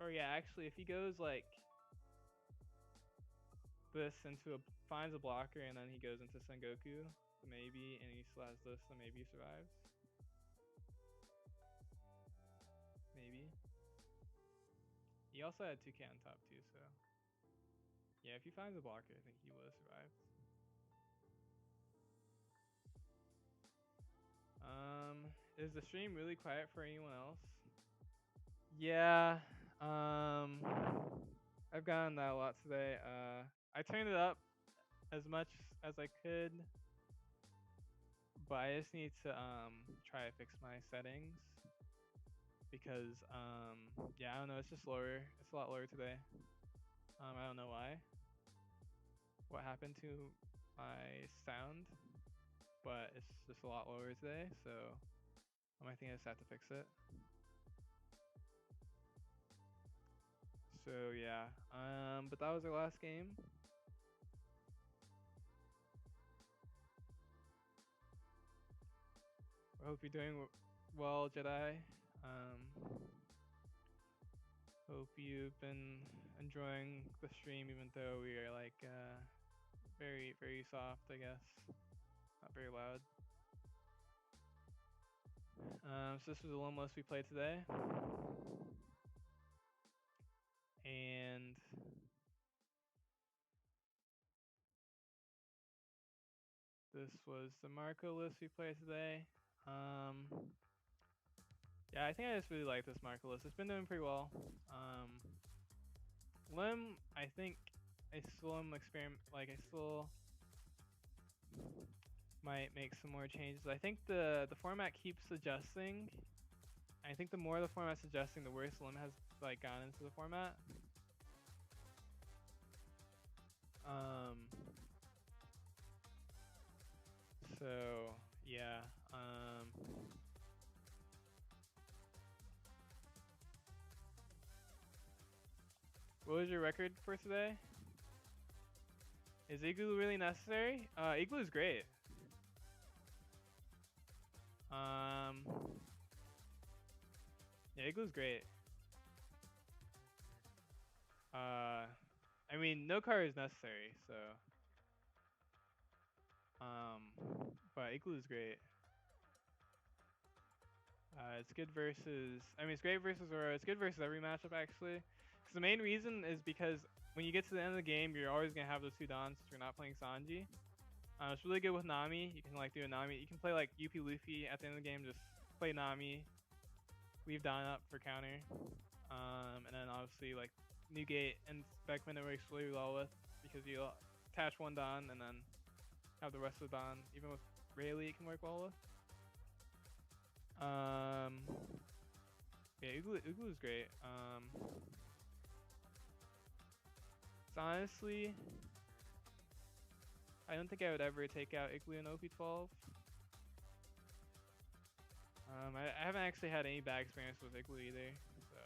Or yeah, actually, if he goes like this into finds a blocker and then he goes into Sengoku, maybe, and he still has this, then maybe he survives. Maybe. He also had 2K on top too, so yeah, if he finds a blocker, I think he would have survived. Is the stream really quiet for anyone else? Yeah, I've gotten that a lot today. I turned it up as much as I could, but I just need to try to fix my settings because yeah, I don't know, it's just lower. It's a lot lower today. I don't know why. What happened to my sound, but it's just a lot lower today, so I think I just have to fix it. So yeah, but that was our last game. I hope you're doing well, Jedi. Hope you've been enjoying the stream, even though we are like very, very soft, I guess. Not very loud. So this was the Lim list we played today. And this was the Marco list we played today. Yeah, I think I just really like this Marco list. It's been doing pretty well. Lim, I think I still am I still might make some more changes. I think the format keeps adjusting. I think the more the format's adjusting, the worse Lim has like gone into the format. So yeah. What was your record for today? Is Igloo really necessary? Igloo is great. Yeah, Igloo's great. I mean, no car is necessary, so. But Igloo is great. It's good versus. I mean, it's great versus Aurora. It's good versus every matchup actually. Because the main reason is because when you get to the end of the game, you're always gonna have those two Dons. If you're not playing Sanji. It's really good with Nami. You can like do a Nami. You can play like UP Luffy at the end of the game. Just play Nami, leave Don up for counter, and then obviously like Newgate and Beckman it works really well with because you attach one Don and then have the rest of the Don. Even with Rayleigh, it can work well with. Yeah, Igloo is great. So honestly, I don't think I would ever take out Igloo in OP12. I haven't actually had any bad experience with Igloo either, so.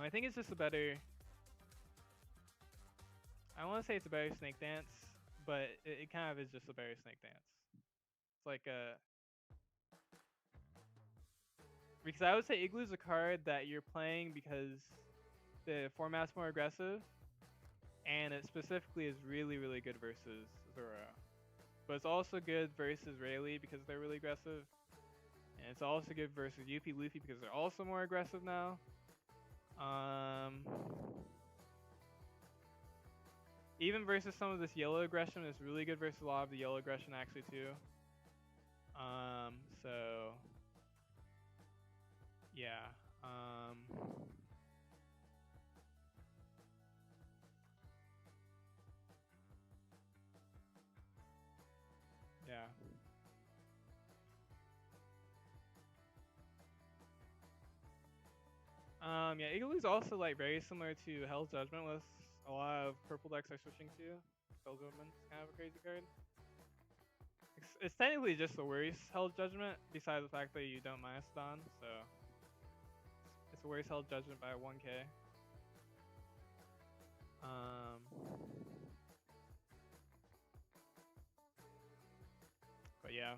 I think it's just a better. I want to say it's a better Snake Dance, but it kind of is just a better Snake Dance. It's like a. Because I would say Igloo's a card that you're playing because the format's more aggressive, and it specifically is really, really good versus Zoro. But it's also good versus Rayleigh because they're really aggressive. And it's also good versus UP Luffy because they're also more aggressive now. Even versus some of this yellow aggression, it's really good versus a lot of the yellow aggression actually too. So yeah. Yeah. Yeah, Igloo's also like very similar to Hell's Judgment with a lot of purple decks are switching to. Hell's Judgment's kind of a crazy card. It's technically just the worst Hell's Judgment, besides the fact that you don't minus Don, so it's the worst Hell's Judgment by 1k. But yeah.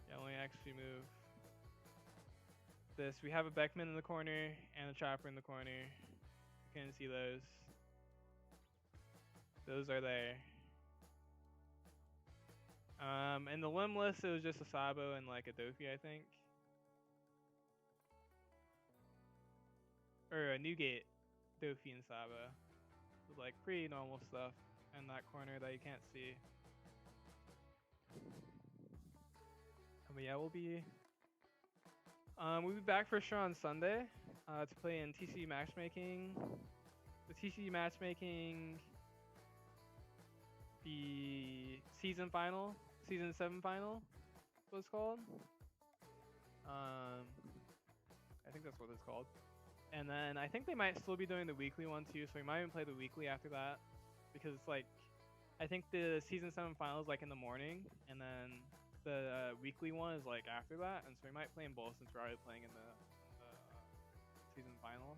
Yeah, let me actually move this. We have a Beckman in the corner and a Chopper in the corner. You can see those. Those are there. In the Lim list, it was just a Sabo and like a Dofi, I think. Or a Newgate, Dofi, and Sabo. With like pretty normal stuff in that corner that you can't see. But yeah, we'll be back for sure on Sunday to play in TCU matchmaking. The TCU matchmaking, the season 7 final, what it's called. I think that's what it's called. And then I think they might still be doing the weekly one too, so we might even play the weekly after that, because it's like, I think the season 7 final is like in the morning, and then the weekly one is like after that, and so we might play in both since we're already playing in the season final.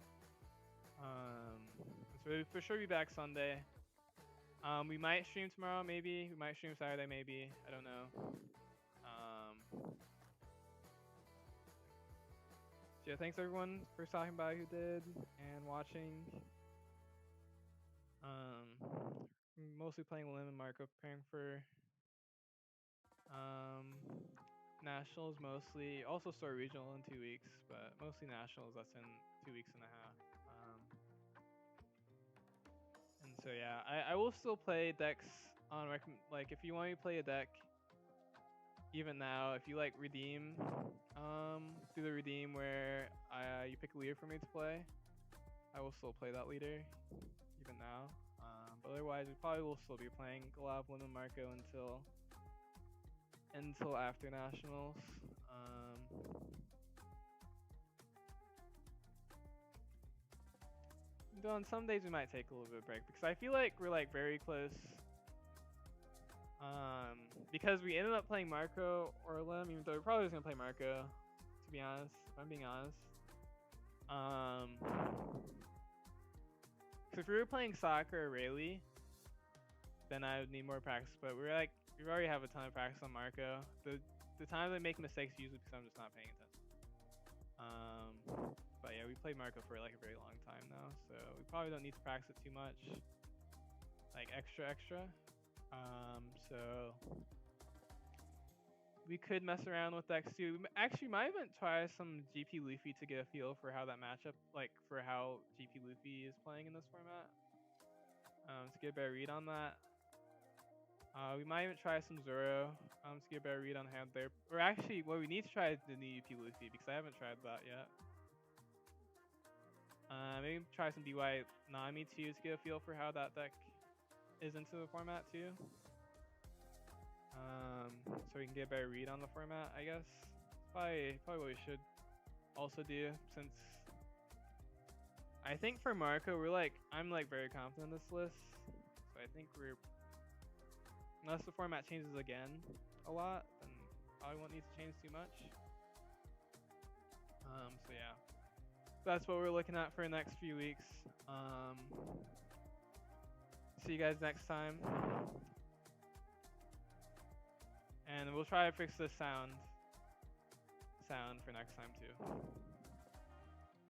So we'll for sure be back Sunday. We might stream tomorrow, maybe. We might stream Saturday, maybe. I don't know. So yeah, thanks everyone for stopping by who did and watching. Mostly playing Lim and Marco, preparing for um nationals mostly. Also start regional in 2 weeks, but mostly nationals. That's in 2 weeks and a half. And so yeah, I will still play decks on like if you want me to play a deck even now, if you like redeem, do the redeem where you pick a leader for me to play, I will still play that leader even now. But otherwise, we probably will still be playing a lot of Lim and Marco until after nationals. Though on some days we might take a little bit of break because I feel like we're like very close. Because we ended up playing Marco or Lim, even though we're probably just gonna play Marco, to be honest, if I'm being honest. So if we were playing soccer or Rayleigh, then I would need more practice. But we already have a ton of practice on Marco. The times I make mistakes usually because I'm just not paying attention. But yeah, we played Marco for like a very long time now, so we probably don't need to practice it too much, like extra. So we could mess around with decks too. We actually might even try some GP Luffy to get a feel for how that matchup, like for how GP Luffy is playing in this format. To get a better read on that. We might even try some Zoro to get a better read on how they're. Or actually, what we need to try is the new GP Luffy because I haven't tried that yet. Maybe try some DY Nami too to get a feel for how that deck is into the format too. So we can get a better read on the format, I guess. Probably what we should also do, since I think for Marco I'm very confident in this list. So I think unless the format changes again a lot, then probably won't need to change too much. So yeah. That's what we're looking at for the next few weeks. See you guys next time. And we'll try to fix the sound for next time too.